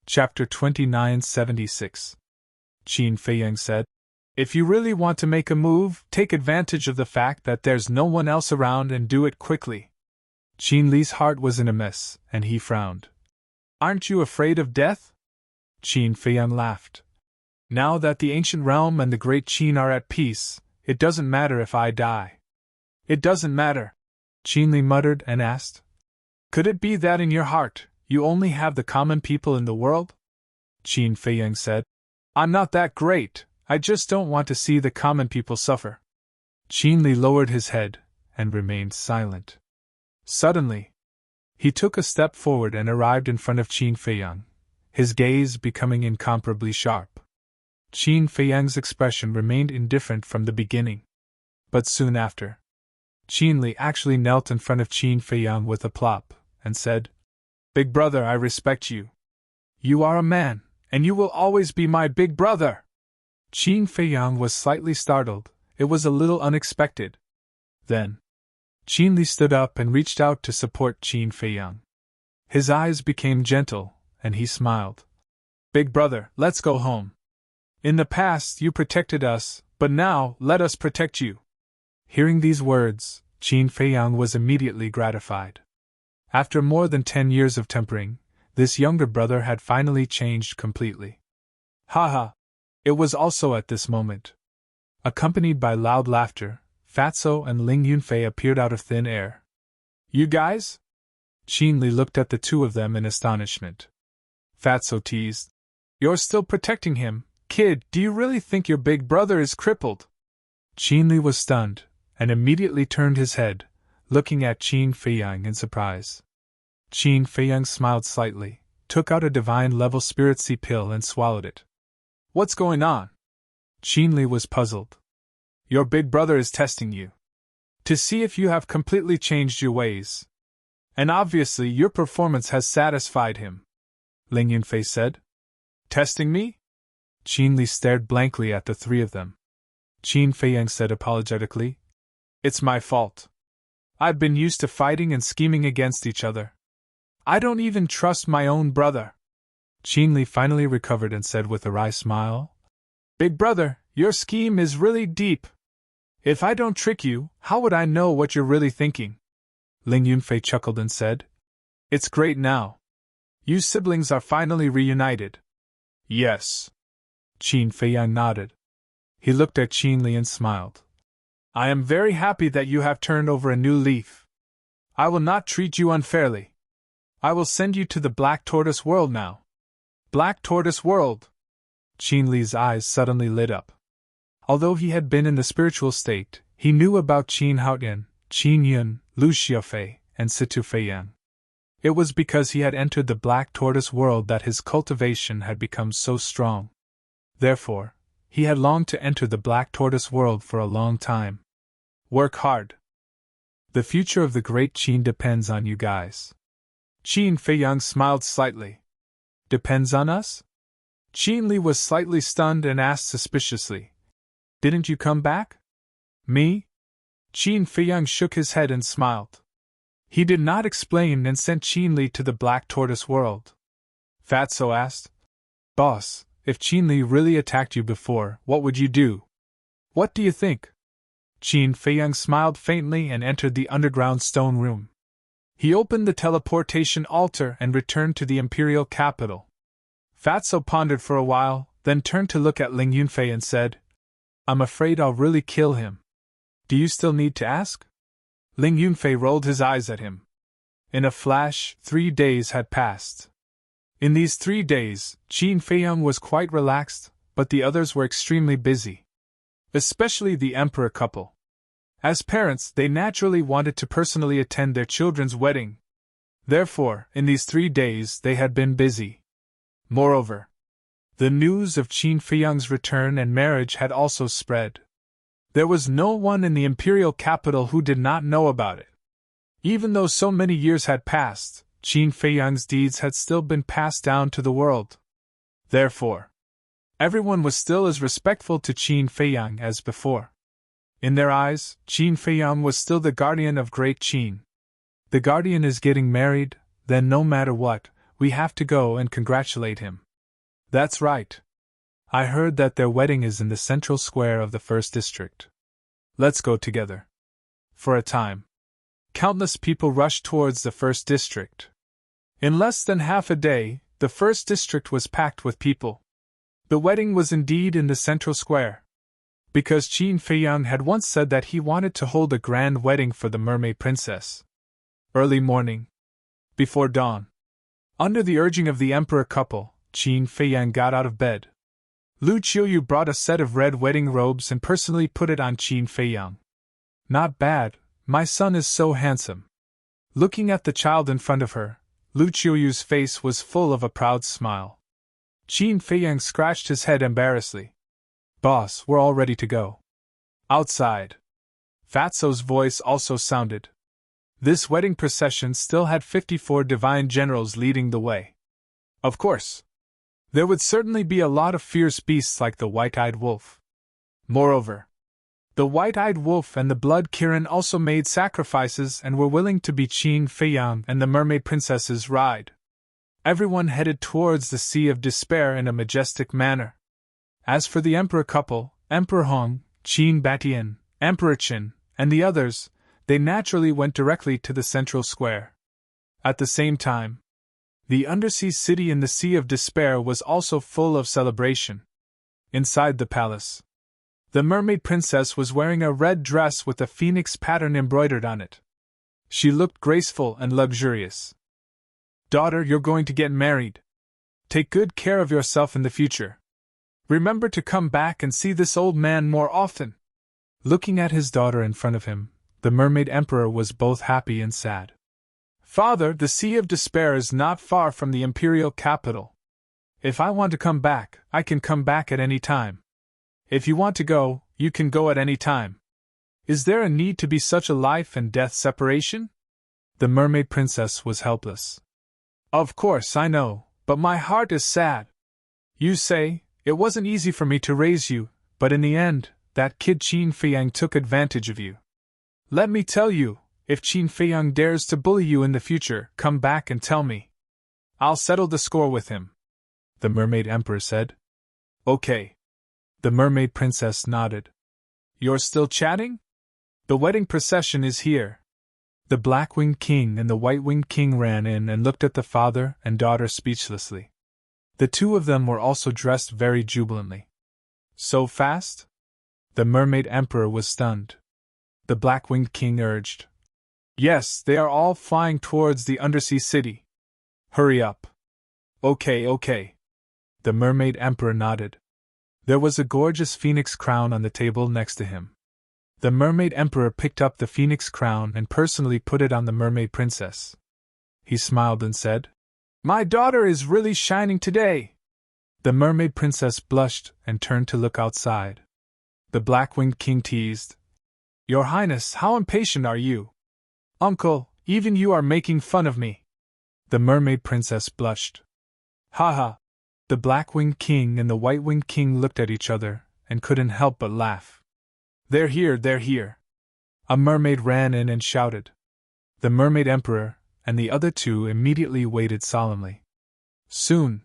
Chapter 2976. Qin Feiyang said, "If you really want to make a move, take advantage of the fact that there's no one else around and do it quickly." Qin Li's heart was in a mess, and he frowned. "Aren't you afraid of death?" Qin Feiyang laughed. "Now that the ancient realm and the great Qin are at peace, it doesn't matter if I die." "It doesn't matter," Qin Li muttered and asked. "Could it be that in your heart, you only have the common people in the world?" Qin Feiyang said, "I'm not that great, I just don't want to see the common people suffer." Qin Li lowered his head, and remained silent. Suddenly, he took a step forward and arrived in front of Qin Feiyang, his gaze becoming incomparably sharp. Qin Feiyang's expression remained indifferent from the beginning. But soon after, Qin Li actually knelt in front of Qin Feiyang with a plop, and said, "Big brother, I respect you. You are a man, and you will always be my big brother." Qin Feiyang was slightly startled, it was a little unexpected. Then, Qin Li stood up and reached out to support Qin Feiyang. His eyes became gentle, and he smiled. "Big brother, let's go home. In the past you protected us, but now let us protect you." Hearing these words, Qin Feiyang was immediately gratified. After more than 10 years of tempering, this younger brother had finally changed completely. "Ha!" It was also at this moment, accompanied by loud laughter, Fatso and Ling Yunfei appeared out of thin air. "You guys?" Qin Li looked at the two of them in astonishment. Fatso teased, "You're still protecting him, kid, do you really think your big brother is crippled?" Qin Li was stunned, and immediately turned his head, looking at Qin Feiyang in surprise. Qin Feiyang smiled slightly, took out a divine-level spirit sea pill and swallowed it. "What's going on?" Qin Li was puzzled. "Your big brother is testing you, to see if you have completely changed your ways. And obviously your performance has satisfied him," Ling Yunfei said. "Testing me?" Qin Li stared blankly at the three of them. Qin Feiyang said apologetically, "It's my fault. I've been used to fighting and scheming against each other. I don't even trust my own brother." Qin Li finally recovered and said with a wry smile, "Big brother, your scheme is really deep. If I don't trick you, how would I know what you're really thinking?" Ling Yunfei chuckled and said, "It's great now. You siblings are finally reunited." "Yes." Qin Feiyang nodded. He looked at Qin Li and smiled. "I am very happy that you have turned over a new leaf. I will not treat you unfairly. I will send you to the Black Tortoise World now." "Black Tortoise World?" Qin Li's eyes suddenly lit up. Although he had been in the spiritual state, he knew about Qin Haotian, Qin Yun, Lu Xiaofei, and Situ Feiyang. It was because he had entered the Black Tortoise World that his cultivation had become so strong. Therefore, he had longed to enter the Black Tortoise World for a long time. "Work hard. The future of the great Qin depends on you guys." Qin Feiyang smiled slightly. "Depends on us?" Qin Li was slightly stunned and asked suspiciously, "Didn't you come back?" "Me?" Qin Feiyang shook his head and smiled. He did not explain and sent Qin Li to the Black Tortoise World. Fatso asked, "Boss, if Qin Li really attacked you before, what would you do? What do you think?" Qin Feiyang smiled faintly and entered the underground stone room. He opened the teleportation altar and returned to the imperial capital. Fatso pondered for a while, then turned to look at Ling Yunfei and said, "I'm afraid I'll really kill him. Do you still need to ask?" Ling Yunfei rolled his eyes at him. In a flash, 3 days had passed. In these 3 days, Qin Feiyang was quite relaxed, but the others were extremely busy. Especially the emperor couple. As parents, they naturally wanted to personally attend their children's wedding. Therefore, in these 3 days they had been busy. Moreover, the news of Qin Feiyang's return and marriage had also spread. There was no one in the imperial capital who did not know about it. Even though so many years had passed, Qin Feiyang's deeds had still been passed down to the world. Therefore, everyone was still as respectful to Qin Feiyang as before. In their eyes, Qin Feiyang was still the guardian of Great Qin. The guardian is getting married, then no matter what, we have to go and congratulate him. That's right. I heard that their wedding is in the central square of the first district. Let's go together. For a time, countless people rushed towards the first district. In less than half a day, the first district was packed with people. The wedding was indeed in the central square. Because Qin Feiyang had once said that he wanted to hold a grand wedding for the mermaid princess. Early morning. Before dawn. Under the urging of the emperor couple, Qin Feiyang got out of bed. Lu Qiuyu brought a set of red wedding robes and personally put it on Qin Feiyang. Not bad, my son is so handsome. Looking at the child in front of her, Lu Qiuyu's face was full of a proud smile. Qin Feiyang scratched his head embarrassedly. Boss, we're all ready to go. Outside. Fatso's voice also sounded. This wedding procession still had 54 divine generals leading the way. Of course. There would certainly be a lot of fierce beasts like the white-eyed wolf. Moreover, the white-eyed wolf and the blood Kirin also made sacrifices and were willing to be Qin Feiyang and the mermaid princess's ride. Everyone headed towards the Sea of Despair in a majestic manner. As for the emperor couple, Emperor Hong, Qin Batian, Emperor Qin, and the others, they naturally went directly to the central square. At the same time, the undersea city in the Sea of Despair was also full of celebration. Inside the palace, the mermaid princess was wearing a red dress with a phoenix pattern embroidered on it. She looked graceful and luxurious. Daughter, you're going to get married. Take good care of yourself in the future. Remember to come back and see this old man more often. Looking at his daughter in front of him, the mermaid emperor was both happy and sad. Father, the Sea of Despair is not far from the imperial capital. If I want to come back, I can come back at any time. If you want to go, you can go at any time. Is there a need to be such a life and death separation? The mermaid princess was helpless. Of course, I know, but my heart is sad. You say, it wasn't easy for me to raise you, but in the end, that kid Qin Feiyang took advantage of you. Let me tell you, if Qin Feiyang dares to bully you in the future, come back and tell me. I'll settle the score with him, the mermaid emperor said. Okay. The mermaid princess nodded. You're still chatting? The wedding procession is here. The black-winged king and the white-winged king ran in and looked at the father and daughter speechlessly. The two of them were also dressed very jubilantly. So fast? The mermaid emperor was stunned. The black-winged king urged. Yes, they are all flying towards the undersea city. Hurry up. Okay. The mermaid emperor nodded. There was a gorgeous phoenix crown on the table next to him. The mermaid emperor picked up the phoenix crown and personally put it on the mermaid princess. He smiled and said, My daughter is really shining today. The mermaid princess blushed and turned to look outside. The black-winged king teased, Your Highness, how impatient are you? Uncle, even you are making fun of me. The mermaid princess blushed. Ha! The black-winged king and the white-winged king looked at each other and couldn't help but laugh. They're here. A mermaid ran in and shouted. The mermaid emperor and the other two immediately waited solemnly. Soon,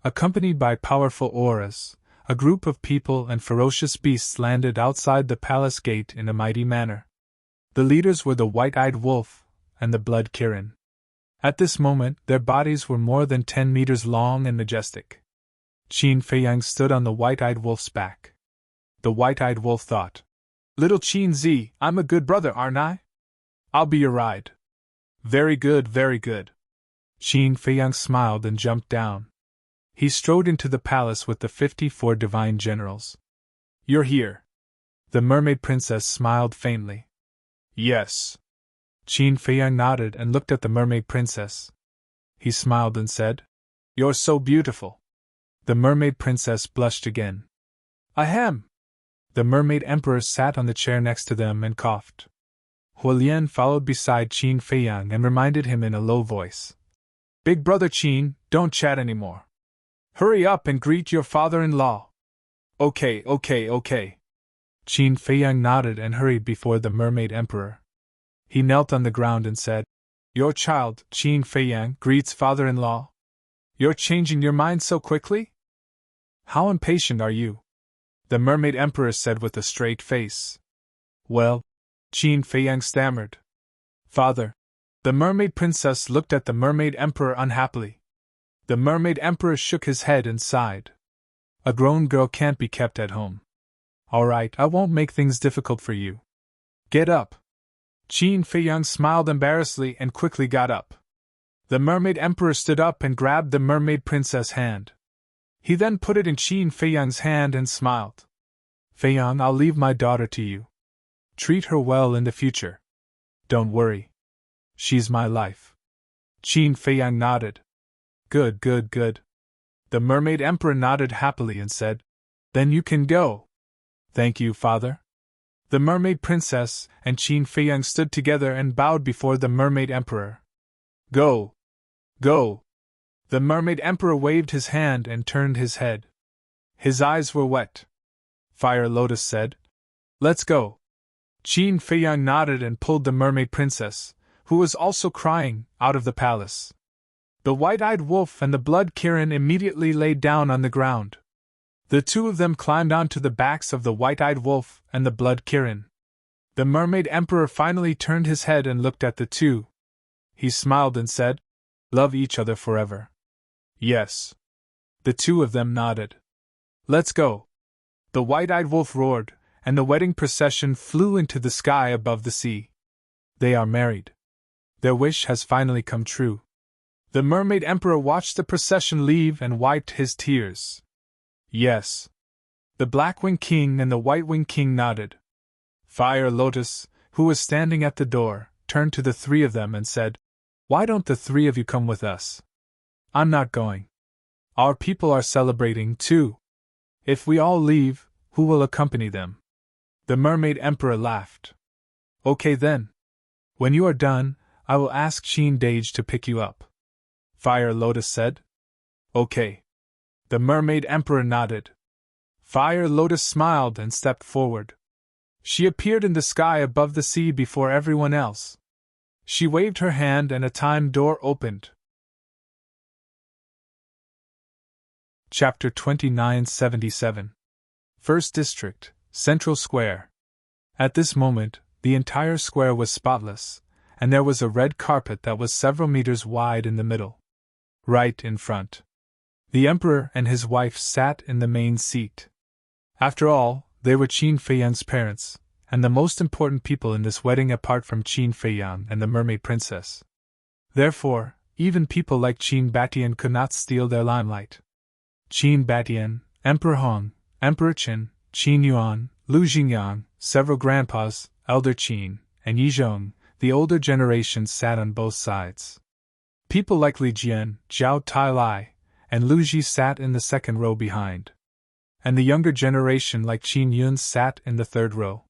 accompanied by powerful auras, a group of people and ferocious beasts landed outside the palace gate in a mighty manner. The leaders were the white-eyed wolf and the blood Kirin. At this moment, their bodies were more than 10 meters long and majestic. Qin Feiyang stood on the white-eyed wolf's back. The white-eyed wolf thought, Little Qin Zi, I'm a good brother, aren't I? I'll be your ride. Very good. Qin Feiyang smiled and jumped down. He strode into the palace with the 54 divine generals. You're here. The mermaid princess smiled faintly. Yes. Qin Feiyang nodded and looked at the mermaid princess. He smiled and said, You're so beautiful. The mermaid princess blushed again. Ahem. The mermaid emperor sat on the chair next to them and coughed. Huolian followed beside Qin Feiyang and reminded him in a low voice. Big brother Qin, don't chat anymore. Hurry up and greet your father-in-law. Okay. Qin Feiyang nodded and hurried before the mermaid emperor. He knelt on the ground and said, Your child, Qin Feiyang, greets father-in-law. You're changing your mind so quickly? How impatient are you? The Mermaid Emperor said with a straight face. Well, Qin Feiyang stammered. Father. The Mermaid Princess looked at the Mermaid Emperor unhappily. The Mermaid Emperor shook his head and sighed. A grown girl can't be kept at home. All right, I won't make things difficult for you. Get up. Qin Feiyang smiled embarrassedly and quickly got up. The Mermaid Emperor stood up and grabbed the Mermaid Princess' hand. He then put it in Qin Feiyang's hand and smiled. Feiyang, I'll leave my daughter to you. Treat her well in the future. Don't worry. She's my life. Qin Feiyang nodded. Good, good, good. The Mermaid Emperor nodded happily and said, Then you can go. Thank you, Father. The Mermaid Princess and Qin Feiyang stood together and bowed before the Mermaid Emperor. Go! Go! The Mermaid Emperor waved his hand and turned his head. His eyes were wet. Fire Lotus said, Let's go. Qin Feiyang nodded and pulled the Mermaid Princess, who was also crying, out of the palace. The White-Eyed Wolf and the Blood Kirin immediately lay down on the ground. The two of them climbed onto the backs of the White-Eyed Wolf and the Blood Kirin. The Mermaid Emperor finally turned his head and looked at the two. He smiled and said, Love each other forever. Yes. The two of them nodded. Let's go. The White-Eyed Wolf roared, and the wedding procession flew into the sky above the sea. They are married. Their wish has finally come true. The Mermaid Emperor watched the procession leave and wiped his tears. Yes. The Black-Winged King and the White-Winged King nodded. Fire Lotus, who was standing at the door, turned to the three of them and said, Why don't the three of you come with us? I'm not going. Our people are celebrating too. If we all leave, who will accompany them? The Mermaid Emperor laughed. Okay then. When you are done, I will ask Qin Dage to pick you up. Fire Lotus said. Okay. The Mermaid Emperor nodded. Fire Lotus smiled and stepped forward. She appeared in the sky above the sea before everyone else. She waved her hand and a time door opened. Chapter 2977. First District, Central Square. At this moment, the entire square was spotless, and there was a red carpet that was several meters wide in the middle. Right in front. The Emperor and his wife sat in the main seat. After all, they were Qin Feiyang's parents, and the most important people in this wedding apart from Qin Feiyang and the Mermaid Princess. Therefore, even people like Qin Batian could not steal their limelight. Qin Batian, Emperor Hong, Emperor Qin, Qin Yuan, Lu Jingyang, several grandpas, Elder Qin, and Yizhong, the older generation sat on both sides. People like Li Jian, Zhao Tailai, and Lu Ji sat in the second row behind. And the younger generation like Qin Yun sat in the third row.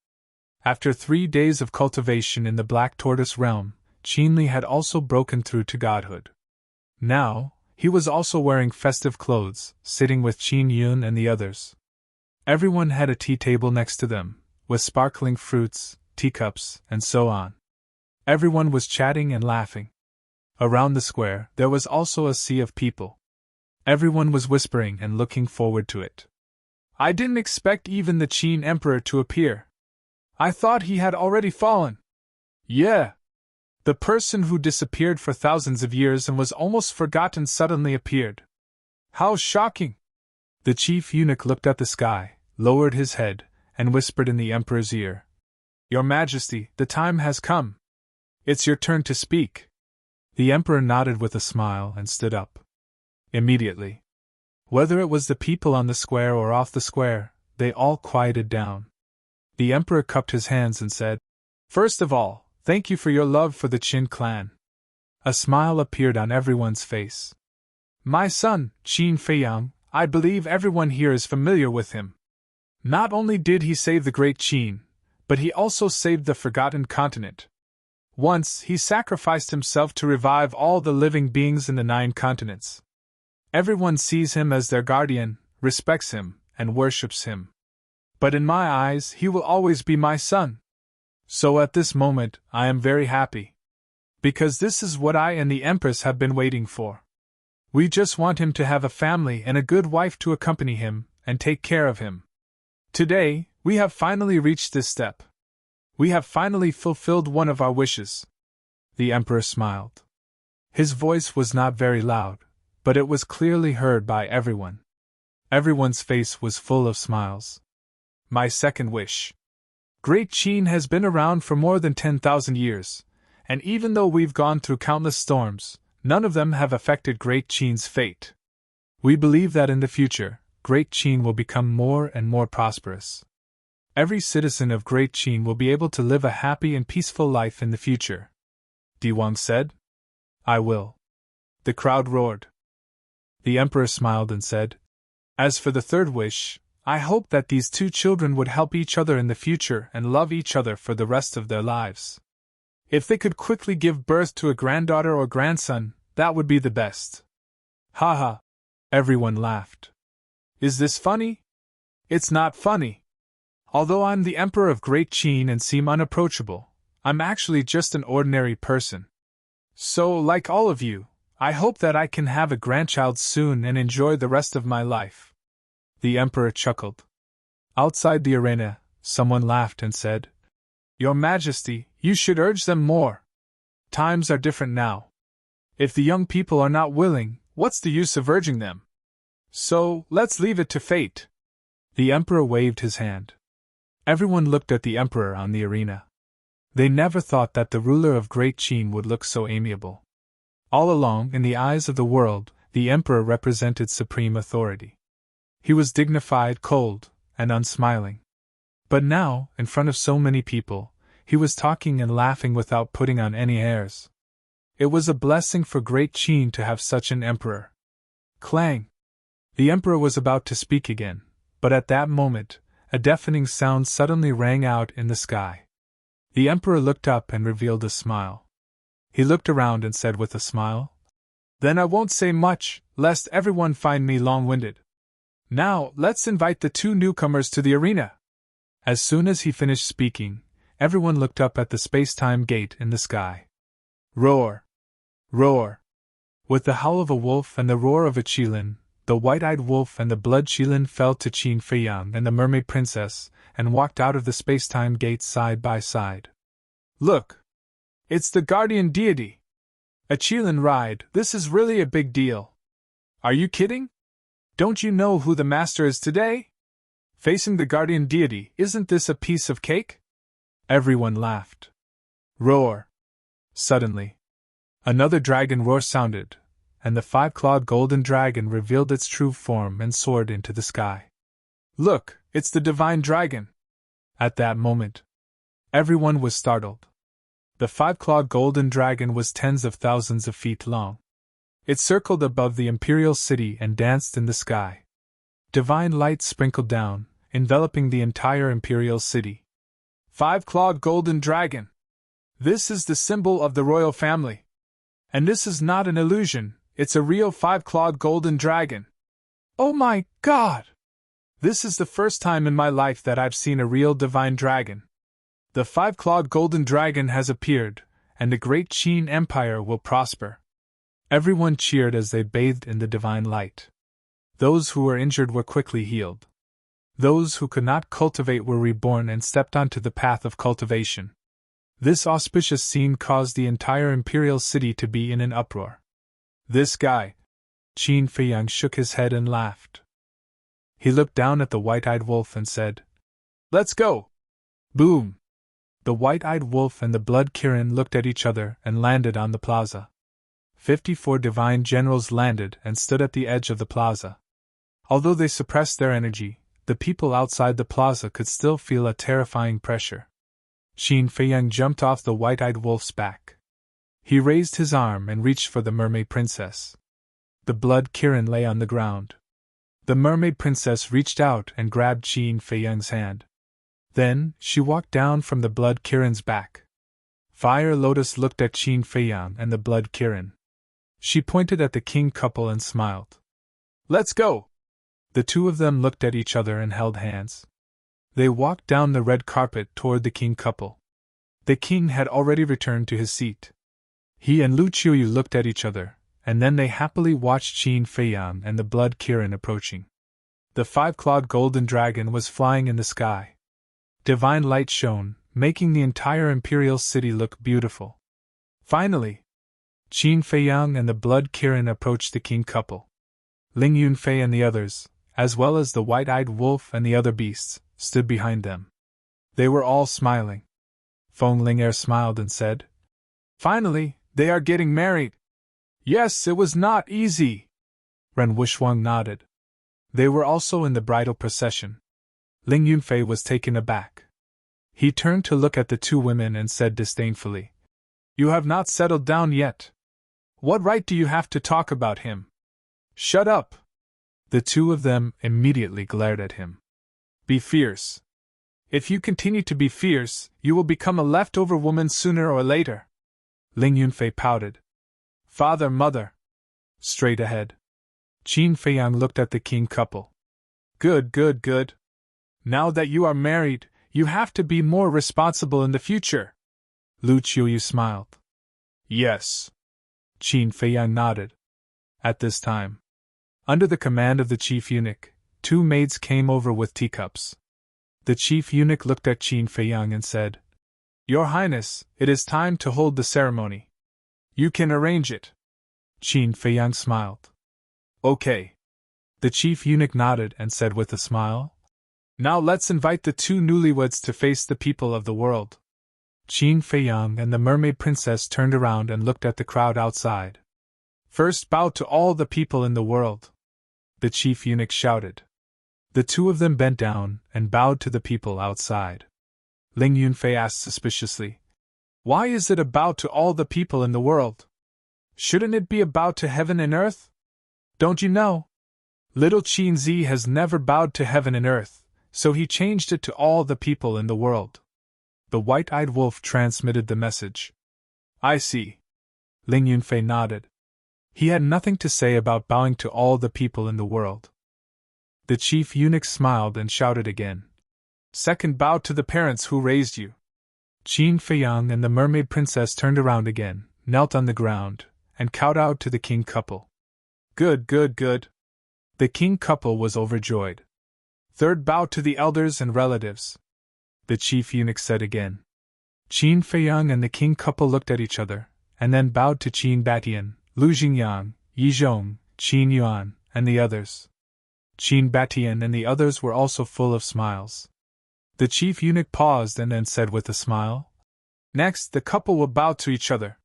After 3 days of cultivation in the Black Tortoise realm, Qin Li had also broken through to godhood. Now, he was also wearing festive clothes, sitting with Qin Yun and the others. Everyone had a tea table next to them, with sparkling fruits, teacups, and so on. Everyone was chatting and laughing. Around the square, there was also a sea of people. Everyone was whispering and looking forward to it. I didn't expect even the Qin Emperor to appear. I thought he had already fallen. Yeah. The person who disappeared for thousands of years and was almost forgotten suddenly appeared. How shocking! The chief eunuch looked at the sky, lowered his head, and whispered in the Emperor's ear. Your Majesty, the time has come. It's your turn to speak. The Emperor nodded with a smile and stood up. Immediately. Whether it was the people on the square or off the square, they all quieted down. The Emperor cupped his hands and said, First of all, thank you for your love for the Qin clan. A smile appeared on everyone's face. My son, Qin Feiyang, I believe everyone here is familiar with him. Not only did he save the great Qin, but he also saved the forgotten continent. Once, he sacrificed himself to revive all the living beings in the 9 continents. Everyone sees him as their guardian, respects him, and worships him. But in my eyes, he will always be my son. So at this moment, I am very happy. Because this is what I and the Empress have been waiting for. We just want him to have a family and a good wife to accompany him and take care of him. Today, we have finally reached this step. We have finally fulfilled one of our wishes." The Emperor smiled. His voice was not very loud, but it was clearly heard by everyone. Everyone's face was full of smiles. "My second wish. Great Qin has been around for more than 10,000 years, and even though we've gone through countless storms, none of them have affected Great Qin's fate. We believe that in the future, Great Qin will become more and more prosperous. Every citizen of Great Qin will be able to live a happy and peaceful life in the future." Diwang said. "I will." The crowd roared. The Emperor smiled and said, "As for the third wish, I hope that these two children would help each other in the future and love each other for the rest of their lives. If they could quickly give birth to a granddaughter or grandson, that would be the best." "Ha ha!" Everyone laughed. "Is this funny? It's not funny. Although I'm the Emperor of Great Qin and seem unapproachable, I'm actually just an ordinary person. So, like all of you, I hope that I can have a grandchild soon and enjoy the rest of my life." The Emperor chuckled. Outside the arena, someone laughed and said, "Your Majesty, you should urge them more. Times are different now. If the young people are not willing, what's the use of urging them? So, let's leave it to fate." The Emperor waved his hand. Everyone looked at the Emperor on the arena. They never thought that the ruler of Great Qin would look so amiable. All along, in the eyes of the world, the Emperor represented supreme authority. He was dignified, cold, and unsmiling. But now, in front of so many people, he was talking and laughing without putting on any airs. It was a blessing for Great Qin to have such an emperor. Clang! The Emperor was about to speak again, but at that moment, a deafening sound suddenly rang out in the sky. The Emperor looked up and revealed a smile. He looked around and said with a smile, "Then I won't say much, lest everyone find me long-winded. Now, let's invite the two newcomers to the arena." As soon as he finished speaking, everyone looked up at the space-time gate in the sky. Roar! Roar! With the howl of a wolf and the roar of a qilin, the white-eyed wolf and the blood qilin fell to Qin Feiyang and the mermaid princess, and walked out of the space-time gate side by side. "Look! It's the guardian deity! A qilin ride, this is really a big deal. Are you kidding? Don't you know who the master is today? Facing the guardian deity, isn't this a piece of cake?" Everyone laughed. Roar! Suddenly, another dragon roar sounded, and the five-clawed golden dragon revealed its true form and soared into the sky. "Look, it's the divine dragon!" At that moment, everyone was startled. The five-clawed golden dragon was tens of thousands of feet long. It circled above the imperial city and danced in the sky. Divine light sprinkled down, enveloping the entire imperial city. Five-clawed golden dragon! This is the symbol of the royal family. And this is not an illusion, it's a real five-clawed golden dragon. Oh my God! This is the first time in my life that I've seen a real divine dragon. The five-clawed golden dragon has appeared, and the great Qin Empire will prosper. Everyone cheered as they bathed in the divine light. Those who were injured were quickly healed. Those who could not cultivate were reborn and stepped onto the path of cultivation. This auspicious scene caused the entire imperial city to be in an uproar. "This guy," Qin Feiyang shook his head and laughed. He looked down at the white-eyed wolf and said, "Let's go!" Boom! The white-eyed wolf and the blood Kirin looked at each other and landed on the plaza. 54 divine generals landed and stood at the edge of the plaza. Although they suppressed their energy, the people outside the plaza could still feel a terrifying pressure. Qin Feiyang jumped off the white-eyed wolf's back. He raised his arm and reached for the mermaid princess. The blood Kirin lay on the ground. The mermaid princess reached out and grabbed Qin Feiyang's hand. Then, she walked down from the blood Kirin's back. Fire Lotus looked at Qin Feiyang and the blood Kirin. She pointed at the king couple and smiled. "Let's go!" The two of them looked at each other and held hands. They walked down the red carpet toward the king couple. The king had already returned to his seat. He and Lu Qiuyu looked at each other, and then they happily watched Qin Feiyang and the blood Kirin approaching. The five-clawed golden dragon was flying in the sky. Divine light shone, making the entire imperial city look beautiful. Finally, Qin Feiyang and the blood Kirin approached the king couple. Ling Yunfei and the others, as well as the white-eyed wolf and the other beasts, stood behind them. They were all smiling. Feng Ling'er smiled and said, "Finally, they are getting married." "Yes, it was not easy." Ren Wuxuang nodded. They were also in the bridal procession. Ling Yunfei was taken aback. He turned to look at the two women and said disdainfully, "You have not settled down yet. What right do you have to talk about him?" "Shut up!" The two of them immediately glared at him. "Be fierce. If you continue to be fierce, you will become a leftover woman sooner or later." Ling Yunfei pouted. "Father, mother." Straight ahead. Qin Feiyang looked at the king couple. Good. Now that you are married, you have to be more responsible in the future." Lu Qiuyu smiled. "Yes." Qin Feiyang nodded. At this time, under the command of the chief eunuch, two maids came over with teacups. The chief eunuch looked at Qin Feiyang and said, "Your Highness, it is time to hold the ceremony. You can arrange it." Qin Feiyang smiled. "Okay." The chief eunuch nodded and said with a smile, "Now let's invite the two newlyweds to face the people of the world." Qin Feiyang and the mermaid princess turned around and looked at the crowd outside. "First bow to all the people in the world," the chief eunuch shouted. The two of them bent down and bowed to the people outside. Ling Yunfei asked suspiciously, "Why is it a bow to all the people in the world? Shouldn't it be a bow to heaven and earth? Don't you know? Little Qin Zi has never bowed to heaven and earth, so he changed it to all the people in the world." The white-eyed wolf transmitted the message. "I see." Ling Yunfei nodded. He had nothing to say about bowing to all the people in the world. The chief eunuch smiled and shouted again, "Second bow to the parents who raised you." Qin Feiyang and the mermaid princess turned around again, knelt on the ground, and kowtowed to the king couple. Good. The king couple was overjoyed. "Third bow to the elders and relatives," the chief eunuch said again. Qin Feiyang and the king couple looked at each other, and then bowed to Qin Batian, Lu Xingyang, Yi Zhong, Qin Yuan, and the others. Qin Batian and the others were also full of smiles. The chief eunuch paused and then said with a smile, "Next, the couple will bow to each other."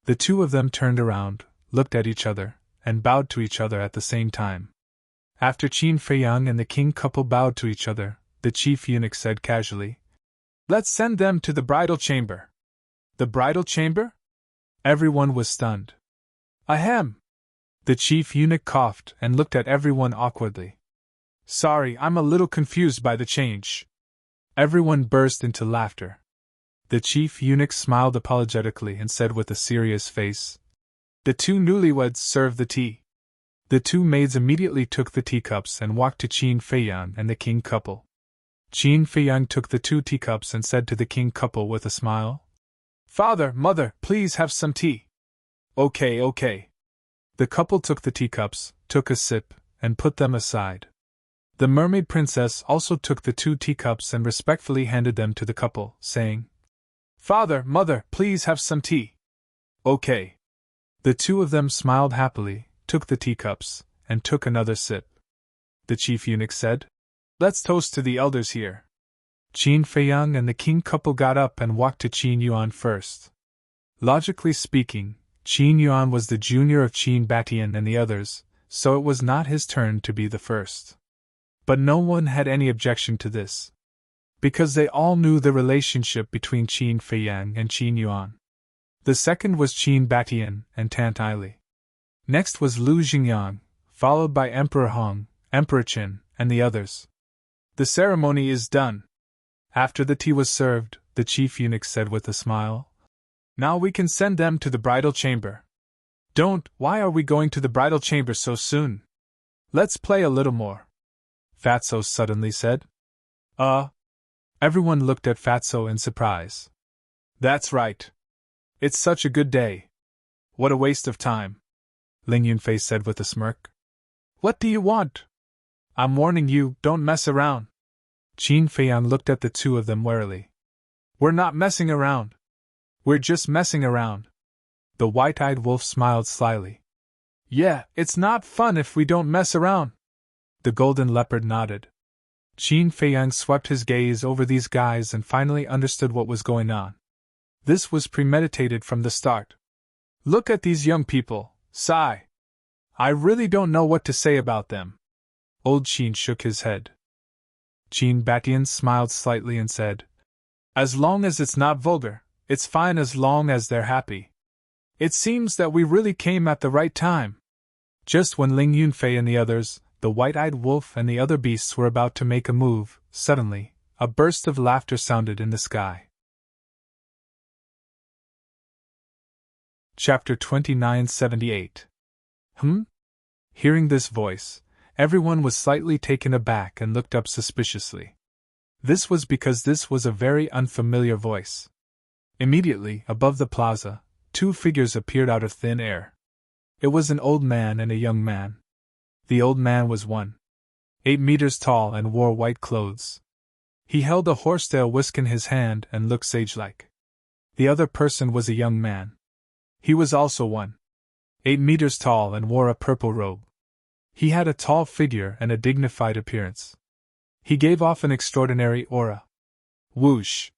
The two of them turned around, looked at each other, and bowed to each other at the same time. After Qin Feiyang and the king couple bowed to each other, the chief eunuch said casually, "Let's send them to the bridal chamber." "The bridal chamber?" Everyone was stunned. "Ahem!" The chief eunuch coughed and looked at everyone awkwardly. "Sorry, I'm a little confused by the change." Everyone burst into laughter. The chief eunuch smiled apologetically and said with a serious face, "The two newlyweds serve the tea." The two maids immediately took the teacups and walked to Qin Feiyang and the king couple. Qin Feiyang took the two teacups and said to the king couple with a smile, "Father, mother, please have some tea." Okay. The couple took the teacups, took a sip, and put them aside. The mermaid princess also took the two teacups and respectfully handed them to the couple, saying, "Father, mother, please have some tea." Okay. The two of them smiled happily, took the teacups, and took another sip. The chief eunuch said, "Let's toast to the elders here." Qin Feiyang and the king couple got up and walked to Qin Yuan first. Logically speaking, Qin Yuan was the junior of Qin Batian and the others, so it was not his turn to be the first. But no one had any objection to this, because they all knew the relationship between Qin Feiyang and Qin Yuan. The second was Qin Batian and Tant Aili. Next was Lu Xingyang, followed by Emperor Hong, Emperor Qin, and the others. "The ceremony is done." After the tea was served, the chief eunuch said with a smile, "Now we can send them to the bridal chamber." "Don't, why are we going to the bridal chamber so soon? Let's play a little more," Fatso suddenly said. Everyone looked at Fatso in surprise. "That's right. It's such a good day. What a waste of time. Ling Yunfei said with a smirk. What do you want? I'm warning you, don't mess around. Qin Feiyang looked at the two of them warily. We're not messing around. We're just messing around. The white-eyed wolf smiled slyly. Yeah, it's not fun if we don't mess around. The golden leopard nodded. Qin Feiyang swept his gaze over these guys and finally understood what was going on. This was premeditated from the start. Look at these young people, sigh. I really don't know what to say about them. Old Qin shook his head. Qin Batian smiled slightly and said, As long as it's not vulgar, it's fine as long as they're happy. It seems that we really came at the right time. Just when Ling Yunfei and the others, the white-eyed wolf and the other beasts were about to make a move, suddenly, a burst of laughter sounded in the sky. Chapter 2978. Hearing this voice, everyone was slightly taken aback and looked up suspiciously. This was because this was a very unfamiliar voice. Immediately, above the plaza, two figures appeared out of thin air. It was an old man and a young man. The old man was 1.8 meters tall and wore white clothes. He held a horsetail whisk in his hand and looked sage-like. The other person was a young man. He was also 1.8 meters tall and wore a purple robe. He had a tall figure and a dignified appearance. He gave off an extraordinary aura. Whoosh!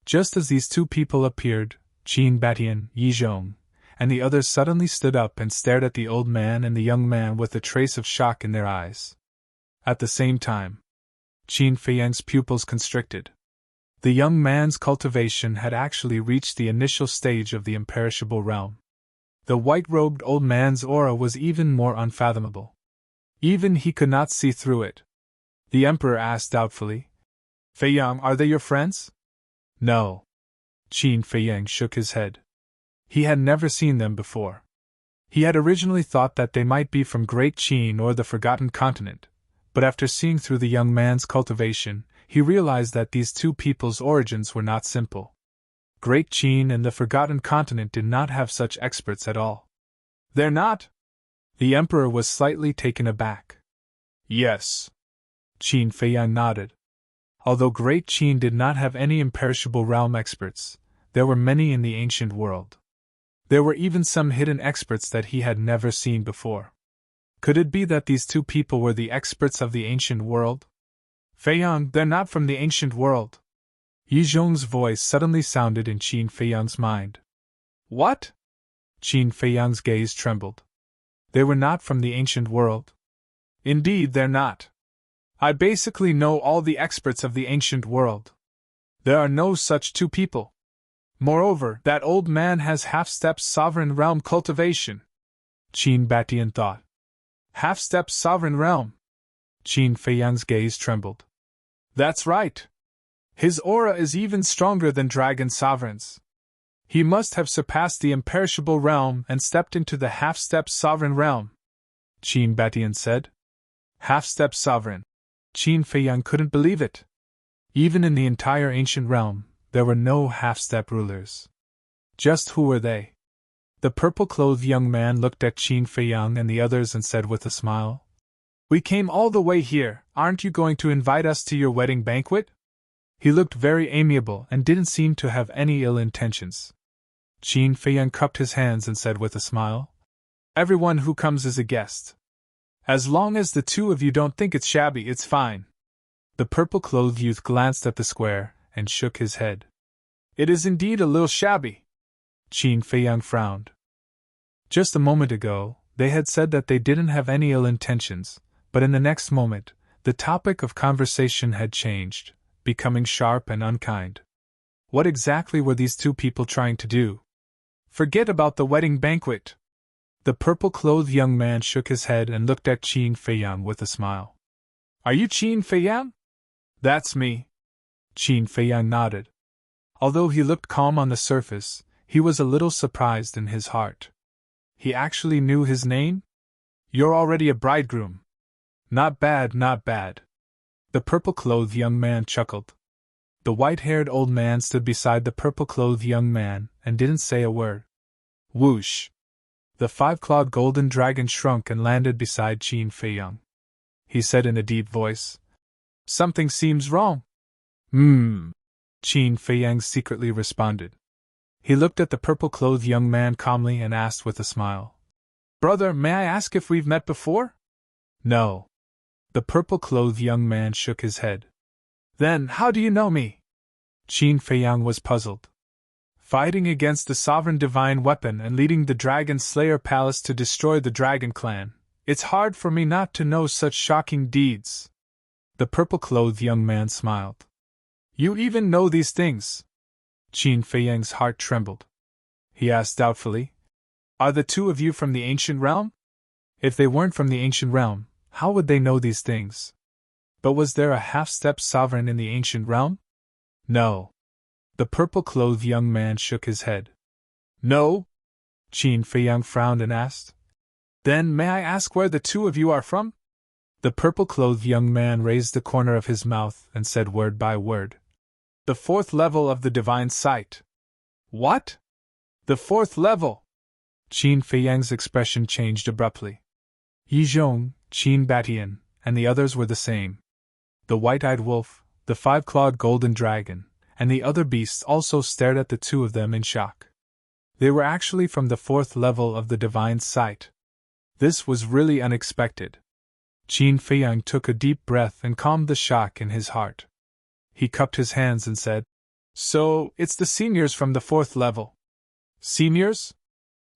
Just as these two people appeared, Qin Batian, Yizhong, and the others suddenly stood up and stared at the old man and the young man with a trace of shock in their eyes. At the same time, Qin Feiyang's pupils constricted. The young man's cultivation had actually reached the initial stage of the imperishable realm. The white-robed old man's aura was even more unfathomable. Even he could not see through it. The emperor asked doubtfully, Feiyang, are they your friends? No. Qin Feiyang shook his head. He had never seen them before. He had originally thought that they might be from Great Qin or the Forgotten Continent, but after seeing through the young man's cultivation, he realized that these two people's origins were not simple. Great Qin and the Forgotten Continent did not have such experts at all. They're not? The emperor was slightly taken aback. Yes. Qin Feiyang nodded. Although Great Qin did not have any imperishable realm experts, there were many in the ancient world. There were even some hidden experts that he had never seen before. Could it be that these two people were the experts of the ancient world? Feiyang, they're not from the ancient world. Yizhong's voice suddenly sounded in Qin Feiyang's mind. What? Qin Feiyang's gaze trembled. They were not from the ancient world. Indeed, they're not. I basically know all the experts of the ancient world. There are no such two people. Moreover, that old man has half-step sovereign realm cultivation. Qin Batian thought. Half-step sovereign realm. Qin Feiyang's gaze trembled. That's right. His aura is even stronger than dragon sovereigns. He must have surpassed the imperishable realm and stepped into the half-step sovereign realm. Qin Batian said. Half-step sovereign. Qin Feiyang couldn't believe it. Even in the entire ancient realm, there were no half-step rulers. Just who were they? The purple-clothed young man looked at Qin Feiyang and the others and said with a smile, We came all the way here, aren't you going to invite us to your wedding banquet? He looked very amiable and didn't seem to have any ill intentions. Qin Feiyang cupped his hands and said with a smile, Everyone who comes is a guest. As long as the two of you don't think it's shabby, it's fine. The purple-clothed youth glanced at the square and shook his head. It is indeed a little shabby. Qin Feiyang frowned. Just a moment ago, they had said that they didn't have any ill intentions, but in the next moment, the topic of conversation had changed, becoming sharp and unkind. What exactly were these two people trying to do? Forget about the wedding banquet. The purple-clothed young man shook his head and looked at Qin Feiyang with a smile. Are you Qin Feiyang? That's me. Qin Feiyang nodded. Although he looked calm on the surface, he was a little surprised in his heart. He actually knew his name? You're already a bridegroom. Not bad, not bad. The purple-clothed young man chuckled. The white-haired old man stood beside the purple-clothed young man and didn't say a word. Whoosh! The five-clawed golden dragon shrunk and landed beside Qin Feiyang. He said in a deep voice, "Something seems wrong." Qin Feiyang secretly responded. He looked at the purple-clothed young man calmly and asked with a smile, "Brother, may I ask if we've met before?" "No." The purple-clothed young man shook his head. "Then, how do you know me?" Qin Feiyang was puzzled. "Fighting against the sovereign divine weapon and leading the Dragon Slayer Palace to destroy the Dragon Clan, it's hard for me not to know such shocking deeds." The purple-clothed young man smiled. "You even know these things?" Qin Feiyang's heart trembled. He asked doubtfully, "Are the two of you from the ancient realm?" If they weren't from the ancient realm, how would they know these things? But was there a half-step sovereign in the ancient realm? No. The purple-clothed young man shook his head. "No?" Qin Feiyang frowned and asked. "Then may I ask where the two of you are from?" The purple-clothed young man raised the corner of his mouth and said word by word. "The fourth level of the divine sight." "What? The fourth level?" Qin Feiyang's expression changed abruptly. Yizhong, Qin Batian, and the others were the same. The white-eyed wolf, the five-clawed golden dragon, and the other beasts also stared at the two of them in shock. They were actually from the fourth level of the divine sight. This was really unexpected. Qin Feiyang took a deep breath and calmed the shock in his heart. He cupped his hands and said, "So, it's the seniors from the fourth level." "Seniors?"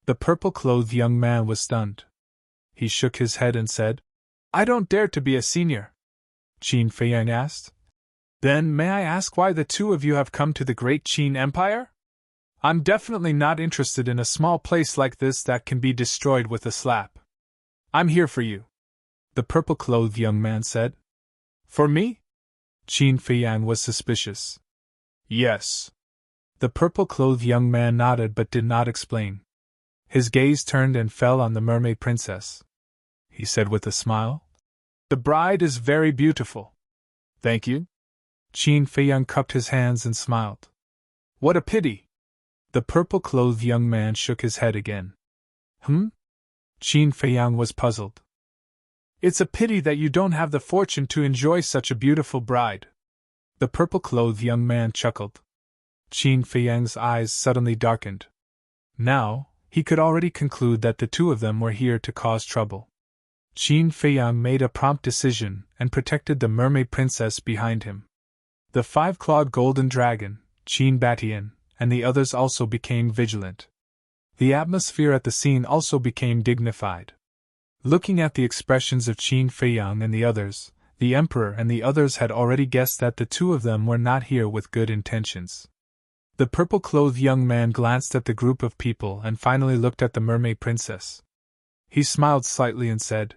The purple-clothed young man was stunned. He shook his head and said, "I don't dare to be a senior." Qin Feiyang asked, "Then may I ask why the two of you have come to the great Qin Empire?" "I'm definitely not interested in a small place like this that can be destroyed with a slap. I'm here for you," the purple-clothed young man said. "For me?" Qin Feiyang was suspicious. "Yes." The purple-clothed young man nodded but did not explain. His gaze turned and fell on the mermaid princess. He said with a smile, "The bride is very beautiful." "Thank you." Qin Feiyang cupped his hands and smiled. "What a pity." The purple-clothed young man shook his head again. Qin Feiyang was puzzled. "It's a pity that you don't have the fortune to enjoy such a beautiful bride." The purple-clothed young man chuckled. Qin Feiyang's eyes suddenly darkened. Now, he could already conclude that the two of them were here to cause trouble. Qin Feiyang made a prompt decision and protected the mermaid princess behind him. The five-clawed golden dragon, Qin Batian, and the others also became vigilant. The atmosphere at the scene also became dignified. Looking at the expressions of Qin Feiyang and the others, the emperor and the others had already guessed that the two of them were not here with good intentions. The purple-clothed young man glanced at the group of people and finally looked at the mermaid princess. He smiled slightly and said,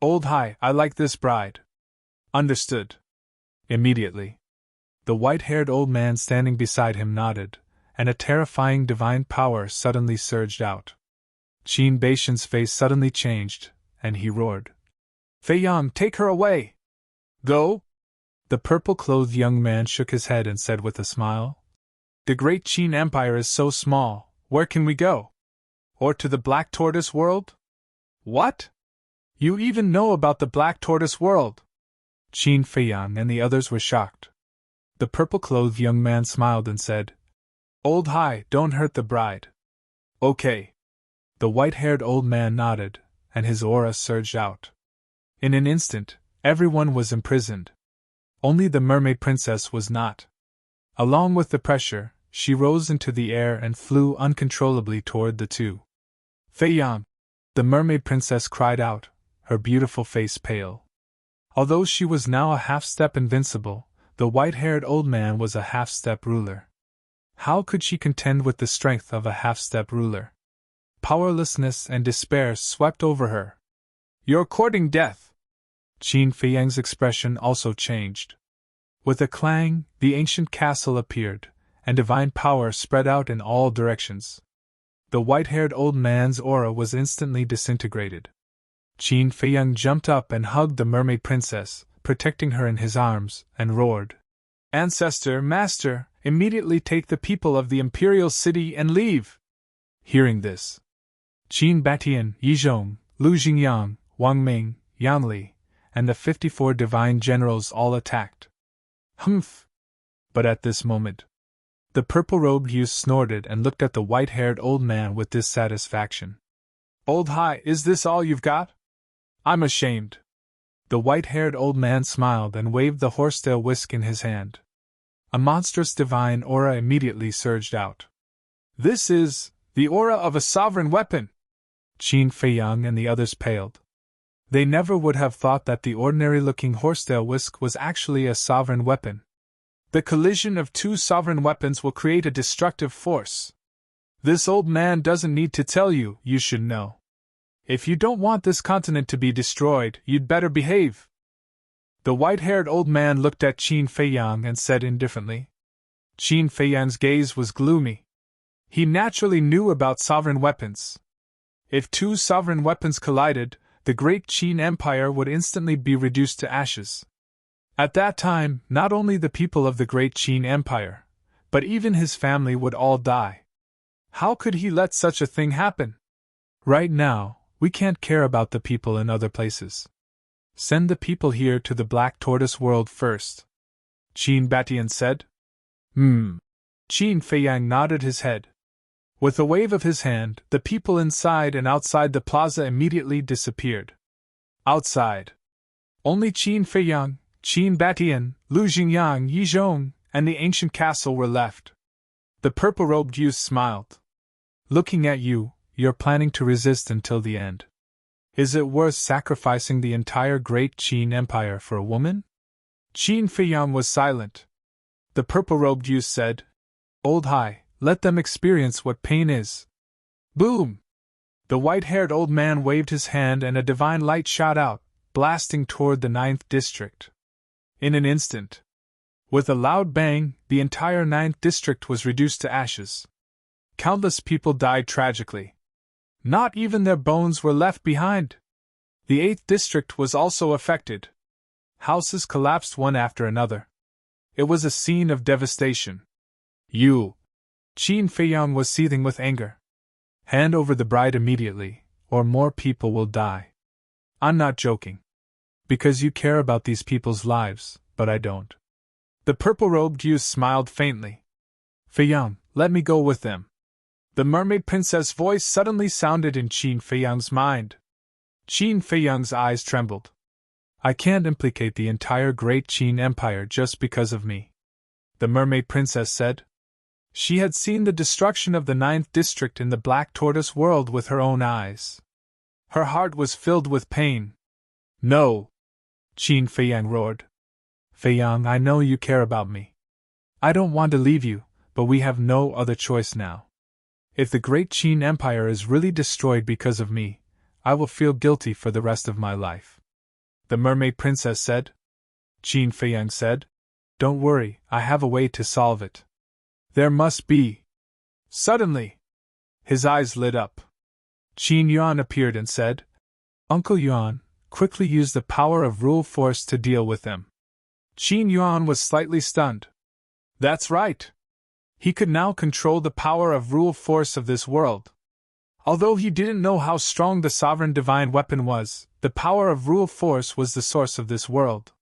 "Old Hai, I like this bride." "Understood." Immediately, the white-haired old man standing beside him nodded, and a terrifying divine power suddenly surged out. Qin Batian's face suddenly changed, and he roared, "Feiyang, take her away!" "Go?" The purple-clothed young man shook his head and said with a smile, "The great Qin Empire is so small, where can we go? Or to the Black Tortoise world?" "What? You even know about the Black Tortoise world?" Qin Feiyang and the others were shocked. The purple-clothed young man smiled and said, "Old Hai, don't hurt the bride." "Okay." The white-haired old man nodded, and his aura surged out. In an instant, everyone was imprisoned. Only the mermaid princess was not. Along with the pressure, she rose into the air and flew uncontrollably toward the two. "Feiyang!" The mermaid princess cried out, her beautiful face pale. Although she was now a half-step invincible, the white-haired old man was a half-step ruler. How could she contend with the strength of a half-step ruler? Powerlessness and despair swept over her. "You're courting death!" Qin Feiyang's expression also changed. With a clang, the ancient castle appeared, and divine power spread out in all directions. The white-haired old man's aura was instantly disintegrated. Qin Feiyang jumped up and hugged the mermaid princess, protecting her in his arms, and roared, "Ancestor, master, immediately take the people of the imperial city and leave!" Hearing this, Qin Batian, Yizhong, Lu Jingyang, Wang Ming, Yan Li, and the 54 divine generals all attacked. Humph! But at this moment, the purple-robed youth snorted and looked at the white-haired old man with dissatisfaction. Old Hai, is this all you've got? I'm ashamed. The white-haired old man smiled and waved the horsetail whisk in his hand. A monstrous divine aura immediately surged out. This is the aura of a sovereign weapon! Qin Feiyang and the others paled. They never would have thought that the ordinary-looking horsetail whisk was actually a sovereign weapon. The collision of two sovereign weapons will create a destructive force. This old man doesn't need to tell you, you should know. If you don't want this continent to be destroyed, you'd better behave. The white-haired old man looked at Qin Feiyang and said indifferently. Qin Feiyang's gaze was gloomy. He naturally knew about sovereign weapons. If two sovereign weapons collided, the great Qin Empire would instantly be reduced to ashes. At that time, not only the people of the great Qin Empire, but even his family would all die. How could he let such a thing happen? Right now, we can't care about the people in other places. Send the people here to the Black Tortoise world first, Qin Batian said. Qin Feiyang nodded his head. With a wave of his hand, the people inside and outside the plaza immediately disappeared. Outside, only Qin Feiyang, Qin Batian, Lu Jingyang, Yizhong, and the ancient castle were left. The purple-robed youth smiled. Looking at you, you're planning to resist until the end. Is it worth sacrificing the entire great Qin Empire for a woman? Qin Feiyang was silent. The purple-robed youth said, Old Hai, let them experience what pain is. Boom! The white-haired old man waved his hand and a divine light shot out, blasting toward the 9th district. In an instant, with a loud bang, the entire 9th district was reduced to ashes. Countless people died tragically. Not even their bones were left behind. The 8th district was also affected. Houses collapsed one after another. It was a scene of devastation. You! Qin Feiyang was seething with anger. Hand over the bride immediately, or more people will die. I'm not joking. Because you care about these people's lives, but I don't. The purple-robed youth smiled faintly. Feiyang, let me go with them. The mermaid princess' voice suddenly sounded in Qin Feiyang's mind. Qin Feiyang's eyes trembled. I can't implicate the entire great Qin Empire just because of me, the mermaid princess said. She had seen the destruction of the 9th district in the Black Tortoise world with her own eyes. Her heart was filled with pain. No! Qin Feiyang roared. Feiyang, I know you care about me. I don't want to leave you, but we have no other choice now. If the great Qin Empire is really destroyed because of me, I will feel guilty for the rest of my life. The mermaid princess said. Qin Feiyang said, Don't worry, I have a way to solve it. There must be. Suddenly, his eyes lit up. Qin Yuan appeared and said, Uncle Yuan, quickly use the power of rule force to deal with them. Qin Yuan was slightly stunned. That's right. He could now control the power of rule force of this world. Although he didn't know how strong the sovereign divine weapon was, the power of rule force was the source of this world.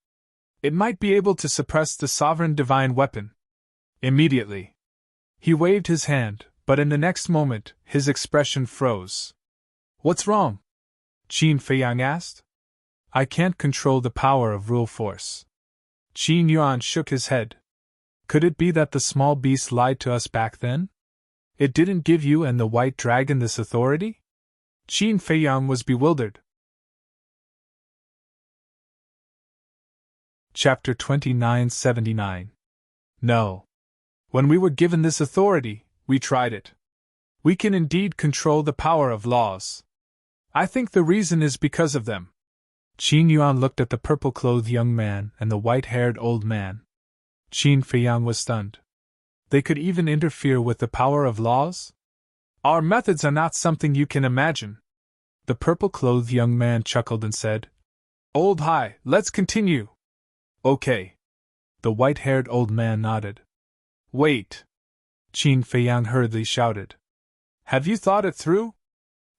It might be able to suppress the sovereign divine weapon. Immediately, he waved his hand, but in the next moment, his expression froze. What's wrong? Qin Feiyang asked. I can't control the power of rule force. Qin Yuan shook his head. Could it be that the small beast lied to us back then? It didn't give you and the white dragon this authority? Qin Feiyang was bewildered. Chapter 2979. No. When we were given this authority, we tried it. We can indeed control the power of laws. I think the reason is because of them. Qin Yuan looked at the purple-clothed young man and the white-haired old man. Qin Feiyang was stunned. They could even interfere with the power of laws? Our methods are not something you can imagine. The purple-clothed young man chuckled and said, Old Hai, let's continue. Okay. The white-haired old man nodded. Wait! Qin Feiyang hurriedly shouted. Have you thought it through?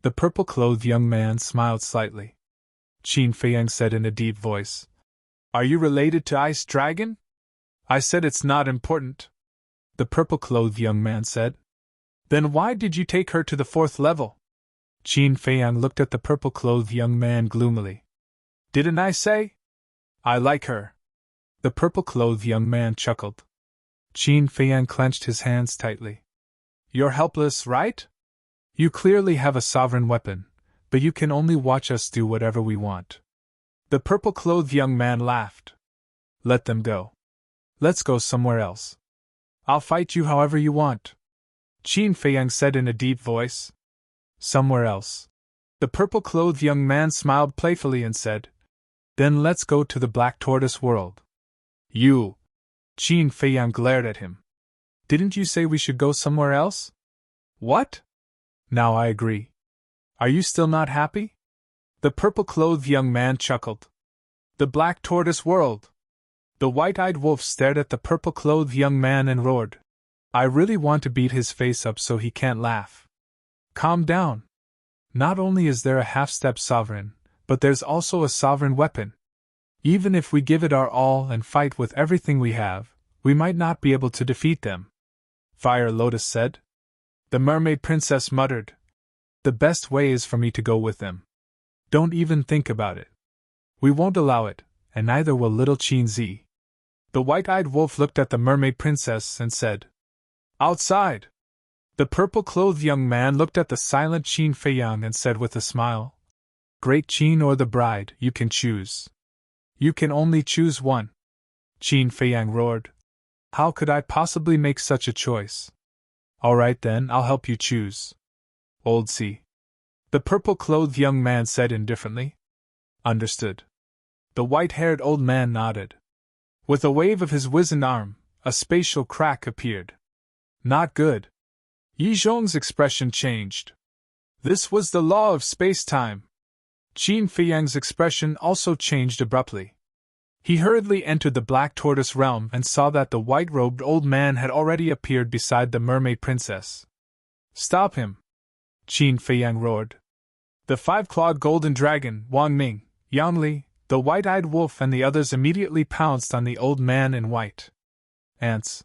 The purple-clothed young man smiled slightly. Qin Feiyang said in a deep voice, "Are you related to Ice Dragon?" "I said it's not important," the purple-clothed young man said. "Then why did you take her to the 4th level?" Qin Feiyang looked at the purple-clothed young man gloomily. "Didn't I say? I like her." The purple-clothed young man chuckled. Qin Feiyang clenched his hands tightly. "You're helpless, right? You clearly have a sovereign weapon, but you can only watch us do whatever we want." The purple-clothed young man laughed. "Let them go. Let's go somewhere else. I'll fight you however you want," Qin Feiyang said in a deep voice. "Somewhere else." The purple-clothed young man smiled playfully and said, "Then let's go to the Black Tortoise world." "You!" Qin Feiyang glared at him. "Didn't you say we should go somewhere else?" "What?" "Now I agree. Are you still not happy?" The purple-clothed young man chuckled. "The Black Tortoise world!" The white-eyed wolf stared at the purple-clothed young man and roared. "I really want to beat his face up so he can't laugh." "Calm down. Not only is there a half-step sovereign, but there's also a sovereign weapon. Even if we give it our all and fight with everything we have, we might not be able to defeat them," Fire Lotus said. The mermaid princess muttered, "The best way is for me to go with them. Don't even think about it. We won't allow it, and neither will little Qin Zi." The white-eyed wolf looked at the mermaid princess and said, "Outside." The purple-clothed young man looked at the silent Qin Feiyang and said with a smile, "Great Qin or the bride, you can choose. You can only choose one." Qin Feiyang roared, "How could I possibly make such a choice?" "All right then, I'll help you choose." "Old C." The purple-clothed young man said indifferently. "Understood." The white-haired old man nodded. With a wave of his wizened arm, a spatial crack appeared. "Not good." Yi Zhong's expression changed. This was the law of space-time. Qin Feiyang's expression also changed abruptly. He hurriedly entered the Black Tortoise realm and saw that the white-robed old man had already appeared beside the mermaid princess. "Stop him!" Qin Feiyang roared. The 5-clawed golden dragon, Wang Ming, Yang Li, the white-eyed wolf and the others immediately pounced on the old man in white. "Ants,"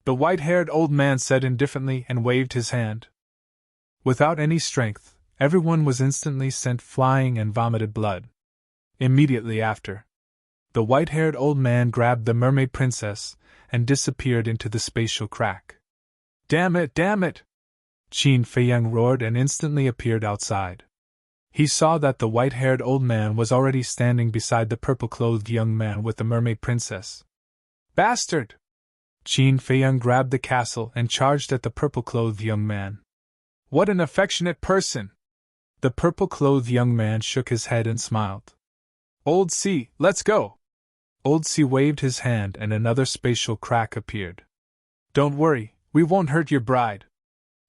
the white-haired old man said indifferently and waved his hand. Without any strength, everyone was instantly sent flying and vomited blood. Immediately after, the white-haired old man grabbed the mermaid princess and disappeared into the spatial crack. "Damn it, damn it!" Qin Feiyang roared and instantly appeared outside. He saw that the white-haired old man was already standing beside the purple-clothed young man with the mermaid princess. "Bastard!" Qin Feiyang grabbed the castle and charged at the purple-clothed young man. "What an affectionate person!" The purple-clothed young man shook his head and smiled. "Old C, let's go!" Old C waved his hand and another spatial crack appeared. "Don't worry, we won't hurt your bride.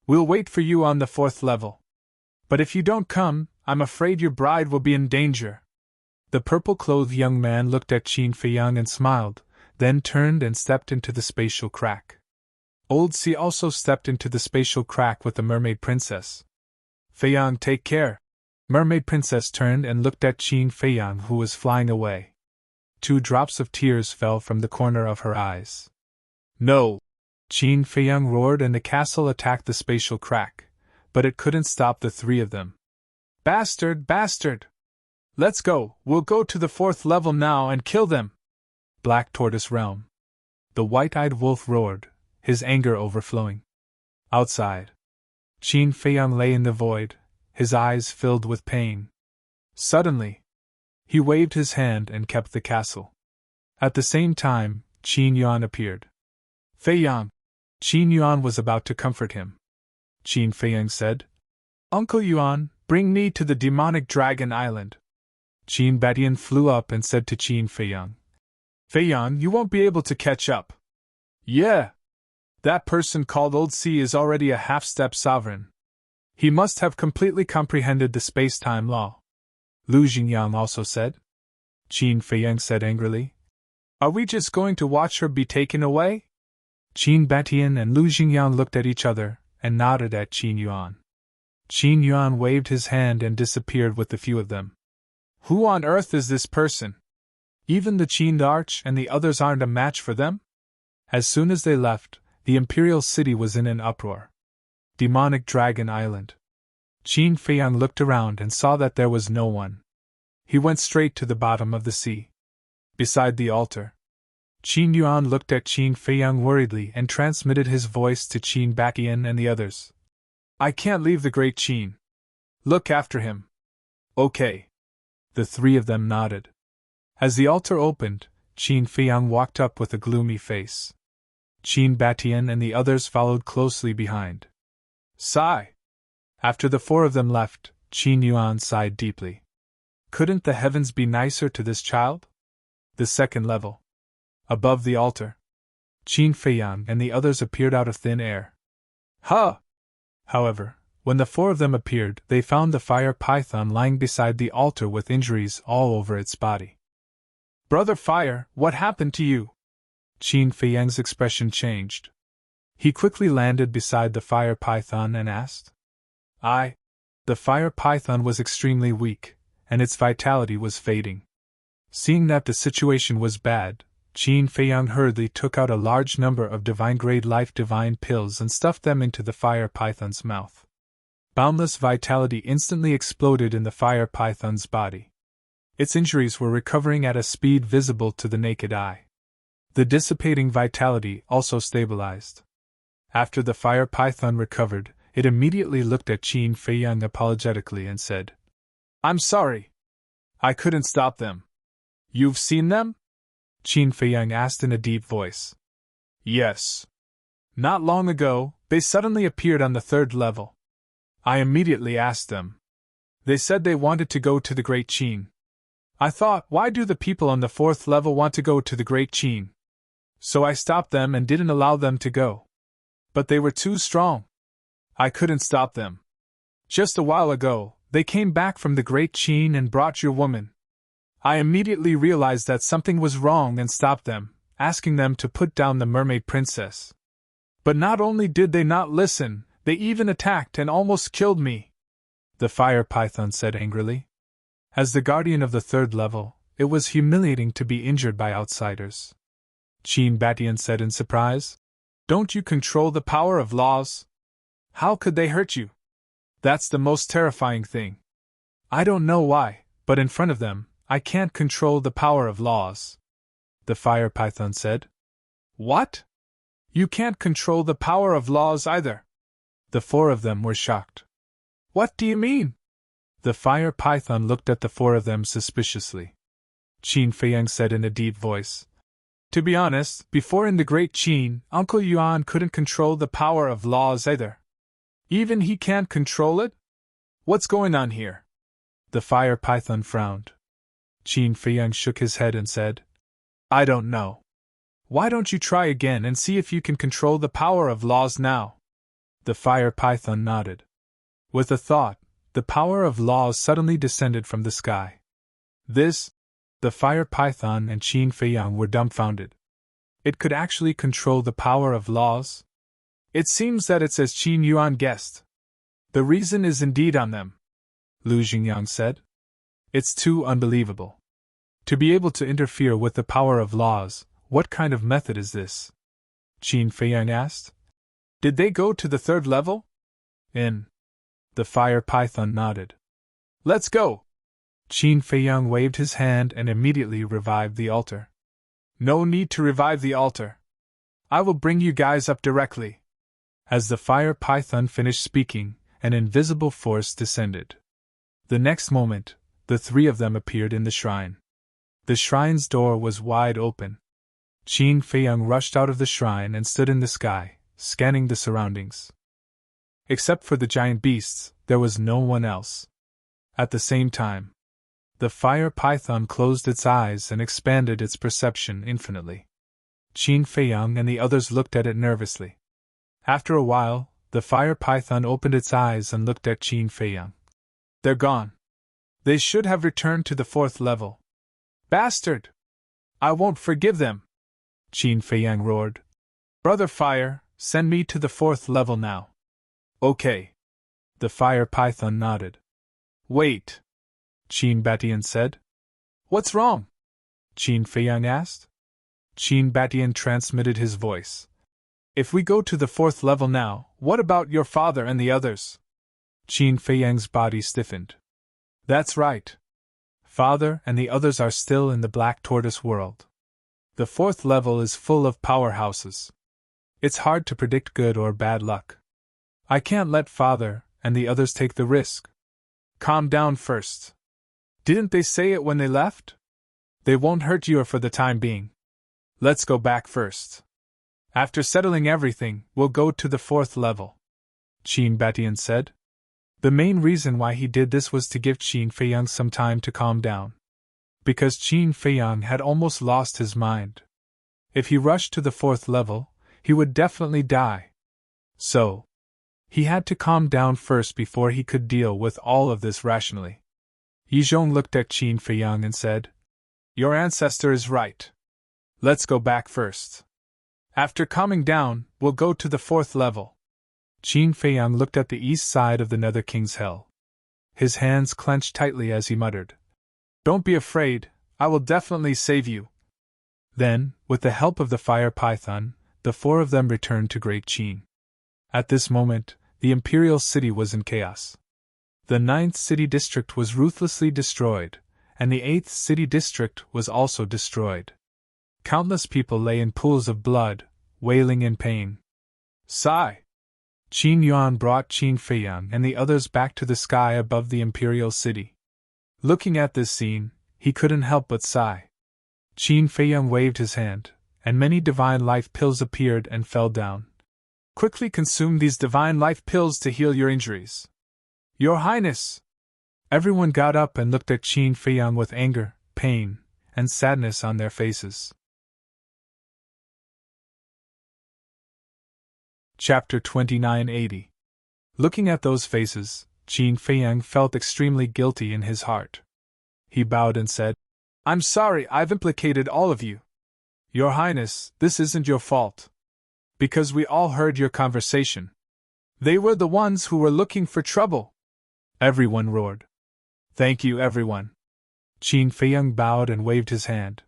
We'll wait for you on the 4th level. But if you don't come, I'm afraid your bride will be in danger." The purple-clothed young man looked at Qin Feiyang and smiled, then turned and stepped into the spatial crack. Old C also stepped into the spatial crack with the mermaid princess. "Feiyang, take care." Mermaid princess turned and looked at Qin Feiyang, who was flying away. 2 drops of tears fell from the corner of her eyes. "No!" Qin Feiyang roared and the castle attacked the spatial crack, but it couldn't stop the 3 of them. "Bastard, bastard! Let's go, we'll go to the 4th level now and kill them!" Black Tortoise Realm. The white-eyed wolf roared, his anger overflowing. Outside, Qin Feiyang lay in the void, his eyes filled with pain. Suddenly, he waved his hand and kept the castle. At the same time, Qin Yuan appeared. "Feiyang!" Qin Yuan was about to comfort him. Qin Feiyang said, "Uncle Yuan, bring me to the demonic dragon island." Qin Batian flew up and said to Qin Feiyang, "Feiyang, you won't be able to catch up." "Yeah. That person called Old C is already a half-step sovereign. He must have completely comprehended the space-time law," Lu Jingyang also said. Qin Feiyang said angrily, "Are we just going to watch her be taken away?" Qin Batian and Lu Jingyang looked at each other and nodded at Qin Yuan. Qin Yuan waved his hand and disappeared with the few of them. Who on earth is this person? Even the Qin Arch and the others aren't a match for them? As soon as they left, the Imperial City was in an uproar. Demonic Dragon Island. Qin Feiyang looked around and saw that there was no one. He went straight to the bottom of the sea. Beside the altar, Qin Yuan looked at Qin Feiyang worriedly and transmitted his voice to Qin Baqian and the others. I can't leave the great Qin. Look after him. Okay. The three of them nodded. As the altar opened, Qin Feiyang walked up with a gloomy face. Qin Baqian and the others followed closely behind. Sigh. After the four of them left, Qin Yuan sighed deeply. Couldn't the heavens be nicer to this child? The second level. Above the altar, Qin Feiyang and the others appeared out of thin air. Huh! However, when the four of them appeared, they found the fire python lying beside the altar with injuries all over its body. Brother Fire, what happened to you? Qin Feiyang's expression changed. He quickly landed beside the fire python and asked. The fire python was extremely weak, and its vitality was fading. Seeing that the situation was bad, Qin Feiyang hurriedly took out a large number of divine-grade life divine pills and stuffed them into the fire python's mouth. Boundless vitality instantly exploded in the fire python's body. Its injuries were recovering at a speed visible to the naked eye. The dissipating vitality also stabilized. After the fire python recovered, it immediately looked at Qin Feiyang apologetically and said, I'm sorry. I couldn't stop them. You've seen them? Qin Feiyang asked in a deep voice. Yes. Not long ago, they suddenly appeared on the third level. I immediately asked them. They said they wanted to go to the Great Qin. I thought, why do the people on the fourth level want to go to the Great Qin? So I stopped them and didn't allow them to go. But they were too strong. I couldn't stop them. Just a while ago, they came back from the Great Qin and brought your woman. I immediately realized that something was wrong and stopped them, asking them to put down the mermaid princess. But not only did they not listen, they even attacked and almost killed me, the fire python said angrily. As the guardian of the third level, it was humiliating to be injured by outsiders. Qin Baqian said in surprise. Don't you control the power of laws? How could they hurt you? That's the most terrifying thing. I don't know why, but in front of them, I can't control the power of laws, the fire python said. What? You can't control the power of laws either. The four of them were shocked. What do you mean? The fire python looked at the four of them suspiciously. Qin Feiyang said in a deep voice. To be honest, before in the Great Qin, Uncle Yuan couldn't control the power of laws either. Even he can't control it? What's going on here? The fire python frowned. Qin Feiyang shook his head and said, I don't know. Why don't you try again and see if you can control the power of laws now? The fire python nodded. With a thought, the power of laws suddenly descended from the sky. The fire python and Qin Feiyang were dumbfounded. It could actually control the power of laws? It seems that it's as Qin Yuan guessed. The reason is indeed on them, Lu Xingyang said. It's too unbelievable. To be able to interfere with the power of laws, what kind of method is this? Qin Feiyang asked. Did they go to the third level? The fire python nodded. Let's go! Qin Feiyang waved his hand and immediately revived the altar. No need to revive the altar. I will bring you guys up directly. As the fire python finished speaking, an invisible force descended. The next moment, the three of them appeared in the shrine. The shrine's door was wide open. Qin Feiyang rushed out of the shrine and stood in the sky, scanning the surroundings. Except for the giant beasts, there was no one else. At the same time, the fire python closed its eyes and expanded its perception infinitely. Qin Feiyang and the others looked at it nervously. After a while, the fire python opened its eyes and looked at Qin Feiyang. They're gone. They should have returned to the fourth level. Bastard! I won't forgive them! Qin Feiyang roared. Brother Fire, send me to the fourth level now. Okay. The fire python nodded. Wait, Qin Batian said. What's wrong? Qin Feiyang asked. Qin Batian transmitted his voice. If we go to the 4th level now, what about your father and the others? Qin Feiyang's body stiffened. That's right. Father and the others are still in the Black Tortoise world. The 4th level is full of powerhouses. It's hard to predict good or bad luck. I can't let Father and the others take the risk. Calm down first. Didn't they say it when they left? They won't hurt you for the time being. Let's go back first. After settling everything, we'll go to the 4th level, Qin Batian said. The main reason why he did this was to give Qin Feiyang some time to calm down. Because Qin Feiyang had almost lost his mind. If he rushed to the 4th level, he would definitely die. So, he had to calm down first before he could deal with all of this rationally. Yizhong looked at Qin Feiyang and said, Your ancestor is right. Let's go back first. After calming down, we'll go to the 4th level. Qin Feiyang looked at the east side of the Nether King's Hell. His hands clenched tightly as he muttered, Don't be afraid, I will definitely save you. Then, with the help of the fire python, the 4 of them returned to Great Qin. At this moment, the Imperial City was in chaos. The 9th City District was ruthlessly destroyed, and the 8th City District was also destroyed. Countless people lay in pools of blood, wailing in pain. Sigh! Qin Yuan brought Qin Feiyang and the others back to the sky above the Imperial City. Looking at this scene, he couldn't help but sigh. Qin Feiyang waved his hand, and many divine life pills appeared and fell down. Quickly consume these divine life pills to heal your injuries. Your Highness! Everyone got up and looked at Qin Feiyang with anger, pain, and sadness on their faces. Chapter 2980. Looking at those faces, Qin Feiyang felt extremely guilty in his heart. He bowed and said, I'm sorry I've implicated all of you. Your Highness, this isn't your fault. Because we all heard your conversation. They were the ones who were looking for trouble. Everyone roared. Thank you, everyone. Qin Feiyang bowed and waved his hand.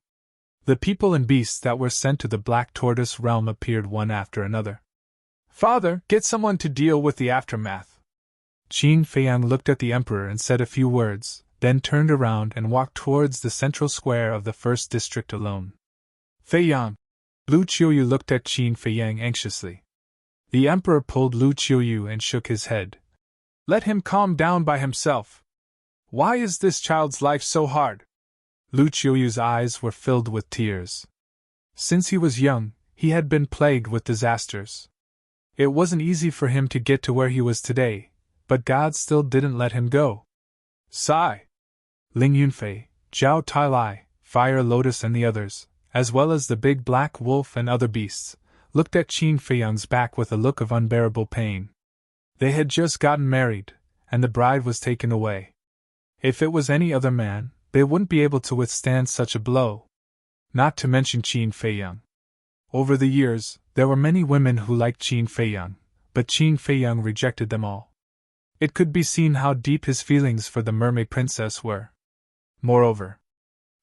The people and beasts that were sent to the Black Tortoise realm appeared one after another. Father, get someone to deal with the aftermath. Qin Feiyang looked at the Emperor and said a few words, then turned around and walked towards the central square of the 1st District alone. Feiyang. Lu Qiuyu looked at Qin Feiyang anxiously. The Emperor pulled Lu Qiuyu and shook his head. Let him calm down by himself. Why is this child's life so hard? Lu Qiuyu's eyes were filled with tears. Since he was young, he had been plagued with disasters. It wasn't easy for him to get to where he was today, but God still didn't let him go. Sigh. Ling Yunfei, Zhao Tailai, Fire Lotus and the others, as well as the big black wolf and other beasts, looked at Qin Feiyang's back with a look of unbearable pain. They had just gotten married, and the bride was taken away. If it was any other man, they wouldn't be able to withstand such a blow. Not to mention Qin Feiyang. Over the years, there were many women who liked Qin Feiyang, but Qin Feiyang rejected them all. It could be seen how deep his feelings for the mermaid princess were. Moreover,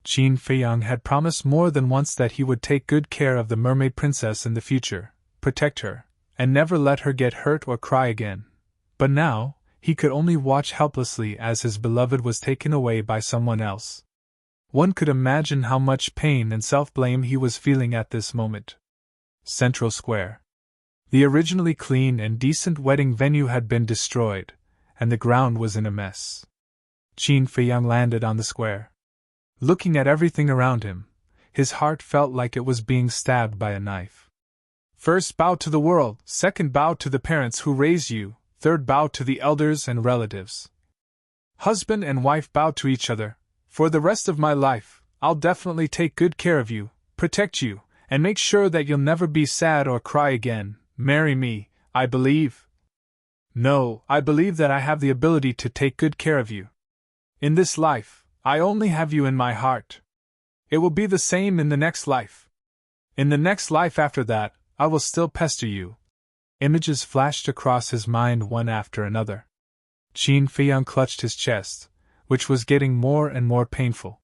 Qin Feiyang had promised more than once that he would take good care of the mermaid princess in the future, protect her, and never let her get hurt or cry again. But now, he could only watch helplessly as his beloved was taken away by someone else. One could imagine how much pain and self-blame he was feeling at this moment. Central Square. The originally clean and decent wedding venue had been destroyed, and the ground was in a mess. Qin Feiyang landed on the square. Looking at everything around him, his heart felt like it was being stabbed by a knife. First bow to the world, second bow to the parents who raised you, third bow to the elders and relatives. Husband and wife bow to each other. For the rest of my life, I'll definitely take good care of you, protect you, and make sure that you'll never be sad or cry again. Marry me, I believe. No, I believe that I have the ability to take good care of you. In this life, I only have you in my heart. It will be the same in the next life. In the next life after that, I will still pester you. Images flashed across his mind one after another. Qin Feiyang clutched his chest, which was getting more and more painful.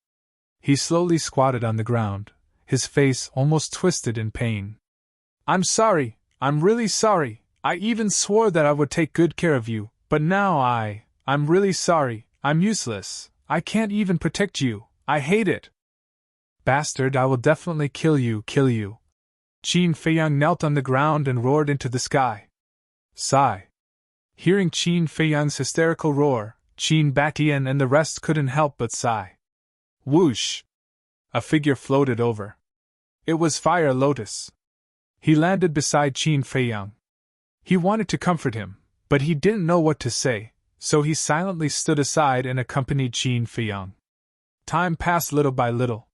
He slowly squatted on the ground, his face almost twisted in pain. I'm sorry, I'm really sorry. I even swore that I would take good care of you, but now I'm really sorry. I'm useless. I can't even protect you. I hate it. Bastard, I will definitely kill you. Qin Feiyang knelt on the ground and roared into the sky. Sigh. Hearing Qin Feiyang's hysterical roar, Qin Batian and the rest couldn't help but sigh. Whoosh! A figure floated over. It was Fire Lotus. He landed beside Qin Feiyang. He wanted to comfort him, but he didn't know what to say, so he silently stood aside and accompanied Qin Feiyang. Time passed little by little.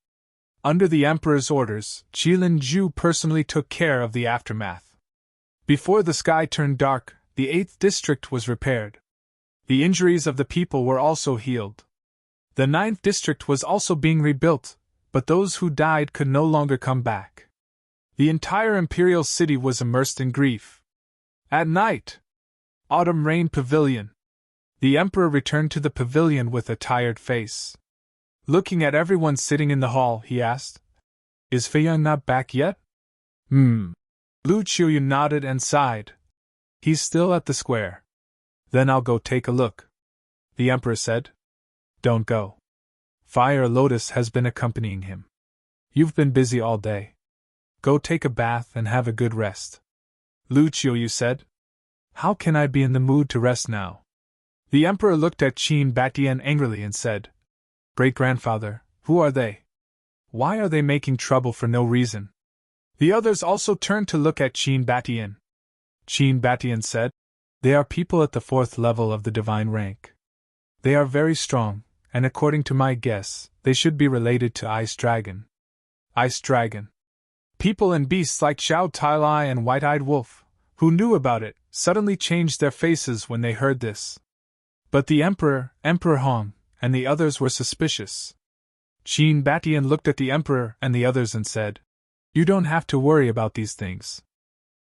Under the Emperor's orders, Qilin Zhu personally took care of the aftermath. Before the sky turned dark, the 8th district was repaired. The injuries of the people were also healed. The 9th district was also being rebuilt, but those who died could no longer come back. The entire imperial city was immersed in grief. At night, Autumn Rain Pavilion. The Emperor returned to the pavilion with a tired face. Looking at everyone sitting in the hall, he asked, Is Feiyang not back yet? Lu Qiuyu nodded and sighed. He's still at the square. Then I'll go take a look. The Emperor said. Don't go. Fire Lotus has been accompanying him. You've been busy all day. Go take a bath and have a good rest. Lu Qiuyu said. How can I be in the mood to rest now? The Emperor looked at Qin Batian angrily and said, Great-grandfather, who are they? Why are they making trouble for no reason? The others also turned to look at Qin Batian. Qin Batian said, They are people at the 4th level of the divine rank. They are very strong, and according to my guess, they should be related to Ice Dragon. Ice Dragon. People and beasts like Xiao Tailai and White-Eyed Wolf, who knew about it, suddenly changed their faces when they heard this. But the Emperor, Emperor Hong, and the others were suspicious. Qin Batian looked at the Emperor and the others and said, You don't have to worry about these things.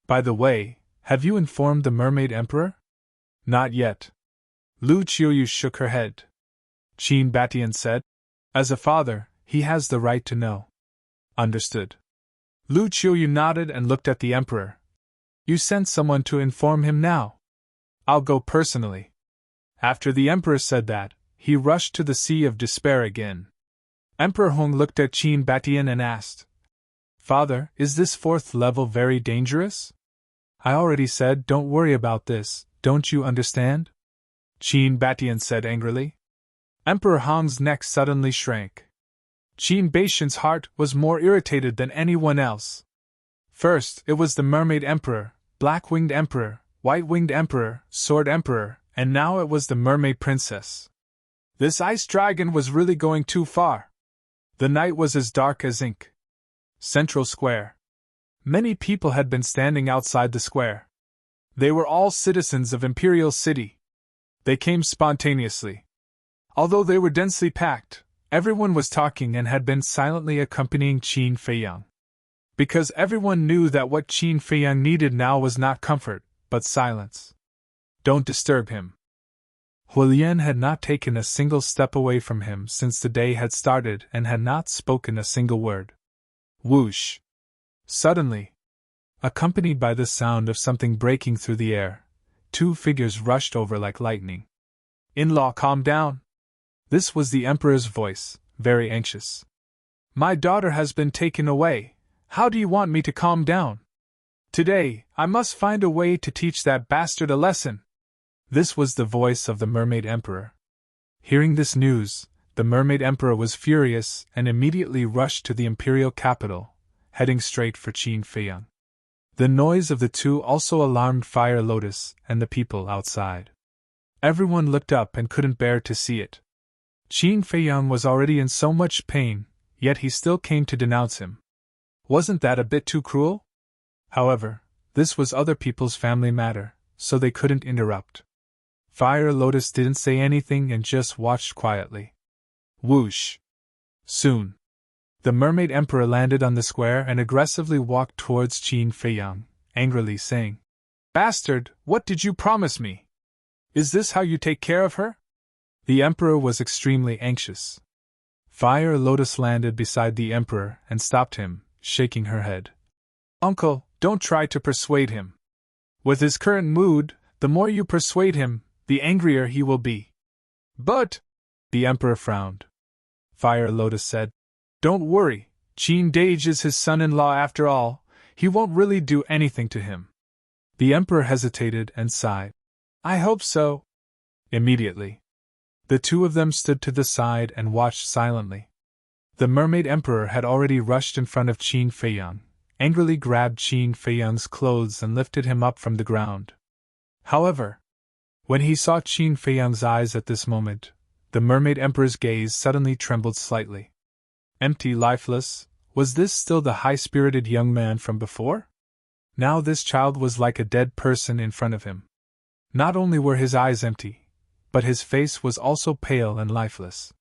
By the way, have you informed the Mermaid Emperor? Not yet. Lu Qiuyu shook her head. Qin Batian said, As a father, he has the right to know. Understood. Lu Qiuyu nodded and looked at the Emperor. You sent someone to inform him now. I'll go personally. After the Emperor said that, he rushed to the Sea of Despair again. Emperor Hong looked at Qin Batian and asked, Father, is this 4th level very dangerous? I already said don't worry about this, don't you understand? Qin Batian said angrily. Emperor Hong's neck suddenly shrank. Qin Batian's heart was more irritated than anyone else. First, it was the Mermaid Emperor, Black-Winged Emperor, White-Winged Emperor, Sword Emperor, and now it was the Mermaid Princess. This Ice Dragon was really going too far. The night was as dark as ink. Central Square. Many people had been standing outside the square. They were all citizens of Imperial City. They came spontaneously. Although they were densely packed, everyone was talking and had been silently accompanying Qin Feiyang. Because everyone knew that what Qin Feiyang needed now was not comfort, but silence. Don't disturb him. Hualien had not taken a single step away from him since the day had started and had not spoken a single word. Whoosh! Suddenly, accompanied by the sound of something breaking through the air, 2 figures rushed over like lightning. In-law, calm down. This was the Emperor's voice, very anxious. My daughter has been taken away. How do you want me to calm down? Today, I must find a way to teach that bastard a lesson. This was the voice of the Mermaid Emperor. Hearing this news, the Mermaid Emperor was furious and immediately rushed to the imperial capital, heading straight for Qin Feiyang. The noise of the two also alarmed Fire Lotus and the people outside. Everyone looked up and couldn't bear to see it. Qin Feiyang was already in so much pain, yet he still came to denounce him. Wasn't that a bit too cruel? However, this was other people's family matter, so they couldn't interrupt. Fire Lotus didn't say anything and just watched quietly. Whoosh! Soon, the Mermaid Emperor landed on the square and aggressively walked towards Qin Feiyang, angrily saying, Bastard, what did you promise me? Is this how you take care of her? The Emperor was extremely anxious. Fire Lotus landed beside the Emperor and stopped him, shaking her head. Uncle, don't try to persuade him. With his current mood, the more you persuade him, the angrier he will be. But, the Emperor frowned. Fire Lotus said, Don't worry, Qin Dage is his son-in-law after all, he won't really do anything to him. The Emperor hesitated and sighed. I hope so. Immediately, the two of them stood to the side and watched silently. The Mermaid Emperor had already rushed in front of Qin Feiyang, angrily grabbed Qin Feiyang's clothes and lifted him up from the ground. However, when he saw Qin Feiyang's eyes at this moment, the Mermaid Emperor's gaze suddenly trembled slightly. Empty, lifeless, was this still the high-spirited young man from before? Now this child was like a dead person in front of him. Not only were his eyes empty, but his face was also pale and lifeless.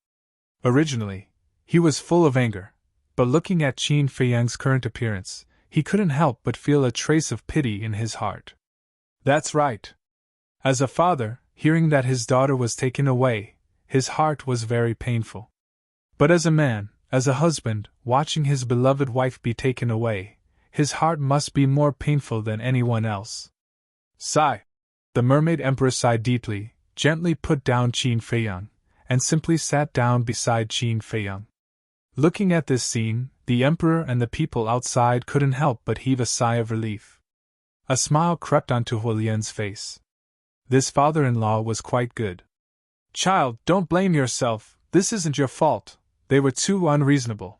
Originally, he was full of anger, but looking at Qin Feiyang's current appearance, he couldn't help but feel a trace of pity in his heart. That's right. As a father, hearing that his daughter was taken away, his heart was very painful. But as a man, as a husband, watching his beloved wife be taken away, his heart must be more painful than anyone else. Sigh. The Mermaid Emperor sighed deeply, gently put down Qin Feiyang, and simply sat down beside Qin Feiyang. Looking at this scene, the Emperor and the people outside couldn't help but heave a sigh of relief. A smile crept onto Huolien's face. This father-in-law was quite good. Child, don't blame yourself, this isn't your fault, they were too unreasonable.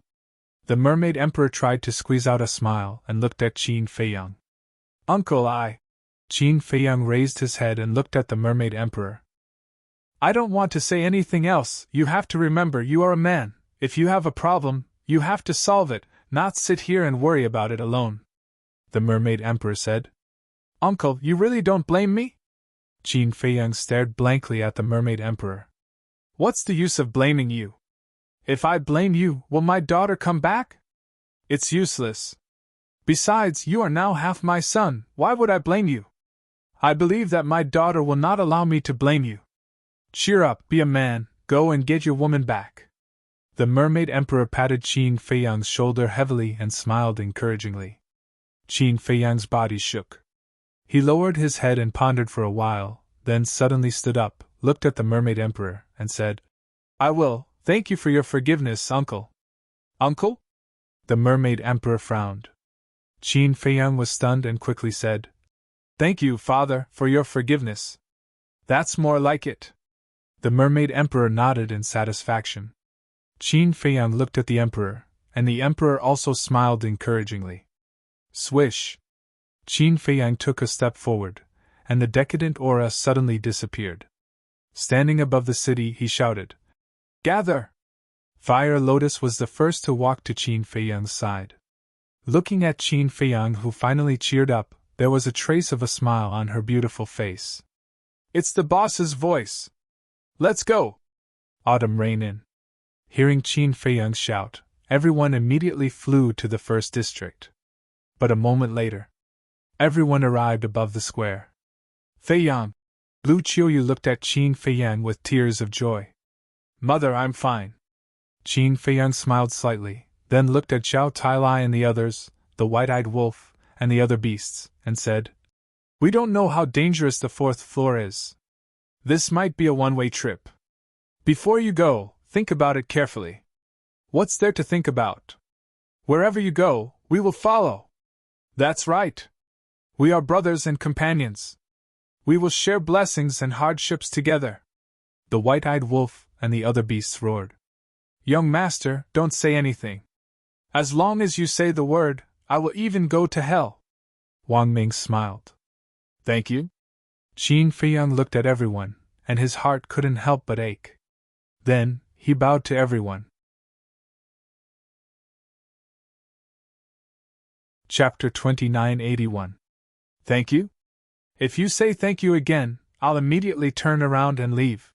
The Mermaid Emperor tried to squeeze out a smile and looked at Qin Feiyang. Uncle, Qin Feiyang raised his head and looked at the Mermaid Emperor. I don't want to say anything else, you have to remember you are a man, if you have a problem, you have to solve it, not sit here and worry about it alone. The Mermaid Emperor said. Uncle, you really don't blame me? Qin Feiyang stared blankly at the Mermaid Emperor. What's the use of blaming you? If I blame you, will my daughter come back? It's useless. Besides, you are now half my son, why would I blame you? I believe that my daughter will not allow me to blame you. Cheer up, be a man, go and get your woman back. The Mermaid Emperor patted Qin Feiyang's shoulder heavily and smiled encouragingly. Qin Feiyang's body shook. He lowered his head and pondered for a while, then suddenly stood up, looked at the Mermaid Emperor, and said, I will, thank you for your forgiveness, uncle. Uncle? The Mermaid Emperor frowned. Qin Feiyang was stunned and quickly said, Thank you, father, for your forgiveness. That's more like it. The Mermaid Emperor nodded in satisfaction. Qin Feiyang looked at the Emperor, and the Emperor also smiled encouragingly. Swish! Qin Feiyang took a step forward, and the decadent aura suddenly disappeared. Standing above the city, he shouted, Gather! Fire Lotus was the first to walk to Qin Feiyang's side. Looking at Qin Feiyang, who finally cheered up, there was a trace of a smile on her beautiful face. It's the boss's voice! Let's go! Autumn rain in. Hearing Qin Feiyang's shout, everyone immediately flew to the first district. But a moment later, everyone arrived above the square. Feiyang! Lu Qiuyu looked at Qin Feiyang with tears of joy. Mother, I'm fine. Qin Feiyang smiled slightly, then looked at Zhao Tailai and the others, the white-eyed wolf, and the other beasts, and said, We don't know how dangerous the fourth floor is. This might be a one-way trip. Before you go, think about it carefully. What's there to think about? Wherever you go, we will follow. That's right. We are brothers and companions. We will share blessings and hardships together. The white-eyed wolf and the other beasts roared. Young master, don't say anything. As long as you say the word, I will even go to hell. Wang Ming smiled. Thank you. Qin Feiyang looked at everyone, and his heart couldn't help but ache. Then, he bowed to everyone. Chapter 2981. Thank you? If you say thank you again, I'll immediately turn around and leave.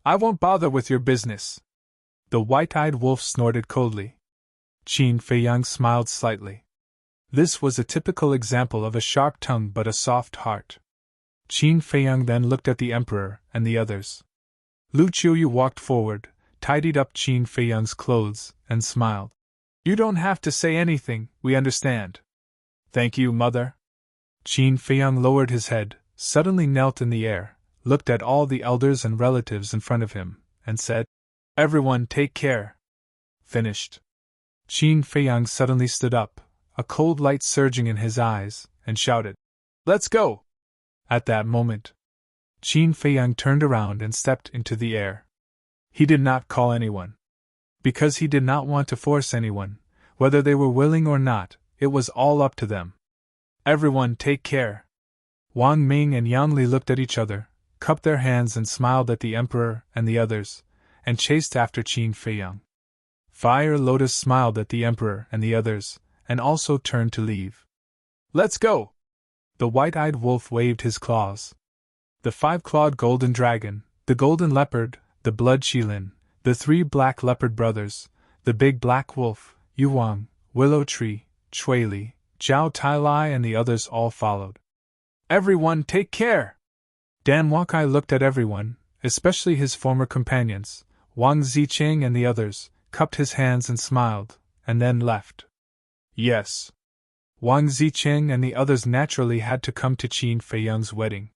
I won't bother with your business. The white-eyed wolf snorted coldly. Qin Feiyang smiled slightly. This was a typical example of a sharp tongue but a soft heart. Qin Feiyang then looked at the emperor and the others. Lu Qiuyu walked forward, tidied up Qin Feiyang's clothes, and smiled. You don't have to say anything, we understand. Thank you, mother. Qin Feiyang lowered his head, suddenly knelt in the air, looked at all the elders and relatives in front of him, and said, Everyone take care. Finished. Qin Feiyang suddenly stood up, a cold light surging in his eyes, and shouted, Let's go! At that moment, Qin Feiyang turned around and stepped into the air. He did not call anyone. Because he did not want to force anyone, whether they were willing or not, it was all up to them. Everyone take care. Wang Ming and Yang Li looked at each other, cupped their hands and smiled at the emperor and the others, and chased after Qin Feiyang. Fire Lotus smiled at the emperor and the others, and also turned to leave. Let's go! The white-eyed wolf waved his claws. The five-clawed golden dragon, the golden leopard, the blood shilin, the three black leopard brothers, the big black wolf, Yuwang, Willow Tree, Chuili, Zhao Tailai and the others all followed. Everyone take care! Dan Wakai looked at everyone, especially his former companions, Wang Zicheng and the others, cupped his hands and smiled, and then left. Yes. Wang Zicheng and the others naturally had to come to Qin Feiyang's wedding.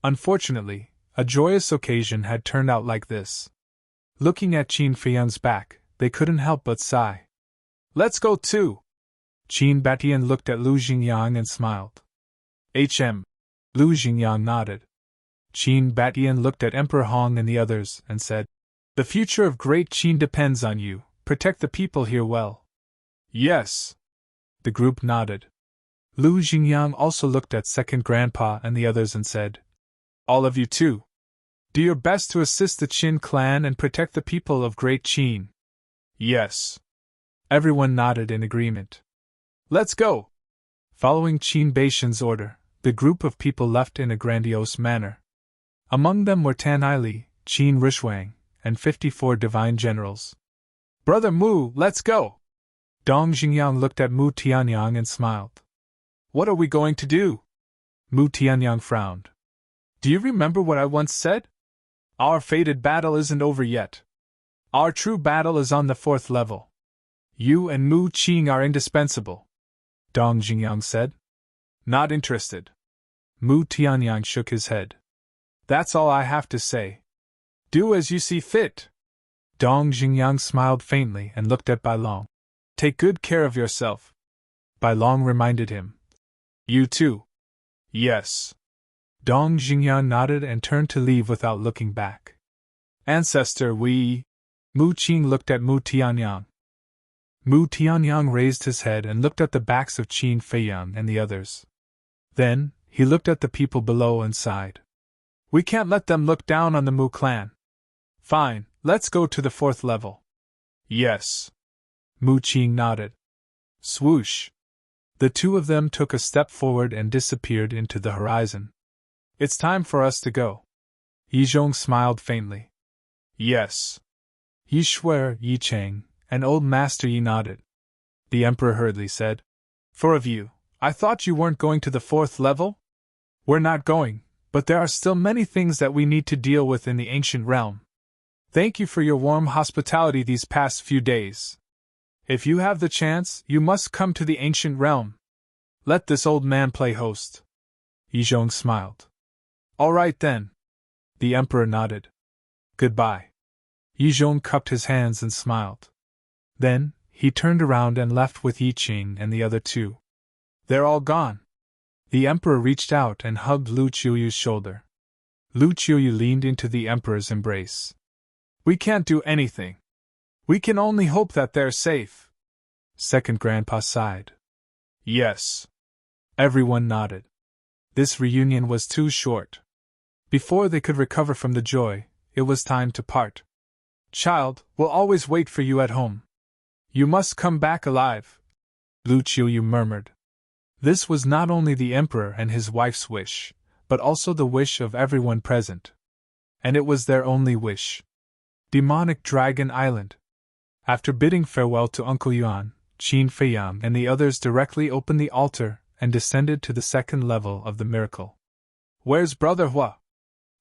Unfortunately, a joyous occasion had turned out like this. Looking at Qin Feiyang's back, they couldn't help but sigh. Let's go too! Qin Batian looked at Lu Xingyang and smiled. Lu Xingyang nodded. Qin Batian looked at Emperor Hong and the others and said, The future of Great Qin depends on you, protect the people here well. Yes. The group nodded. Lu Xingyang also looked at Second Grandpa and the others and said, All of you too. Do your best to assist the Qin clan and protect the people of Great Qin. Yes. Everyone nodded in agreement. Let's go! Following Qin Baishan's order, the group of people left in a grandiose manner. Among them were Tan Aili, Qin Rishwang, and 54 divine generals. Brother Mu, let's go! Dong Xingyang looked at Mu Tianyang and smiled. What are we going to do? Mu Tianyang frowned. Do you remember what I once said? Our fated battle isn't over yet. Our true battle is on the 4th level. You and Mu Qing are indispensable. Dong Xingyang said. Not interested. Mu Tianyang shook his head. That's all I have to say. Do as you see fit. Dong Xingyang smiled faintly and looked at Bai Long. Take good care of yourself. Bai Long reminded him. You too. Yes. Dong Xingyang nodded and turned to leave without looking back. Ancestor, we... Mu Qing looked at Mu Tianyang. Mu Tianyang raised his head and looked at the backs of Qin Feiyang and the others. Then, he looked at the people below and sighed. We can't let them look down on the Mu clan. Fine, let's go to the 4th level. Yes. Mu Qing nodded. Swoosh. The two of them took a step forward and disappeared into the horizon. It's time for us to go. Yizhong smiled faintly. Yes. Yi Shuer, Yi Cheng, and Old Master Yi nodded. The Emperor hurriedly said, 4 of you, I thought you weren't going to the 4th level? We're not going, but there are still many things that we need to deal with in the ancient realm. Thank you for your warm hospitality these past few days. If you have the chance, you must come to the ancient realm. Let this old man play host. Yizhong smiled. All right then. The Emperor nodded. Goodbye. Yizhong cupped his hands and smiled. Then, he turned around and left with Yi Qing and the other two. They're all gone. The Emperor reached out and hugged Lu Qiuyu's shoulder. Lu Qiuyu leaned into the Emperor's embrace. We can't do anything. We can only hope that they're safe. Second Grandpa sighed. Yes. Everyone nodded. This reunion was too short. Before they could recover from the joy, it was time to part. Child, we'll always wait for you at home. You must come back alive, Lu Qiuyu murmured. This was not only the Emperor and his wife's wish, but also the wish of everyone present. And it was their only wish. Demonic Dragon Island. After bidding farewell to Uncle Yuan, Qin Feiyang and the others directly opened the altar and descended to the 2nd level of the miracle. Where's Brother Hua?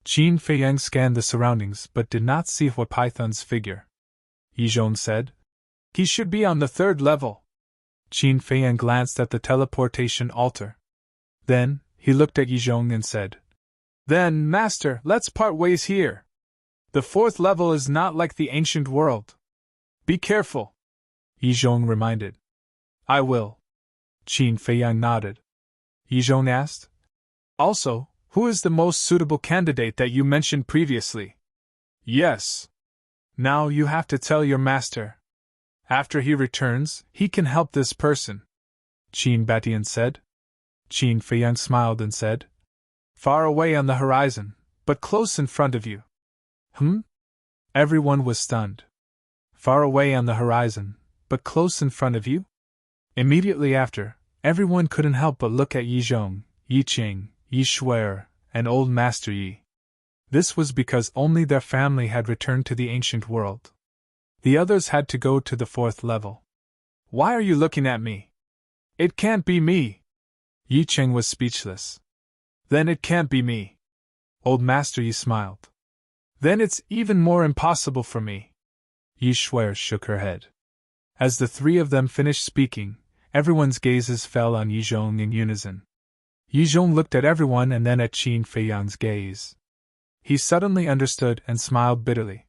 Qin Feiyang scanned the surroundings but did not see Hua Python's figure. Yizhong said, He should be on the 3rd level. Qin Feiyang glanced at the teleportation altar. Then, he looked at Yizhong and said, Then, Master, let's part ways here. The 4th level is not like the ancient world. Be careful, Yizhong reminded. I will. Qin Feiyang nodded. Yizhong asked, Also, who is the most suitable candidate that you mentioned previously? Yes. Now you have to tell your master. After he returns, he can help this person, Qin Batian said. Qin Feiyang smiled and said, Far away on the horizon, but close in front of you. Everyone was stunned. Far away on the horizon, but close in front of you? Immediately after, everyone couldn't help but look at Yizhong, Yi Qing, Yi Shuer, and Old Master Yi. This was because only their family had returned to the ancient world. The others had to go to the 4th level. Why are you looking at me? It can't be me. Yi Qing was speechless. Then it can't be me. Old Master Yi smiled. Then it's even more impossible for me. Yi Shuer shook her head. As the 3 of them finished speaking, everyone's gazes fell on Yizhong in unison. Yizhong looked at everyone and then at Qin Feiyang's gaze. He suddenly understood and smiled bitterly.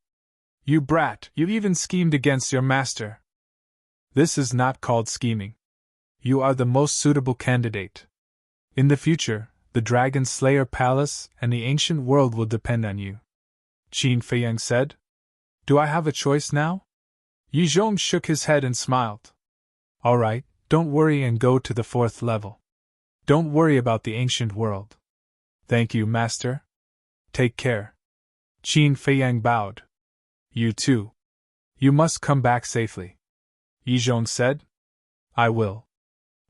You brat, you even schemed against your master. This is not called scheming. You are the most suitable candidate. In the future, the Dragon Slayer Palace and the ancient world will depend on you. Qin Feiyang said. Do I have a choice now? Yizhong shook his head and smiled. All right, don't worry and go to the 4th level. Don't worry about the ancient world. Thank you, Master. Take care. Qin Feiyang bowed. You too. You must come back safely. Yizhong said. I will.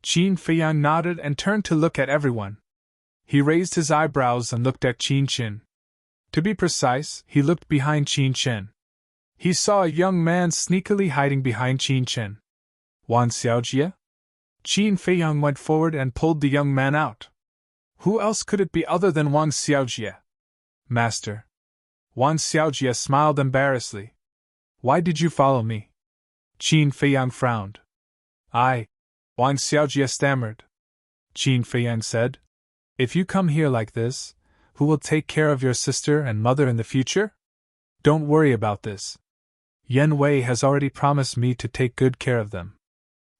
Qin Feiyang nodded and turned to look at everyone. He raised his eyebrows and looked at Qin Chen. To be precise, he looked behind Qin Chen. He saw a young man sneakily hiding behind Qin Chen. Wang Xiaojie? Qin Feiyang went forward and pulled the young man out. Who else could it be other than Wang Xiaojie? Master. Wang Xiaojie smiled embarrassedly. Why did you follow me? Qin Feiyang frowned. Wang Xiaojie stammered. Qin Feiyang said, If you come here like this, who will take care of your sister and mother in the future? Don't worry about this. Yen Wei has already promised me to take good care of them.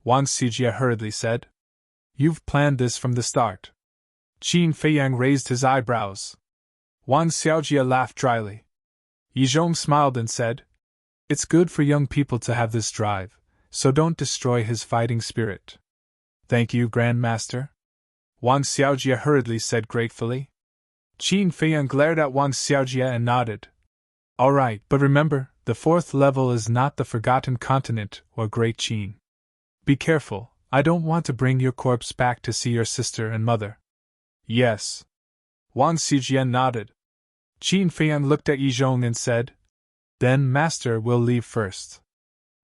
Wang Xiaojie hurriedly said. You've planned this from the start. Qin Feiyang raised his eyebrows. Wang Xiaojie laughed dryly. Yizhong smiled and said, It's good for young people to have this drive, so don't destroy his fighting spirit. Thank you, Grand Master. Wang Xiaojie hurriedly said gratefully. Qin Feiyang glared at Wang Xiaojie and nodded. All right, but remember, the 4th level is not the Forgotten Continent or Great Qin. Be careful, I don't want to bring your corpse back to see your sister and mother. Yes. Wang Xiaojie nodded. Qin Feiyang looked at Yizhong and said, Then, Master, we'll leave first.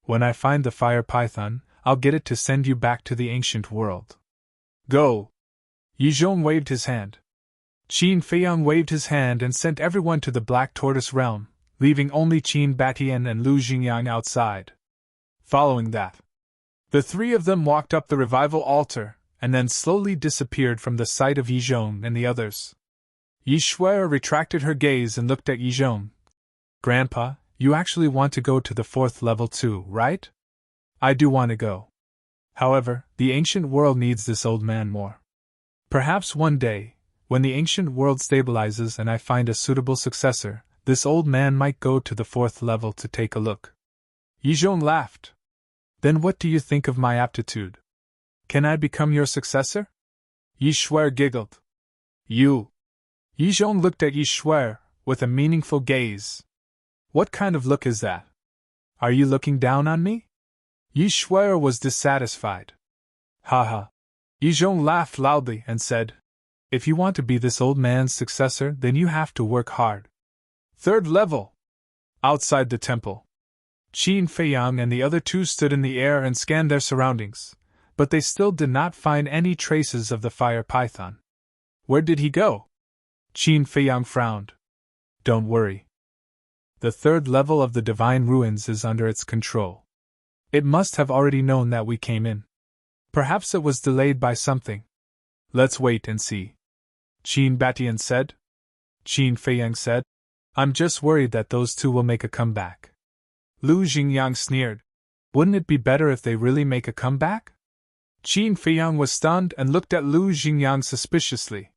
When I find the fire python, I'll get it to send you back to the ancient world. Go! Yizhong waved his hand. Qin Feiyang waved his hand and sent everyone to the Black Tortoise realm, leaving only Qin Batian and Lu Jingyang outside. Following that, the 3 of them walked up the revival altar, and then slowly disappeared from the sight of Yizhong and the others. Yi Shuer retracted her gaze and looked at Yizhong. Grandpa, you actually want to go to the 4th level too, right? I do want to go. However, the ancient world needs this old man more. Perhaps one day, when the ancient world stabilizes and I find a suitable successor, this old man might go to the 4th level to take a look. Yizhong laughed. Then what do you think of my aptitude? Can I become your successor? Yi Shuer giggled. You. Yizhong looked at Yi Shuer with a meaningful gaze. What kind of look is that? Are you looking down on me? Yi Shuer was dissatisfied. Ha. Yizhong laughed loudly and said, If you want to be this old man's successor, then you have to work hard. 3rd level. Outside the temple, Qin Feiyang and the other 2 stood in the air and scanned their surroundings, but they still did not find any traces of the fire python. Where did he go? Qin Feiyang frowned. Don't worry. The third level of the divine ruins is under its control. It must have already known that we came in. Perhaps it was delayed by something. Let's wait and see. Qin Batian said. Qin Feiyang said, I'm just worried that those two will make a comeback. Lu Xingyang sneered. Wouldn't it be better if they really make a comeback? Qin Feiyang was stunned and looked at Lu Xingyang suspiciously.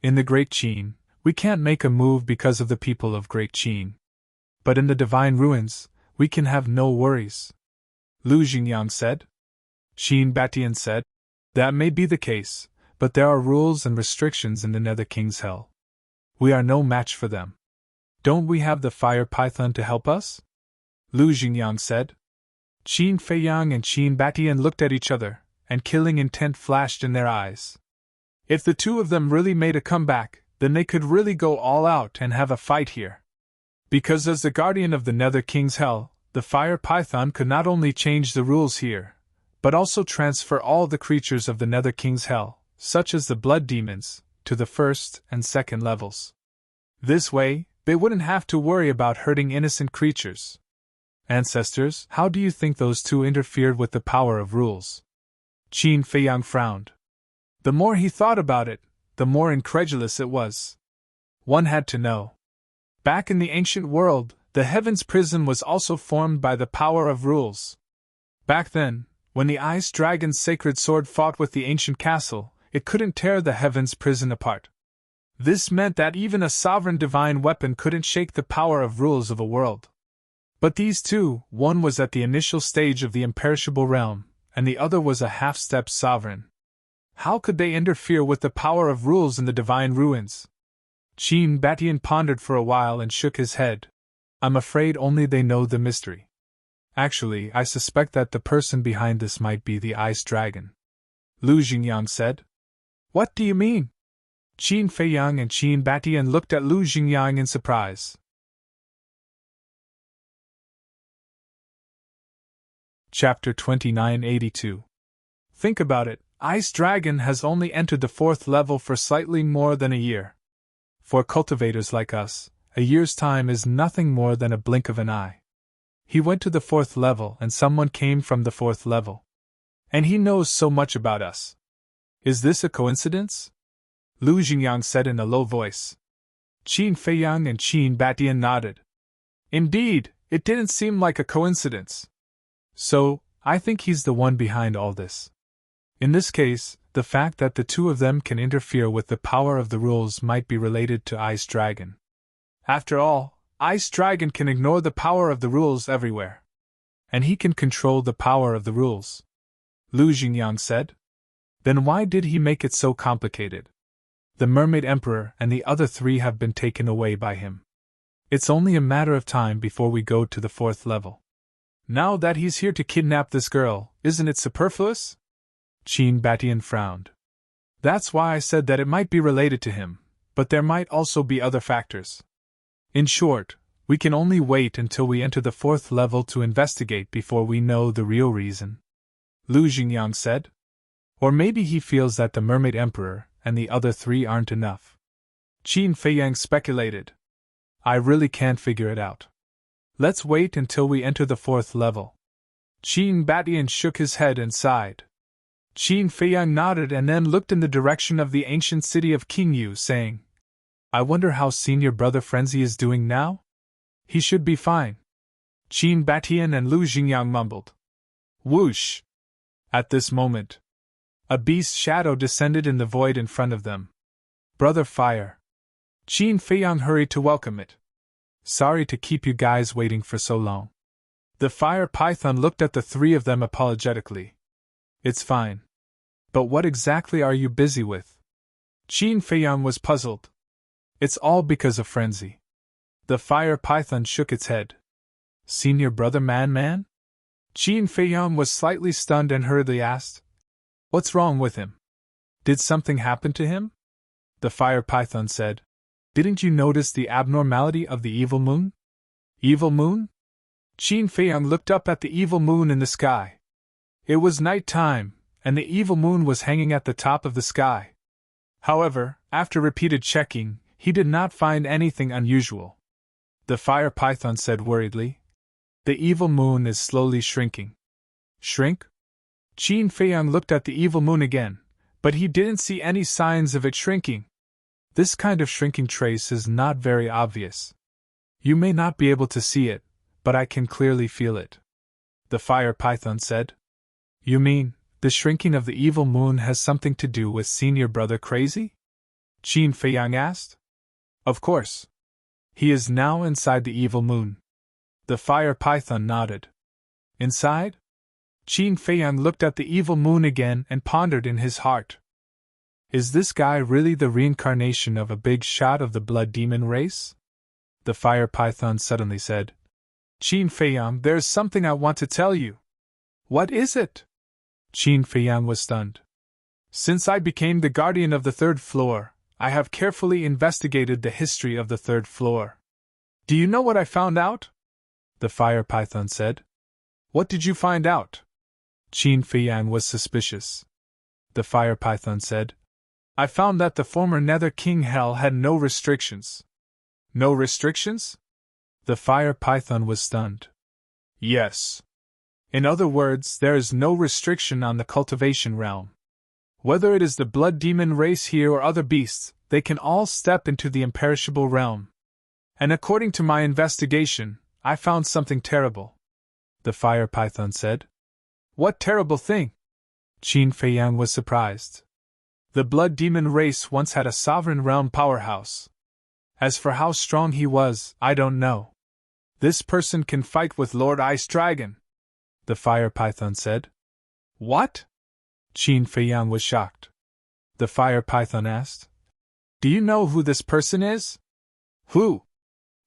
In the Great Qin, we can't make a move because of the people of Great Qin. But in the divine ruins, we can have no worries. Lu Xingyang said. Qin Batian said, That may be the case, but there are rules and restrictions in the Nether King's Hell. We are no match for them. Don't we have the fire python to help us? Lu Xingyang said. Qin Feiyang and Qin Batian looked at each other, and killing intent flashed in their eyes. If the two of them really made a comeback, then they could really go all out and have a fight here. Because as the guardian of the Nether King's Hell, the fire python could not only change the rules here, but also transfer all the creatures of the Nether King's Hell, such as the blood demons, to the first and second levels. This way, they wouldn't have to worry about hurting innocent creatures. Ancestors, how do you think those two interfered with the power of rules? Qin Feiyang frowned. The more he thought about it, the more incredulous it was. One had to know. Back in the ancient world, the Heaven's Prison was also formed by the power of rules. Back then, when the Ice Dragon's sacred sword fought with the ancient castle, it couldn't tear the Heaven's Prison apart. This meant that even a sovereign divine weapon couldn't shake the power of rules of a world. But these two, one was at the initial stage of the imperishable realm, and the other was a half-step sovereign. How could they interfere with the power of rules in the divine ruins? Qin Batian pondered for a while and shook his head. I'm afraid only they know the mystery. Actually, I suspect that the person behind this might be the Ice Dragon. Lu Xingyang said. What do you mean? Qin Feiyang and Qin Batian looked at Lu Xingyang in surprise. Chapter 2982. Think about it, Ice Dragon has only entered the fourth level for slightly more than a year. For cultivators like us, a year's time is nothing more than a blink of an eye. He went to the fourth level and someone came from the fourth level. And he knows so much about us. Is this a coincidence? Lu Xingyang said in a low voice. Qin Feiyang and Qin Batian nodded. Indeed, it didn't seem like a coincidence. So, I think he's the one behind all this. In this case, the fact that the two of them can interfere with the power of the rules might be related to Ice Dragon. After all, Ice Dragon can ignore the power of the rules everywhere. And he can control the power of the rules. Lu Xingyang said. Then why did he make it so complicated? The Mermaid Emperor and the other three have been taken away by him. It's only a matter of time before we go to the fourth level. Now that he's here to kidnap this girl, isn't it superfluous? Qin Batian frowned. That's why I said that it might be related to him, but there might also be other factors. In short, we can only wait until we enter the fourth level to investigate before we know the real reason. Lu Xingyang said. Or maybe he feels that the Mermaid Emperor and the other three aren't enough. Qin Feiyang speculated. I really can't figure it out. Let's wait until we enter the fourth level. Qin Batian shook his head and sighed. Qin Feiyang nodded and then looked in the direction of the ancient city of Qingyu, saying, I wonder how senior brother Frenzy is doing now? He should be fine. Qin Batian and Lu Xingyang mumbled. Whoosh! At this moment, a beast's shadow descended in the void in front of them. Brother Fire. Qin Feiyang hurried to welcome it. Sorry to keep you guys waiting for so long. The fire python looked at the three of them apologetically. It's fine. But what exactly are you busy with? Qin Feiyang was puzzled. It's all because of Frenzy. The fire python shook its head. Senior brother Man? Qin Feiyang was slightly stunned and hurriedly asked, What's wrong with him? Did something happen to him? The fire python said, Didn't you notice the abnormality of the evil moon? Evil moon? Qin Feiyang looked up at the evil moon in the sky. It was night time, and the evil moon was hanging at the top of the sky. However, after repeated checking, he did not find anything unusual. The fire python said worriedly. The evil moon is slowly shrinking. Shrink? Qin Feiyang looked at the evil moon again, but he didn't see any signs of it shrinking. This kind of shrinking trace is not very obvious. You may not be able to see it, but I can clearly feel it. The fire python said. You mean, the shrinking of the evil moon has something to do with Senior Brother Crazy? Qin Feiyang asked. Of course. He is now inside the evil moon. The fire python nodded. Inside? Qin Feiyang looked at the evil moon again and pondered in his heart. Is this guy really the reincarnation of a big shot of the blood demon race? The fire python suddenly said. Qin Feiyang, there's something I want to tell you. What is it? Qin Feiyang was stunned. Since I became the guardian of the third floor, I have carefully investigated the history of the third floor. Do you know what I found out? The fire python said. What did you find out? Qin Feiyang was suspicious. The fire python said. I found that the former Nether King Hell had no restrictions. No restrictions? The fire python was stunned. Yes. In other words, there is no restriction on the cultivation realm. Whether it is the blood demon race here or other beasts, they can all step into the imperishable realm. And according to my investigation, I found something terrible. The fire python said. What terrible thing? Qin Feiyang was surprised. The blood demon race once had a sovereign realm powerhouse. As for how strong he was, I don't know. This person can fight with Lord Ice Dragon, the fire python said. What? Qin Feiyang was shocked. The fire python asked. Do you know who this person is? Who?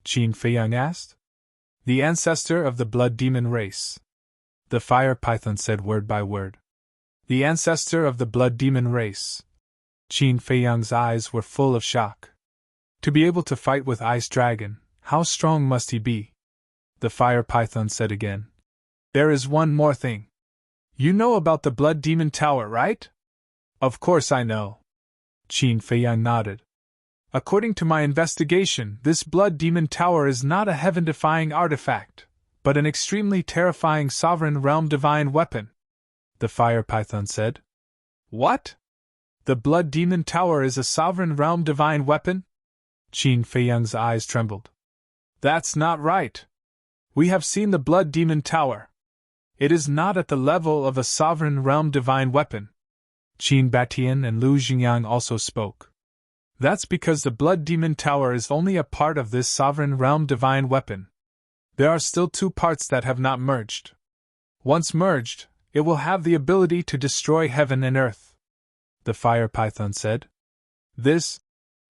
Qin Feiyang asked. The ancestor of the blood demon race. The fire python said word by word. The ancestor of the blood demon race. Qin Feiyang's eyes were full of shock. To be able to fight with Ice Dragon, how strong must he be? The fire python said again. There is one more thing. You know about the Blood Demon Tower, right? Of course I know. Qin Feiyang nodded. According to my investigation, this Blood Demon Tower is not a heaven-defying artifact, but an extremely terrifying sovereign realm divine weapon, the fire python said. What? The Blood Demon Tower is a sovereign realm divine weapon? Qin Feiyang's eyes trembled. That's not right. We have seen the Blood Demon Tower. It is not at the level of a sovereign realm divine weapon. Qin Batian and Lu Xingyang also spoke. That's because the Blood Demon Tower is only a part of this sovereign realm divine weapon. There are still two parts that have not merged. Once merged, it will have the ability to destroy heaven and earth, the fire python said. This?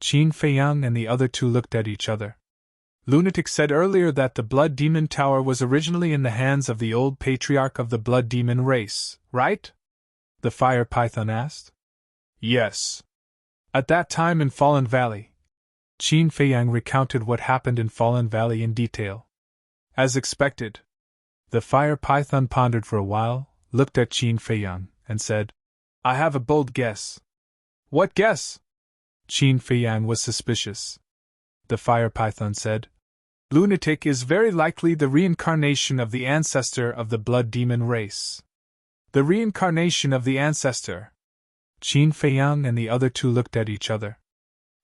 Qin Feiyang and the other two looked at each other. Lunatic said earlier that the Blood Demon Tower was originally in the hands of the old patriarch of the Blood Demon race, right? The fire python asked. Yes. At that time in Fallen Valley. Qin Feiyang recounted what happened in Fallen Valley in detail. As expected. The fire python pondered for a while, looked at Qin Feiyang, and said, I have a bold guess. What guess? Qin Feiyang was suspicious. The fire python said, Lunatic is very likely the reincarnation of the ancestor of the blood demon race. The reincarnation of the ancestor. Qin Feiyang and the other two looked at each other.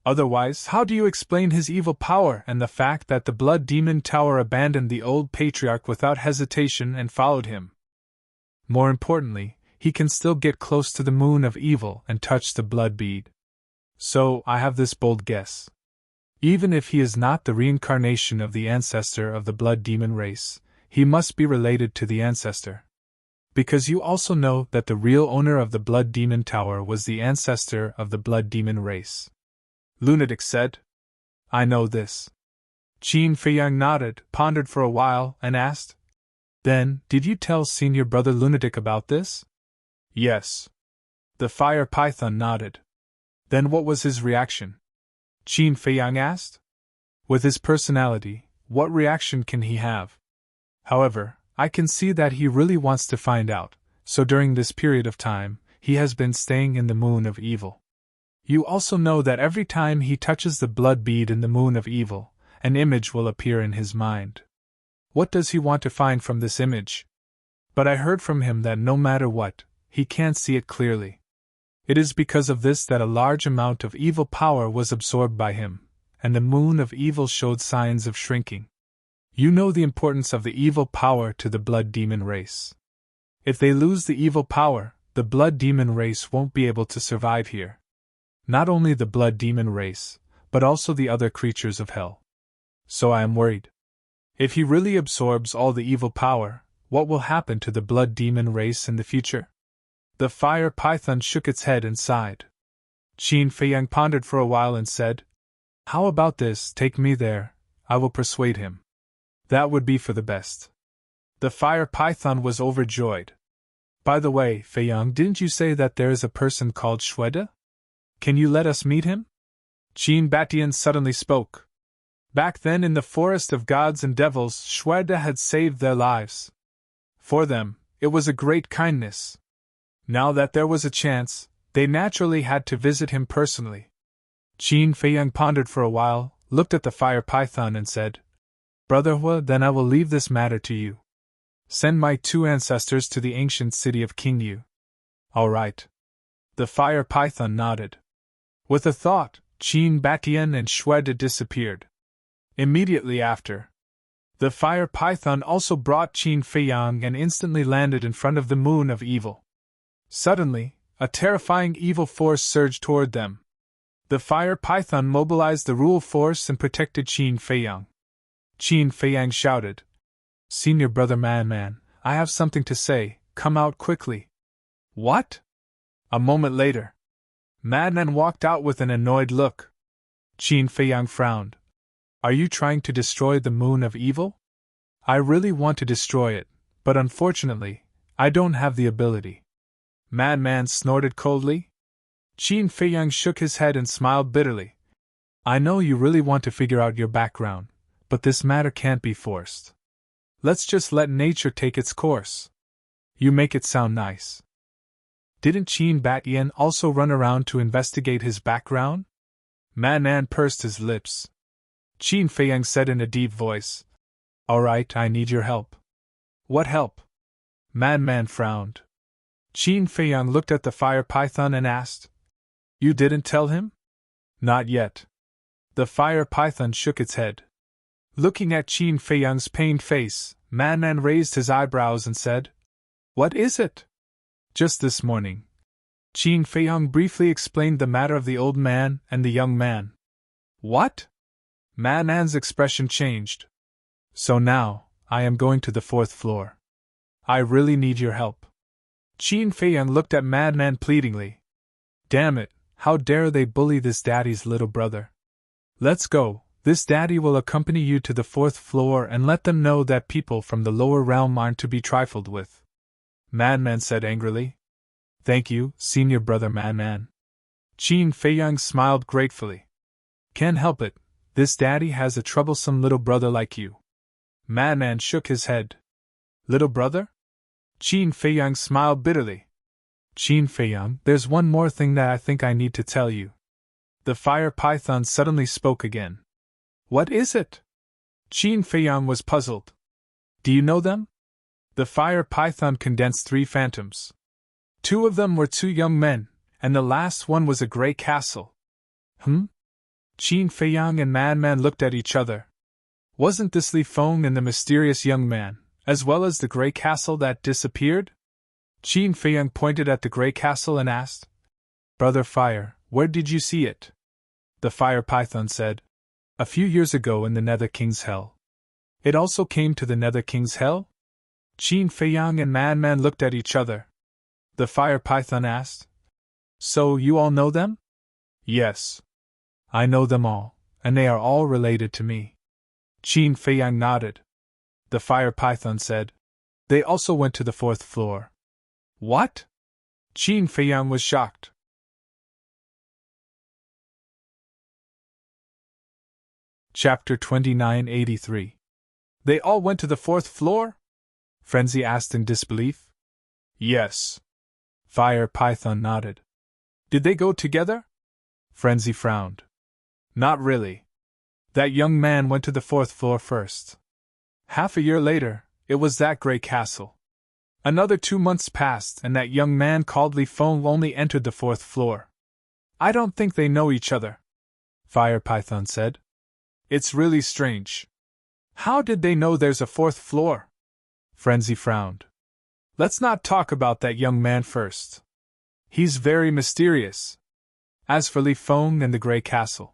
Otherwise, how do you explain his evil power and the fact that the Blood Demon Tower abandoned the old patriarch without hesitation and followed him? More importantly, he can still get close to the moon of evil and touch the blood bead. So, I have this bold guess. Even if he is not the reincarnation of the ancestor of the blood demon race, he must be related to the ancestor. Because you also know that the real owner of the Blood Demon Tower was the ancestor of the blood demon race. Lunatic said. I know this. Qin Feiyang nodded, pondered for a while, and asked, Then, did you tell Senior Brother Lunatic about this? Yes. The fire python nodded. Then what was his reaction? Qin Feiyang asked. With his personality, what reaction can he have? However, I can see that he really wants to find out, so during this period of time, he has been staying in the moon of evil. You also know that every time he touches the blood bead in the moon of evil, an image will appear in his mind. What does he want to find from this image? But I heard from him that no matter what, he can't see it clearly. It is because of this that a large amount of evil power was absorbed by him, and the moon of evil showed signs of shrinking. You know the importance of the evil power to the blood demon race. If they lose the evil power, the blood demon race won't be able to survive here. Not only the blood demon race, but also the other creatures of hell. So I am worried. If he really absorbs all the evil power, what will happen to the blood demon race in the future? The fire python shook its head and sighed. Qin Feiyang pondered for a while and said, "How about this? Take me there, I will persuade him." That would be for the best. The fire python was overjoyed. By the way, Feiyang, didn't you say that there is a person called Shweda? Can you let us meet him? Qin Batian suddenly spoke. Back then in the forest of gods and devils, Shweda had saved their lives. For them, it was a great kindness. Now that there was a chance, they naturally had to visit him personally. Qin Feiyang pondered for a while, looked at the fire python and said, "Brother Hua, then I will leave this matter to you. Send my 2 ancestors to the ancient city of King Yu." "All right." The fire python nodded. With a thought, Qin Batian and Shweda disappeared. Immediately after, the fire python also brought Qin Feiyang and instantly landed in front of the moon of evil. Suddenly, a terrifying evil force surged toward them. The fire python mobilized the rule force and protected Qin Feiyang. Qin Feiyang shouted, "Senior brother Man, I have something to say, come out quickly." "What?" A moment later, Madman walked out with an annoyed look. Qin Feiyang frowned. "Are you trying to destroy the moon of evil?" "I really want to destroy it, but unfortunately, I don't have the ability." Madman snorted coldly. Qin Feiyang shook his head and smiled bitterly. "I know you really want to figure out your background, but this matter can't be forced. Let's just let nature take its course." "You make it sound nice." Didn't Qin Batian also run around to investigate his background? Madman pursed his lips. Qin Feiyang said in a deep voice, "All right, I need your help." "What help?" Madman frowned. Qin Feiyang looked at the fire python and asked, "You didn't tell him?" "Not yet." The fire python shook its head. Looking at Qin Feiyang's pained face, Madman raised his eyebrows and said, "What is it?" "Just this morning." Qin Feiyang briefly explained the matter of the old man and the young man. "What?" Madman's expression changed. "So now, I am going to the 4th floor. I really need your help." Qin Feiyang looked at Madman pleadingly. "Damn it, how dare they bully this daddy's little brother? Let's go, this daddy will accompany you to the 4th floor and let them know that people from the lower realm aren't to be trifled with." Madman said angrily. "Thank you, senior brother Madman." Qin Feiyang smiled gratefully. "Can't help it, this daddy has a troublesome little brother like you." Madman shook his head. "Little brother?" Qin Feiyang smiled bitterly. "Qin Feiyang, there's one more thing that I think I need to tell you." The fire python suddenly spoke again. "What is it?" Qin Feiyang was puzzled. "Do you know them?" The fire python condensed 3 phantoms. 2 of them were 2 young men, and the last one was a gray castle. Qin Feiyang and Madman looked at each other. Wasn't this Li Feng and the mysterious young man, as well as the gray castle that disappeared? Qin Feiyang pointed at the gray castle and asked, "Brother Fire, where did you see it?" The fire python said, "A few years ago in the Nether King's Hell." "It also came to the Nether King's Hell?" Qin Feiyang and Madman looked at each other. The fire python asked, "So you all know them?" "Yes. I know them all, and they are all related to me." Qin Feiyang nodded. The fire python said, "They also went to the 4th floor." "What?" Qin Feiyang was shocked. Chapter 2983. They all went to the 4th floor? Frenzy asked in disbelief. "Yes." Fire python nodded. "Did they go together?" Frenzy frowned. Not really. That young man went to the 4th floor first. Half a year later, it was that gray castle. Another 2 months passed and that young man called Li Feng only entered the 4th floor. I don't think they know each other, Fire Python said. It's really strange. How did they know there's a 4th floor? Frenzy frowned. Let's not talk about that young man first. He's very mysterious. As for Li Feng and the Grey Castle,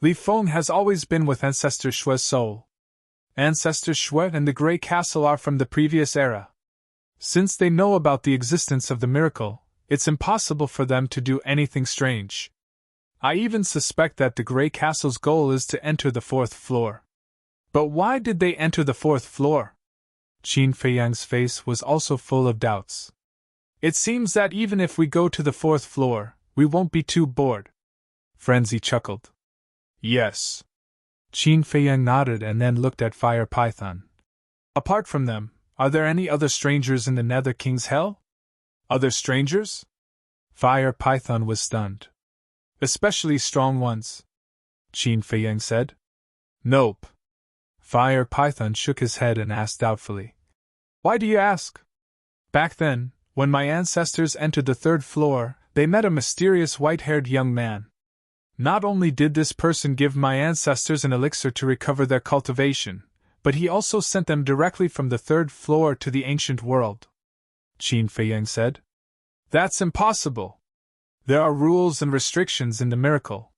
Li Feng has always been with Ancestor Shue's soul. Ancestor Shue and the Grey Castle are from the previous era. Since they know about the existence of the miracle, it's impossible for them to do anything strange. I even suspect that the Grey Castle's goal is to enter the 4th floor. But why did they enter the 4th floor? Qin Feiyang's face was also full of doubts. It seems that even if we go to the 4th floor, we won't be too bored. Frenzy chuckled. Yes. Qin Feiyang nodded and then looked at Fire Python. Apart from them, are there any other strangers in the Nether King's Hell? Other strangers? Fire Python was stunned. Especially strong ones, Qin Feiyang said. Nope. Fire Python shook his head and asked doubtfully. Why do you ask? Back then, when my ancestors entered the 3rd floor, they met a mysterious white-haired young man. Not only did this person give my ancestors an elixir to recover their cultivation, but he also sent them directly from the 3rd floor to the ancient world, Qin Feiyang said. That's impossible. There are rules and restrictions in the miracle.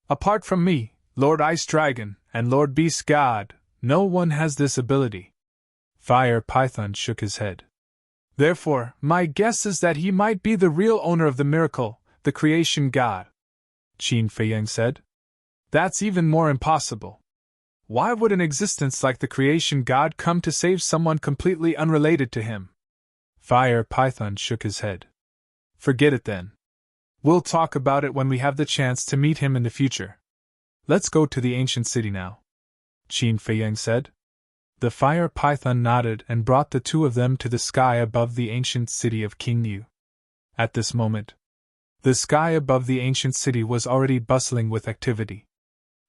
Apart from me, Lord Ice Dragon, and Lord Beast God, no one has this ability. Fire Python shook his head. Therefore, my guess is that he might be the real owner of the miracle, the creation god, Qin Feiyang said. That's even more impossible. Why would an existence like the creation god come to save someone completely unrelated to him? Fire Python shook his head. Forget it then. We'll talk about it when we have the chance to meet him in the future. Let's go to the ancient city now, Qin Feiyang said. The Fire Python nodded and brought the two of them to the sky above the ancient city of King Yu. At this moment, the sky above the ancient city was already bustling with activity.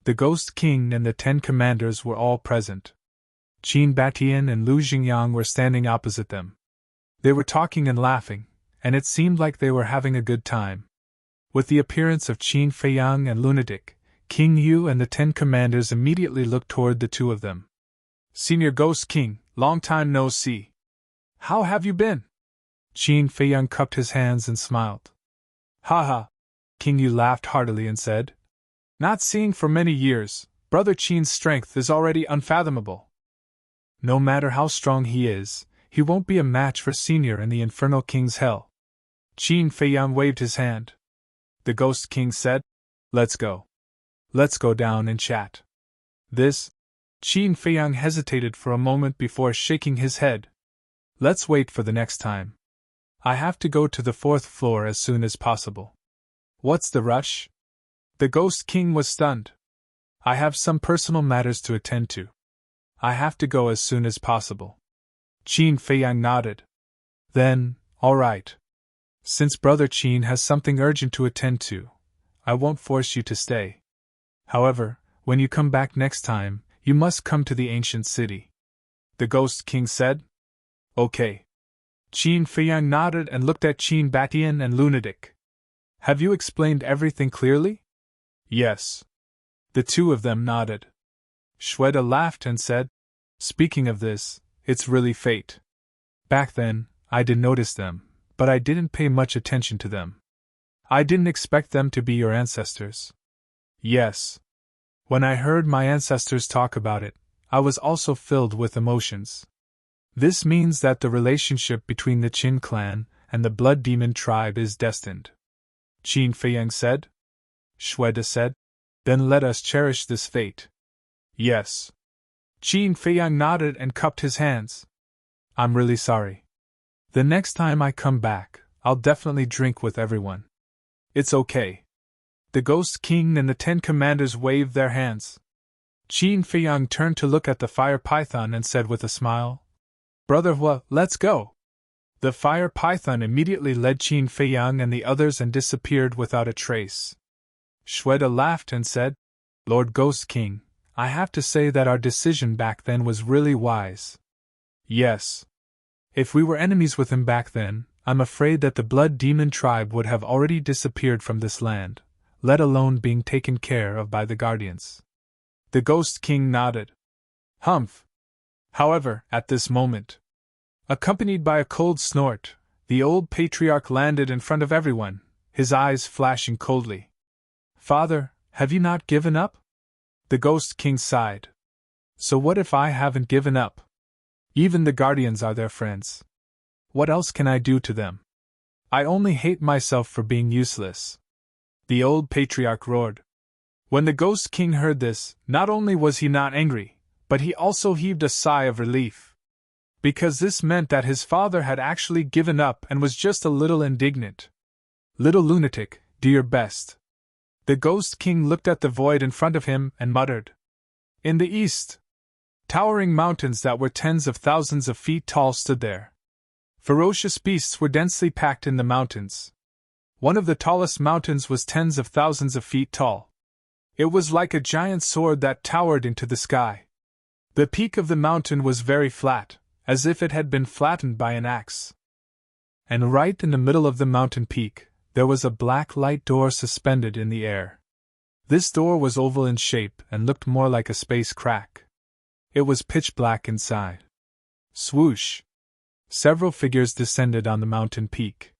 The Ghost King and the 10 commanders were all present. Qin Batian and Lu Xingyang were standing opposite them. They were talking and laughing, and it seemed like they were having a good time. With the appearance of Qin Feiyang and Lunatic, King Yu and the 10 commanders immediately looked toward the two of them. Senior Ghost King, long time no see. How have you been? Qin Feiyang cupped his hands and smiled. Ha ha! King Yu laughed heartily and said, Not seeing for many years, Brother Qin's strength is already unfathomable. No matter how strong he is, he won't be a match for Senior in the Infernal King's Hell. Qin Feiyang waved his hand. The Ghost King said, Let's go. Let's go down and chat. This? Qin Feiyang hesitated for a moment before shaking his head. Let's wait for the next time. I have to go to the 4th floor as soon as possible. What's the rush? The Ghost King was stunned. I have some personal matters to attend to. I have to go as soon as possible. Qin Feiyang nodded. Then, all right. Since Brother Qin has something urgent to attend to, I won't force you to stay. However, when you come back next time, you must come to the ancient city. The Ghost King said. Okay. Qin Feiyang nodded and looked at Qin Batian and Lunatic. Have you explained everything clearly? Yes. The two of them nodded. Shweta laughed and said, Speaking of this, it's really fate. Back then, I did notice them, but I didn't pay much attention to them. I didn't expect them to be your ancestors. Yes. When I heard my ancestors talk about it, I was also filled with emotions. This means that the relationship between the Qin clan and the Blood Demon tribe is destined. Qin Feiyang said. Shweta said, Then let us cherish this fate. Yes. Qin Feiyang nodded and cupped his hands. I'm really sorry. The next time I come back, I'll definitely drink with everyone. It's okay. The Ghost King and the 10 commanders waved their hands. Qin Feiyang turned to look at the Fire Python and said with a smile, Brother Hua, let's go. The Fire Python immediately led Qin Feiyang and the others and disappeared without a trace. Shweta laughed and said, Lord Ghost King, I have to say that our decision back then was really wise. Yes. If we were enemies with him back then, I'm afraid that the Blood Demon tribe would have already disappeared from this land, let alone being taken care of by the Guardians. The Ghost King nodded. Humph. However, at this moment, accompanied by a cold snort, the old patriarch landed in front of everyone, his eyes flashing coldly. Father, have you not given up? The Ghost King sighed. So what if I haven't given up? Even the Guardians are their friends. What else can I do to them? I only hate myself for being useless. The old patriarch roared. When the Ghost King heard this, not only was he not angry, but he also heaved a sigh of relief. Because this meant that his father had actually given up and was just a little indignant. Little lunatic, do your best. The Ghost King looked at the void in front of him and muttered. In the east, towering mountains that were tens of thousands of feet tall stood there. Ferocious beasts were densely packed in the mountains. One of the tallest mountains was tens of thousands of feet tall. It was like a giant sword that towered into the sky. The peak of the mountain was very flat, as if it had been flattened by an axe. And right in the middle of the mountain peak, there was a black light door suspended in the air. This door was oval in shape and looked more like a space crack. It was pitch black inside. Swoosh! Several figures descended on the mountain peak.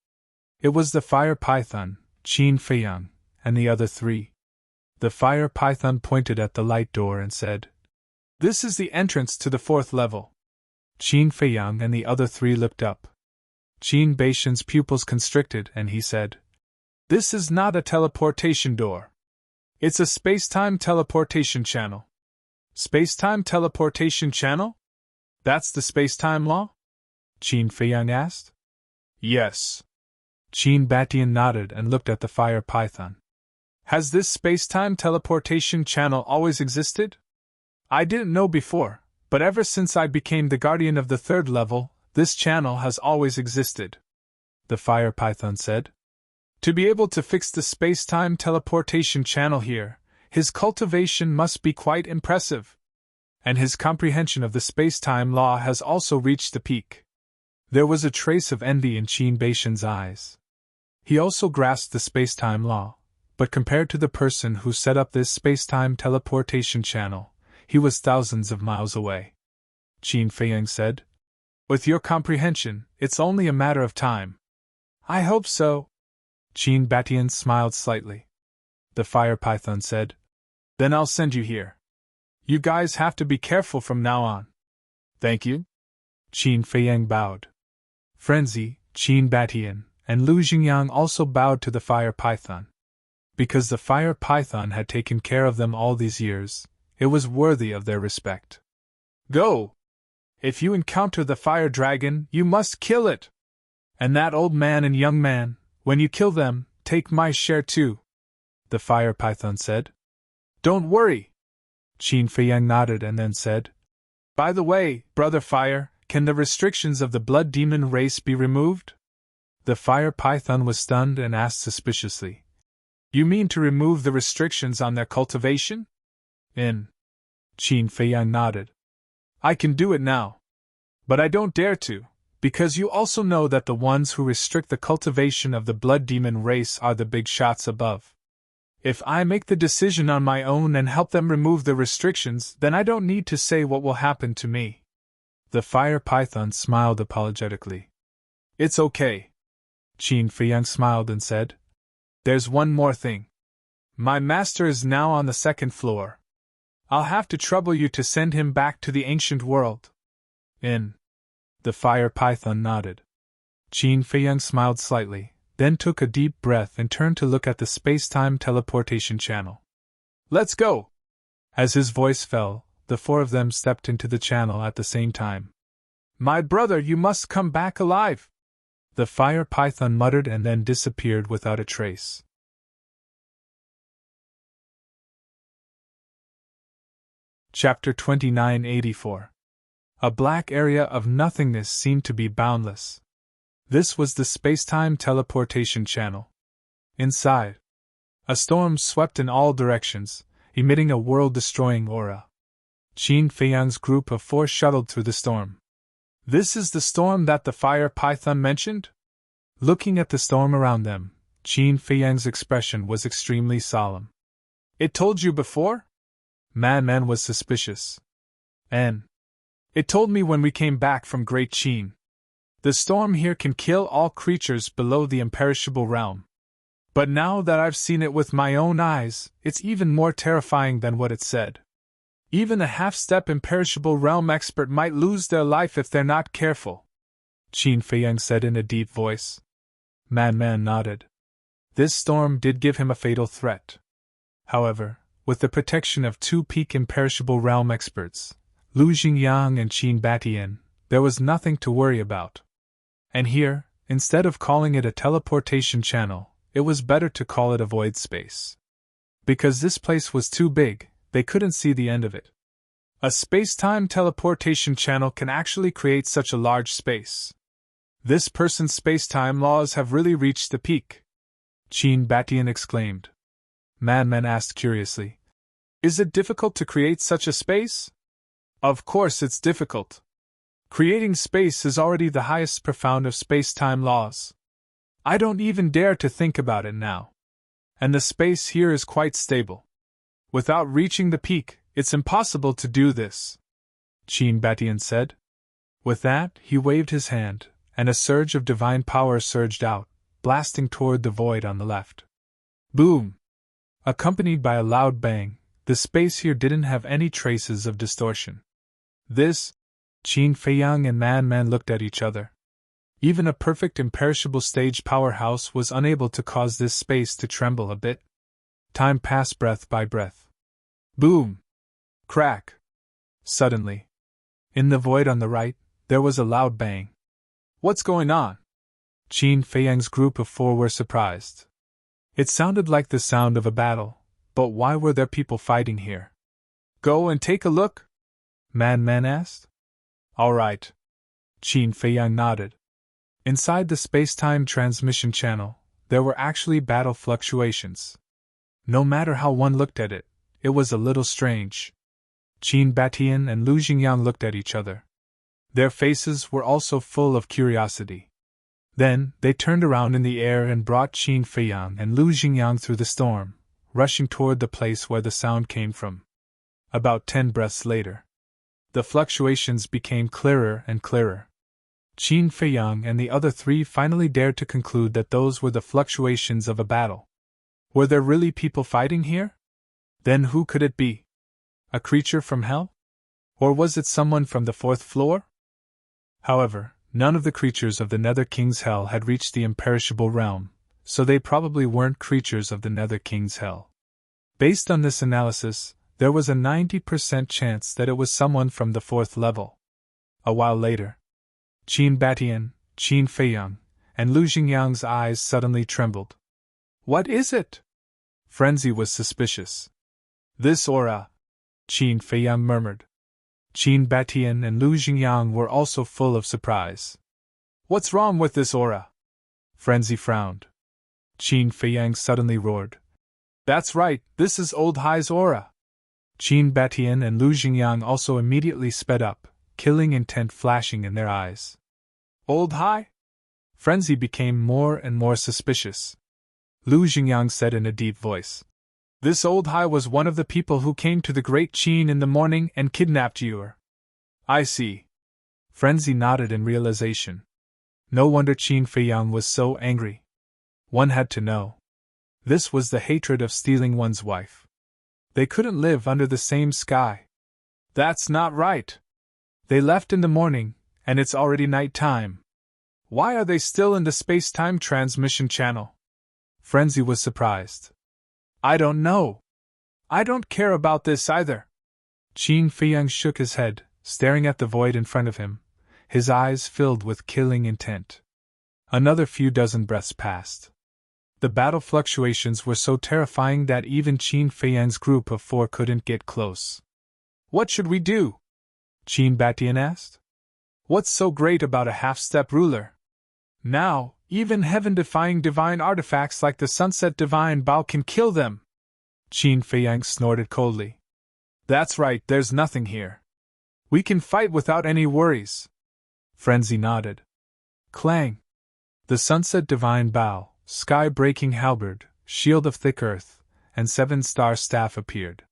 It was the fire python, Qin Feiyang, and the other three. The fire python pointed at the light door and said, This is the entrance to the 4th level. Qin Feiyang and the other three looked up. Qin Baishan's pupils constricted and he said, This is not a teleportation door. It's a space-time teleportation channel. Space-time teleportation channel? That's the space-time law? Qin Feiyang asked. Yes. Qin Batian nodded and looked at the fire python. Has this space-time teleportation channel always existed? I didn't know before, but ever since I became the guardian of the 3rd level, this channel has always existed. The fire python said. To be able to fix the space-time teleportation channel here, his cultivation must be quite impressive. And his comprehension of the space-time law has also reached the peak. There was a trace of envy in Qin Baishan's eyes. He also grasped the space-time law, but compared to the person who set up this space-time teleportation channel, he was thousands of miles away. Qin Feiyang said. With your comprehension, it's only a matter of time. I hope so. Qin Batian smiled slightly. The fire python said. Then I'll send you here. You guys have to be careful from now on. Thank you. Qin Feiyang bowed. Frenzy, Qin Batian, and Lu Xingyang also bowed to the fire python. Because the fire python had taken care of them all these years, it was worthy of their respect. Go! If you encounter the fire dragon, you must kill it! And that old man and young man, when you kill them, take my share too, the fire python said. Don't worry! Qin Feiyang nodded and then said, By the way, Brother Fire, can the restrictions of the blood demon race be removed? The fire python was stunned and asked suspiciously, You mean to remove the restrictions on their cultivation? Qin Feiyang nodded. I can do it now. But I don't dare to, because you also know that the ones who restrict the cultivation of the blood demon race are the big shots above. If I make the decision on my own and help them remove the restrictions, then I don't need to say what will happen to me. The fire python smiled apologetically. It's okay. Qin Feiyang smiled and said, There's one more thing. My master is now on the 2nd floor. I'll have to trouble you to send him back to the ancient world. The fire python nodded. Qin Feiyang smiled slightly, then took a deep breath and turned to look at the space-time teleportation channel. Let's go! As his voice fell, the 4 of them stepped into the channel at the same time. My brother, you must come back alive! The fire python muttered and then disappeared without a trace. Chapter 2984. A black area of nothingness seemed to be boundless. This was the space-time teleportation channel. Inside, A storm swept in all directions, emitting a world-destroying aura. Qin Feiyang's group of 4 shuttled through the storm. This is the storm that the fire python mentioned? Looking at the storm around them, Qin Feiyang's expression was extremely solemn. It told you before? Man was suspicious. It told me when we came back from Great Qin. The storm here can kill all creatures below the imperishable realm. But now that I've seen it with my own eyes, it's even more terrifying than what it said. Even a half-step imperishable realm expert might lose their life if they're not careful, Qin Feiyang said in a deep voice. Man nodded. This storm did give him a fatal threat. However, with the protection of 2 peak imperishable realm experts, Lu Xingyang and Qin Batian, there was nothing to worry about. And here, instead of calling it a teleportation channel, it was better to call it a void space. Because this place was too big, they couldn't see the end of it. A space-time teleportation channel can actually create such a large space. This person's space-time laws have really reached the peak, Qin Batian exclaimed. Man asked curiously, is it difficult to create such a space? Of course it's difficult. Creating space is already the highest profound of space-time laws. I don't even dare to think about it now. And the space here is quite stable. Without reaching the peak, it's impossible to do this, Qin Batian said. With that, he waved his hand, and a surge of divine power surged out, blasting toward the void on the left. Boom! Accompanied by a loud bang, the space here didn't have any traces of distortion. This, Qin Feiyang and Man looked at each other. Even a perfect imperishable stage powerhouse was unable to cause this space to tremble a bit. Time passed breath by breath. Boom! Crack! Suddenly, in the void on the right, there was a loud bang. What's going on? Qin Feiyang's group of 4 were surprised. It sounded like the sound of a battle, but why were there people fighting here? Go and take a look? Man asked. All right. Qin Feiyang nodded. Inside the space-time transmission channel, there were actually battle fluctuations. No matter how one looked at it, it was a little strange. Qin Batian and Lu Xingyang looked at each other. Their faces were also full of curiosity. Then, they turned around in the air and brought Qin Feiyang and Lu Xingyang through the storm, rushing toward the place where the sound came from. About 10 breaths later, the fluctuations became clearer and clearer. Qin Feiyang and the other 3 finally dared to conclude that those were the fluctuations of a battle. Were there really people fighting here? Then who could it be? A creature from hell? Or was it someone from the 4th floor? However, none of the creatures of the Nether King's Hell had reached the imperishable realm, so they probably weren't creatures of the Nether King's Hell. Based on this analysis, there was a 90% chance that it was someone from the 4th level. A while later, Qin Batian, Qin Feiyang, and Lu Xingyang's eyes suddenly trembled. What is it? Frenzy was suspicious. This aura, Qin Feiyang murmured. Qin Batian and Lu Xingyang were also full of surprise. What's wrong with this aura? Frenzy frowned. Qin Feiyang suddenly roared. That's right, this is Old High's aura. Qin Batian and Lu Xingyang also immediately sped up, killing intent flashing in their eyes. Old High? Frenzy became more and more suspicious. Lu Xingyang said in a deep voice. This Old High was one of the people who came to the Great Qin in the morning and kidnapped you. I see. Frenzy nodded in realization. No wonder Qin Feiyang was so angry. One had to know. This was the hatred of stealing one's wife. They couldn't live under the same sky. That's not right. They left in the morning, and it's already night time. Why are they still in the space-time transmission channel? Frenzy was surprised. I don't know. I don't care about this either. Qin Feiyang shook his head, staring at the void in front of him, his eyes filled with killing intent. Another few dozen breaths passed. The battle fluctuations were so terrifying that even Qin Feiyang's group of 4 couldn't get close. What should we do? Qin Batian asked. What's so great about a half-step ruler? Now, even heaven-defying divine artifacts like the Sunset Divine Bow can kill them! Qin Feiyang snorted coldly. That's right, there's nothing here. We can fight without any worries. Frenzy nodded. Clang! The Sunset Divine Bow, sky-breaking halberd, shield of thick earth, and seven-star staff appeared.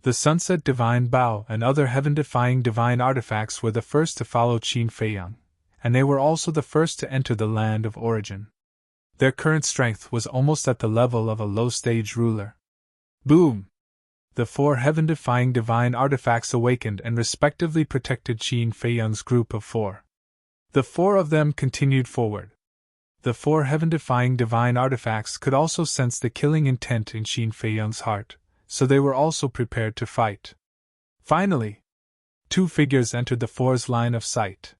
The Sunset Divine Bow and other heaven-defying divine artifacts were the first to follow Qin Feiyang, and they were also the first to enter the land of origin. Their current strength was almost at the level of a low-stage ruler. Boom! The four heaven-defying divine artifacts awakened and respectively protected Qin Feiyang's group of four. The four of them continued forward. The four heaven-defying divine artifacts could also sense the killing intent in Qin Feiyang's heart, so they were also prepared to fight. Finally, two figures entered the four's line of sight.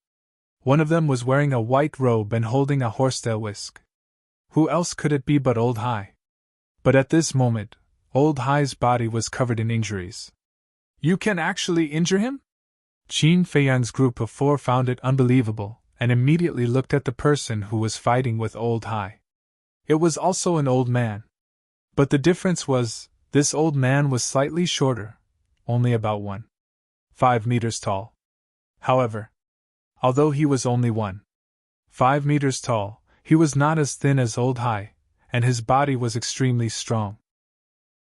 One of them was wearing a white robe and holding a horsetail whisk. Who else could it be but Old Hai? But at this moment, Old Hai's body was covered in injuries. You can actually injure him? Qin Feiyang's group of four found it unbelievable, and immediately looked at the person who was fighting with Old Hai. It was also an old man. But the difference was, this old man was slightly shorter, only about 1.5 meters tall. However, although he was only 1.5 meters tall, he was not as thin as Old Hai, and his body was extremely strong.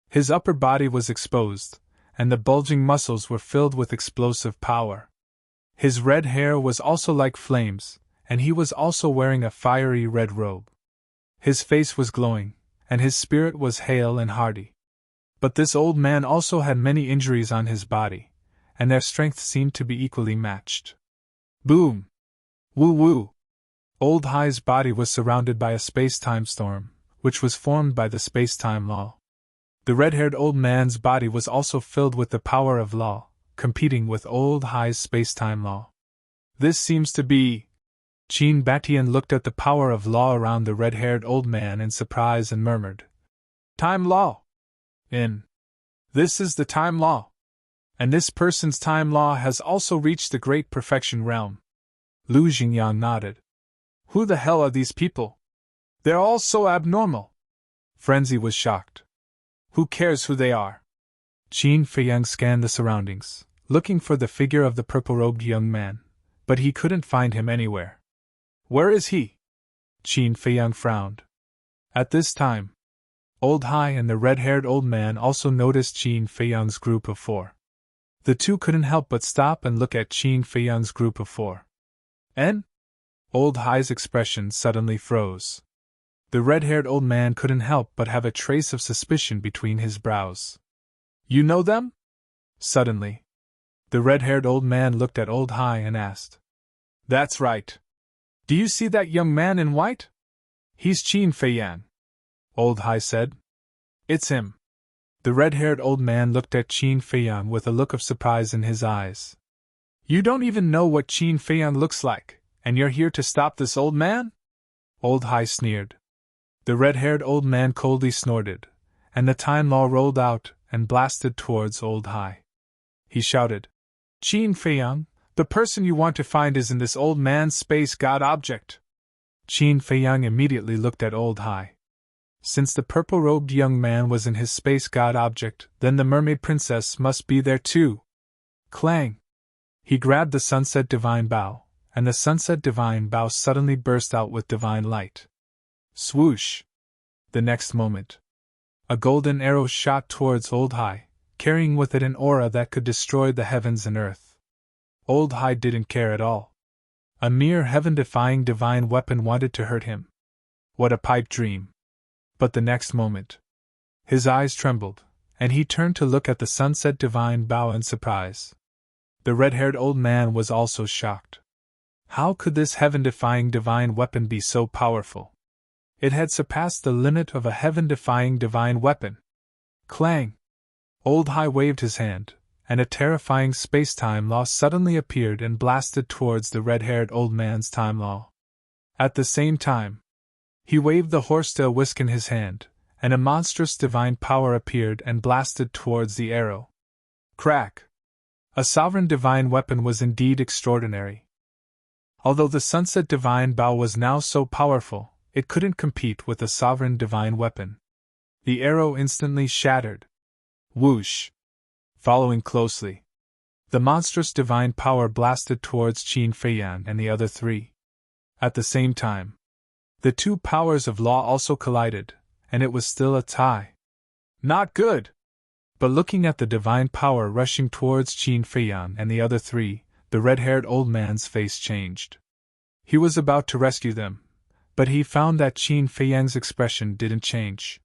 His upper body was exposed, and the bulging muscles were filled with explosive power. His red hair was also like flames, and he was also wearing a fiery red robe. His face was glowing, and his spirit was hale and hearty. But this old man also had many injuries on his body, and their strength seemed to be equally matched. Boom! Woo-woo! Old Hai's body was surrounded by a space-time storm, which was formed by the space-time law. The red-haired old man's body was also filled with the power of law, competing with Old Hai's space-time law. This seems to be... Qin Batian looked at the power of law around the red-haired old man in surprise and murmured. Time law! This is the time law. And this person's time law has also reached the great perfection realm. Lu Xingyang nodded. Who the hell are these people? They're all so abnormal. Frenzy was shocked. Who cares who they are? Qin Feiyang scanned the surroundings, looking for the figure of the purple-robed young man, but he couldn't find him anywhere. Where is he? Qin Feiyang frowned. At this time, Old Hai and the red-haired old man also noticed Qin Feiyang's group of four. The two couldn't help but stop and look at Qin Feiyang's group of four. And? Old Hai's expression suddenly froze. The red-haired old man couldn't help but have a trace of suspicion between his brows. You know them? Suddenly, the red-haired old man looked at Old Hai and asked. That's right. Do you see that young man in white? He's Qin Feiyang. Old Hai said. It's him. The red-haired old man looked at Qin Feiyang with a look of surprise in his eyes. You don't even know what Qin Feiyang looks like, and you're here to stop this old man? Old Hai sneered. The red-haired old man coldly snorted, and the time law rolled out and blasted towards Old Hai. He shouted, Qin Feiyang, the person you want to find is in this old man's space god object. Qin Feiyang immediately looked at Old Hai. Since the purple-robed young man was in his space god object, then the mermaid princess must be there too. Clang! He grabbed the Sunset Divine Bow, and the Sunset Divine Bow suddenly burst out with divine light. Swoosh! The next moment, a golden arrow shot towards Old Hai, carrying with it an aura that could destroy the heavens and earth. Old Hai didn't care at all. A mere heaven-defying divine weapon wanted to hurt him. What a pipe dream! But the next moment, his eyes trembled, and he turned to look at the Sunset Divine Bow in surprise. The red-haired old man was also shocked. How could this heaven-defying divine weapon be so powerful? It had surpassed the limit of a heaven-defying divine weapon. Clang! Old Hai waved his hand, and a terrifying space-time law suddenly appeared and blasted towards the red-haired old man's time law. At the same time, he waved the horsetail whisk in his hand, and a monstrous divine power appeared and blasted towards the arrow. Crack! A sovereign divine weapon was indeed extraordinary. Although the sunset divine bow was now so powerful, it couldn't compete with the sovereign divine weapon. The arrow instantly shattered. Whoosh! Following closely, the monstrous divine power blasted towards Qin Feiyang and the other three. At the same time, the two powers of law also collided, and it was still a tie. Not good! But looking at the divine power rushing towards Qin Feiyang and the other three, the red-haired old man's face changed. He was about to rescue them, but he found that Qin Feiyang's expression didn't change.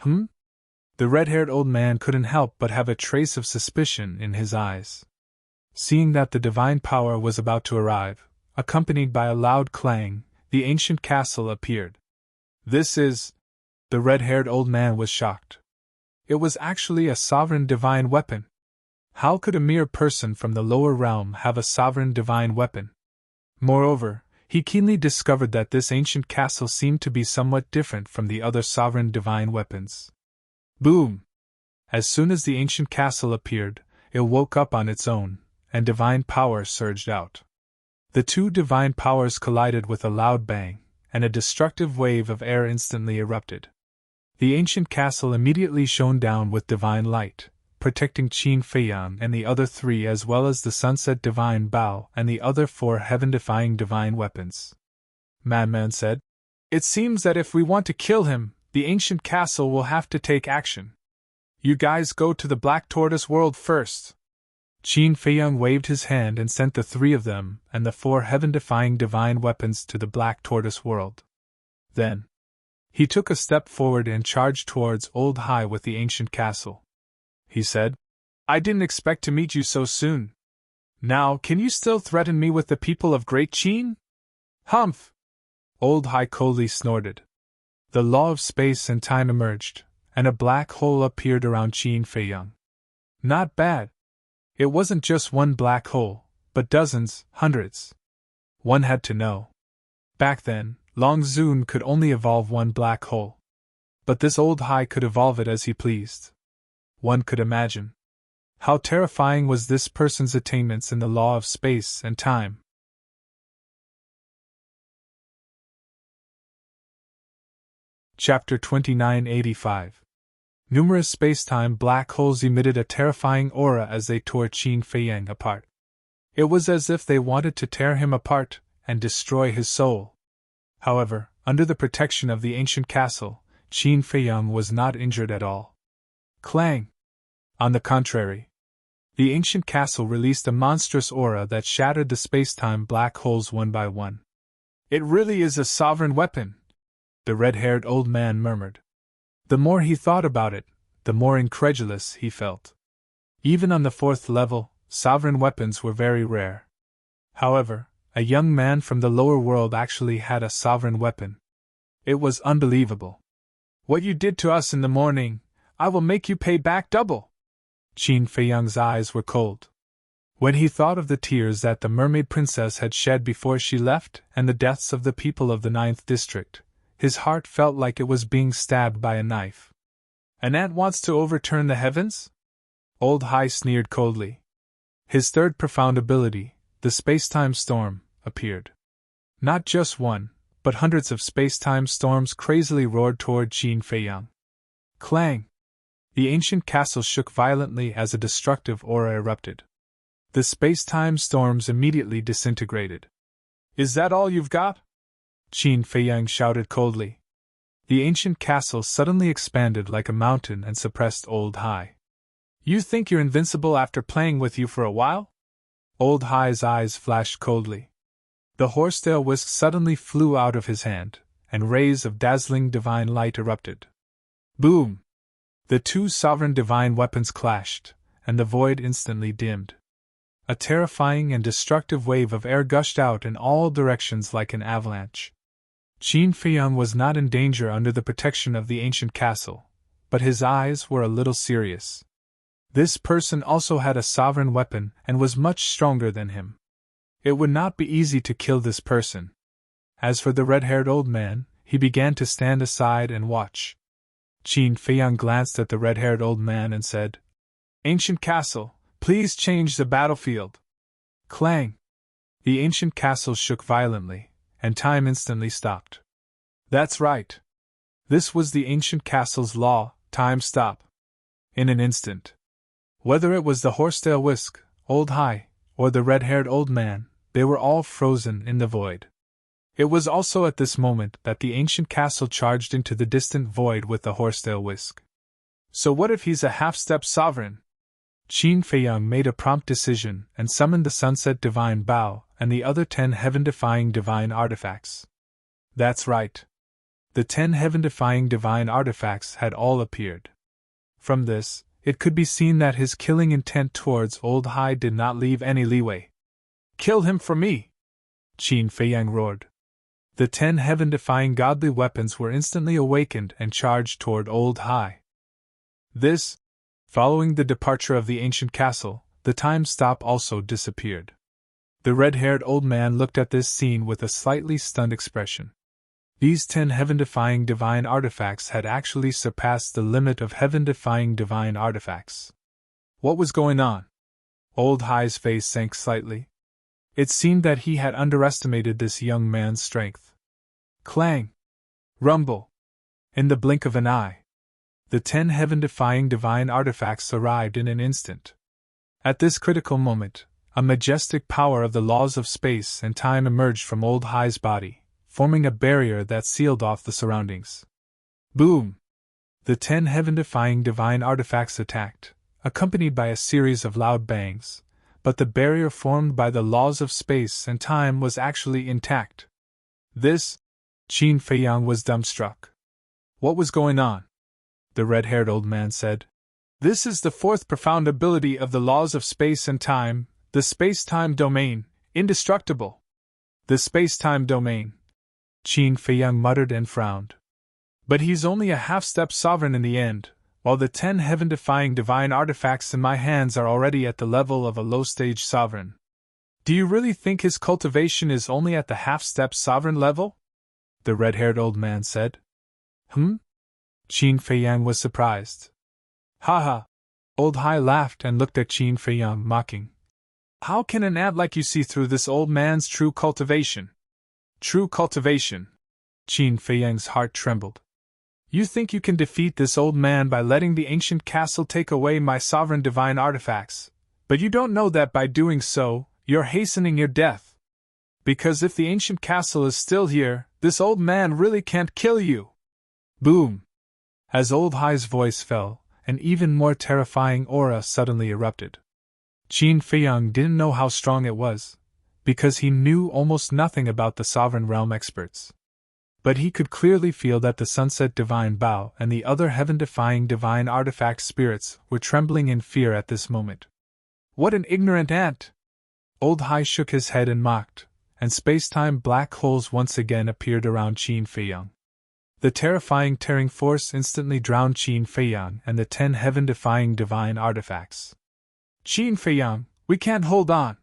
The red-haired old man couldn't help but have a trace of suspicion in his eyes. Seeing that the divine power was about to arrive, accompanied by a loud clang, the ancient castle appeared. This is... The red-haired old man was shocked. It was actually a sovereign divine weapon. How could a mere person from the lower realm have a sovereign divine weapon? Moreover, he keenly discovered that this ancient castle seemed to be somewhat different from the other sovereign divine weapons. Boom! As soon as the ancient castle appeared, it woke up on its own, and divine power surged out. The two divine powers collided with a loud bang, and a destructive wave of air instantly erupted. The ancient castle immediately shone down with divine light, protecting Qin Feiyang and the other three as well as the sunset divine bow and the other four heaven-defying divine weapons. Madman said, "It seems that if we want to kill him, the ancient castle will have to take action. You guys go to the Black Tortoise world first." Qin Feiyang waved his hand and sent the three of them and the four heaven-defying divine weapons to the Black Tortoise world. Then, he took a step forward and charged towards Old Hai with the ancient castle. He said, "I didn't expect to meet you so soon. Now, can you still threaten me with the people of Great Qin?" "Humph!" Old Hai coldly snorted. The law of space and time emerged, and a black hole appeared around Qin Feiyang. Not bad. It wasn't just one black hole, but dozens, hundreds. One had to know. Back then, Long Zun could only evolve one black hole. But this Old Hai could evolve it as he pleased. One could imagine. How terrifying was this person's attainments in the law of space and time. Chapter 2985. Numerous space-time black holes emitted a terrifying aura as they tore Qin Feiyang apart. It was as if they wanted to tear him apart and destroy his soul. However, under the protection of the ancient castle, Qin Feiyang was not injured at all. Clang! On the contrary, the ancient castle released a monstrous aura that shattered the space-time black holes one by one. "It really is a sovereign weapon," the red-haired old man murmured. The more he thought about it, the more incredulous he felt. Even on the 4th level, sovereign weapons were very rare. However, a young man from the lower world actually had a sovereign weapon. It was unbelievable. "What you did to us in the morning, I will make you pay back double." Qin Feiyang's eyes were cold. When he thought of the tears that the mermaid princess had shed before she left and the deaths of the people of the 9th district, his heart felt like it was being stabbed by a knife. "An ant wants to overturn the heavens?" Old Hai sneered coldly. His third profound ability, the space-time storm, appeared. Not just one, but hundreds of space-time storms crazily roared toward Qin Feiyang. Clang! The ancient castle shook violently as a destructive aura erupted. The space-time storms immediately disintegrated. "Is that all you've got?" Qin Feiyang shouted coldly. The ancient castle suddenly expanded like a mountain and suppressed Old Hai. "You think you're invincible after playing with you for a while?" Old Hai's eyes flashed coldly. The horsetail whisk suddenly flew out of his hand, and rays of dazzling divine light erupted. Boom! The two sovereign divine weapons clashed, and the void instantly dimmed. A terrifying and destructive wave of air gushed out in all directions like an avalanche. Qin Feiyang was not in danger under the protection of the ancient castle, but his eyes were a little serious. This person also had a sovereign weapon and was much stronger than him. It would not be easy to kill this person. As for the red-haired old man, he began to stand aside and watch. Qin Feiyang glanced at the red-haired old man and said, "Ancient castle, please change the battlefield." Clang! The ancient castle shook violently, and time instantly stopped. That's right. This was the ancient castle's law, time stop. In an instant. Whether it was the horsetail whisk, Old High, or the red-haired old man, they were all frozen in the void. It was also at this moment that the ancient castle charged into the distant void with the horsetail whisk. So what if he's a half-step sovereign? Qin Feiyang made a prompt decision and summoned the Sunset Divine Bow and the other 10 heaven-defying divine artifacts. That's right. The 10 heaven-defying divine artifacts had all appeared. From this, it could be seen that his killing intent towards Old High did not leave any leeway. Kill him for me! Qin Feiyang roared. The 10 heaven-defying godly weapons were instantly awakened and charged toward Old High. This, following the departure of the ancient castle, the time stop also disappeared. The red-haired old man looked at this scene with a slightly stunned expression. These 10 heaven-defying divine artifacts had actually surpassed the limit of heaven-defying divine artifacts. What was going on? Old High's face sank slightly. It seemed that he had underestimated this young man's strength. Clang! Rumble! In the blink of an eye, the 10 heaven-defying divine artifacts arrived in an instant. At this critical moment, a majestic power of the laws of space and time emerged from Old High's body, forming a barrier that sealed off the surroundings. Boom! The 10 heaven-defying divine artifacts attacked, accompanied by a series of loud bangs, but the barrier formed by the laws of space and time was actually intact. This, Qin Feiyang was dumbstruck. What was going on? The red-haired old man said. This is the fourth profound ability of the laws of space and time, the space-time domain, indestructible. The space-time domain. Qin Feiyang muttered and frowned. But he's only a half-step sovereign in the end, while the 10 heaven-defying divine artifacts in my hands are already at the level of a low-stage sovereign. Do you really think his cultivation is only at the half-step sovereign level? The red-haired old man said. Qin Feiyang was surprised. Ha! Old High laughed and looked at Qin Feiyang, mocking. How can an ant like you see through this old man's true cultivation? True cultivation. Qin Feiyang's heart trembled. You think you can defeat this old man by letting the ancient castle take away my sovereign divine artifacts, but you don't know that by doing so, you're hastening your death. Because if the ancient castle is still here, this old man really can't kill you. Boom! As Old High's voice fell, an even more terrifying aura suddenly erupted. Qin Feiyang didn't know how strong it was, because he knew almost nothing about the Sovereign Realm experts. But he could clearly feel that the Sunset Divine Bow and the other heaven-defying divine artifact spirits were trembling in fear at this moment. What an ignorant ant! Old High shook his head and mocked, and space-time black holes once again appeared around Qin Feiyang. The terrifying tearing force instantly drowned Qin Feiyang and the 10 heaven-defying divine artifacts. Qin Feiyang, we can't hold on!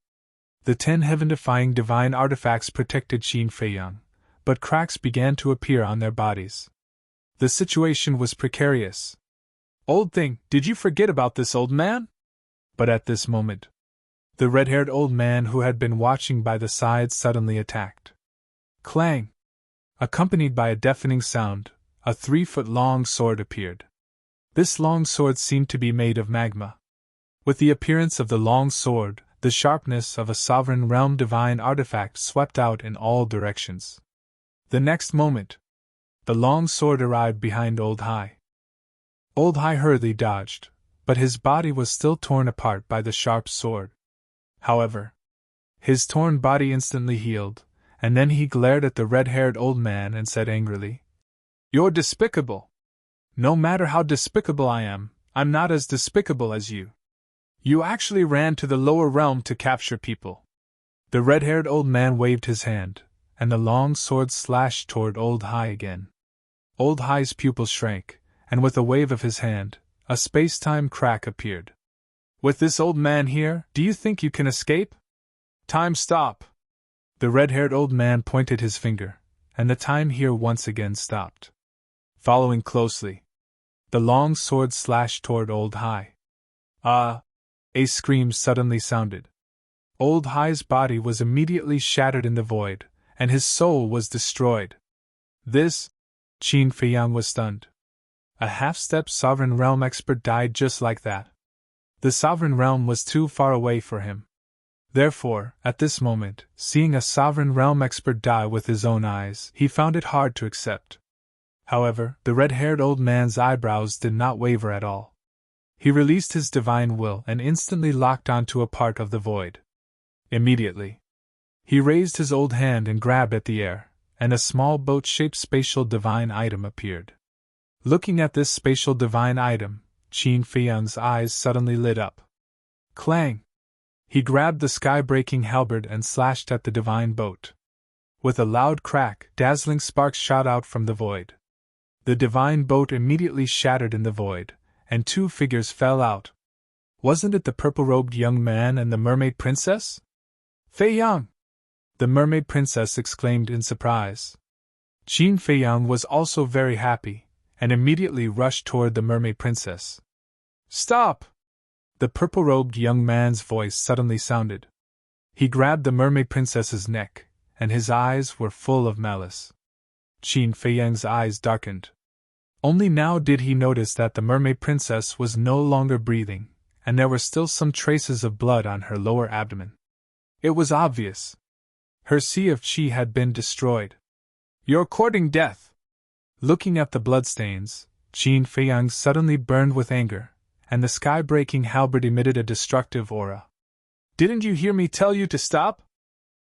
The 10 heaven-defying divine artifacts protected Qin Feiyang, but cracks began to appear on their bodies. The situation was precarious. Old thing, did you forget about this old man? But at this moment, the red-haired old man who had been watching by the side suddenly attacked. Clang! Accompanied by a deafening sound, a 3-foot-long sword appeared. This long sword seemed to be made of magma. With the appearance of the long sword, the sharpness of a sovereign realm divine artifact swept out in all directions. The next moment, the long sword arrived behind Old High. Old High hurriedly dodged, but his body was still torn apart by the sharp sword. However, his torn body instantly healed, and then he glared at the red-haired old man and said angrily, "You're despicable. No matter how despicable I am, I'm not as despicable as you. You actually ran to the lower realm to capture people." The red-haired old man waved his hand, and the long sword slashed toward Old High again. Old High's pupils shrank, and with a wave of his hand, a space-time crack appeared. With this old man here, do you think you can escape? Time stop! The red-haired old man pointed his finger, and the time here once again stopped. Following closely, the long sword slashed toward Old High. A scream suddenly sounded. Old Hai's body was immediately shattered in the void, and his soul was destroyed. This? Qin Feiyang was stunned. A half-step Sovereign Realm expert died just like that. The Sovereign Realm was too far away for him. Therefore, at this moment, seeing a Sovereign Realm expert die with his own eyes, he found it hard to accept. However, the red-haired old man's eyebrows did not waver at all. He released his divine will and instantly locked onto a part of the void. Immediately, he raised his old hand and grabbed at the air, and a small boat-shaped spatial divine item appeared. Looking at this spatial divine item, Qin Feiyang's eyes suddenly lit up. Clang! He grabbed the sky-breaking halberd and slashed at the divine boat. With a loud crack, dazzling sparks shot out from the void. The divine boat immediately shattered in the void, and two figures fell out. Wasn't it the purple-robed young man and the mermaid princess? Feiyang! The mermaid princess exclaimed in surprise. Qin Feiyang was also very happy, and immediately rushed toward the mermaid princess. Stop! The purple-robed young man's voice suddenly sounded. He grabbed the mermaid princess's neck, and his eyes were full of malice. Qin Feiyang's eyes darkened. Only now did he notice that the mermaid princess was no longer breathing, and there were still some traces of blood on her lower abdomen. It was obvious. Her sea of qi had been destroyed. You're courting death! Looking at the bloodstains, Qin Feiyang suddenly burned with anger, and the sky-breaking halberd emitted a destructive aura. Didn't you hear me tell you to stop?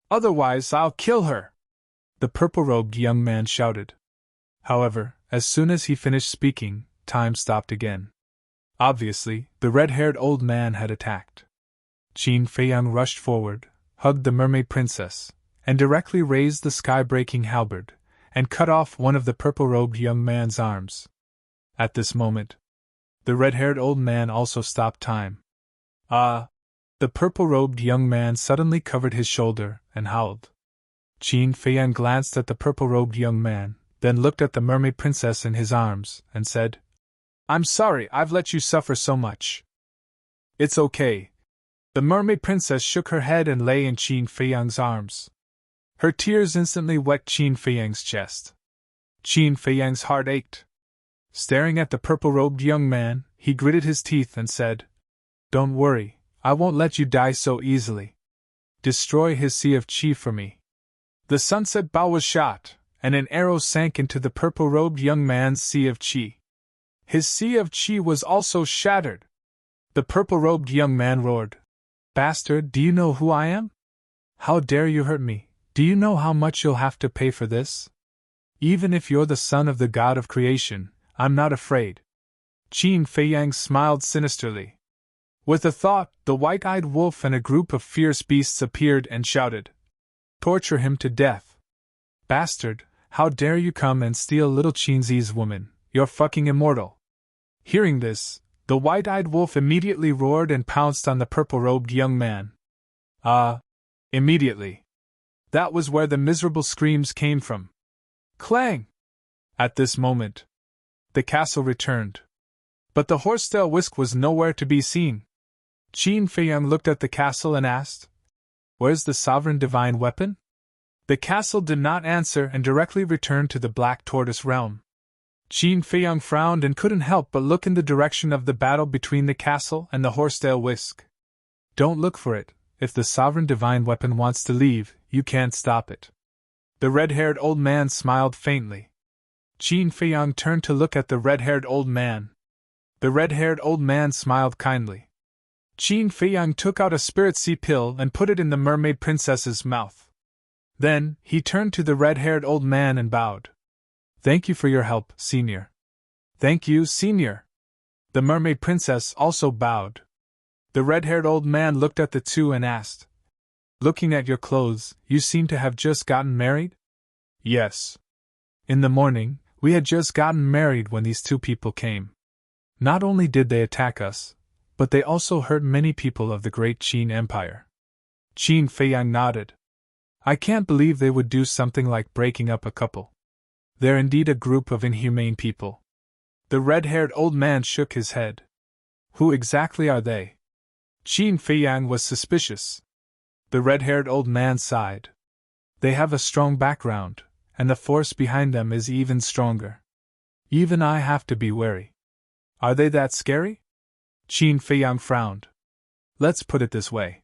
Otherwise I'll kill her! The purple-robed young man shouted. However, as soon as he finished speaking, time stopped again. Obviously, the red-haired old man had attacked. Qin Feiyang rushed forward, hugged the mermaid princess, and directly raised the sky-breaking halberd, and cut off one of the purple-robed young man's arms. At this moment, the red-haired old man also stopped time. Ah! The purple-robed young man suddenly covered his shoulder and howled. Qin Feiyang glanced at the purple-robed young man, then looked at the mermaid princess in his arms, and said, I'm sorry I've let you suffer so much. It's okay. The mermaid princess shook her head and lay in Qin Feiyang's arms. Her tears instantly wet Qin Feiyang's chest. Qin Feiyang's heart ached. Staring at the purple-robed young man, he gritted his teeth and said, Don't worry, I won't let you die so easily. Destroy his sea of qi for me. The sunset bow was shot, and an arrow sank into the purple-robed young man's sea of qi. His sea of qi was also shattered. The purple-robed young man roared, Bastard, do you know who I am? How dare you hurt me? Do you know how much you'll have to pay for this? Even if you're the son of the god of creation, I'm not afraid. Qin Feiyang smiled sinisterly. With a thought, the white-eyed wolf and a group of fierce beasts appeared and shouted, Torture him to death. Bastard, how dare you come and steal little Qinzi's woman, you're fucking immortal. Hearing this, the white-eyed wolf immediately roared and pounced on the purple-robed young man. Immediately. That was where the miserable screams came from. Clang! At this moment, the castle returned. But the horsetail whisk was nowhere to be seen. Qin Feiyang looked at the castle and asked, Where's the sovereign divine weapon? The castle did not answer and directly returned to the Black Tortoise realm. Qin Feiyang frowned and couldn't help but look in the direction of the battle between the castle and the horsetail whisk. Don't look for it. If the sovereign divine weapon wants to leave, you can't stop it. The red-haired old man smiled faintly. Qin Feiyang turned to look at the red-haired old man. The red-haired old man smiled kindly. Qin Feiyang took out a spirit sea pill and put it in the mermaid princess's mouth. Then, he turned to the red-haired old man and bowed. Thank you for your help, Senior. Thank you, Senior. The mermaid princess also bowed. The red-haired old man looked at the two and asked, Looking at your clothes, you seem to have just gotten married? Yes. In the morning, we had just gotten married when these two people came. Not only did they attack us, but they also hurt many people of the great Qin Empire. Qin Feiyang nodded. I can't believe they would do something like breaking up a couple. They're indeed a group of inhumane people. The red-haired old man shook his head. Who exactly are they? Qin Feiyang was suspicious. The red-haired old man sighed. They have a strong background, and the force behind them is even stronger. Even I have to be wary. Are they that scary? Qin Feiyang frowned. Let's put it this way.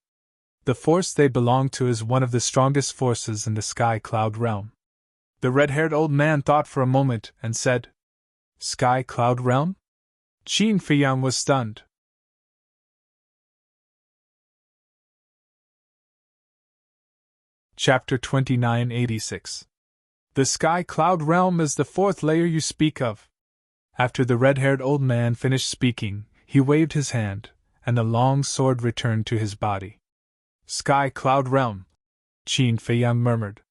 The force they belong to is one of the strongest forces in the Sky Cloud realm. The red-haired old man thought for a moment and said, Sky Cloud realm? Qin Feiyang was stunned. Chapter 2986. The Sky Cloud realm is the fourth layer you speak of. After the red-haired old man finished speaking, he waved his hand, and the long sword returned to his body. Sky Cloud realm, Qin Feiyang murmured.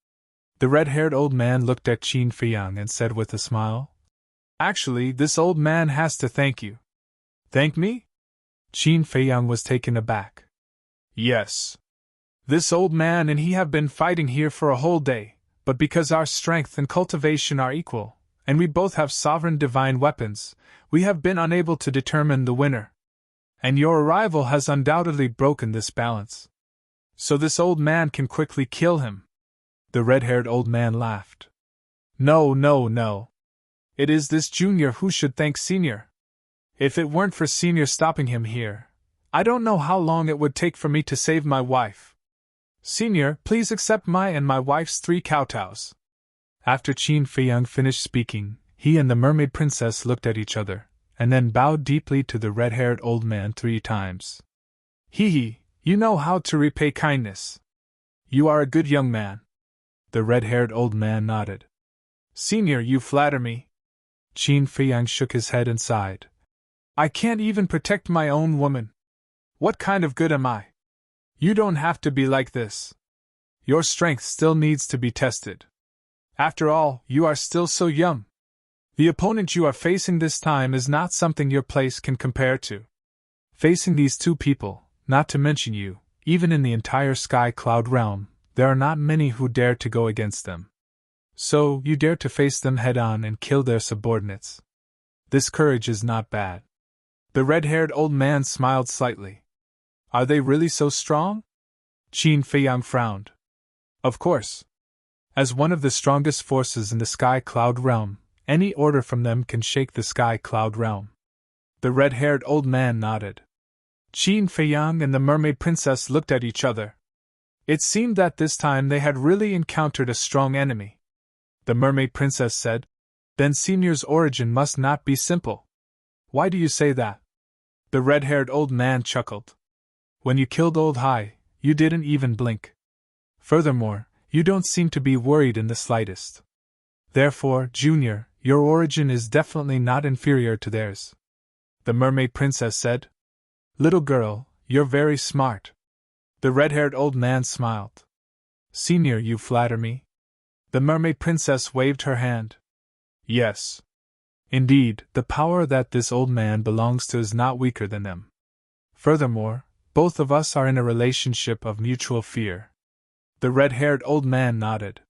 The red-haired old man looked at Qin Feiyang and said with a smile, Actually, this old man has to thank you. Thank me? Qin Feiyang was taken aback. Yes. This old man and he have been fighting here for a whole day, but because our strength and cultivation are equal, and we both have sovereign divine weapons, we have been unable to determine the winner. And your arrival has undoubtedly broken this balance. So this old man can quickly kill him. The red-haired old man laughed. No, no, no. It is this junior who should thank senior. If it weren't for senior stopping him here, I don't know how long it would take for me to save my wife. Senior, please accept my and my wife's 3 kowtows. After Qin Feiyang finished speaking, he and the mermaid princess looked at each other, and then bowed deeply to the red-haired old man 3 times. Hee, you know how to repay kindness. You are a good young man. The red-haired old man nodded. Senior, you flatter me. Qin Feiyang shook his head and sighed. I can't even protect my own woman. What kind of good am I? You don't have to be like this. Your strength still needs to be tested. After all, you are still so young. The opponent you are facing this time is not something your place can compare to. Facing these 2 people, not to mention you, even in the entire Sky Cloud realm, there are not many who dare to go against them. So, you dare to face them head-on and kill their subordinates. This courage is not bad. The red-haired old man smiled slightly. Are they really so strong? Qin Feiyang frowned. Of course. As one of the strongest forces in the Sky Cloud realm, any order from them can shake the Sky Cloud realm. The red-haired old man nodded. Qin Feiyang and the mermaid princess looked at each other. It seemed that this time they had really encountered a strong enemy. The mermaid princess said, Then senior's origin must not be simple. Why do you say that? The red-haired old man chuckled. When you killed Old Hai, you didn't even blink. Furthermore, you don't seem to be worried in the slightest. Therefore, Junior, your origin is definitely not inferior to theirs. The mermaid princess said. Little girl, you're very smart. The red-haired old man smiled. Senior, you flatter me. The mermaid princess waved her hand. Yes. Indeed, the power that this old man belongs to is not weaker than them. Furthermore, both of us are in a relationship of mutual fear. The red-haired old man nodded.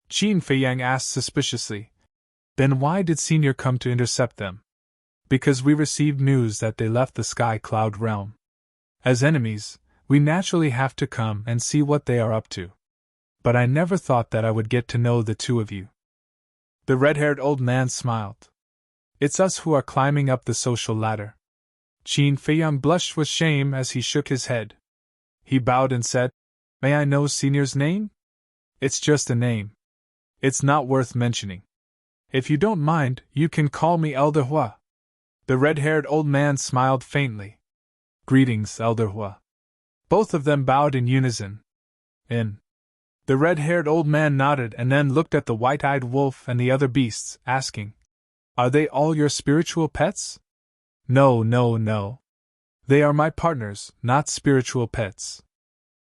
Qin Feiyang asked suspiciously, Then why did Senior come to intercept them? Because we received news that they left the Sky Cloud realm. As enemies, we naturally have to come and see what they are up to. But I never thought that I would get to know the 2 of you. The red-haired old man smiled. It's us who are climbing up the social ladder. Qin Feiyang blushed with shame as he shook his head. He bowed and said, May I know Senior's name? It's just a name. It's not worth mentioning. If you don't mind, you can call me Elder Hua. The red-haired old man smiled faintly. Greetings, Elder Hua. Both of them bowed in unison. The red-haired old man nodded and then looked at the white-eyed wolf and the other beasts, asking, Are they all your spiritual pets? No, no, no. They are my partners, not spiritual pets.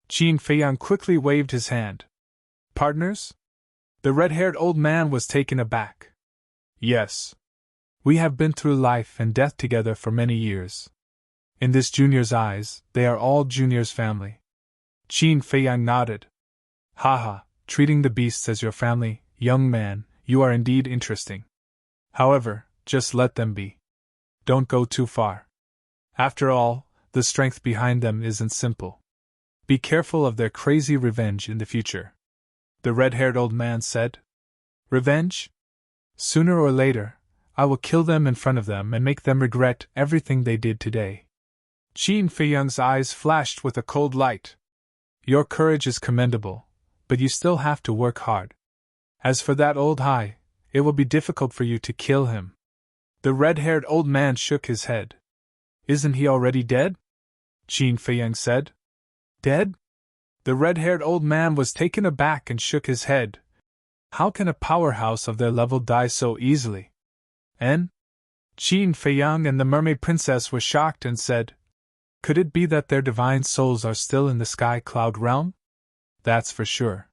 Qin Feiyang quickly waved his hand. Partners? The red-haired old man was taken aback. Yes. We have been through life and death together for many years. In this junior's eyes, they are all junior's family. Qin Feiyang nodded. Haha, treating the beasts as your family, young man, you are indeed interesting. However, just let them be. Don't go too far. After all, the strength behind them isn't simple. Be careful of their crazy revenge in the future. The red-haired old man said. Revenge? Sooner or later, I will kill them in front of them and make them regret everything they did today. Qin Feiyang's eyes flashed with a cold light. Your courage is commendable, but you still have to work hard. As for that old Hai, it will be difficult for you to kill him. The red-haired old man shook his head. Isn't he already dead? Qin Feiyang said. Dead? The red-haired old man was taken aback and shook his head. How can a powerhouse of their level die so easily? And? Qin Feiyang and the mermaid princess were shocked and said, Could it be that their divine souls are still in the sky cloud realm? That's for sure.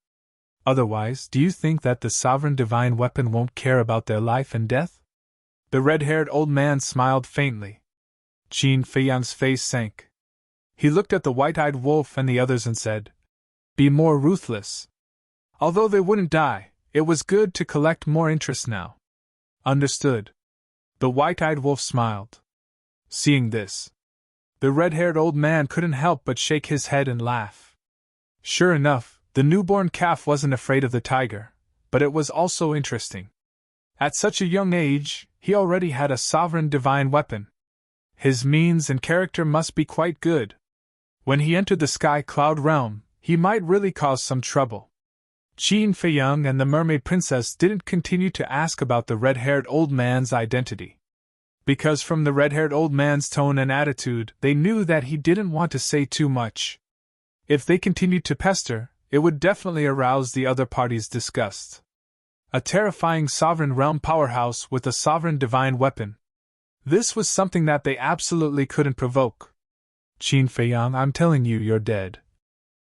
Otherwise, do you think that the sovereign divine weapon won't care about their life and death? The red-haired old man smiled faintly. Qin Feiyang's face sank. He looked at the white-eyed wolf and the others and said, Be more ruthless. Although they wouldn't die, it was good to collect more interest now. Understood. The white-eyed wolf smiled. Seeing this, the red-haired old man couldn't help but shake his head and laugh. Sure enough, the newborn calf wasn't afraid of the tiger, but it was also interesting. At such a young age, he already had a sovereign divine weapon. His means and character must be quite good. When he entered the sky cloud realm, he might really cause some trouble. Qin Feiyang and the mermaid princess didn't continue to ask about the red-haired old man's identity. Because from the red-haired old man's tone and attitude, they knew that he didn't want to say too much. If they continued to pester, it would definitely arouse the other party's disgust. A terrifying sovereign realm powerhouse with a sovereign divine weapon. This was something that they absolutely couldn't provoke. Qin Feiyang, I'm telling you, you're dead.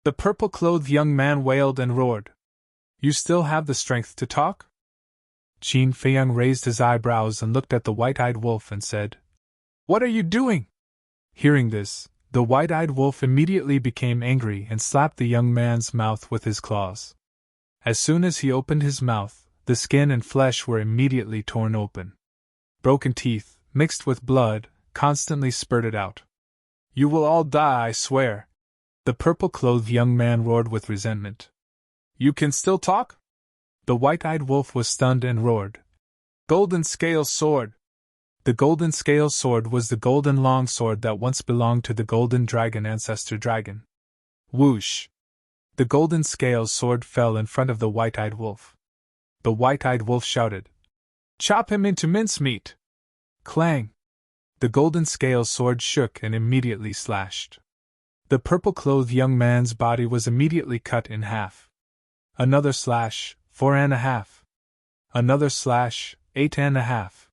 The purple-clothed young man wailed and roared. You still have the strength to talk? Qin Feiyang raised his eyebrows and looked at the white-eyed wolf and said, What are you doing? Hearing this, the white-eyed wolf immediately became angry and slapped the young man's mouth with his claws. As soon as he opened his mouth, the skin and flesh were immediately torn open. Broken teeth, mixed with blood, constantly spurted out. You will all die, I swear. The purple-clothed young man roared with resentment. You can still talk? The white-eyed wolf was stunned and roared. Golden Scale Sword! The Golden Scale Sword was the golden long sword that once belonged to the Golden Dragon ancestor dragon. Whoosh! The Golden Scale Sword fell in front of the white-eyed wolf. The white-eyed wolf shouted, Chop him into mincemeat! Clang! The Golden Scale Sword shook and immediately slashed. The purple-clothed young man's body was immediately cut in half. Another slash, 4.5. Another slash, 8.5.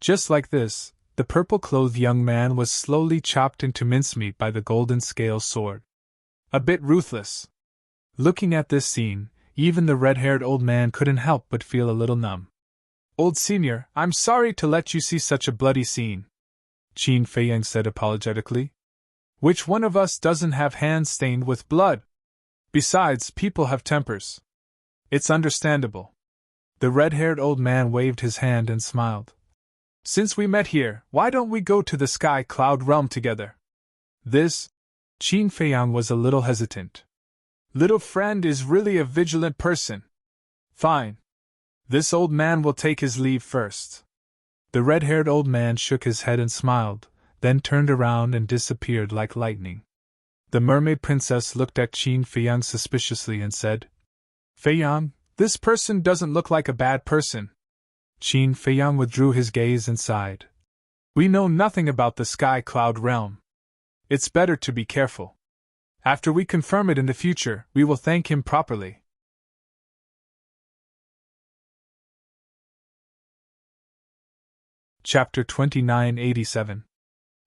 Just like this, the purple-clothed young man was slowly chopped into mincemeat by the Golden Scale Sword. A bit ruthless. Looking at this scene, even the red-haired old man couldn't help but feel a little numb. Old senior, I'm sorry to let you see such a bloody scene, Qin Feiyang said apologetically. Which one of us doesn't have hands stained with blood? Besides, people have tempers. It's understandable. The red-haired old man waved his hand and smiled. Since we met here, why don't we go to the sky cloud realm together? This? Qin Feiyang was a little hesitant. Little friend is really a vigilant person. Fine. This old man will take his leave first. The red-haired old man shook his head and smiled, then turned around and disappeared like lightning. The mermaid princess looked at Qin Feiyang suspiciously and said, Feiyang, this person doesn't look like a bad person. Qin Feiyang withdrew his gaze and sighed. We know nothing about the sky cloud realm. It's better to be careful. After we confirm it in the future, we will thank him properly. Chapter 2987.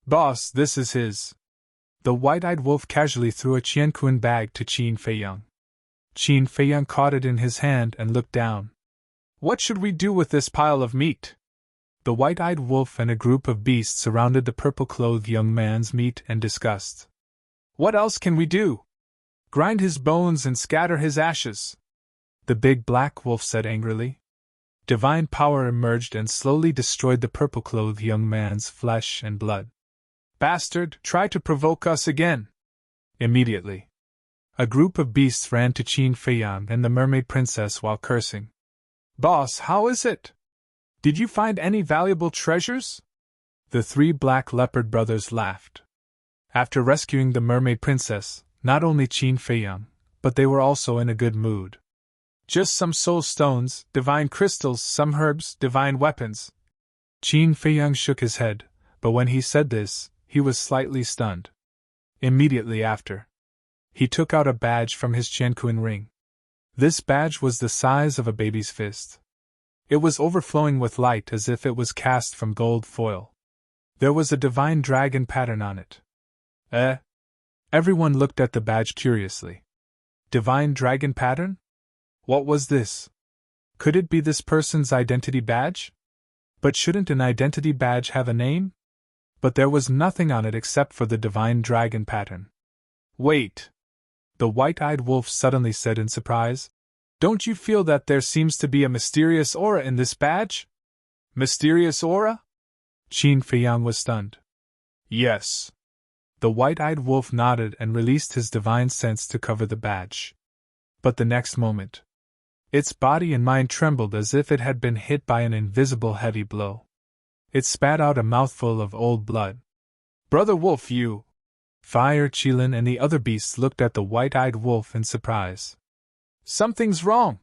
Boss, this is his. The white-eyed wolf casually threw a qianquan bag to Qin Feiyang. Qin Feiyang caught it in his hand and looked down. What should we do with this pile of meat? The white-eyed wolf and a group of beasts surrounded the purple-clothed young man's meat and discussed. What else can we do? Grind his bones and scatter his ashes, the big black wolf said angrily. Divine power emerged and slowly destroyed the purple-clothed young man's flesh and blood. Bastard, try to provoke us again. Immediately. A group of beasts ran to Qin Feiyang and the mermaid princess while cursing. "Boss, how is it? Did you find any valuable treasures?" The three black leopard brothers laughed. After rescuing the mermaid princess, not only Qin Feiyang, but they were also in a good mood. "Just some soul stones, divine crystals, some herbs, divine weapons." Qin Feiyang shook his head, but when he said this, he was slightly stunned. Immediately after, he took out a badge from his Qianquan ring. This badge was the size of a baby's fist. It was overflowing with light as if it was cast from gold foil. There was a divine dragon pattern on it. Everyone looked at the badge curiously. Divine dragon pattern? What was this? Could it be this person's identity badge? But shouldn't an identity badge have a name? But there was nothing on it except for the divine dragon pattern. "Wait," the white-eyed wolf suddenly said in surprise. "Don't you feel that there seems to be a mysterious aura in this badge?" "Mysterious aura?" Qin Feiyang was stunned. "Yes." The white-eyed wolf nodded and released his divine sense to cover the badge. But the next moment, its body and mind trembled as if it had been hit by an invisible heavy blow. It spat out a mouthful of old blood. "Brother Wolf, you!" Fire Qilin and the other beasts looked at the white-eyed wolf in surprise. "Something's wrong!"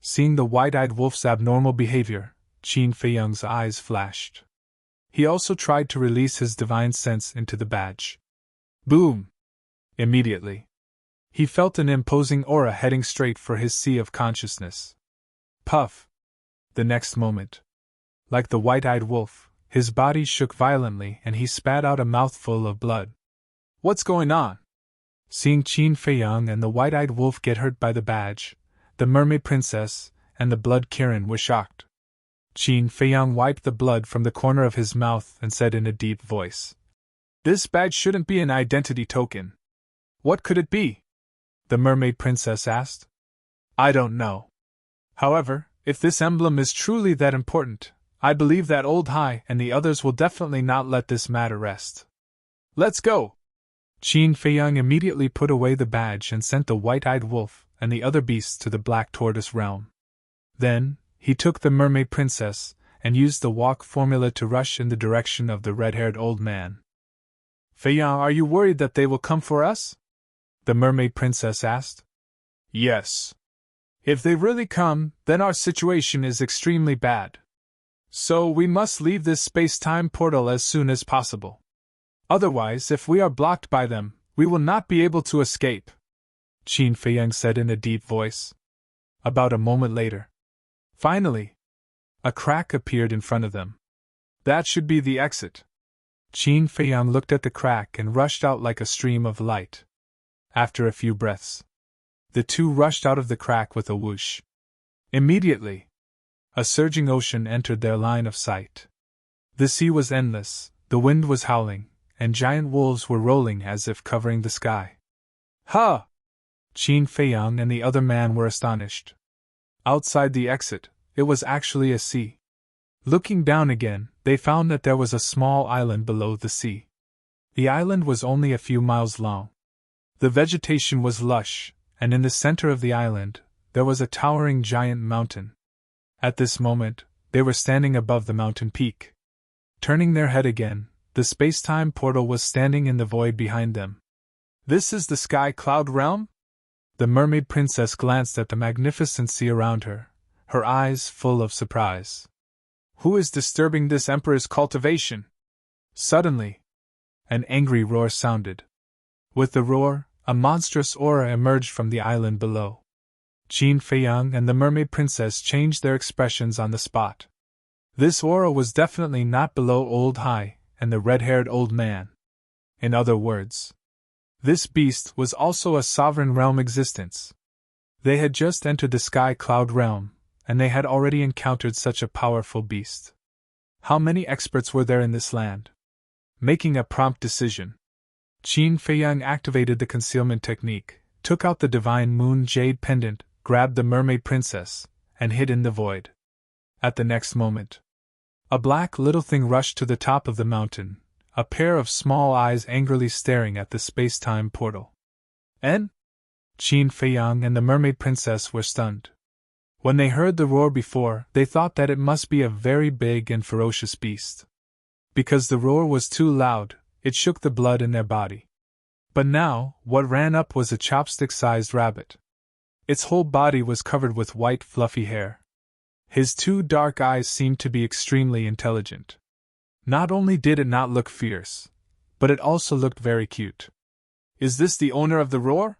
Seeing the white-eyed wolf's abnormal behavior, Qin Feiyang's eyes flashed. He also tried to release his divine sense into the badge. Boom! Immediately, he felt an imposing aura heading straight for his sea of consciousness. Puff! The next moment, like the white-eyed wolf, his body shook violently and he spat out a mouthful of blood. "What's going on?" Seeing Qin Feiyang and the white-eyed wolf get hurt by the badge, the mermaid princess and the blood Kirin were shocked. Qin Feiyang wiped the blood from the corner of his mouth and said in a deep voice, "This badge shouldn't be an identity token. What could it be?" the mermaid princess asked. "I don't know. However, if this emblem is truly that important, I believe that Old Hai and the others will definitely not let this matter rest. Let's go!" Qin Feiyang immediately put away the badge and sent the white-eyed wolf and the other beasts to the Black Tortoise realm. Then, he took the mermaid princess and used the walk formula to rush in the direction of the red-haired old man. "Feiyang, are you worried that they will come for us?" the mermaid princess asked. "Yes. If they really come, then our situation is extremely bad. So we must leave this space-time portal as soon as possible. Otherwise, if we are blocked by them, we will not be able to escape," Qin Feiyang said in a deep voice. About a moment later, finally, a crack appeared in front of them. "That should be the exit." Qin Feiyang looked at the crack and rushed out like a stream of light. After a few breaths, the two rushed out of the crack with a whoosh. Immediately, a surging ocean entered their line of sight. The sea was endless, the wind was howling, and giant wolves were rolling as if covering the sky. "Ha!" Qin Feiyang and the other man were astonished. Outside the exit, it was actually a sea. Looking down again, they found that there was a small island below the sea. The island was only a few miles long. The vegetation was lush, and in the center of the island, there was a towering giant mountain. At this moment, they were standing above the mountain peak. Turning their head again, the space-time portal was standing in the void behind them. "This is the Sky Cloud Realm?" The mermaid princess glanced at the magnificent sea around her, her eyes full of surprise. "Who is disturbing this emperor's cultivation?" Suddenly, an angry roar sounded. With the roar, a monstrous aura emerged from the island below. Qin Feiyang and the mermaid princess changed their expressions on the spot. This aura was definitely not below Old Hai and the red-haired old man. In other words, this beast was also a sovereign realm existence. They had just entered the Sky Cloud realm, and they had already encountered such a powerful beast. How many experts were there in this land? Making a prompt decision, Qin Feiyang activated the concealment technique, took out the divine moon jade pendant, grabbed the mermaid princess, and hid in the void. At the next moment, a black little thing rushed to the top of the mountain, a pair of small eyes angrily staring at the space-time portal. "En?" Qin Feiyang and the Mermaid Princess were stunned. When they heard the roar before, they thought that it must be a very big and ferocious beast. Because the roar was too loud, it shook the blood in their body. But now, what ran up was a chopstick-sized rabbit. Its whole body was covered with white fluffy hair. His two dark eyes seemed to be extremely intelligent. Not only did it not look fierce, but it also looked very cute. Is this the owner of the roar?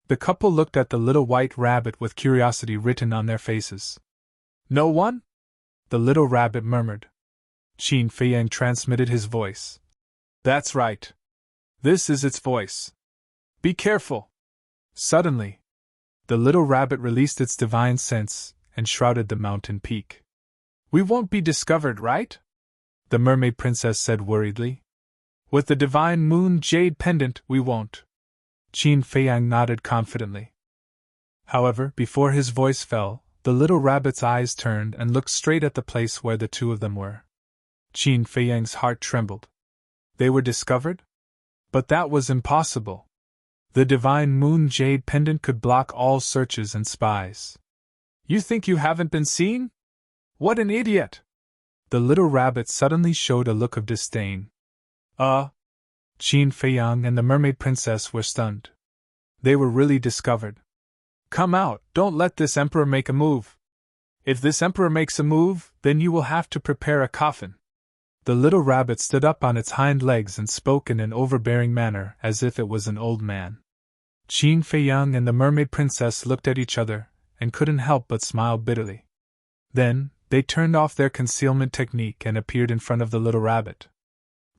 The couple looked at the little white rabbit with curiosity written on their faces. No one? The little rabbit murmured. Qin Feiyang transmitted his voice. That's right. This is its voice. Be careful. Suddenly, the little rabbit released its divine sense and shrouded the mountain peak. We won't be discovered, right? The Mermaid Princess said worriedly. With the divine moon jade pendant, we won't. Qin Feiyang nodded confidently. However, before his voice fell, the little rabbit's eyes turned and looked straight at the place where the two of them were. Qin Feiyang's heart trembled. They were discovered? But that was impossible. The divine moon jade pendant could block all searches and spies. You think you haven't been seen? What an idiot! The little rabbit suddenly showed a look of disdain. Qin Feiyang and the Mermaid Princess were stunned. They were really discovered. Come out, don't let this emperor make a move. If this emperor makes a move, then you will have to prepare a coffin. The little rabbit stood up on its hind legs and spoke in an overbearing manner as if it was an old man. Qin Feiyang and the Mermaid Princess looked at each other and couldn't help but smile bitterly. Then, they turned off their concealment technique and appeared in front of the little rabbit.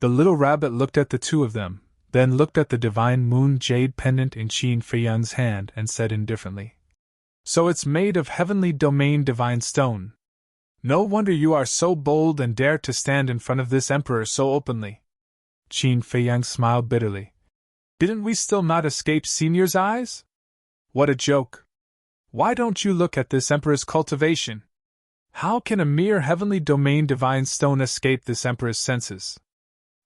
The little rabbit looked at the two of them, then looked at the divine moon jade pendant in Qin Feiyang's hand and said indifferently. So it's made of heavenly domain divine stone. No wonder you are so bold and dare to stand in front of this emperor so openly. Qin Feiyang smiled bitterly. Didn't we still not escape Senior's eyes? What a joke. Why don't you look at this emperor's cultivation? How can a mere heavenly domain divine stone escape this emperor's senses?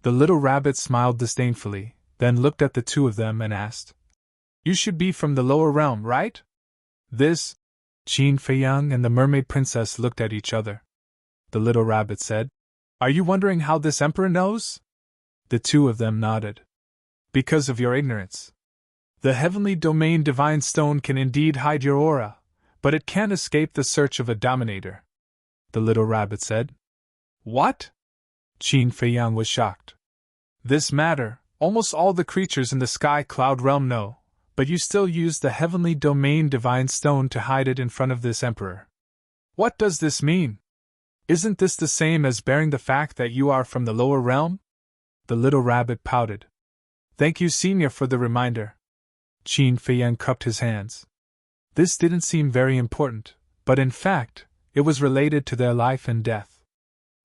The little rabbit smiled disdainfully, then looked at the two of them and asked, You should be from the lower realm, right? This? Qin Feiyang and the Mermaid Princess looked at each other. The little rabbit said, Are you wondering how this emperor knows? The two of them nodded. Because of your ignorance. The heavenly domain divine stone can indeed hide your aura, but it can't escape the search of a dominator. The little rabbit said. What? Qin Feiyang was shocked. This matter, almost all the creatures in the sky cloud realm know, but you still use the heavenly domain divine stone to hide it in front of this emperor. What does this mean? Isn't this the same as bearing the fact that you are from the lower realm? The little rabbit pouted. Thank you, Senior, for the reminder. Qin Feiyang cupped his hands. This didn't seem very important, but in fact, it was related to their life and death.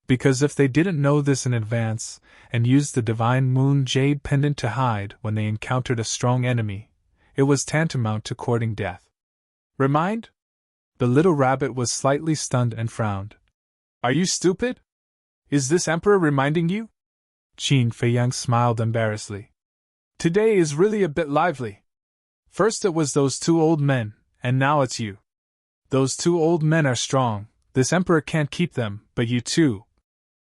Because if they didn't know this in advance, and used the divine moon jade pendant to hide when they encountered a strong enemy, it was tantamount to courting death. Remind? The little rabbit was slightly stunned and frowned. Are you stupid? Is this emperor reminding you? Qin Feiyang smiled embarrassedly. Today is really a bit lively. First it was those two old men, and now it's you. Those two old men are strong, this emperor can't keep them, but you too.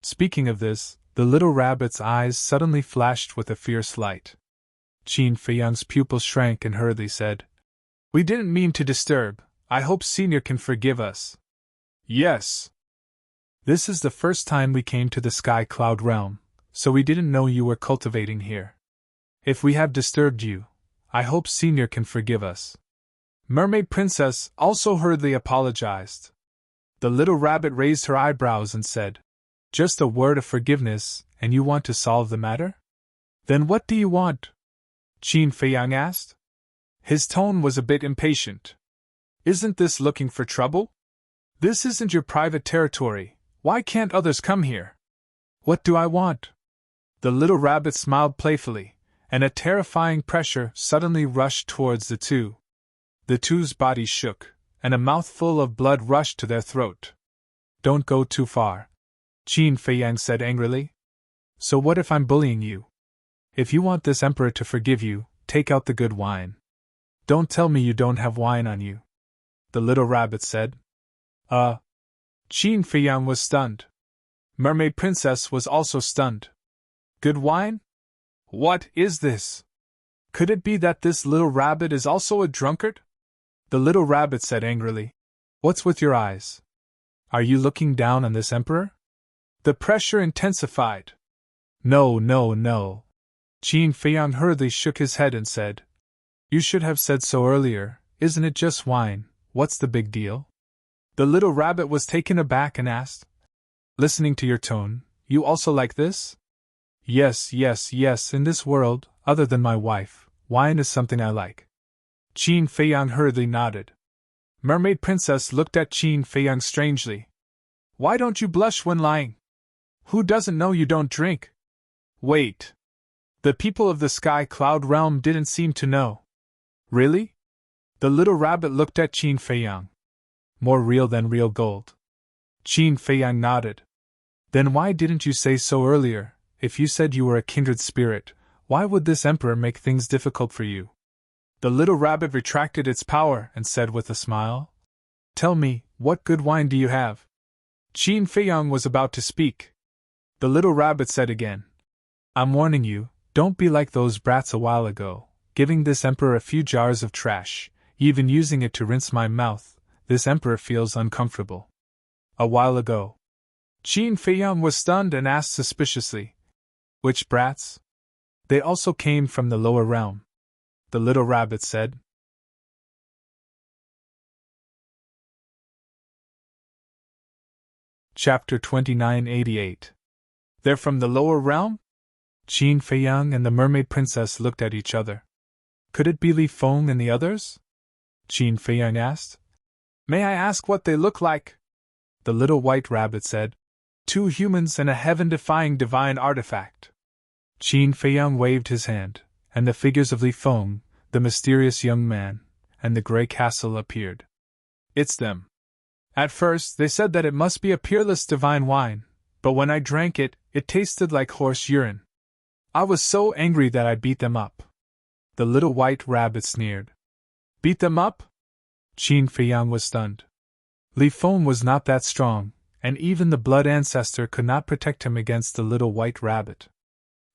Speaking of this, the little rabbit's eyes suddenly flashed with a fierce light. Qin Feiyang's pupils shrank and hurriedly said, We didn't mean to disturb, I hope Senior can forgive us. Yes. This is the first time we came to the Sky Cloud realm, so we didn't know you were cultivating here. If we have disturbed you, I hope Senior can forgive us. Mermaid Princess also hurriedly apologized. The little rabbit raised her eyebrows and said, Just a word of forgiveness, and you want to solve the matter? Then what do you want? Qin Feiyang asked. His tone was a bit impatient. Isn't this looking for trouble? This isn't your private territory, why can't others come here? What do I want? The little rabbit smiled playfully, and a terrifying pressure suddenly rushed towards the two. The two's bodies shook, and a mouthful of blood rushed to their throat. Don't go too far, Qin Feiyang said angrily. So what if I'm bullying you? If you want this emperor to forgive you, take out the good wine. Don't tell me you don't have wine on you, the little rabbit said. Qin Feiyang was stunned. Mermaid Princess was also stunned. Good wine? What is this? Could it be that this little rabbit is also a drunkard? The little rabbit said angrily. What's with your eyes? Are you looking down on this emperor? The pressure intensified. No. Qin Feiyang hurriedly shook his head and said, You should have said so earlier. Isn't it just wine? What's the big deal? The little rabbit was taken aback and asked, Listening to your tone, you also like this? Yes, in this world, other than my wife, wine is something I like. Qin Feiyang hurriedly nodded. Mermaid Princess looked at Qin Feiyang strangely. Why don't you blush when lying? Who doesn't know you don't drink? Wait. The people of the Sky Cloud Realm didn't seem to know. Really? The little rabbit looked at Qin Feiyang. More real than real gold. Qin Feiyang nodded. Then why didn't you say so earlier? If you said you were a kindred spirit, why would this emperor make things difficult for you? The little rabbit retracted its power and said with a smile, Tell me, what good wine do you have? Qin Feiyang was about to speak. The little rabbit said again, I'm warning you, don't be like those brats a while ago, giving this emperor a few jars of trash, even using it to rinse my mouth. This emperor feels uncomfortable. A while ago. Qin Feiyang was stunned and asked suspiciously, Which brats? They also came from the lower realm. The little rabbit said. Chapter 2988. They're from the lower realm? Qin Feiyang and the Mermaid Princess looked at each other. Could it be Li Feng and the others? Qin Feiyang asked. May I ask what they look like? The little white rabbit said. 2 humans and a heaven-defying divine artifact. Qin Feiyang waved his hand, and the figures of Li Feng, the mysterious young man, and the gray castle appeared. It's them. At first, they said that it must be a peerless divine wine, but when I drank it, it tasted like horse urine. I was so angry that I beat them up. The little white rabbit sneered. Beat them up? Qin Feiyang was stunned. Li Feng was not that strong, and even the blood ancestor could not protect him against the little white rabbit.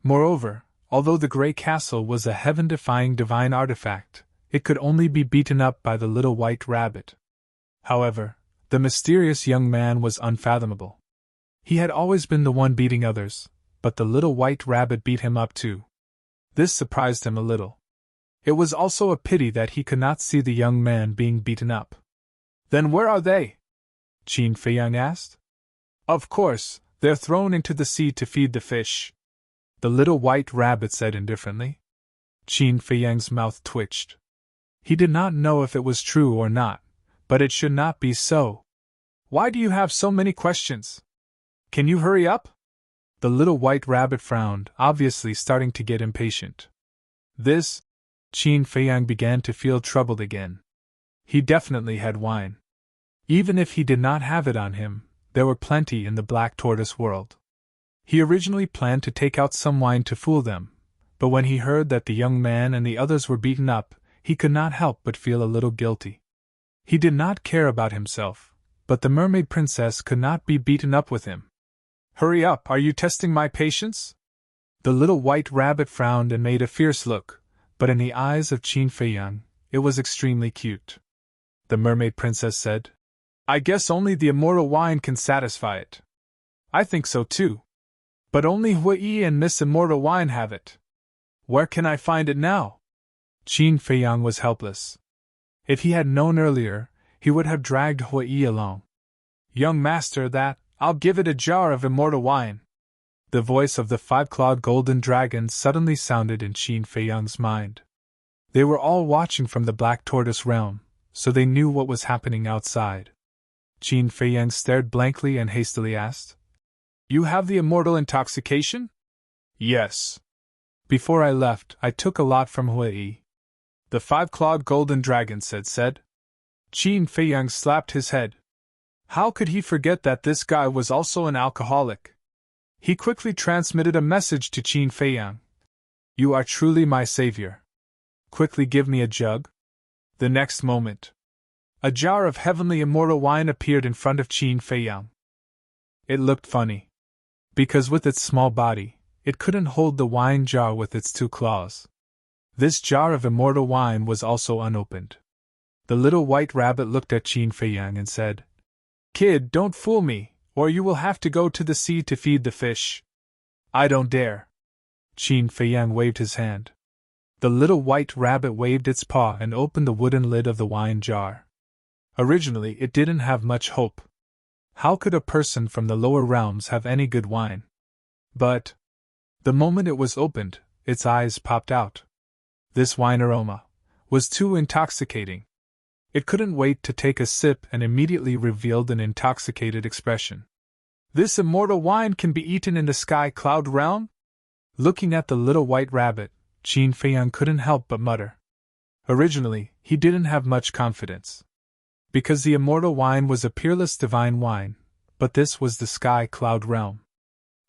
Moreover, although the gray castle was a heaven-defying divine artifact, it could only be beaten up by the little white rabbit. However, the mysterious young man was unfathomable. He had always been the one beating others, but the little white rabbit beat him up too. This surprised him a little. It was also a pity that he could not see the young man being beaten up. Then where are they? Qin Feiyang asked. Of course, they're thrown into the sea to feed the fish. The little white rabbit said indifferently. Qin Feiyang's mouth twitched. He did not know if it was true or not, but it should not be so. Why do you have so many questions? Can you hurry up? The little white rabbit frowned, obviously starting to get impatient. Qin Feiyang began to feel troubled again. He definitely had wine. Even if he did not have it on him, there were plenty in the Black Tortoise world. He originally planned to take out some wine to fool them, but when he heard that the young man and the others were beaten up, he could not help but feel a little guilty. He did not care about himself, but the Mermaid Princess could not be beaten up with him. Hurry up, are you testing my patience? The little white rabbit frowned and made a fierce look, but in the eyes of Qin Feiyang, it was extremely cute. The Mermaid Princess said, I guess only the immortal wine can satisfy it. I think so too. But only Hui and Miss Immortal Wine have it. Where can I find it now? Qin Feiyang was helpless. If he had known earlier, he would have dragged Hui along. Young master, I'll give it a jar of immortal wine. The voice of the 5-clawed golden dragon suddenly sounded in Qin Feiyang's mind. They were all watching from the Black Tortoise realm, so they knew what was happening outside. Qin Feiyang stared blankly and hastily asked, You have the immortal intoxication? Yes. Before I left, I took a lot from Hui. The 5-clawed golden dragon said. Qin Feiyang slapped his head. How could he forget that this guy was also an alcoholic? He quickly transmitted a message to Qin Feiyang. You are truly my savior. Quickly give me a jug. The next moment, a jar of heavenly immortal wine appeared in front of Qin Feiyang. It looked funny, because with its small body, it couldn't hold the wine jar with its two claws. This jar of immortal wine was also unopened. The little white rabbit looked at Qin Feiyang and said, "Kid, don't fool me, or you will have to go to the sea to feed the fish." "I don't dare." Qin Feiyang waved his hand. The little white rabbit waved its paw and opened the wooden lid of the wine jar. Originally, it didn't have much hope. How could a person from the lower realms have any good wine? But the moment it was opened, its eyes popped out. This wine aroma was too intoxicating. It couldn't wait to take a sip and immediately revealed an intoxicated expression. "This immortal wine can be eaten in the sky cloud realm?" Looking at the little white rabbit, Qin Feiyang couldn't help but mutter. Originally, he didn't have much confidence, because the immortal wine was a peerless divine wine, but this was the sky cloud realm.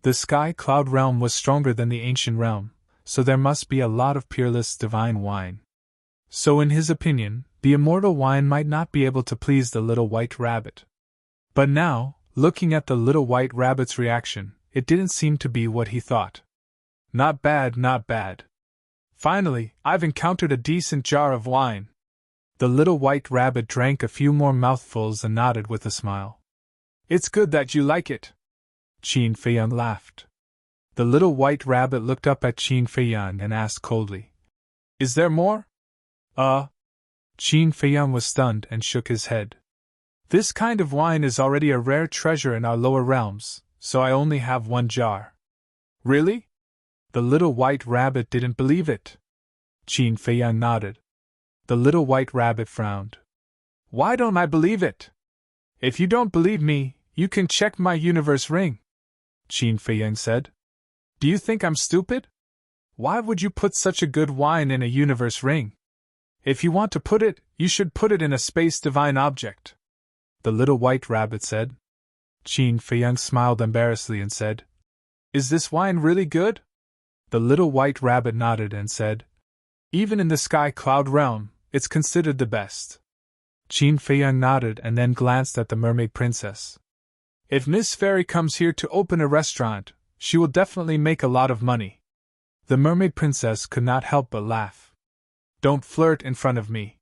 The sky cloud realm was stronger than the ancient realm, so there must be a lot of peerless divine wine. So in his opinion, the immortal wine might not be able to please the little white rabbit. But now, looking at the little white rabbit's reaction, it didn't seem to be what he thought. "Not bad, not bad. Finally, I've encountered a decent jar of wine." The little white rabbit drank a few more mouthfuls and nodded with a smile. "It's good that you like it." Qin Feiyang laughed. The little white rabbit looked up at Qin Feiyang and asked coldly, "Is there more?" Qin Feiyang was stunned and shook his head. "This kind of wine is already a rare treasure in our lower realms, so I only have one jar." "Really?" The little white rabbit didn't believe it. Qin Feiyang nodded. The little white rabbit frowned. "Why don't I believe it? If you don't believe me, you can check my universe ring," Qin Feiyang said. "Do you think I'm stupid? Why would you put such a good wine in a universe ring? If you want to put it, you should put it in a space divine object," the little white rabbit said. Qin Feiyang smiled embarrassedly and said, "Is this wine really good?" The little white rabbit nodded and said, "Even in the sky cloud realm, it's considered the best." Qin Feiyang nodded and then glanced at the mermaid princess. "If Miss Fairy comes here to open a restaurant, she will definitely make a lot of money." The mermaid princess could not help but laugh. "Don't flirt in front of me.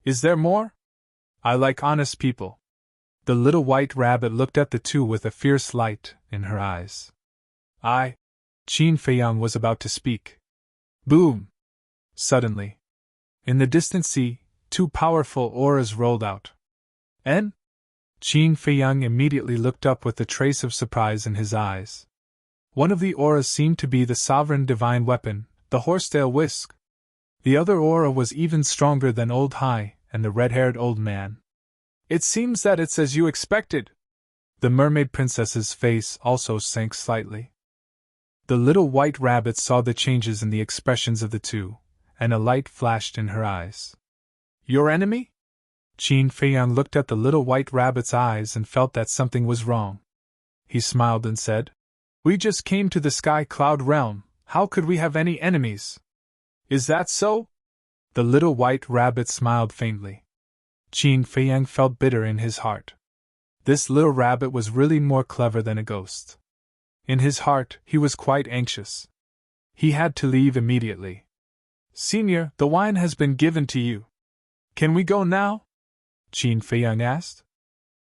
Is there more? I like honest people." The little white rabbit looked at the two with a fierce light in her eyes. Qin Feiyang was about to speak. Boom! Suddenly, in the distant sea, two powerful auras rolled out. "En?" Qin Feiyang immediately looked up with a trace of surprise in his eyes. One of the auras seemed to be the sovereign divine weapon, the horsetail whisk. The other aura was even stronger than Old Hai and the red-haired old man. "It seems that it's as you expected." The mermaid princess's face also sank slightly. The little white rabbit saw the changes in the expressions of the two, and a light flashed in her eyes. "Your enemy?" Qin Feiyang looked at the little white rabbit's eyes and felt that something was wrong. He smiled and said, "We just came to the sky cloud realm, how could we have any enemies?" "Is that so?" The little white rabbit smiled faintly. Qin Feiyang felt bitter in his heart. This little rabbit was really more clever than a ghost. In his heart, he was quite anxious. He had to leave immediately. "Senior, the wine has been given to you. Can we go now?" Qin Feiyang asked.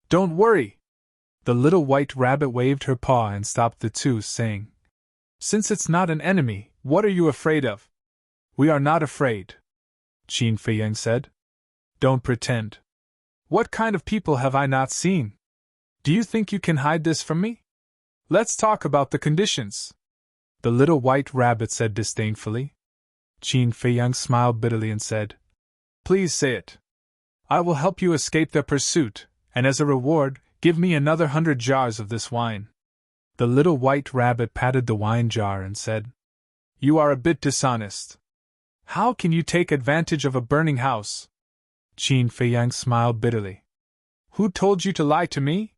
"Don't worry." The little white rabbit waved her paw and stopped the two, saying, "Since it's not an enemy, what are you afraid of?" "We are not afraid," Qin Feiyang said. "Don't pretend. What kind of people have I not seen? Do you think you can hide this from me? Let's talk about the conditions," the little white rabbit said disdainfully. Qin Feiyang smiled bitterly and said, "Please say it. I will help you escape their pursuit, and as a reward, give me another 100 jars of this wine." The little white rabbit patted the wine jar and said, "You are a bit dishonest. How can you take advantage of a burning house?" Qin Feiyang smiled bitterly. "Who told you to lie to me?"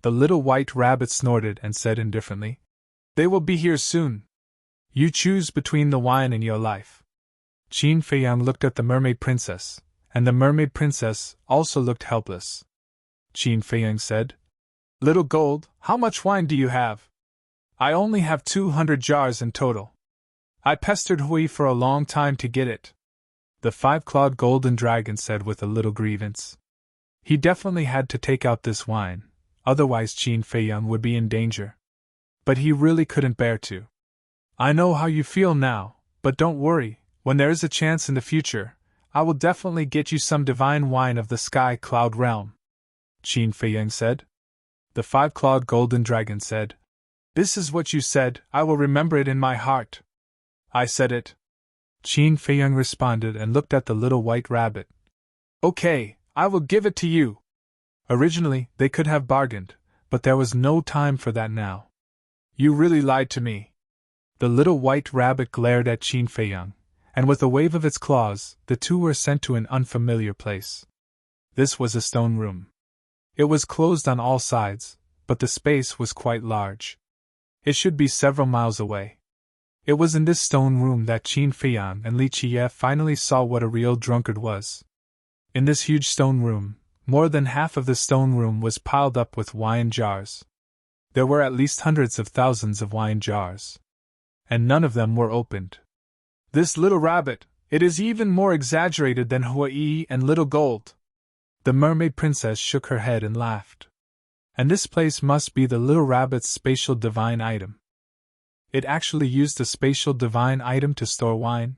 The little white rabbit snorted and said indifferently, "They will be here soon. You choose between the wine and your life." Qin Feiyang looked at the mermaid princess, and the mermaid princess also looked helpless. Qin Feiyang said, "Little Gold, how much wine do you have?" "I only have 200 jars in total. I pestered Hui for a long time to get it," the five-clawed golden dragon said with a little grievance. He definitely had to take out this wine, otherwise Qin Feiyang would be in danger. But he really couldn't bear to. "I know how you feel now, but don't worry, when there is a chance in the future, I will definitely get you some divine wine of the Sky Cloud Realm," Qin Feiyang said. The five-clawed golden dragon said, "This is what you said, I will remember it in my heart." "I said it," Qin Feiyang responded and looked at the little white rabbit. "Okay, I will give it to you." Originally, they could have bargained, but there was no time for that now. "You really lied to me." The little white rabbit glared at Qin Feiyang, and with a wave of its claws, the two were sent to an unfamiliar place. This was a stone room. It was closed on all sides, but the space was quite large. It should be several miles away. It was in this stone room that Qin Feiyang and Li Qiye finally saw what a real drunkard was. In this huge stone room, more than half of the stone room was piled up with wine jars. There were at least hundreds of thousands of wine jars. And none of them were opened. "This little rabbit, it is even more exaggerated than Hui and Little Gold." The mermaid princess shook her head and laughed. "And this place must be the little rabbit's spatial divine item." It actually used a spatial divine item to store wine?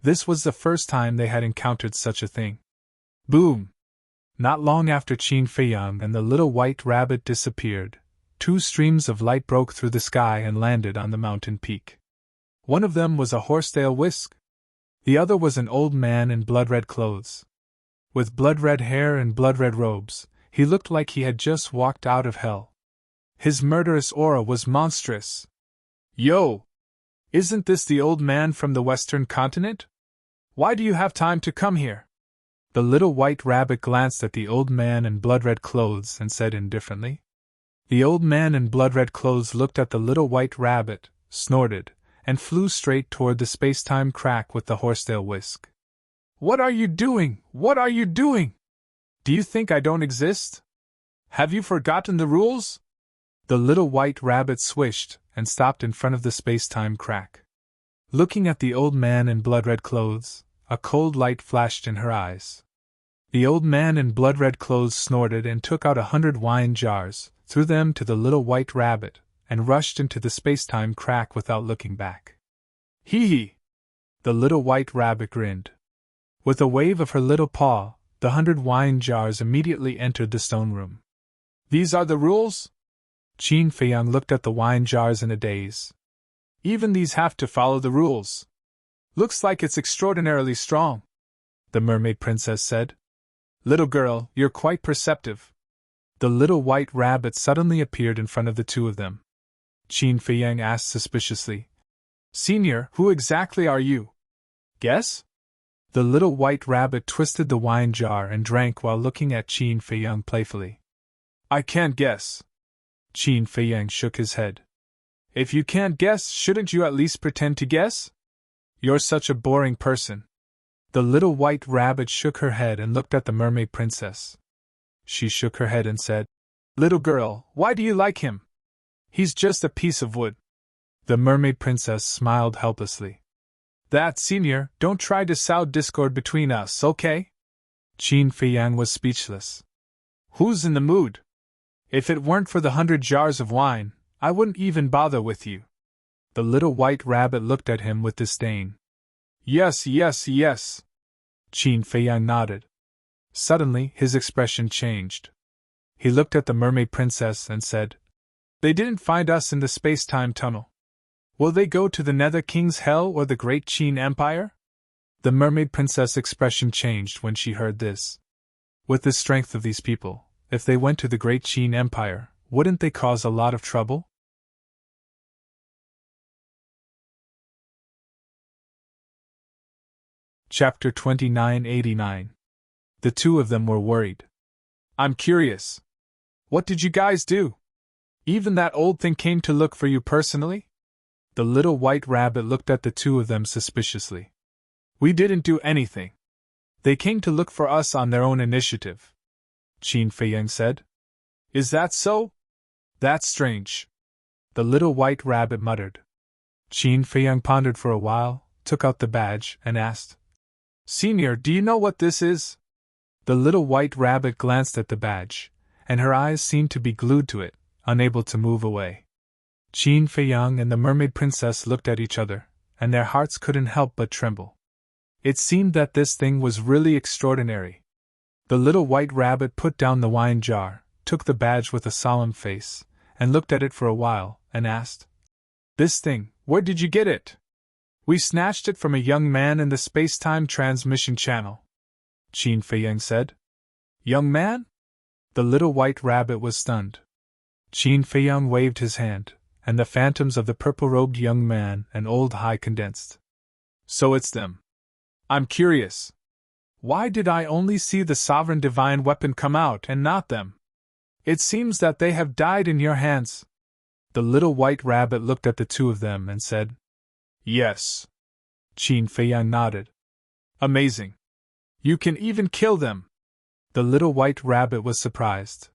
This was the first time they had encountered such a thing. Boom! Not long after Qin Feiyang and the little white rabbit disappeared, two streams of light broke through the sky and landed on the mountain peak. One of them was a horsetail whisk. The other was an old man in blood-red clothes. With blood-red hair and blood-red robes, he looked like he had just walked out of hell. His murderous aura was monstrous. "Yo! Isn't this the old man from the Western continent? Why do you have time to come here?" The little white rabbit glanced at the old man in blood-red clothes and said indifferently. The old man in blood-red clothes looked at the little white rabbit, snorted, and flew straight toward the space-time crack with the horsetail whisk. "What are you doing? What are you doing? Do you think I don't exist? Have you forgotten the rules?" The little white rabbit swished and stopped in front of the space-time crack. Looking at the old man in blood-red clothes, a cold light flashed in her eyes. The old man in blood-red clothes snorted and took out 100 wine jars, threw them to the little white rabbit, and rushed into the space-time crack without looking back. "Hee hee!" The little white rabbit grinned. With a wave of her little paw, the 100 wine jars immediately entered the stone room. "These are the rules?" Qin Feiyang looked at the wine jars in a daze. "Even these have to follow the rules. Looks like it's extraordinarily strong," the mermaid princess said. "Little girl, you're quite perceptive." The little white rabbit suddenly appeared in front of the two of them. Qin Feiyang asked suspiciously, "Senior, who exactly are you?" "Guess?" The little white rabbit twisted the wine jar and drank while looking at Qin Feiyang playfully. "I can't guess." Qin Feiyang shook his head. "If you can't guess, shouldn't you at least pretend to guess? You're such a boring person." The little white rabbit shook her head and looked at the mermaid princess. She shook her head and said, "Little girl, why do you like him? He's just a piece of wood." The mermaid princess smiled helplessly. "That, senior, don't try to sow discord between us, okay?" Qin Feiyang was speechless. "Who's in the mood? If it weren't for the 100 jars of wine, I wouldn't even bother with you." The little white rabbit looked at him with disdain. "Yes, yes, yes." Qin Feiyang nodded. Suddenly, his expression changed. He looked at the mermaid princess and said, "They didn't find us in the space-time tunnel. Will they go to the Nether King's Hell or the Great Qin Empire?" The mermaid princess' expression changed when she heard this. With the strength of these people, if they went to the Great Qin Empire, wouldn't they cause a lot of trouble? Chapter 2989. The two of them were worried. "I'm curious. What did you guys do? Even that old thing came to look for you personally?" The little white rabbit looked at the two of them suspiciously. "We didn't do anything. They came to look for us on their own initiative, Qin Feiyang said. Is that so? That's strange, the little white rabbit muttered. Qin Feiyang pondered for a while, took out the badge, and asked, Senior, do you know what this is? The little white rabbit glanced at the badge, and her eyes seemed to be glued to it, unable to move away. Qin Feiyang and the mermaid princess looked at each other, and their hearts couldn't help but tremble. It seemed that this thing was really extraordinary. The little white rabbit put down the wine jar, took the badge with a solemn face, and looked at it for a while, and asked, This thing, where did you get it? We snatched it from a young man in the space-time transmission channel, Qin Feiyang said. Young man? The little white rabbit was stunned. Qin Feiyang waved his hand, and the phantoms of the purple-robed young man and old Hai condensed. So it's them. I'm curious. Why did I only see the sovereign divine weapon come out and not them? It seems that they have died in your hands. The little white rabbit looked at the two of them and said, Yes. Qin Feiyang nodded. Amazing. You can even kill them. The little white rabbit was surprised.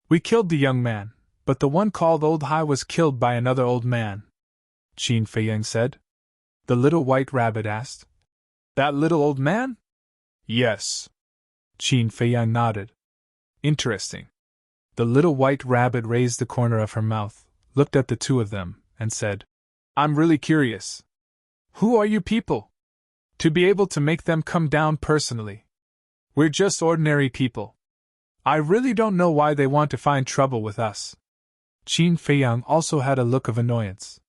We killed the young man, but the one called Old Hai was killed by another old man, Qin Feiyang said. The little white rabbit asked, That little old man? Yes. Qin Feiyang nodded. Interesting. The little white rabbit raised the corner of her mouth, looked at the two of them, and said, I'm really curious. Who are you people? To be able to make them come down personally. We're just ordinary people. I really don't know why they want to find trouble with us. Qin Feiyang also had a look of annoyance.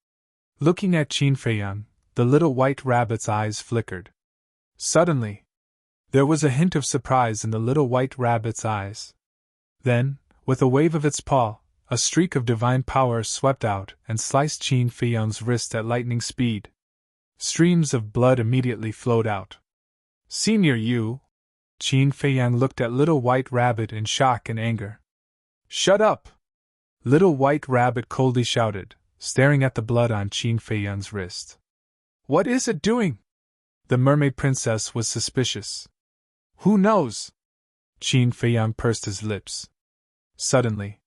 Looking at Qin Feiyang, the little white rabbit's eyes flickered. Suddenly, there was a hint of surprise in the little white rabbit's eyes. Then, with a wave of its paw, a streak of divine power swept out and sliced Qin Feiyang's wrist at lightning speed. Streams of blood immediately flowed out. Senior, you! Qin Feiyang looked at Little White Rabbit in shock and anger. Shut up! Little White Rabbit coldly shouted, staring at the blood on Qin Feiyang's wrist. What is it doing? The mermaid princess was suspicious. Who knows? Qin Feiyang pursed his lips. Suddenly,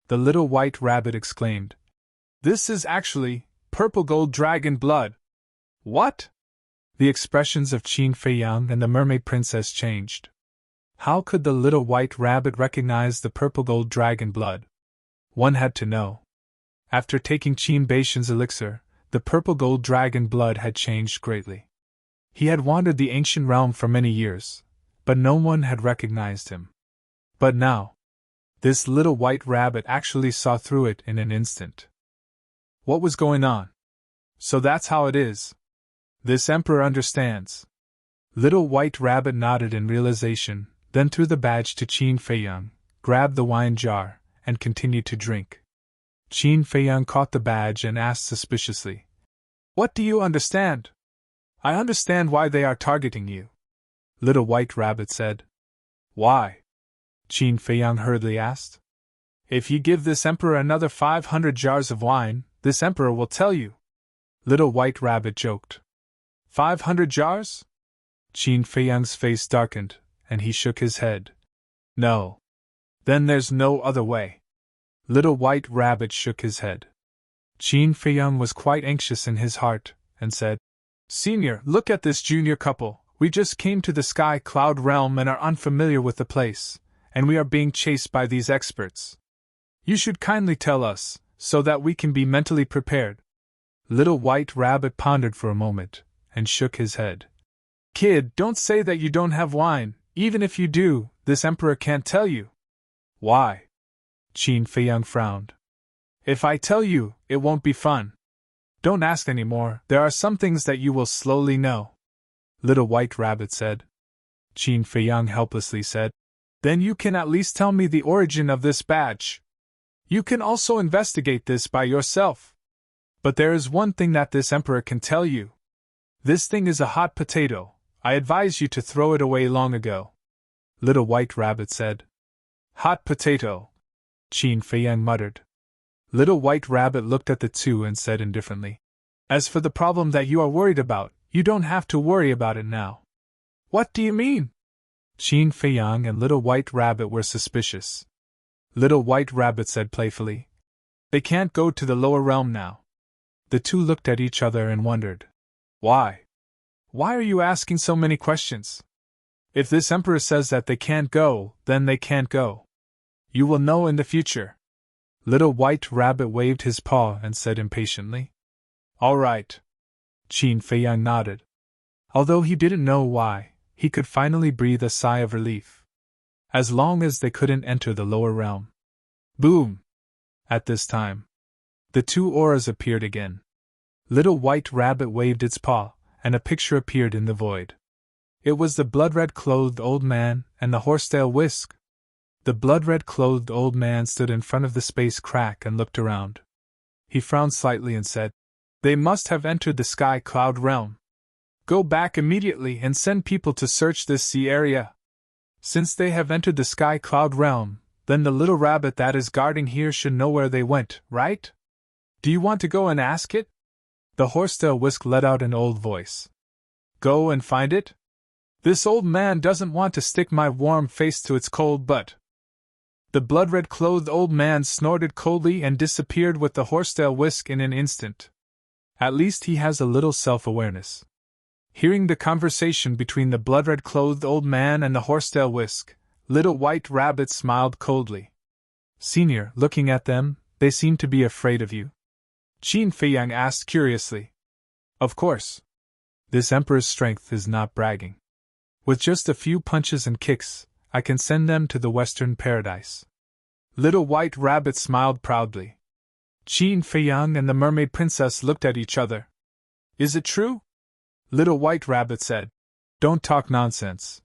the little white rabbit exclaimed, This is actually purple gold dragon blood. What? The expressions of Qin Feiyang and the mermaid princess changed. How could the little white rabbit recognize the purple gold dragon blood? One had to know. After taking Qin Beishan's elixir, the purple gold dragon blood had changed greatly. He had wandered the ancient realm for many years, but no one had recognized him. But now, this little white rabbit actually saw through it in an instant. What was going on? So that's how it is. This emperor understands. Little White Rabbit nodded in realization, then threw the badge to Qin Feiyang, grabbed the wine jar, and continued to drink. Qin Feiyang caught the badge and asked suspiciously, What do you understand? I understand why they are targeting you, Little White Rabbit said. Why? Qin Feiyang hurriedly asked. If you give this emperor another 500 jars of wine, this emperor will tell you. Little White Rabbit joked. 500 jars? Qin Feiyang's face darkened, and he shook his head. No. Then there's no other way. Little White Rabbit shook his head. Qin Feiyang was quite anxious in his heart, and said, Senior, look at this junior couple. We just came to the Sky Cloud realm and are unfamiliar with the place, and we are being chased by these experts. You should kindly tell us, so that we can be mentally prepared. Little White Rabbit pondered for a moment, and shook his head. Kid, don't say that you don't have wine. Even if you do, this emperor can't tell you. Why? Qin Feiyang frowned. If I tell you, it won't be fun. Don't ask any more. There are some things that you will slowly know. Little White Rabbit said. Qin Feiyang helplessly said, Then you can at least tell me the origin of this badge. You can also investigate this by yourself. But there is one thing that this emperor can tell you. This thing is a hot potato. I advise you to throw it away long ago. Little White Rabbit said. Hot potato, Qin Feiyang muttered. Little White Rabbit looked at the two and said indifferently, As for the problem that you are worried about, you don't have to worry about it now. What do you mean? Qin Feiyang and Little White Rabbit were suspicious. Little White Rabbit said playfully, "They can't go to the lower realm now." The two looked at each other and wondered. Why? Why are you asking so many questions? If this emperor says that they can't go, then they can't go. You will know in the future. Little White Rabbit waved his paw and said impatiently. All right. Qin Feiyang nodded. Although he didn't know why, he could finally breathe a sigh of relief. As long as they couldn't enter the lower realm. Boom! At this time, the two auras appeared again. Little White Rabbit waved its paw, and a picture appeared in the void. It was the blood-red-clothed old man and the horsetail whisk. The blood-red-clothed old man stood in front of the space crack and looked around. He frowned slightly and said, "They must have entered the sky cloud realm. Go back immediately and send people to search this sea area. Since they have entered the sky cloud realm, then the little rabbit that is guarding here should know where they went, right? Do you want to go and ask it?" The horsetail whisk let out an old voice. "Go and find it? This old man doesn't want to stick my warm face to its cold butt." The blood-red-clothed old man snorted coldly and disappeared with the horsetail whisk in an instant. At least he has a little self-awareness. Hearing the conversation between the blood-red-clothed old man and the horsetail whisk, Little White Rabbit smiled coldly. "Senior, looking at them, they seem to be afraid of you?" Qin Feiyang asked curiously. "Of course. This emperor's strength is not bragging. With just a few punches and kicks, I can send them to the Western Paradise." Little White Rabbit smiled proudly. Qin Feiyang and the Mermaid Princess looked at each other. "Is it true?" Little White Rabbit said. "Don't talk nonsense.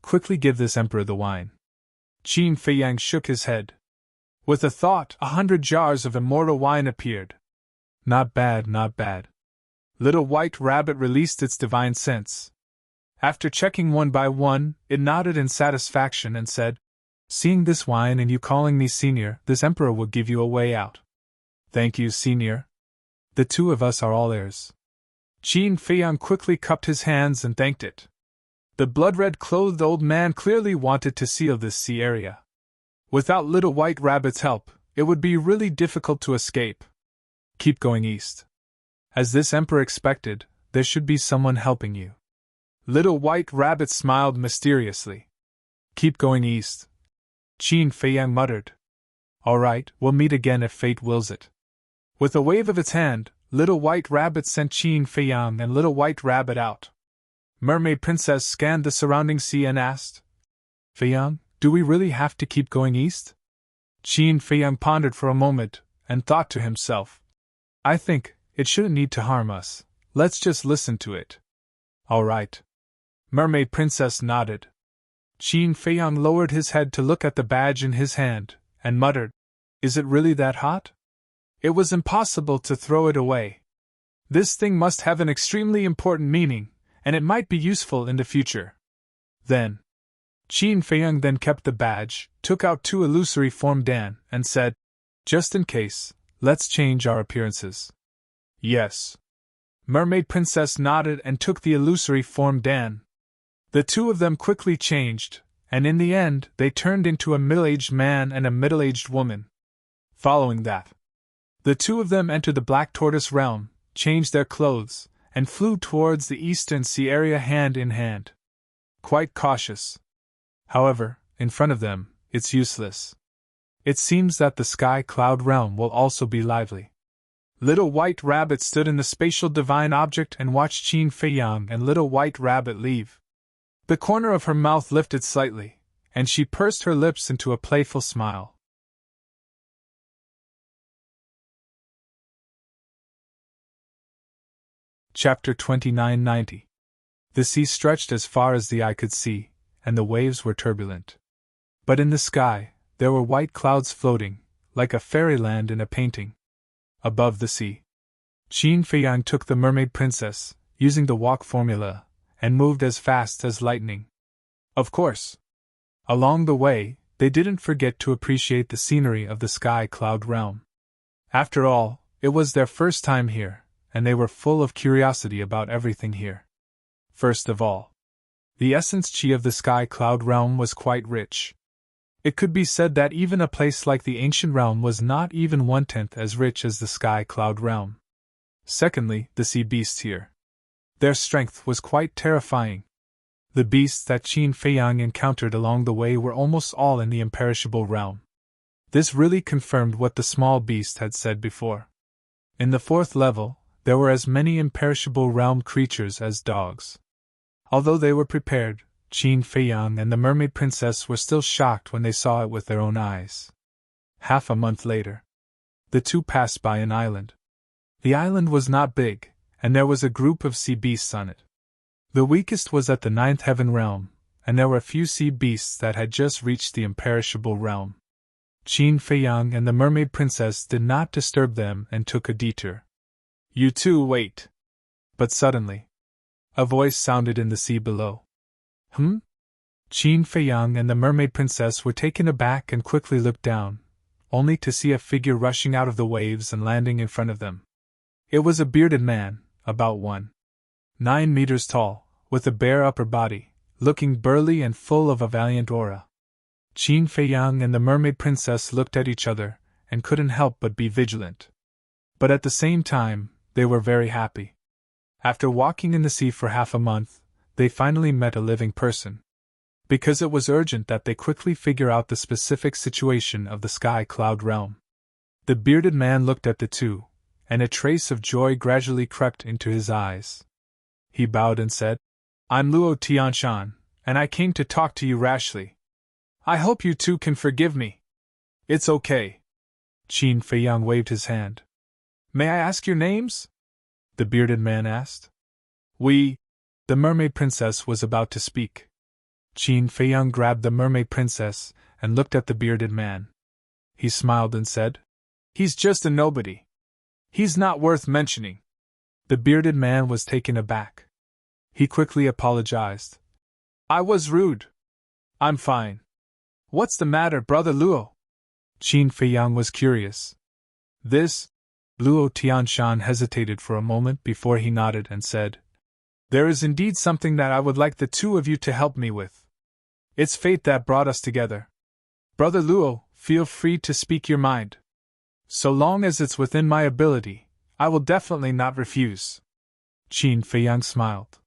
Quickly give this emperor the wine." Qin Feiyang shook his head. With a thought, 100 jars of immortal wine appeared. Not bad, not bad. Little White Rabbit released its divine sense. After checking one by one, it nodded in satisfaction and said, "Seeing this wine and you calling me senior, this emperor will give you a way out." "Thank you, senior. The two of us are all ears." Qin Feiyang quickly cupped his hands and thanked it. The blood-red-clothed old man clearly wanted to seal this sea area. Without Little White Rabbit's help, it would be really difficult to escape. Keep going east. As this emperor expected, there should be someone helping you. Little White Rabbit smiled mysteriously. Keep going east. Qin Feiyang muttered. All right, we'll meet again if fate wills it. With a wave of its hand, Little White Rabbit sent Qin Feiyang and Little White Rabbit out. Mermaid Princess scanned the surrounding sea and asked, "Feiyang, do we really have to keep going east?" Qin Feiyang pondered for a moment and thought to himself, "I think it shouldn't need to harm us. Let's just listen to it." "All right." Mermaid Princess nodded. Qin Feiyang lowered his head to look at the badge in his hand, and muttered, "Is it really that hot?" It was impossible to throw it away. This thing must have an extremely important meaning, and it might be useful in the future. Then, Qin Feiyang then kept the badge, took out 2 illusory form Dan, and said, "Just in case, let's change our appearances." "Yes." Mermaid Princess nodded and took the illusory form Dan. The two of them quickly changed, and in the end they turned into a middle-aged man and a middle-aged woman. Following that, the two of them entered the Black Tortoise realm, changed their clothes, and flew towards the eastern sea area hand in hand. Quite cautious. However, in front of them, it's useless. It seems that the sky cloud realm will also be lively. Little White Rabbit stood in the spatial divine object and watched Qin Feiyang and Little White Rabbit leave. The corner of her mouth lifted slightly, and she pursed her lips into a playful smile. Chapter 2990. The sea stretched as far as the eye could see, and the waves were turbulent. But in the sky, there were white clouds floating, like a fairyland in a painting. Above the sea, Qin Feiyang took the Mermaid Princess, using the walk formula, and moved as fast as lightning. Of course, along the way, they didn't forget to appreciate the scenery of the sky cloud realm. After all, it was their first time here, and they were full of curiosity about everything here. First of all, The essence qi of the sky cloud realm was quite rich. It could be said that even a place like the ancient realm was not even 1/10 as rich as the sky cloud realm. Secondly, the sea beasts here. Their strength was quite terrifying. The beasts that Qin Feiyang encountered along the way were almost all in the imperishable realm. This really confirmed what the small beast had said before. In the 4th level, there were as many imperishable realm creatures as dogs. Although they were prepared, Qin Feiyang and the mermaid princess were still shocked when they saw it with their own eyes. Half a month later, the two passed by an island. The island was not big, and there was a group of sea beasts on it. The weakest was at the 9th heaven realm, and there were a few sea beasts that had just reached the imperishable realm. Qin Feiyang and the mermaid princess did not disturb them and took a detour. "You two wait." But suddenly, a voice sounded in the sea below. Qin Feiyang and the mermaid princess were taken aback and quickly looked down, only to see a figure rushing out of the waves and landing in front of them. It was a bearded man, about 1.9 meters tall, with a bare upper body, looking burly and full of a valiant aura. Qin Feiyang and the mermaid princess looked at each other, and couldn't help but be vigilant. But at the same time, they were very happy. After walking in the sea for half a month, they finally met a living person. Because it was urgent that they quickly figure out the specific situation of the sky cloud realm. The bearded man looked at the two, and a trace of joy gradually crept into his eyes. He bowed and said, "I'm Luo Tianshan, and I came to talk to you rashly. I hope you two can forgive me." "It's okay." Qin Feiyang waved his hand. "May I ask your names?" the bearded man asked. The mermaid princess was about to speak. Qin Feiyang grabbed the mermaid princess and looked at the bearded man. He smiled and said, "He's just a nobody. He's not worth mentioning." The bearded man was taken aback. He quickly apologized. "I was rude. I'm fine. What's the matter, brother Luo?" Qin Feiyang was curious. Luo Tianshan hesitated for a moment before he nodded and said, "There is indeed something that I would like the two of you to help me with. It's fate that brought us together. Brother Luo, feel free to speak your mind. So long as it's within my ability, I will definitely not refuse." Qin Feiyang smiled.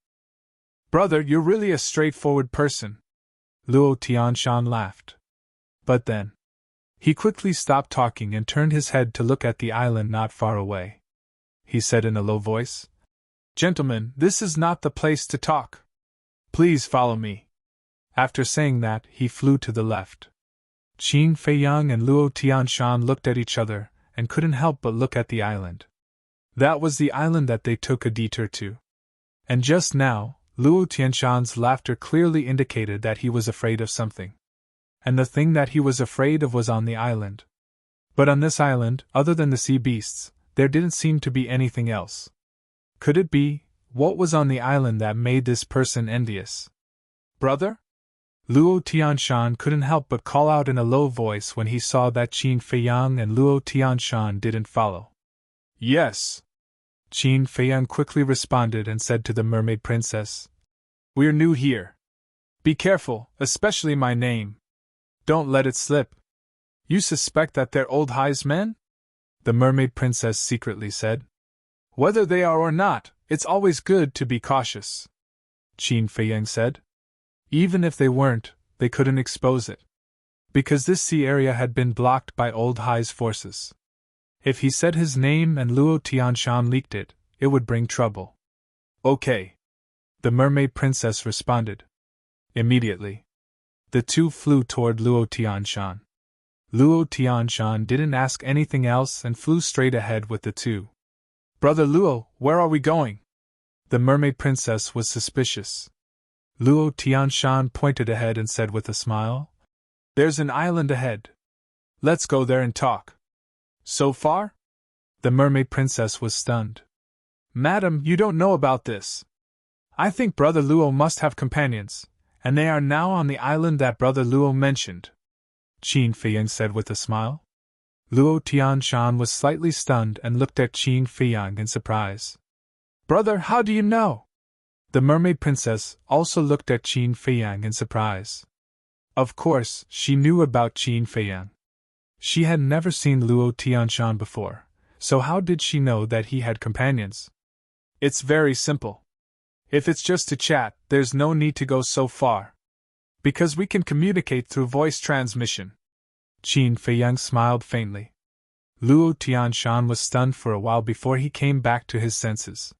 "Brother, you're really a straightforward person." Luo Tianshan laughed. But then, he quickly stopped talking and turned his head to look at the island not far away. He said in a low voice, "Gentlemen, this is not the place to talk. Please follow me." After saying that, he flew to the left. Qin Feiyang and Luo Tianshan looked at each other and couldn't help but look at the island. That was the island that they took a detour to. And just now, Luo Tianshan's laughter clearly indicated that he was afraid of something. And the thing that he was afraid of was on the island. But on this island, other than the sea beasts, there didn't seem to be anything else. Could it be, what was on the island that made this person envious? "Brother?" Luo Tianshan couldn't help but call out in a low voice when he saw that Qin Feiyang and Luo Tianshan didn't follow. "Yes." Qin Feiyang quickly responded and said to the mermaid princess, "We're new here. Be careful, especially my name. Don't let it slip." "You suspect that they're old Hai's men?" the mermaid princess secretly said. "Whether they are or not, it's always good to be cautious," Qin Feiyang said. Even if they weren't, they couldn't expose it. Because this sea area had been blocked by old Hai's forces. If he said his name and Luo Tianshan leaked it, it would bring trouble. "Okay," the mermaid princess responded. Immediately, the two flew toward Luo Tianshan. Luo Tianshan didn't ask anything else and flew straight ahead with the two. "Brother Luo, where are we going?" The mermaid princess was suspicious. Luo Tianshan pointed ahead and said with a smile, "There's an island ahead. Let's go there and talk." "So far?" The mermaid princess was stunned. "Madam, you don't know about this. I think Brother Luo must have companions, and they are now on the island that Brother Luo mentioned," Qin Feiyang said with a smile. Luo Tianshan was slightly stunned and looked at Qin Feiyang in surprise. "Brother, how do you know?" The mermaid princess also looked at Qin Feiyang in surprise. Of course, she knew about Qin Feiyang. She had never seen Luo Tianshan before, so how did she know that he had companions? It's very simple. If it's just to chat, there's no need to go so far. Because we can communicate through voice transmission. Qin Feiyang smiled faintly. Luo Tianshan was stunned for a while before he came back to his senses.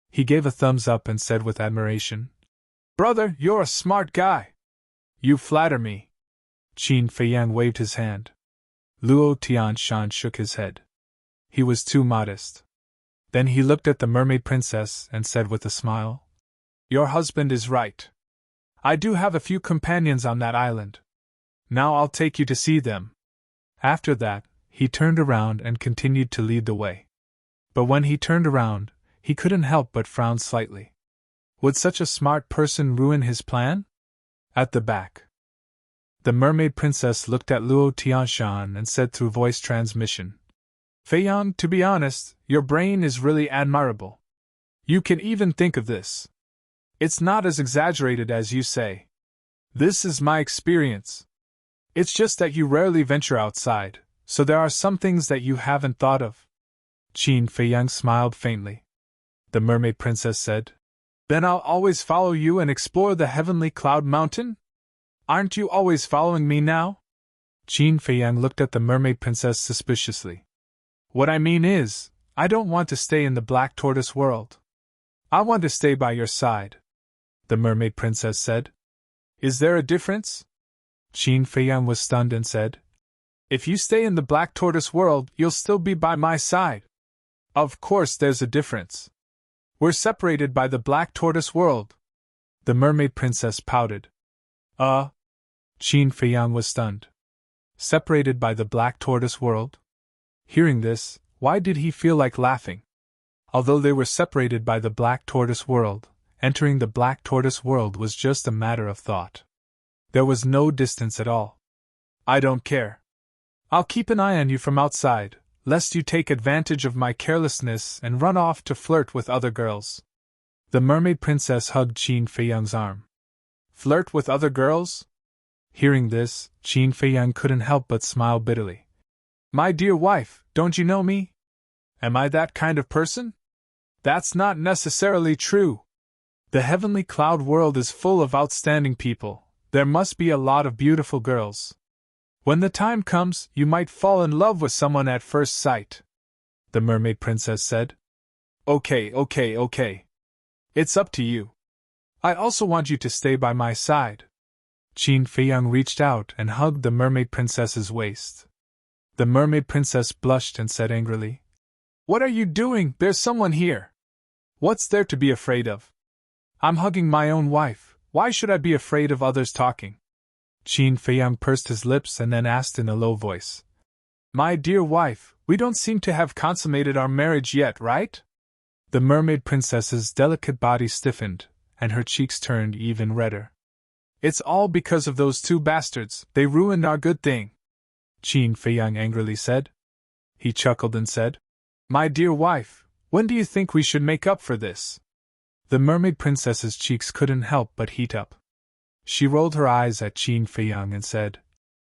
He gave a thumbs up and said with admiration, "Brother, you're a smart guy. You flatter me." Qin Feiyang waved his hand. Luo Tianshan shook his head. He was too modest. Then he looked at the mermaid princess and said with a smile, "Your husband is right. I do have a few companions on that island. Now I'll take you to see them." After that, he turned around and continued to lead the way. But when he turned around, he couldn't help but frown slightly. Would such a smart person ruin his plan? At the back, the mermaid princess looked at Luo Tianshan and said through voice transmission, "Feiyang, to be honest, your brain is really admirable. You can even think of this. It's not as exaggerated as you say. This is my experience. It's just that you rarely venture outside, so there are some things that you haven't thought of." Qin Feiyang smiled faintly. The mermaid princess said, "Then I'll always follow you and explore the heavenly cloud mountain? Aren't you always following me now?" Qin Feiyang looked at the mermaid princess suspiciously. "What I mean is, I don't want to stay in the black tortoise world. I want to stay by your side," the mermaid princess said. "Is there a difference?" Qin Feiyang was stunned and said, "If you stay in the black tortoise world, you'll still be by my side." "Of course there's a difference. We're separated by the black tortoise world." The mermaid princess pouted. Qin Feiyang was stunned. Separated by the black tortoise world? Hearing this, why did he feel like laughing? Although they were separated by the black tortoise world, entering the black tortoise world was just a matter of thought. There was no distance at all. "I don't care. I'll keep an eye on you from outside, lest you take advantage of my carelessness and run off to flirt with other girls." The mermaid princess hugged Qin Feiyang's arm. "Flirt with other girls?" Hearing this, Qin Feiyang couldn't help but smile bitterly. "My dear wife, don't you know me? Am I that kind of person? That's not necessarily true. The heavenly cloud world is full of outstanding people. There must be a lot of beautiful girls. When the time comes, you might fall in love with someone at first sight," the mermaid princess said. Okay. It's up to you. I also want you to stay by my side." Qin Feiyang reached out and hugged the mermaid princess's waist. The mermaid princess blushed and said angrily, "What are you doing? There's someone here. What's there to be afraid of? I'm hugging my own wife. Why should I be afraid of others talking?" Qin Feiyang pursed his lips and then asked in a low voice, "My dear wife, we don't seem to have consummated our marriage yet, right?" The mermaid princess's delicate body stiffened, and her cheeks turned even redder. "It's all because of those two bastards. They ruined our good thing," Qin Feiyang angrily said. He chuckled and said, "My dear wife, when do you think we should make up for this?" The mermaid princess's cheeks couldn't help but heat up. She rolled her eyes at Qin Feiyang and said,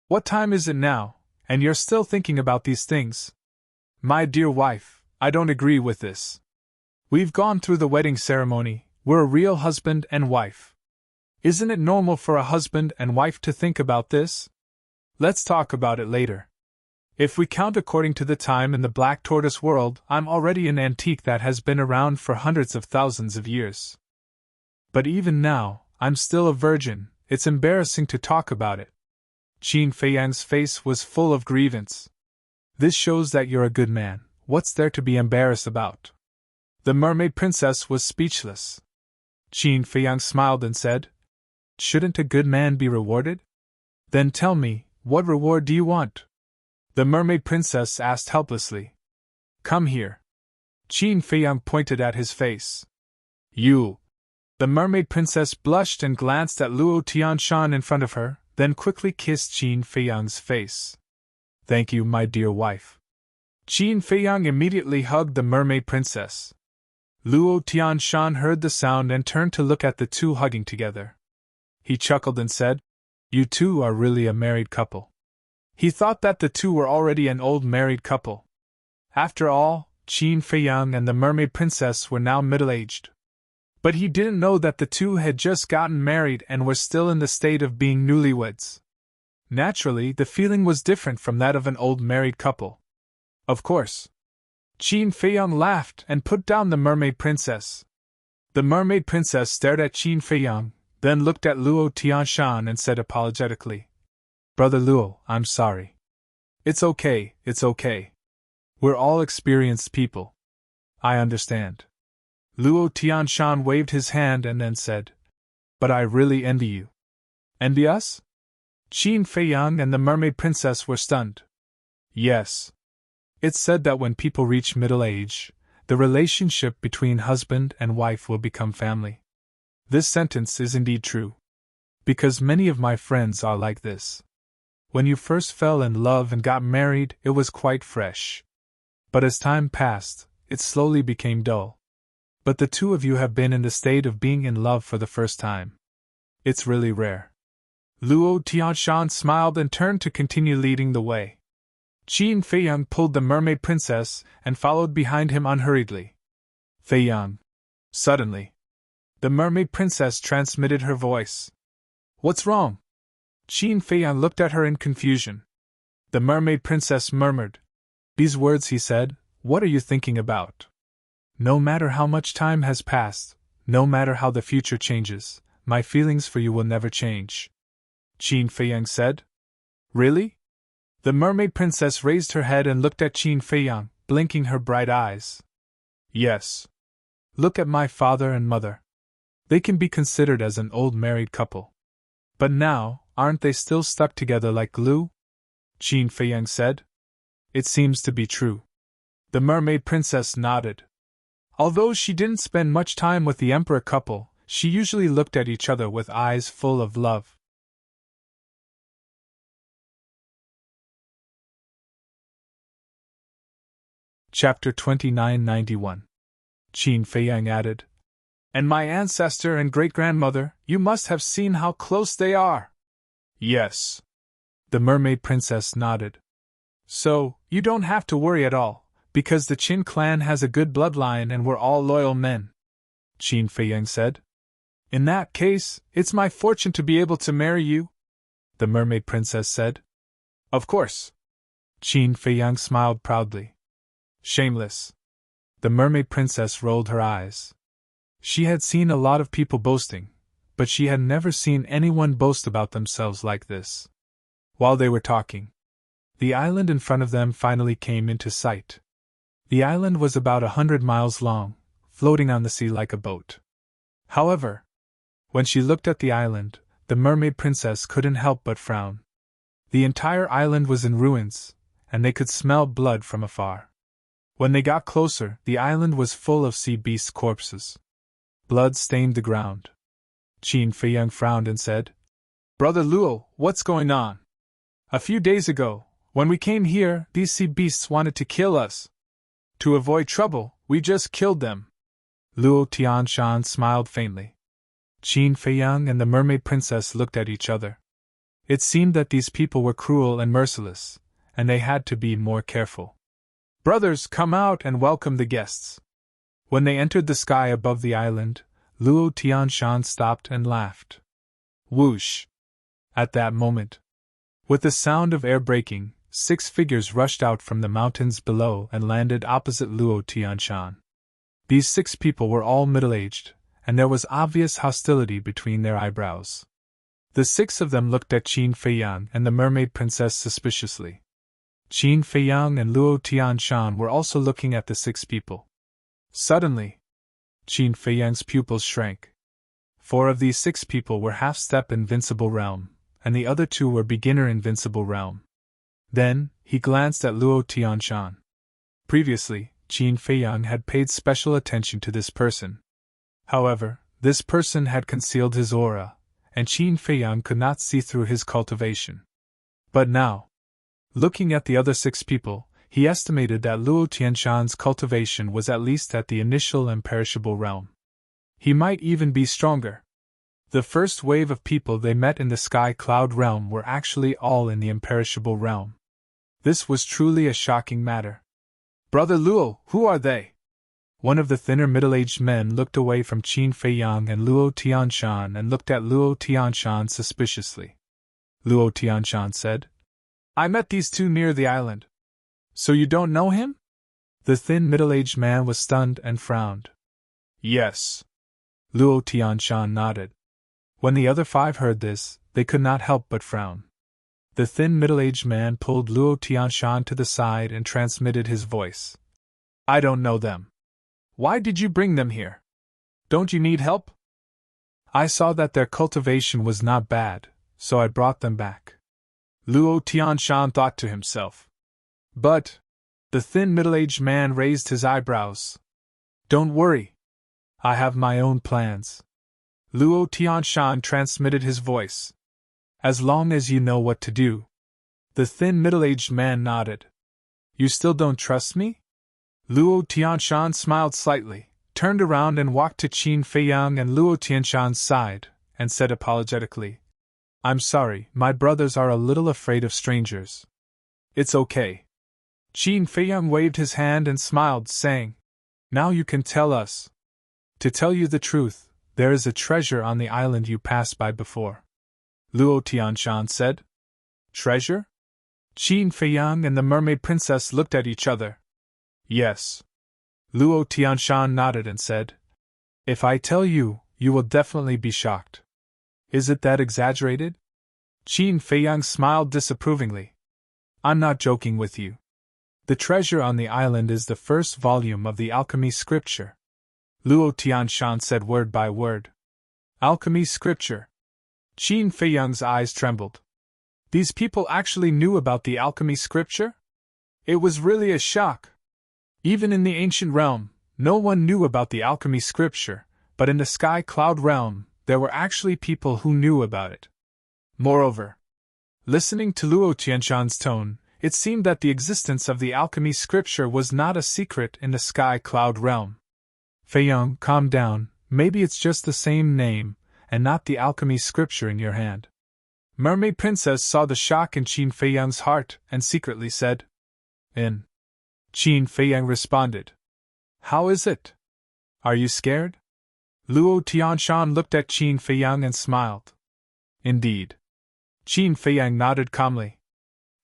"What time is it now, and you're still thinking about these things? My dear wife, I don't agree with this. We've gone through the wedding ceremony, we're a real husband and wife. Isn't it normal for a husband and wife to think about this? Let's talk about it later. If we count according to the time in the black tortoise world, I'm already an antique that has been around for hundreds of thousands of years. But even now, I'm still a virgin. It's embarrassing to talk about it." Qin Feiyang's face was full of grievance. "This shows that you're a good man. What's there to be embarrassed about?" The mermaid princess was speechless. Qin Feiyang smiled and said, "Shouldn't a good man be rewarded? Then tell me, what reward do you want?" The mermaid princess asked helplessly. "Come here." Qin Feiyang pointed at his face. "You." The mermaid princess blushed and glanced at Luo Tianshan in front of her, then quickly kissed Qin Feiyang's face. "Thank you, my dear wife." Qin Feiyang immediately hugged the mermaid princess. Luo Tianshan heard the sound and turned to look at the two hugging together. He chuckled and said, "You two are really a married couple." He thought that the two were already an old married couple. After all, Qin Feiyang and the Mermaid Princess were now middle-aged. But he didn't know that the two had just gotten married and were still in the state of being newlyweds. Naturally, the feeling was different from that of an old married couple. Of course. Qin Feiyang laughed and put down the Mermaid Princess. The Mermaid Princess stared at Qin Feiyang, then looked at Luo Tianshan and said apologetically, "Brother Luo, I'm sorry." It's okay. We're all experienced people. I understand." Luo Tianshan waved his hand and then said, "But I really envy you." "Envy us?" Qin Feiyang and the Mermaid Princess were stunned. Yes. It's said that when people reach middle age, the relationship between husband and wife will become family. This sentence is indeed true. Because many of my friends are like this. When you first fell in love and got married, it was quite fresh. But as time passed, it slowly became dull. But the two of you have been in the state of being in love for the first time. It's really rare. Luo Tianshan smiled and turned to continue leading the way. Qin Feiyang pulled the Mermaid Princess and followed behind him unhurriedly. "Feiyang." Suddenly, the Mermaid Princess transmitted her voice. "What's wrong?" Qin Feiyang looked at her in confusion. The Mermaid Princess murmured. "These words," he said, "what are you thinking about? No matter how much time has passed, no matter how the future changes, my feelings for you will never change." Qin Feiyang said. "Really?" The Mermaid Princess raised her head and looked at Qin Feiyang, blinking her bright eyes. "Yes. Look at my father and mother. They can be considered as an old married couple. But now, aren't they still stuck together like glue?" Qin Feiyang said. "It seems to be true." The Mermaid Princess nodded. Although she didn't spend much time with the Emperor couple, she usually looked at each other with eyes full of love. Chapter 2991. Qin Feiyang added, "And my ancestor and great-grandmother, you must have seen how close they are." "Yes." The Mermaid Princess nodded. "So, you don't have to worry at all, because the Qin clan has a good bloodline and we're all loyal men," Qin Feiyang said. "In that case, it's my fortune to be able to marry you," the Mermaid Princess said. "Of course." Qin Feiyang smiled proudly. "Shameless." The Mermaid Princess rolled her eyes. She had seen a lot of people boasting, but she had never seen anyone boast about themselves like this. While they were talking, the island in front of them finally came into sight. The island was about 100 miles long, floating on the sea like a boat. However, when she looked at the island, the Mermaid Princess couldn't help but frown. The entire island was in ruins, and they could smell blood from afar. When they got closer, the island was full of sea beasts' corpses. Blood stained the ground. Qin Feiyang frowned and said, "Brother Luo, what's going on? A few days ago, when we came here, these sea beasts wanted to kill us. To avoid trouble, we just killed them." Luo Tianshan smiled faintly. Qin Feiyang and the Mermaid Princess looked at each other. It seemed that these people were cruel and merciless, and they had to be more careful. "Brothers, come out and welcome the guests." When they entered the sky above the island, Luo Tianshan stopped and laughed. Whoosh! At that moment, with the sound of air breaking, 6 figures rushed out from the mountains below and landed opposite Luo Tianshan. These 6 people were all middle-aged, and there was obvious hostility between their eyebrows. The 6 of them looked at Qin Feiyang and the Mermaid Princess suspiciously. Qin Feiyang and Luo Tianshan were also looking at the 6 people. Suddenly, Qin Feiyang's pupils shrank. 4 of these 6 people were half-step invincible realm, and the other 2 were beginner invincible realm. Then, he glanced at Luo Tianshan. Previously, Qin Feiyang had paid special attention to this person. However, this person had concealed his aura, and Qin Feiyang could not see through his cultivation. But now, looking at the other 6 people, He estimated that Luo Tianshan's cultivation was at least at the initial imperishable realm. He might even be stronger. The first wave of people they met in the sky cloud realm were actually all in the imperishable realm. This was truly a shocking matter. Brother Luo, who are they? One of the thinner middle-aged men looked away from Qin Feiyang and Luo Tianshan and looked at Luo Tianshan suspiciously. Luo Tianshan said, I met these two near the island. So you don't know him? The thin middle-aged man was stunned and frowned. Yes. Luo Tianshan nodded. When the other five heard this, they could not help but frown. The thin middle-aged man pulled Luo Tianshan to the side and transmitted his voice. I don't know them. Why did you bring them here? Don't you need help? I saw that their cultivation was not bad, so I brought them back. Luo Tianshan thought to himself. But, the thin middle-aged man raised his eyebrows. Don't worry. I have my own plans. Luo Tianshan transmitted his voice. As long as you know what to do. The thin middle-aged man nodded. You still don't trust me? Luo Tianshan smiled slightly, turned around and walked to Qin Feiyang and Luo Tianshan's side, and said apologetically, I'm sorry, my brothers are a little afraid of strangers. It's okay. Qin Feiyang waved his hand and smiled, saying, Now you can tell us. To tell you the truth, there is a treasure on the island you passed by before. Luo Tianshan said. Treasure? Qin Feiyang and the mermaid princess looked at each other. Yes. Luo Tianshan nodded and said, If I tell you, you will definitely be shocked. Is it that exaggerated? Qin Feiyang smiled disapprovingly. I'm not joking with you. The treasure on the island is the first volume of the alchemy scripture. Luo Tianshan said word by word. Alchemy scripture. Qin Feiyang's eyes trembled. These people actually knew about the alchemy scripture? It was really a shock. Even in the ancient realm, no one knew about the alchemy scripture, but in the sky cloud realm, there were actually people who knew about it. Moreover, listening to Luo Tianshan's tone, it seemed that the existence of the alchemy scripture was not a secret in the sky cloud realm. Feiyang, calm down, maybe it's just the same name, and not the alchemy scripture in your hand. Mermaid Princess saw the shock in Qin Feiyang's heart and secretly said, In. Qin Feiyang responded. How is it? Are you scared? Luo Tianshan looked at Qin Feiyang and smiled. Indeed. Qin Feiyang nodded calmly.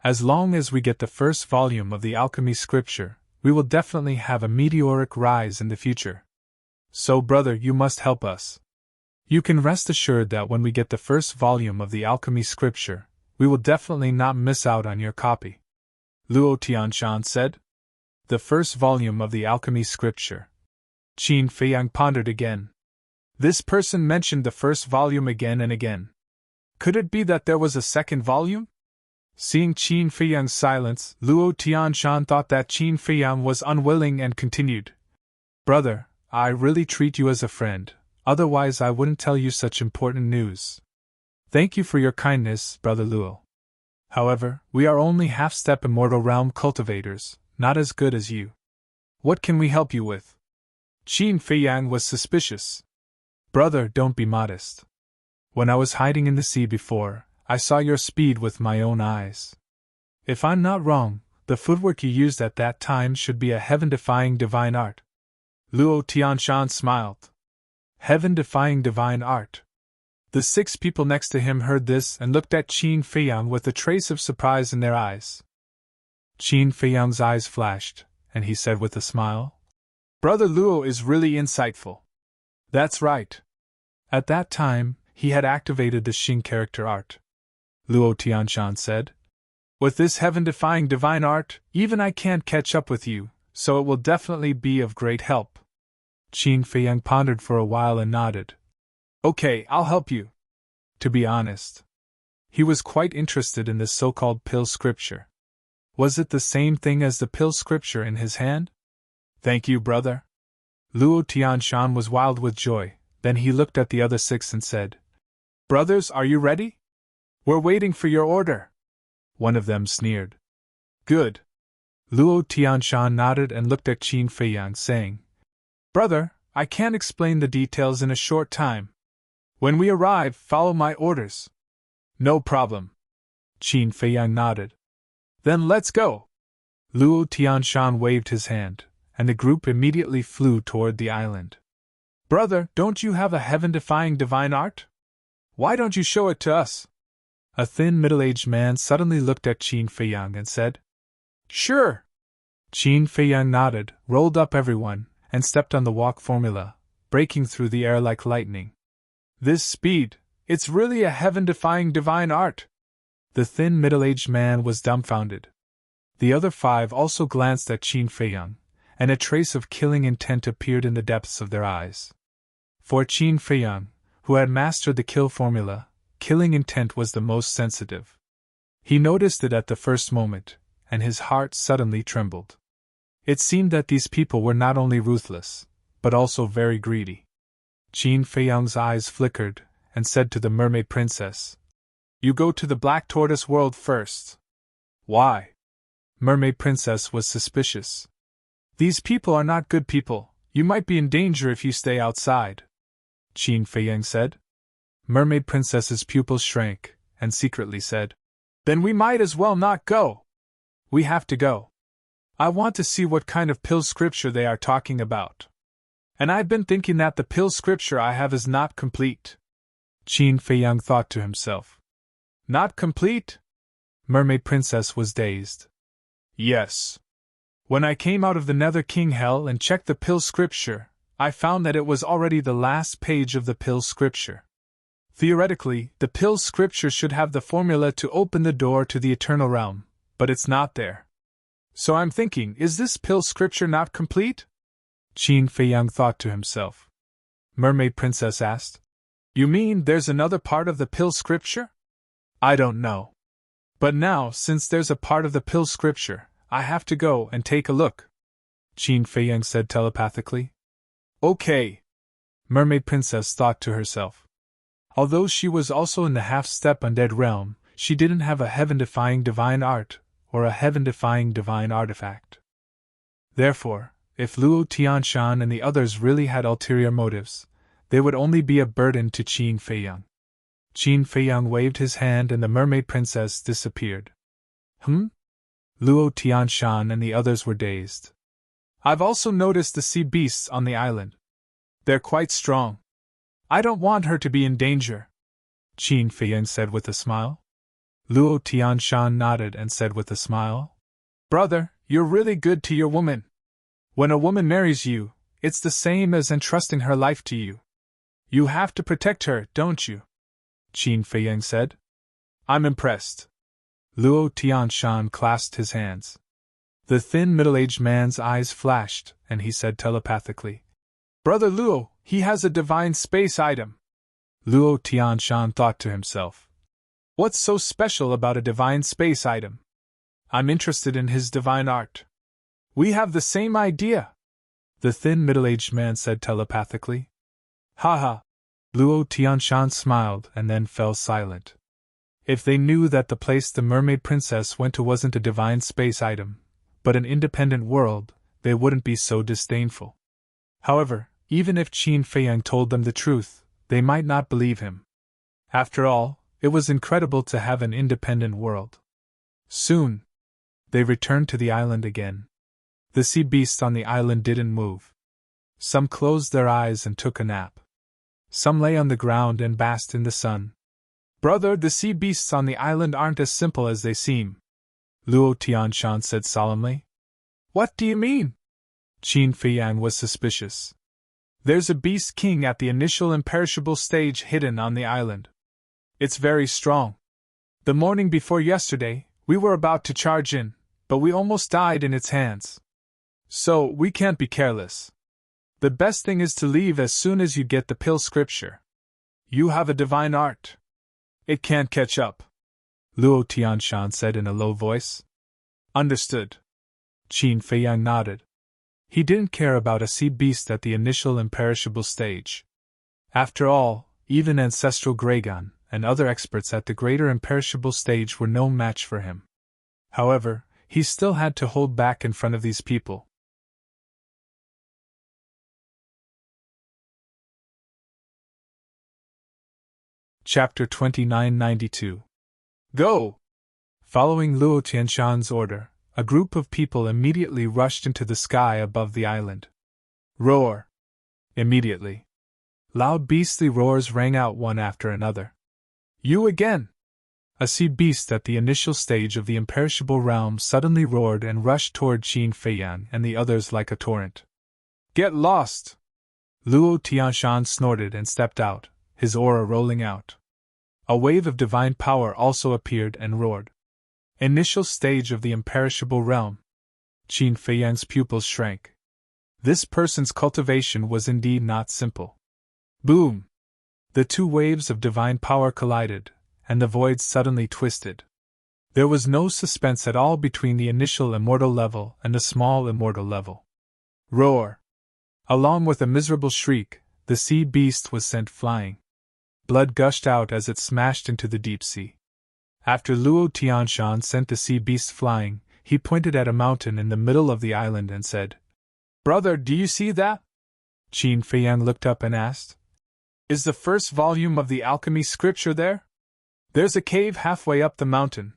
As long as we get the first volume of the alchemy scripture, we will definitely have a meteoric rise in the future. So, brother, you must help us. You can rest assured that when we get the first volume of the alchemy scripture, we will definitely not miss out on your copy. Luo Tianshan said. The first volume of the alchemy scripture. Qin Feiyang pondered again. This person mentioned the first volume again and again. Could it be that there was a second volume? Seeing Qin Feiyang's silence, Luo Tianshan thought that Qin Feiyang was unwilling and continued. Brother, I really treat you as a friend, otherwise I wouldn't tell you such important news. Thank you for your kindness, Brother Luo. However, we are only half-step immortal realm cultivators, not as good as you. What can we help you with? Qin Feiyang was suspicious. Brother, don't be modest. When I was hiding in the sea before, I saw your speed with my own eyes. If I'm not wrong, the footwork you used at that time should be a heaven-defying divine art. Luo Tianshan smiled. Heaven-defying divine art. The 6 people next to him heard this and looked at Qin Feiyang with a trace of surprise in their eyes. Qin Feiyang's eyes flashed, and he said with a smile, Brother Luo is really insightful. That's right. At that time, he had activated the Xing character art. Luo Tianshan said. With this heaven-defying divine art, even I can't catch up with you, so it will definitely be of great help. Qin Feiyang pondered for a while and nodded. Okay, I'll help you. To be honest, he was quite interested in this so-called pill scripture. Was it the same thing as the pill scripture in his hand? Thank you, brother. Luo Tianshan was wild with joy, then he looked at the other 6 and said, Brothers, are you ready? We're waiting for your order. One of them sneered. Good. Luo Tianshan nodded and looked at Qin Feiyang, saying, "Brother, I can't explain the details in a short time. When we arrive, follow my orders." "No problem." Qin Feiyang nodded. "Then let's go." Luo Tianshan waved his hand, and the group immediately flew toward the island. "Brother, don't you have a heaven-defying divine art? Why don't you show it to us?" A thin middle-aged man suddenly looked at Qin Feiyang and said, "Sure." Qin Feiyang nodded, rolled up everyone, and stepped on the walk formula, breaking through the air like lightning. "This speed, it's really a heaven-defying divine art." The thin middle-aged man was dumbfounded. The other 5 also glanced at Qin Feiyang, and a trace of killing intent appeared in the depths of their eyes. For Qin Feiyang, who had mastered the kill formula, killing intent was the most sensitive. He noticed it at the first moment, and his heart suddenly trembled. It seemed that these people were not only ruthless, but also very greedy. Qin Feiyang's eyes flickered, and said to the mermaid princess, "You go to the Black Tortoise world first." "Why?" Mermaid princess was suspicious. "These people are not good people. You might be in danger if you stay outside," Qin Feiyang said. Mermaid princess's pupils shrank, and secretly said, "Then we might as well not go. We have to go. I want to see what kind of pill scripture they are talking about. And I've been thinking that the pill scripture I have is not complete." Qin Feiyang thought to himself. "Not complete?" Mermaid princess was dazed. "Yes. When I came out of the Nether King Hell and checked the pill scripture, I found that it was already the last page of the pill scripture. Theoretically, the pill scripture should have the formula to open the door to the eternal realm, but it's not there. So I'm thinking, is this pill scripture not complete?" Qin Feiyang thought to himself. Mermaid princess asked, "You mean there's another part of the pill scripture?" "I don't know. But now, since there's a part of the pill scripture, I have to go and take a look," Qin Feiyang said telepathically. "Okay," Mermaid princess thought to herself. Although she was also in the half-step undead realm, she didn't have a heaven-defying divine art, or a heaven-defying divine artifact. Therefore, if Luo Tianshan and the others really had ulterior motives, they would only be a burden to Qin Feiyang. Qin Feiyang waved his hand and the mermaid princess disappeared. Luo Tianshan and the others were dazed. "I've also noticed the sea beasts on the island. They're quite strong. I don't want her to be in danger," Qin Feiyang said with a smile. Luo Tianshan nodded and said with a smile, "Brother, you're really good to your woman. When a woman marries you, it's the same as entrusting her life to you. You have to protect her, don't you?" Qin Feiyang said. "I'm impressed." Luo Tianshan clasped his hands. The thin middle-aged man's eyes flashed, and he said telepathically, "Brother Luo, he has a divine space item." Luo Tianshan thought to himself, "What's so special about a divine space item? I'm interested in his divine art." "We have the same idea," the thin middle-aged man said telepathically. "Ha!" Luo Tianshan smiled and then fell silent. If they knew that the place the mermaid princess went to wasn't a divine space item, but an independent world, they wouldn't be so disdainful. However, even if Qin Feiyang told them the truth, they might not believe him. After all, it was incredible to have an independent world. Soon, they returned to the island again. The sea beasts on the island didn't move. Some closed their eyes and took a nap. Some lay on the ground and basked in the sun. "Brother, the sea beasts on the island aren't as simple as they seem," Luo Tianshan said solemnly. "What do you mean?" Qin Feiyang was suspicious. "There's a beast king at the initial imperishable stage hidden on the island. It's very strong. The morning before yesterday, we were about to charge in, but we almost died in its hands. So, we can't be careless. The best thing is to leave as soon as you get the pill scripture. You have a divine art. It can't catch up," Luo Tianshan said in a low voice. "Understood." Qin Feiyang nodded. He didn't care about a sea beast at the initial imperishable stage. After all, even Ancestral Gragon and other experts at the greater imperishable stage were no match for him. However, he still had to hold back in front of these people. Chapter 2992. Go! Following Luo Tianshan's order, a group of people immediately rushed into the sky above the island. Roar! Immediately. Loud beastly roars rang out one after another. You again! A sea beast at the initial stage of the imperishable realm suddenly roared and rushed toward Qin Feiyan and the others like a torrent. Get lost! Luo Tianshan snorted and stepped out, his aura rolling out. A wave of divine power also appeared and roared. Initial stage of the imperishable realm. Qin Feiyang's pupils shrank. This person's cultivation was indeed not simple. Boom! The two waves of divine power collided, and the void suddenly twisted. There was no suspense at all between the initial immortal level and the small immortal level. Roar! Along with a miserable shriek, the sea beast was sent flying. Blood gushed out as it smashed into the deep sea. After Luo Tianshan sent the sea beast flying, he pointed at a mountain in the middle of the island and said, Brother, do you see that? Qin Feiyang looked up and asked, Is the first volume of the alchemy scripture there? There's a cave halfway up the mountain.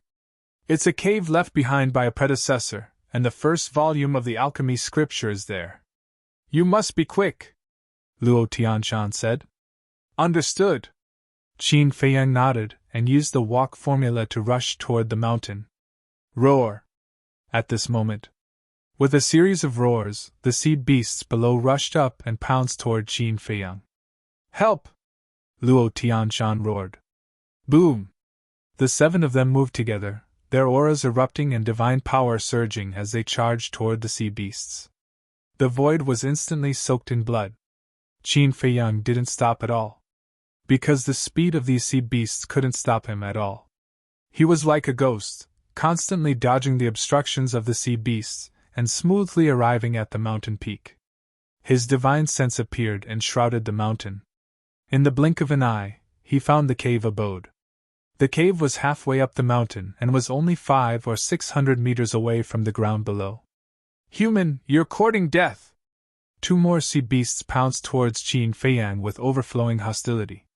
It's a cave left behind by a predecessor, and the first volume of the alchemy scripture is there. You must be quick, Luo Tianshan said. Understood. Qin Feiyang nodded and used the walk formula to rush toward the mountain. Roar! At this moment, with a series of roars, the sea beasts below rushed up and pounced toward Qin Feiyang. Help! Luo Tianshan roared. Boom! The seven of them moved together, their auras erupting and divine power surging as they charged toward the sea beasts. The void was instantly soaked in blood. Qin Feiyang didn't stop at all, because the speed of these sea beasts couldn't stop him at all. He was like a ghost, constantly dodging the obstructions of the sea beasts, and smoothly arriving at the mountain peak. His divine sense appeared and shrouded the mountain. In the blink of an eye, he found the cave abode. The cave was halfway up the mountain and was only 500 or 600 meters away from the ground below. Human, you're courting death! Two more sea beasts pounced towards Qin Feiyang with overflowing hostility.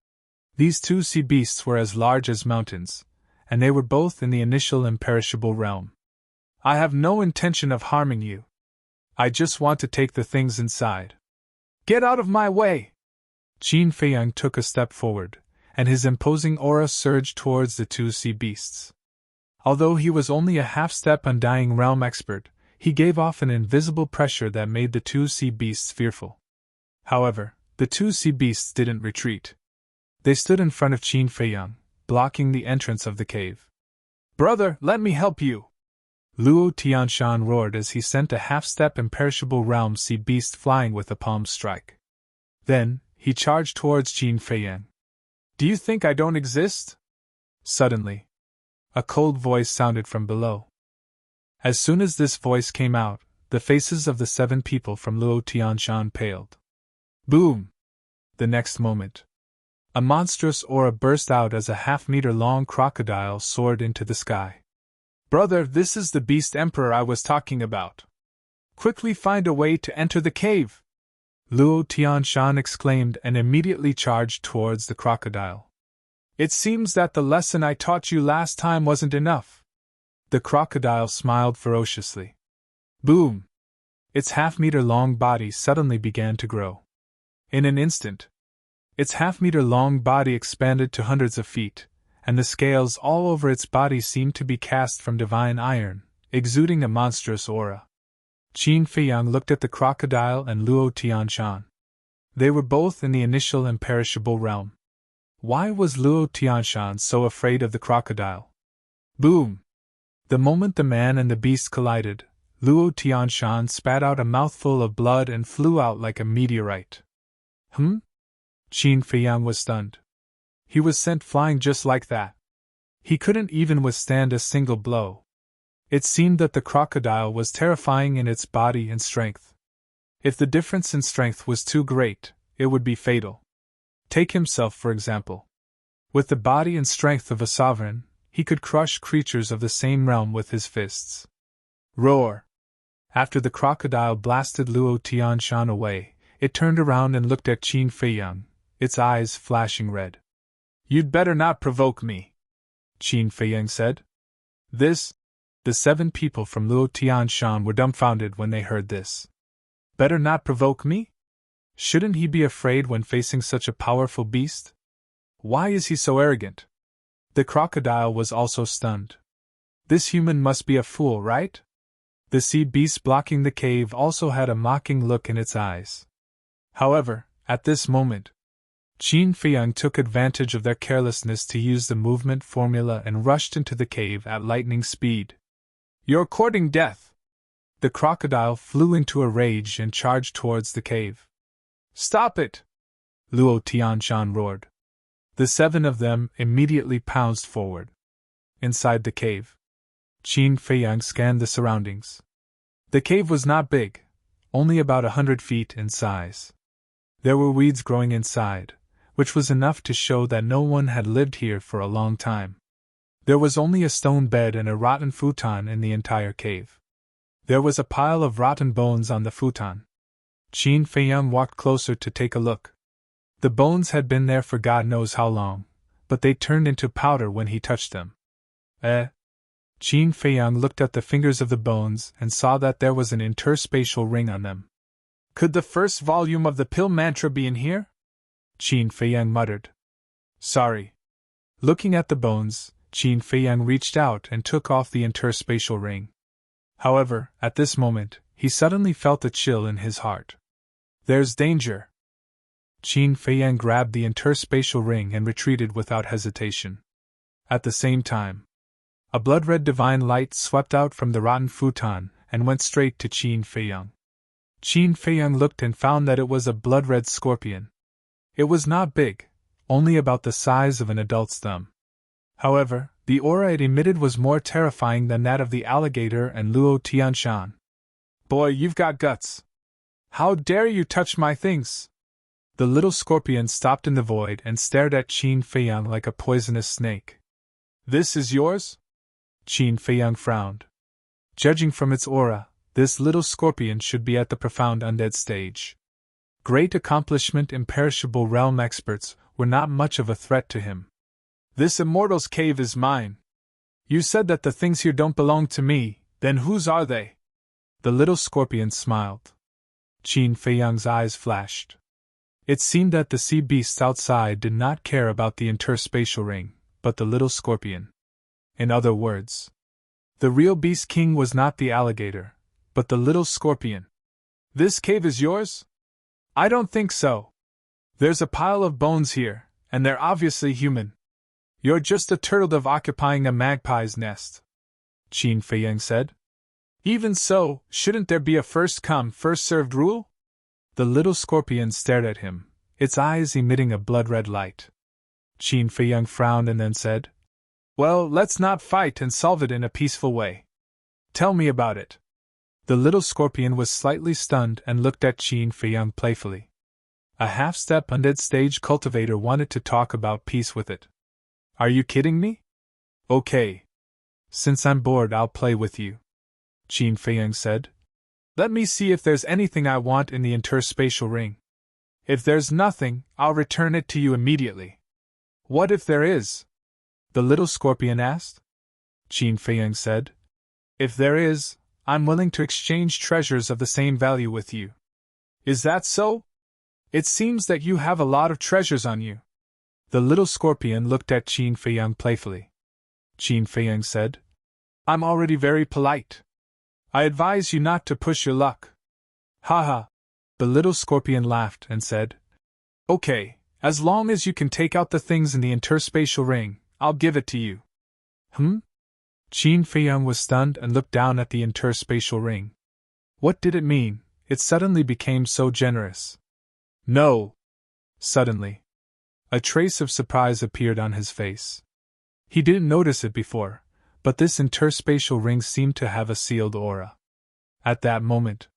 These two sea beasts were as large as mountains, and they were both in the initial imperishable realm. I have no intention of harming you. I just want to take the things inside. Get out of my way! Qin Feiyang took a step forward, and his imposing aura surged towards the two sea beasts. Although he was only a half-step undying realm expert, he gave off an invisible pressure that made the two sea beasts fearful. However, the two sea beasts didn't retreat. They stood in front of Qin Feiyang, blocking the entrance of the cave. Brother, let me help you! Luo Tianshan roared as he sent a half-step imperishable realm sea beast flying with a palm strike. Then, he charged towards Qin Feiyang. Do you think I don't exist? Suddenly, a cold voice sounded from below. As soon as this voice came out, the faces of the seven people from Luo Tianshan paled. Boom! The next moment, a monstrous aura burst out as a half-meter-long crocodile soared into the sky. Brother, this is the beast emperor I was talking about. Quickly find a way to enter the cave! Luo Tianshan exclaimed and immediately charged towards the crocodile. It seems that the lesson I taught you last time wasn't enough. The crocodile smiled ferociously. Boom! Its half-meter-long body suddenly began to grow. In an instant, its half-meter-long body expanded to hundreds of feet, and the scales all over its body seemed to be cast from divine iron, exuding a monstrous aura. Qin Feiyang looked at the crocodile and Luo Tianshan. They were both in the initial imperishable realm. Why was Luo Tianshan so afraid of the crocodile? Boom! The moment the man and the beast collided, Luo Tianshan spat out a mouthful of blood and flew out like a meteorite. Qin Feiyang was stunned. He was sent flying just like that. He couldn't even withstand a single blow. It seemed that the crocodile was terrifying in its body and strength. If the difference in strength was too great, it would be fatal. Take himself, for example. With the body and strength of a sovereign, he could crush creatures of the same realm with his fists. Roar! After the crocodile blasted Luo Tianshan away, it turned around and looked at Qin Feiyang, its eyes flashing red. You'd better not provoke me, Qin Feiyang said. The 7 people from Luo Tianshan were dumbfounded when they heard this. Better not provoke me? Shouldn't he be afraid when facing such a powerful beast? Why is he so arrogant? The crocodile was also stunned. This human must be a fool, right? The sea beast blocking the cave also had a mocking look in its eyes. However, at this moment, Qin Feiyang took advantage of their carelessness to use the movement formula and rushed into the cave at lightning speed. You're courting death! The crocodile flew into a rage and charged towards the cave. Stop it! Luo Tianshan roared. The 7 of them immediately pounced forward. Inside the cave, Qin Feiyang scanned the surroundings. The cave was not big, only about 100 feet in size. There were weeds growing inside, which was enough to show that no one had lived here for a long time. There was only a stone bed and a rotten futon in the entire cave. There was a pile of rotten bones on the futon. Qin Feiyang walked closer to take a look. The bones had been there for God knows how long, but they turned into powder when he touched them. Qin Feiyang looked at the fingers of the bones and saw that there was an interspatial ring on them. Could the first volume of the pill mantra be in here? Qin Feiyang muttered. Sorry. Looking at the bones, Qin Feiyang reached out and took off the interspatial ring. However, at this moment, he suddenly felt a chill in his heart. There's danger. Qin Feiyang grabbed the interspatial ring and retreated without hesitation. At the same time, a blood-red divine light swept out from the rotten futon and went straight to Qin Feiyang. Qin Feiyang looked and found that it was a blood-red scorpion. It was not big, only about the size of an adult's thumb. However, the aura it emitted was more terrifying than that of the alligator and Luo Tianshan. Boy, you've got guts. How dare you touch my things? The little scorpion stopped in the void and stared at Qin Feiyang like a poisonous snake. This is yours? Qin Feiyang frowned. Judging from its aura, this little scorpion should be at the profound undead stage. Great accomplishment imperishable realm experts were not much of a threat to him. This immortal's cave is mine. You said that the things here don't belong to me, then whose are they? The little scorpion smiled. Qin Feiyang's eyes flashed. It seemed that the sea beasts outside did not care about the interspatial ring, but the little scorpion. In other words, the real beast king was not the alligator, but the little scorpion. This cave is yours? I don't think so. There's a pile of bones here, and they're obviously human. You're just a turtledove occupying a magpie's nest, Qin Feiyang said. Even so, shouldn't there be a first-come, first-served rule? The little scorpion stared at him, its eyes emitting a blood-red light. Qin Feiyang frowned and then said, Well, let's not fight and solve it in a peaceful way. Tell me about it. The little scorpion was slightly stunned and looked at Qin Feiyang playfully. A half-step undead stage cultivator wanted to talk about peace with it. Are you kidding me? Okay. Since I'm bored, I'll play with you, Qin Feiyang said. Let me see if there's anything I want in the interspatial ring. If there's nothing, I'll return it to you immediately. What if there is? The little scorpion asked. Qin Feiyang said. If there is, I'm willing to exchange treasures of the same value with you. Is that so? It seems that you have a lot of treasures on you. The little scorpion looked at Qin Feiyang playfully. Qin Feiyang said, I'm already very polite. I advise you not to push your luck. Ha. The little scorpion laughed and said, Okay, as long as you can take out the things in the interspatial ring, I'll give it to you. Qin Feiyang was stunned and looked down at the interspatial ring. What did it mean? It suddenly became so generous. No. Suddenly, a trace of surprise appeared on his face. He didn't notice it before, but this interspatial ring seemed to have a sealed aura. At that moment,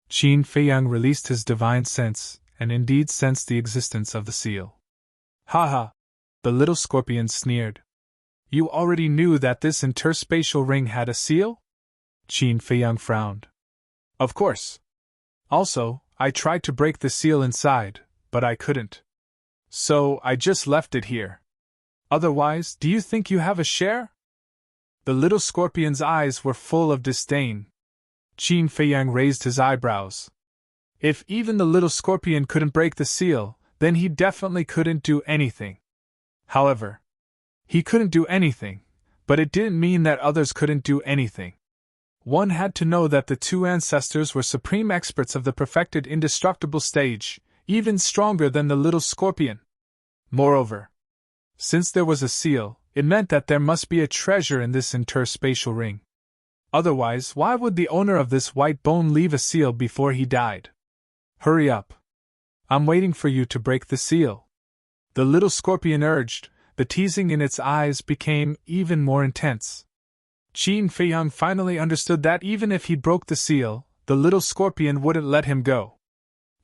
Qin Feiyang released his divine sense and indeed sensed the existence of the seal. Ha! The little scorpion sneered. You already knew that this interspatial ring had a seal? Qin Feiyang frowned. Of course. Also, I tried to break the seal inside, but I couldn't. So, I just left it here. Otherwise, do you think you have a share? The little scorpion's eyes were full of disdain. Qin Feiyang raised his eyebrows. If even the little scorpion couldn't break the seal, then he definitely couldn't do anything. However, he couldn't do anything, but it didn't mean that others couldn't do anything. One had to know that the two ancestors were supreme experts of the perfected indestructible stage, even stronger than the little scorpion. Moreover, since there was a seal, it meant that there must be a treasure in this interspatial ring. Otherwise, why would the owner of this white bone leave a seal before he died? Hurry up. I'm waiting for you to break the seal. The little scorpion urged. The teasing in its eyes became even more intense. Qin Feiyang finally understood that even if he broke the seal, the little scorpion wouldn't let him go.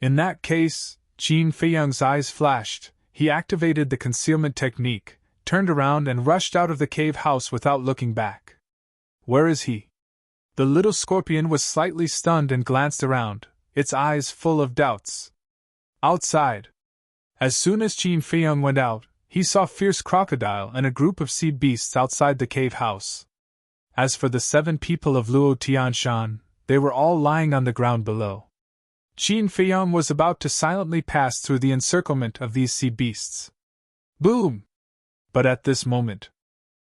In that case, Qin Feiyang's eyes flashed. He activated the concealment technique, turned around and rushed out of the cave house without looking back. Where is he? The little scorpion was slightly stunned and glanced around, its eyes full of doubts. Outside. As soon as Qin Feiyang went out, he saw Fierce Crocodile and a group of sea beasts outside the cave house. As for the 7 people of Luo Tianshan, they were all lying on the ground below. Qin Feiyang was about to silently pass through the encirclement of these sea beasts. Boom! But at this moment,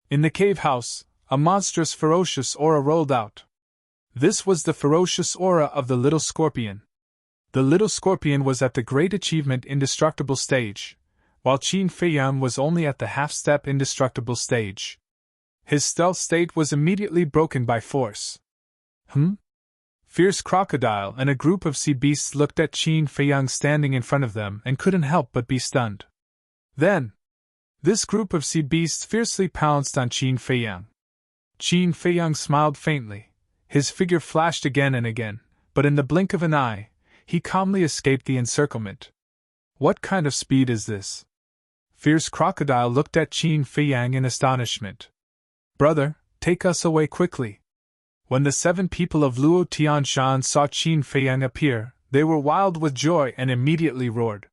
in the cave house, a monstrous ferocious aura rolled out. This was the ferocious aura of the little scorpion. The little scorpion was at the great achievement indestructible stage, while Qin Feiyang was only at the half-step indestructible stage. His stealth state was immediately broken by force. Fierce Crocodile and a group of sea beasts looked at Qin Feiyang standing in front of them and couldn't help but be stunned. Then, this group of sea beasts fiercely pounced on Qin Feiyang. Qin Feiyang smiled faintly. His figure flashed again and again, but in the blink of an eye, he calmly escaped the encirclement. What kind of speed is this? Fierce Crocodile looked at Qin Feiyang in astonishment. Brother, take us away quickly. When the 7 people of Luo Tianshan saw Qin Feiyang appear, they were wild with joy and immediately roared.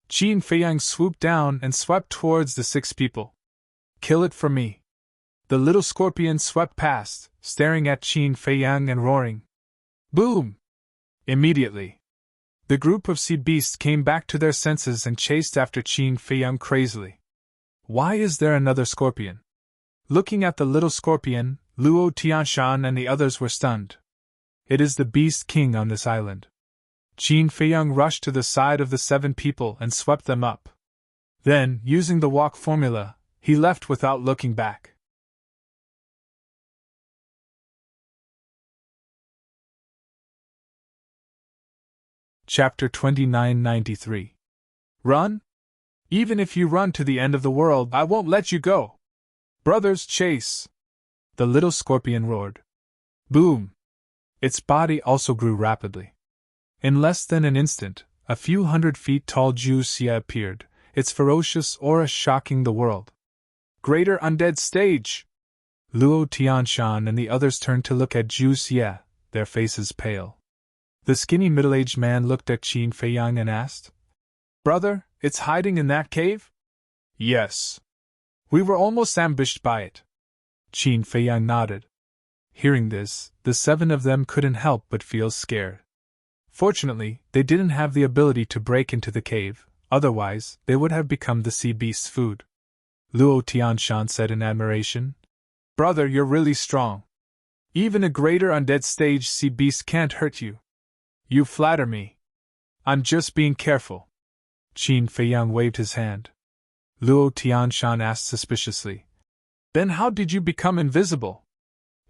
Qin Feiyang swooped down and swept towards the 6 people. Kill it for me. The little scorpion swept past, staring at Qin Feiyang and roaring. Boom! Immediately, the group of sea beasts came back to their senses and chased after Qin Feiyang crazily. Why is there another scorpion? Looking at the little scorpion, Luo Tianshan and the others were stunned. It is the Beast King on this island. Qin Feiyang rushed to the side of the 7 people and swept them up. Then, using the walk formula, he left without looking back. Chapter 2993. Run? Even if you run to the end of the world, I won't let you go. Brothers, chase! The little scorpion roared. Boom! Its body also grew rapidly. In less than an instant, a few 100 feet tall Zhu Xie appeared, its ferocious aura shocking the world. Greater undead stage! Luo Tianshan and the others turned to look at Zhu Xie, their faces pale. The skinny middle-aged man looked at Qin Feiyang and asked, Brother, it's hiding in that cave? Yes. We were almost ambushed by it. Qin Feiyang nodded. Hearing this, the 7 of them couldn't help but feel scared. Fortunately, they didn't have the ability to break into the cave, otherwise, they would have become the sea beast's food. Luo Tianshan said in admiration, Brother, you're really strong. Even a greater undead stage sea beast can't hurt you. You flatter me. I'm just being careful. Qin Feiyang waved his hand. Luo Tianshan asked suspiciously, Then how did you become invisible?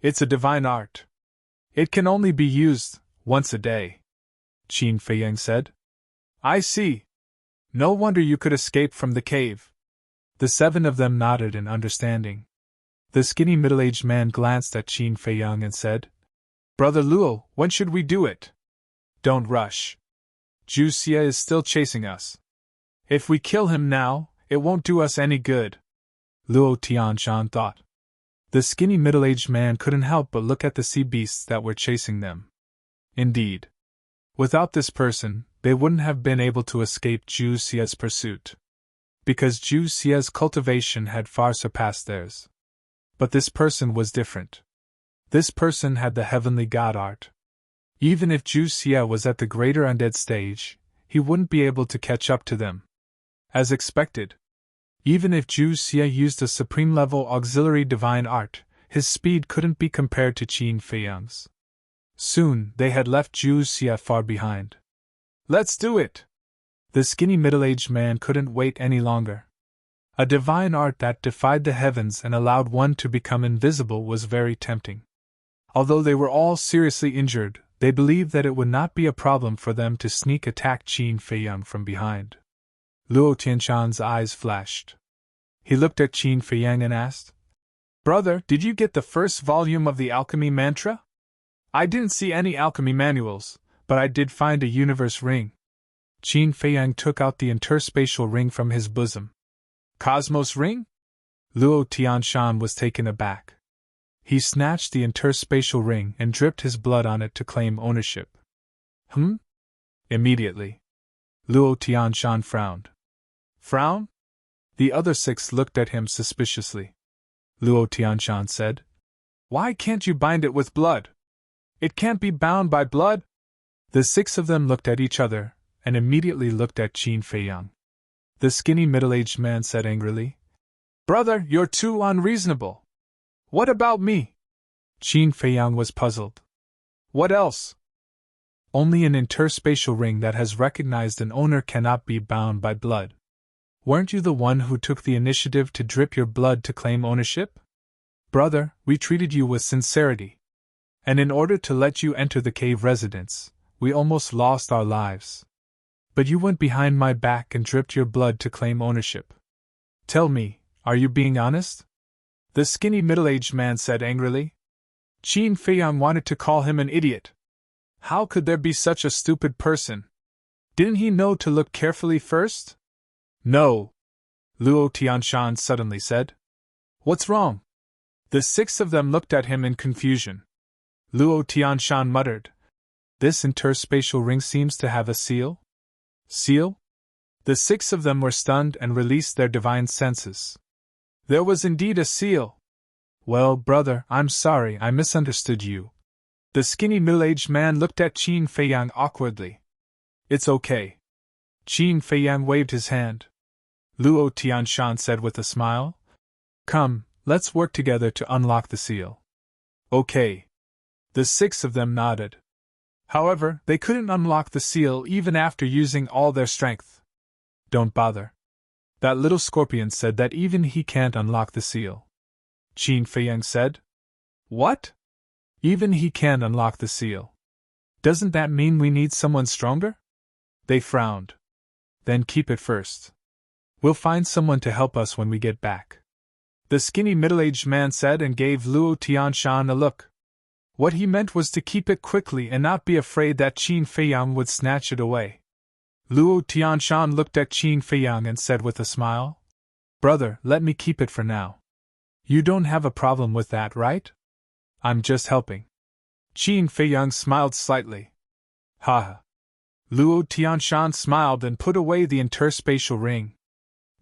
It's a divine art. It can only be used once a day, Qin Feiyang said. I see. No wonder you could escape from the cave. The 7 of them nodded in understanding. The skinny middle-aged man glanced at Qin Feiyang and said, Brother Luo, when should we do it? Don't rush. Zhu Xie is still chasing us. If we kill him now, it won't do us any good, Luo Tianshan thought. The skinny middle-aged man couldn't help but look at the sea beasts that were chasing them. Indeed, without this person, they wouldn't have been able to escape Zhu Xia's pursuit, because Zhu Xia's cultivation had far surpassed theirs. But this person was different. This person had the heavenly god art. Even if Zhu Xia was at the greater undead stage, he wouldn't be able to catch up to them. As expected, even if Zhu Xia used a supreme-level auxiliary divine art, his speed couldn't be compared to Qin Feiyang's. Soon, they had left Zhu Xia far behind. Let's do it! The skinny middle-aged man couldn't wait any longer. A divine art that defied the heavens and allowed one to become invisible was very tempting. Although they were all seriously injured, they believed that it would not be a problem for them to sneak attack Qin Feiyang from behind. Luo Tianshan's eyes flashed. He looked at Qin Feiyang and asked, "Brother, did you get the first volume of the alchemy mantra?" "I didn't see any alchemy manuals, but I did find a universe ring." Qin Feiyang took out the interspatial ring from his bosom. "Cosmos ring?" Luo Tianshan was taken aback. He snatched the interspatial ring and dripped his blood on it to claim ownership. Immediately, Luo Tianshan frowned. "Frown?" The other 6 looked at him suspiciously. Luo Tianshan said, "Why can't you bind it with blood? It can't be bound by blood." The 6 of them looked at each other, and immediately looked at Qin Feiyang. The skinny middle-aged man said angrily, "Brother, you're too unreasonable. What about me?" Qin Feiyang was puzzled. "What else?" "Only an interspatial ring that has recognized an owner cannot be bound by blood. Weren't you the one who took the initiative to drip your blood to claim ownership? Brother, we treated you with sincerity. And in order to let you enter the cave residence, we almost lost our lives. But you went behind my back and dripped your blood to claim ownership. Tell me, are you being honest?" The skinny middle-aged man said angrily. Qin Feiyang wanted to call him an idiot. How could there be such a stupid person? Didn't he know to look carefully first? "No," Luo Tianshan suddenly said. "What's wrong?" The 6 of them looked at him in confusion. Luo Tianshan muttered, "This interspatial ring seems to have a seal?" "Seal?" The 6 of them were stunned and released their divine senses. There was indeed a seal. "Well, brother, I'm sorry, I misunderstood you." The skinny middle-aged man looked at Qin Feiyang awkwardly. "It's okay." Qin Feiyang waved his hand. Luo Tianshan said with a smile, "Come, let's work together to unlock the seal." "Okay." The 6 of them nodded. However, they couldn't unlock the seal even after using all their strength. "Don't bother. That little scorpion said that even he can't unlock the seal," Qin Feiyang said. "What? Even he can't unlock the seal? Doesn't that mean we need someone stronger?" They frowned. "Then keep it first. We'll find someone to help us when we get back," the skinny middle-aged man said and gave Luo Tianshan a look. What he meant was to keep it quickly and not be afraid that Qin Feiyang would snatch it away. Luo Tianshan looked at Qin Feiyang and said with a smile, "Brother, let me keep it for now. You don't have a problem with that, right? I'm just helping." Qin Feiyang smiled slightly. "Ha!" Luo Tianshan smiled and put away the interspatial ring.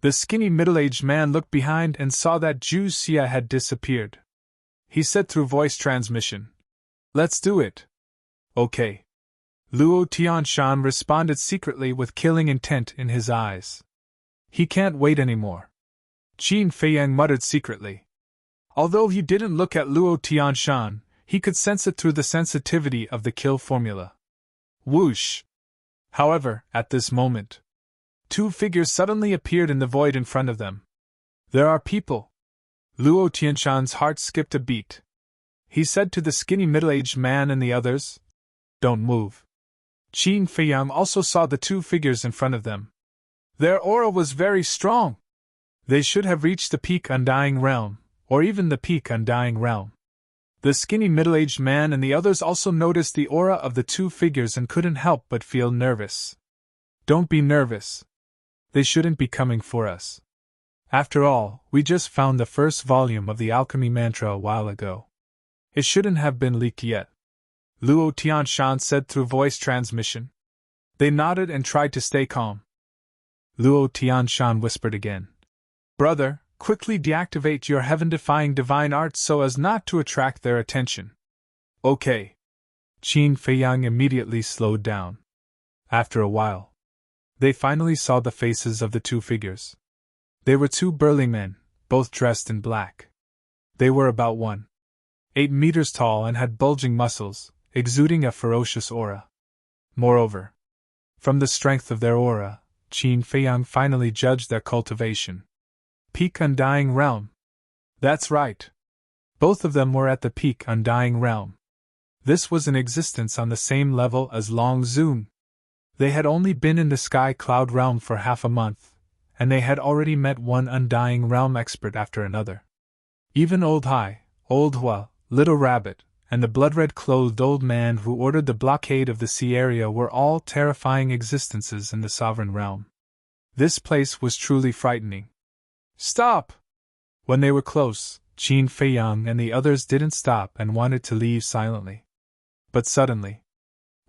The skinny middle-aged man looked behind and saw that Zhu Xia had disappeared. He said through voice transmission, "Let's do it." "Okay." Luo Tianshan responded secretly with killing intent in his eyes. "He can't wait anymore," Qin Feiyang muttered secretly. Although he didn't look at Luo Tianshan, he could sense it through the sensitivity of the kill formula. Whoosh! However, at this moment, 2 figures suddenly appeared in the void in front of them. "There are people." Luo Tianshan's heart skipped a beat. He said to the skinny middle-aged man and the others, "Don't move." Qin Feiyang also saw the 2 figures in front of them. Their aura was very strong. They should have reached the peak Undying Realm, or even the peak Undying Realm. The skinny middle-aged man and the others also noticed the aura of the 2 figures and couldn't help but feel nervous. "Don't be nervous. They shouldn't be coming for us." After all, we just found the first volume of the alchemy mantra a while ago. It shouldn't have been leaked yet, Luo Tianshan said through voice transmission. They nodded and tried to stay calm. Luo Tianshan whispered again. Brother, quickly deactivate your heaven-defying divine art so as not to attract their attention. Okay. Qin Feiyang immediately slowed down. After a while, they finally saw the faces of the two figures. They were two burly men, both dressed in black. They were about 1.8 meters tall and had bulging muscles, exuding a ferocious aura. Moreover, from the strength of their aura, Qin Feiyang finally judged their cultivation. Peak Undying Realm. That's right. Both of them were at the peak Undying Realm. This was in existence on the same level as Long Zun. They had only been in the Sky Cloud Realm for half a month, and they had already met one Undying Realm expert after another. Even Old Hai, Old Hua, Little Rabbit, and the blood-red-clothed old man who ordered the blockade of the sea area were all terrifying existences in the Sovereign Realm. This place was truly frightening. Stop! When they were close, Qin Feiyang and the others didn't stop and wanted to leave silently. But suddenly,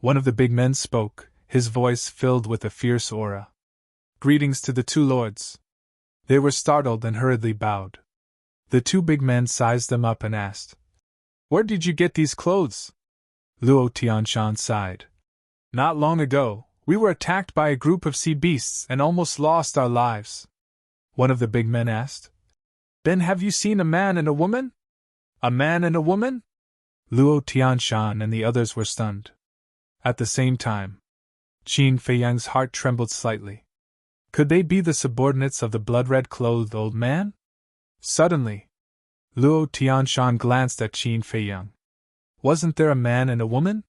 one of the big men spoke, his voice filled with a fierce aura. Greetings to the two lords. They were startled and hurriedly bowed. The two big men sized them up and asked, Where did you get these clothes? Luo Tianshan sighed. Not long ago, we were attacked by a group of sea beasts and almost lost our lives. One of the big men asked. Then have you seen a man and a woman? A man and a woman? Luo Tianshan and the others were stunned. At the same time, Qin Feiyang's heart trembled slightly. Could they be the subordinates of the blood-red-clothed old man? Suddenly, Luo Tianshan glanced at Qin Feiyang. Wasn't there a man and a woman?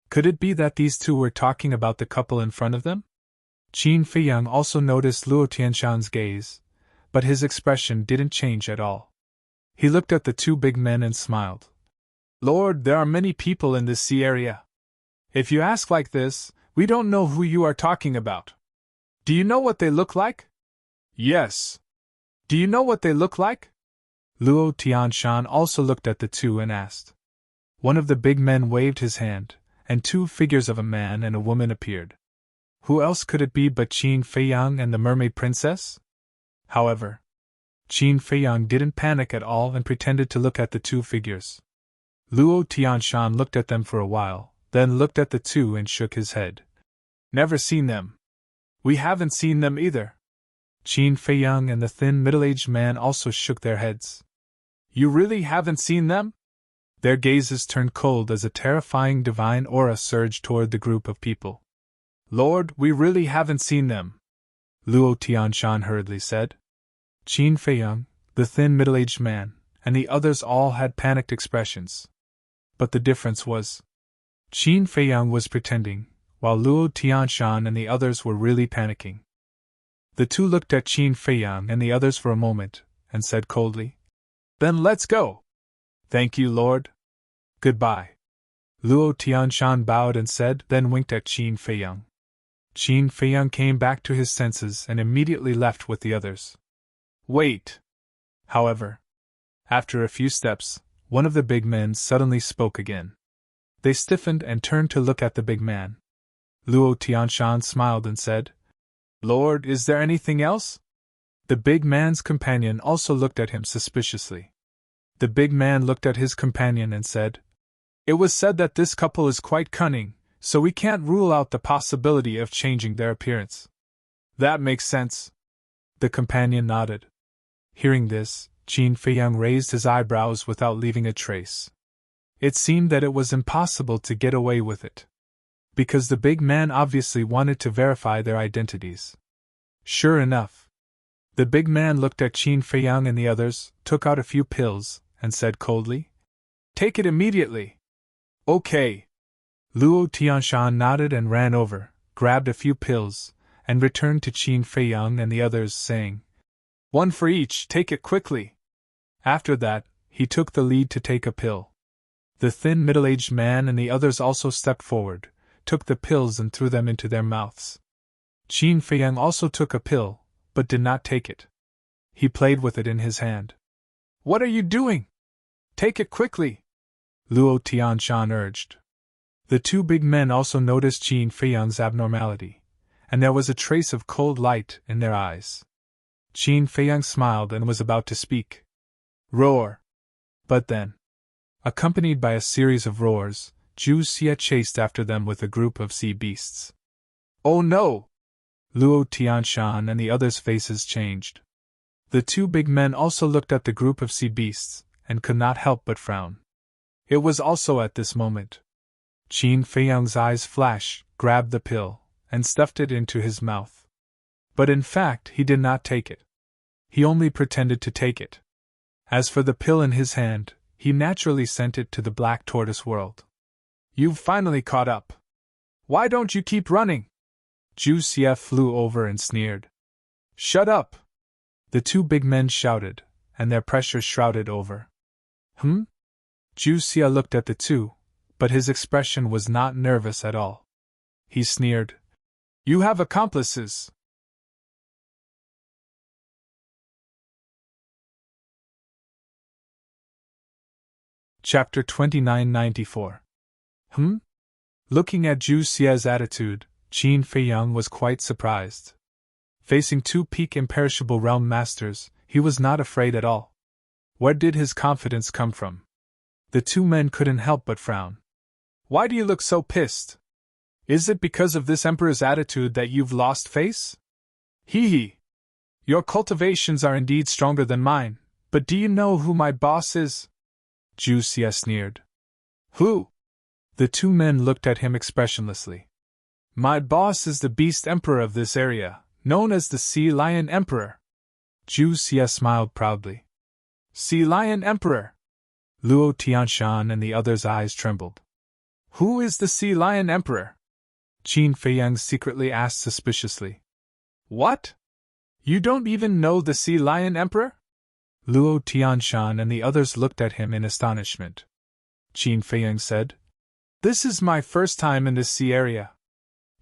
Could it be that these two were talking about the couple in front of them? Qin Feiyang also noticed Luo Tianshan's gaze, but his expression didn't change at all. He looked at the two big men and smiled. Lord, there are many people in this sea area. If you ask like this, we don't know who you are talking about. Do you know what they look like? Yes. Do you know what they look like? Luo Tianshan also looked at the two and asked. One of the big men waved his hand, and two figures of a man and a woman appeared. Who else could it be but Qin Feiyang and the mermaid princess? However, Qin Feiyang didn't panic at all and pretended to look at the two figures. Luo Tianshan looked at them for a while, then looked at the two and shook his head. Never seen them. We haven't seen them either. Qin Feiyang and the thin middle-aged man also shook their heads. You really haven't seen them? Their gazes turned cold as a terrifying divine aura surged toward the group of people. Lord, we really haven't seen them, Luo Tianshan hurriedly said. Qin Feiyang, the thin middle-aged man, and the others all had panicked expressions. But the difference was, Qin Feiyang was pretending, while Luo Tianshan and the others were really panicking. The two looked at Qin Feiyang and the others for a moment, and said coldly, Then let's go. Thank you, Lord. Goodbye. Luo Tianshan bowed and said, then winked at Qin Feiyang. Qin Feiyang came back to his senses and immediately left with the others. Wait. However, after a few steps, one of the big men suddenly spoke again. They stiffened and turned to look at the big man. Luo Tianshan smiled and said, Lord, is there anything else? The big man's companion also looked at him suspiciously. The big man looked at his companion and said, It was said that this couple is quite cunning, so we can't rule out the possibility of changing their appearance. That makes sense. The companion nodded. Hearing this, Qin Feiyang raised his eyebrows without leaving a trace. It seemed that it was impossible to get away with it, because the big man obviously wanted to verify their identities. Sure enough, the big man looked at Qin Feiyang and the others, took out a few pills, and said coldly, Take it immediately. Okay. Luo Tianshan nodded and ran over, grabbed a few pills, and returned to Qin Feiyang and the others, saying, One for each, take it quickly. After that, he took the lead to take a pill. The thin middle-aged man and the others also stepped forward, took the pills and threw them into their mouths. Qin Feiyang also took a pill, but did not take it. He played with it in his hand. What are you doing? Take it quickly, Luo Tianshan urged. The two big men also noticed Qin Feiyang's abnormality, and there was a trace of cold light in their eyes. Qin Feiyang smiled and was about to speak. Roar! But then, accompanied by a series of roars, Zhu Xie chased after them with a group of sea beasts. Oh no! Luo Tianshan and the others' faces changed. The two big men also looked at the group of sea beasts, and could not help but frown. It was also at this moment. Qin Feiyang's eyes flashed, grabbed the pill, and stuffed it into his mouth. But in fact he did not take it. He only pretended to take it. As for the pill in his hand, he naturally sent it to the Black Tortoise world. You've finally caught up. Why don't you keep running? Zhu Xie flew over and sneered. Shut up! The two big men shouted, and their pressure shrouded over. Zhu Xie looked at the two, but his expression was not nervous at all. He sneered. You have accomplices! Chapter 2994. Looking at Zhu Xie's attitude, Qin Feiyang was quite surprised. Facing two peak imperishable realm masters, he was not afraid at all. Where did his confidence come from? The two men couldn't help but frown. Why do you look so pissed? Is it because of this emperor's attitude that you've lost face? Hee hee. Your cultivations are indeed stronger than mine, but do you know who my boss is? Zhu Xie sneered. Who? The two men looked at him expressionlessly. My boss is the beast emperor of this area, known as the Sea Lion Emperor. Zhu Xie smiled proudly. Sea Lion Emperor! Luo Tianshan and the others' eyes trembled. Who is the Sea Lion Emperor? Qin Feiyang secretly asked suspiciously. What? You don't even know the Sea Lion Emperor? Luo Tianshan and the others looked at him in astonishment. Qin Feiyang said, This is my first time in this sea area.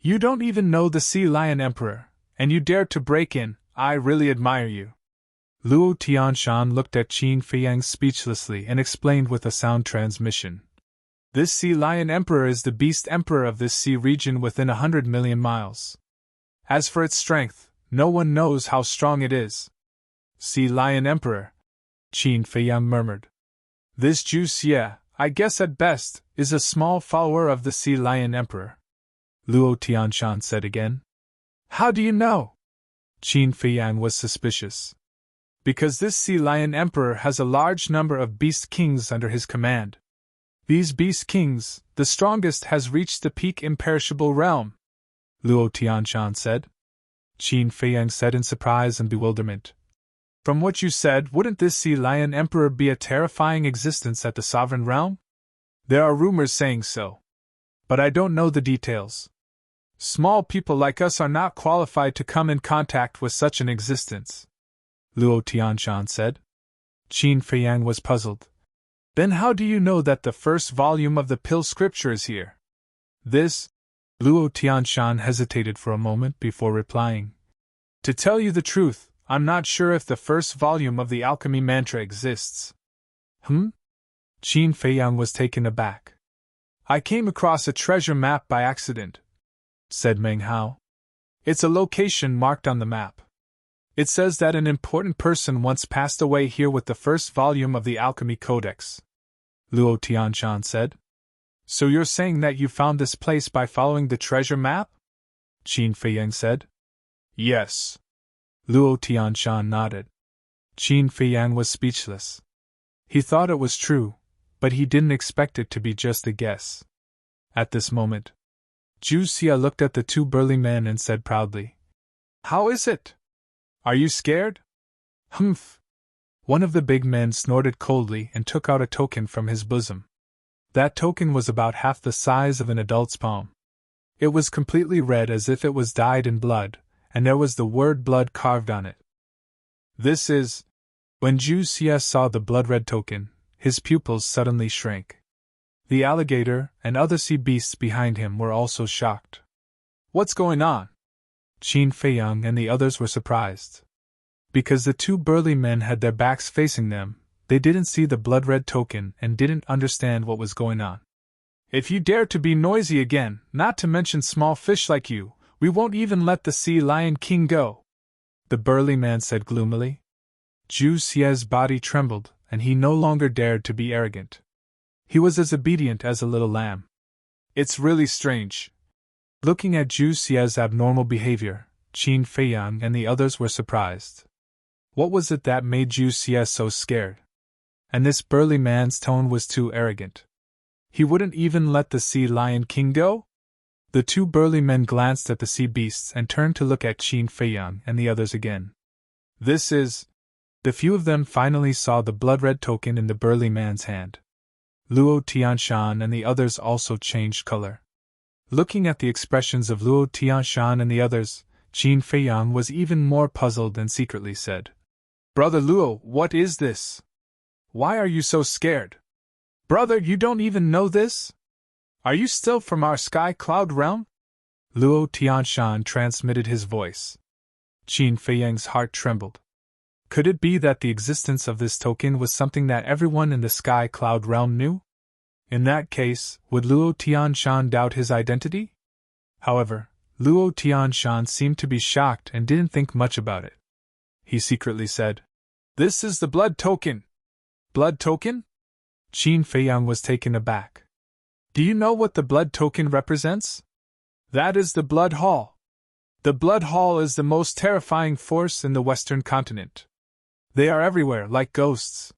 You don't even know the Sea Lion Emperor, and you dare to break in. I really admire you. Luo Tianshan looked at Qin Feiyang speechlessly and explained with a sound transmission. This Sea Lion Emperor is the beast emperor of this sea region within 100 million miles. As for its strength, no one knows how strong it is. Sea Lion Emperor, Qin Feiyang murmured. This Zhu Xie, I guess at best, is a small follower of the Sea Lion Emperor. Luo Tianshan said again. How do you know? Qin Feiyang was suspicious. Because this Sea Lion Emperor has a large number of beast kings under his command. These beast kings, the strongest has reached the peak imperishable realm, Luo Tianshan said. Qin Feiyang said in surprise and bewilderment. From what you said, wouldn't this Sea Lion Emperor be a terrifying existence at the sovereign realm? There are rumors saying so. But I don't know the details. Small people like us are not qualified to come in contact with such an existence, Luo Tianshan said. Qin Feiyang was puzzled. Then how do you know that the first volume of the pill scripture is here? This? Luo Tianshan hesitated for a moment before replying. To tell you the truth, I'm not sure if the first volume of the alchemy mantra exists. Qin Feiyang was taken aback. I came across a treasure map by accident, said Meng Hao. It's a location marked on the map. It says that an important person once passed away here with the first volume of the Alchemy Codex, Luo Tianshan said. So you're saying that you found this place by following the treasure map? Qin Feiyang said. Yes. Luo Tianshan nodded. Qin Feiyang was speechless. He thought it was true, but he didn't expect it to be just a guess. At this moment, Zhu Xie looked at the two burly men and said proudly, How is it? Are you scared? Humph. One of the big men snorted coldly and took out a token from his bosom. That token was about half the size of an adult's palm. It was completely red as if it was dyed in blood, and there was the word blood carved on it. This is... When Zhu Xie saw the blood-red token, his pupils suddenly shrank. The alligator and other sea beasts behind him were also shocked. What's going on? Qin Feiyang and the others were surprised. Because the two burly men had their backs facing them, they didn't see the blood-red token and didn't understand what was going on. "If you dare to be noisy again, not to mention small fish like you, we won't even let the Sea Lion King go," the burly man said gloomily. Zhu Xie's body trembled, and he no longer dared to be arrogant. He was as obedient as a little lamb. "It's really strange." Looking at Zhu Xie's abnormal behavior, Qin Feiyang and the others were surprised. What was it that made Zhu Xie so scared? And this burly man's tone was too arrogant. He wouldn't even let the Sea Lion King go? The two burly men glanced at the sea beasts and turned to look at Qin Feiyang and the others again. "This is—" The few of them finally saw the blood-red token in the burly man's hand. Luo Tianshan and the others also changed color. Looking at the expressions of Luo Tianshan and the others, Qin Feiyang was even more puzzled and secretly said, "Brother Luo, what is this? Why are you so scared? Brother, you don't even know this? Are you still from our sky cloud realm?" Luo Tianshan transmitted his voice. Qin Feiyang's heart trembled. Could it be that the existence of this token was something that everyone in the sky cloud realm knew? In that case, would Luo Tianshan doubt his identity? However, Luo Tianshan seemed to be shocked and didn't think much about it. He secretly said, "This is the blood token." "Blood token?" Qin Feiyang was taken aback. "Do you know what the blood token represents?" "That is the Blood Hall. The Blood Hall is the most terrifying force in the Western continent. They are everywhere, like ghosts.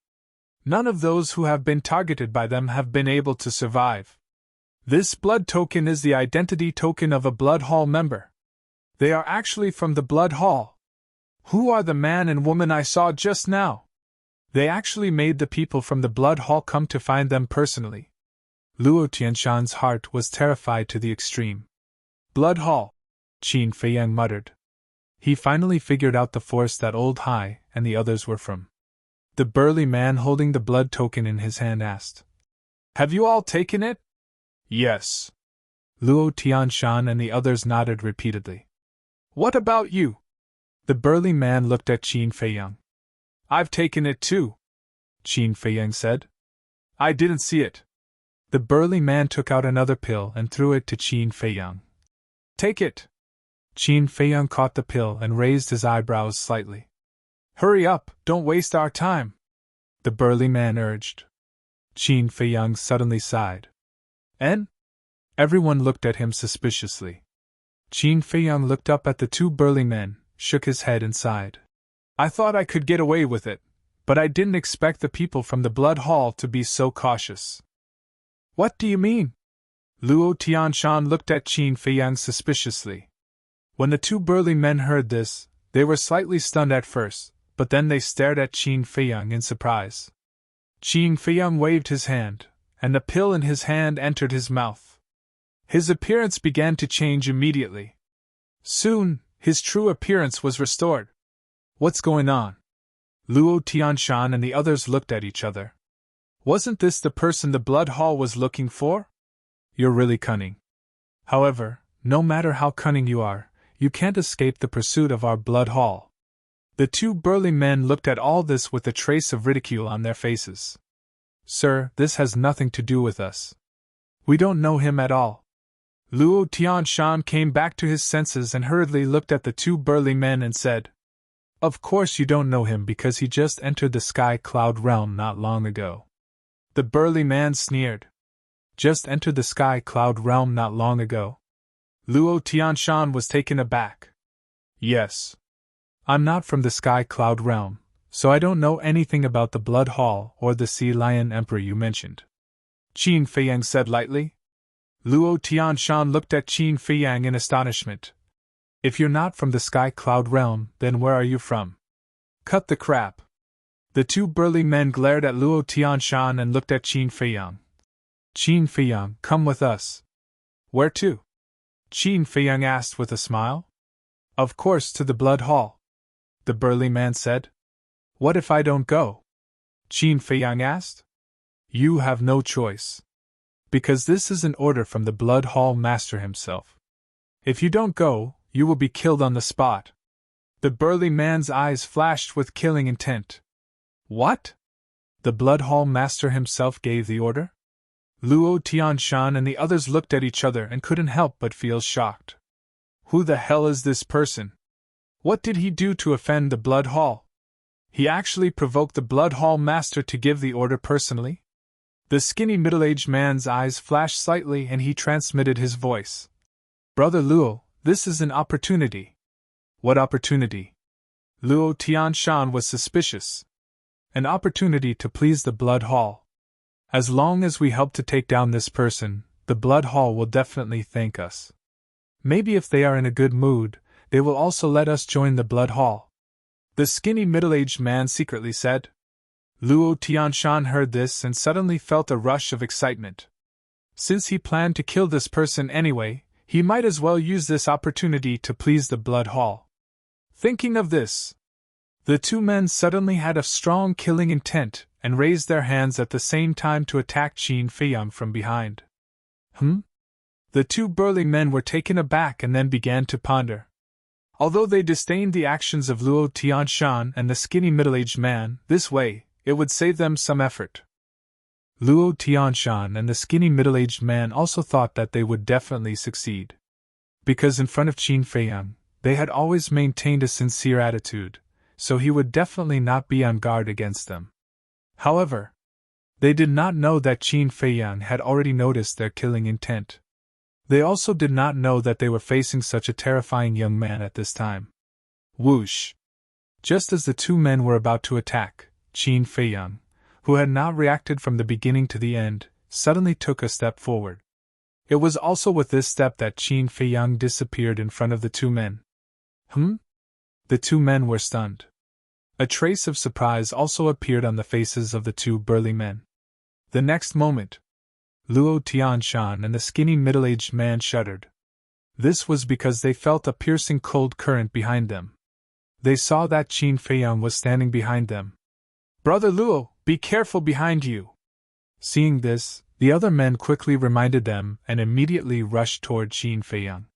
None of those who have been targeted by them have been able to survive. This blood token is the identity token of a Blood Hall member. They are actually from the Blood Hall. Who are the man and woman I saw just now? They actually made the people from the Blood Hall come to find them personally." Luo Tianshan's heart was terrified to the extreme. "Blood Hall," Qin Feiyang muttered. He finally figured out the force that Old Hai and the others were from. The burly man holding the blood token in his hand asked, "Have you all taken it?" "Yes." Luo Tianshan and the others nodded repeatedly. "What about you?" The burly man looked at Qin Feiyang. "I've taken it too," Qin Feiyang said. "I didn't see it." The burly man took out another pill and threw it to Qin Feiyang. "Take it." Qin Feiyang caught the pill and raised his eyebrows slightly. "Hurry up, don't waste our time," the burly man urged. Qin Feiyang suddenly sighed. "En?" Everyone looked at him suspiciously. Qin Feiyang looked up at the two burly men, shook his head and sighed. "I thought I could get away with it, but I didn't expect the people from the Blood Hall to be so cautious." "What do you mean?" Luo Tianshan looked at Qin Feiyang suspiciously. When the two burly men heard this, they were slightly stunned at first, but then they stared at Qin Feiyang in surprise. Qin Feiyang waved his hand, and the pill in his hand entered his mouth. His appearance began to change immediately. Soon, his true appearance was restored. "What's going on?" Luo Tianshan and the others looked at each other. "Wasn't this the person the Blood Hall was looking for?" "You're really cunning. However, no matter how cunning you are, you can't escape the pursuit of our Blood Hall." The two burly men looked at all this with a trace of ridicule on their faces. "Sir, this has nothing to do with us. We don't know him at all." Luo Tianshan came back to his senses and hurriedly looked at the two burly men and said, "Of course you don't know him because he just entered the sky cloud realm not long ago." The burly man sneered. "Just entered the sky cloud realm not long ago?" Luo Tianshan was taken aback. "Yes. I'm not from the sky cloud realm, so I don't know anything about the Blood Hall or the Sea Lion Emperor you mentioned," Qin Feiyang said lightly. Luo Tianshan looked at Qin Feiyang in astonishment. "If you're not from the sky cloud realm, then where are you from?" "Cut the crap." The two burly men glared at Luo Tianshan and looked at Qin Feiyang. "Qin Feiyang, come with us." "Where to?" Qin Feiyang asked with a smile. "Of course to the Blood Hall," the burly man said. "What if I don't go?" Qin Feiyang asked. "You have no choice. Because this is an order from the Blood Hall Master himself. If you don't go, you will be killed on the spot." The burly man's eyes flashed with killing intent. What? The Blood Hall Master himself gave the order? Luo Tianshan and the others looked at each other and couldn't help but feel shocked. Who the hell is this person? What did he do to offend the Blood Hall? He actually provoked the Blood Hall Master to give the order personally? The skinny middle-aged man's eyes flashed slightly and he transmitted his voice. Brother Luo, this is an opportunity. What opportunity? Luo Tianshan was suspicious. An opportunity to please the Blood Hall. As long as we help to take down this person, the Blood Hall will definitely thank us. Maybe if they are in a good mood, they will also let us join the Blood Hall. The skinny middle-aged man secretly said. Luo Tianshan heard this and suddenly felt a rush of excitement. Since he planned to kill this person anyway, he might as well use this opportunity to please the Blood Hall. Thinking of this, the two men suddenly had a strong killing intent and raised their hands at the same time to attack Qin Feiyang from behind. The two burly men were taken aback and then began to ponder. Although they disdained the actions of Luo Tianshan and the skinny middle-aged man, this way, it would save them some effort. Luo Tianshan and the skinny middle-aged man also thought that they would definitely succeed. Because in front of Qin Feiyang, they had always maintained a sincere attitude, so he would definitely not be on guard against them. However, they did not know that Qin Feiyang had already noticed their killing intent. They also did not know that they were facing such a terrifying young man at this time. Whoosh! Just as the two men were about to attack, Qin Feiyang, who had not reacted from the beginning to the end, suddenly took a step forward. It was also with this step that Qin Feiyang disappeared in front of the two men. The two men were stunned. A trace of surprise also appeared on the faces of the two burly men. The next moment, Luo Tianshan and the skinny middle-aged man shuddered. This was because they felt a piercing cold current behind them. They saw that Qin Feiyang was standing behind them. Brother Luo, be careful behind you! Seeing this, the other men quickly reminded them and immediately rushed toward Qin Feiyang.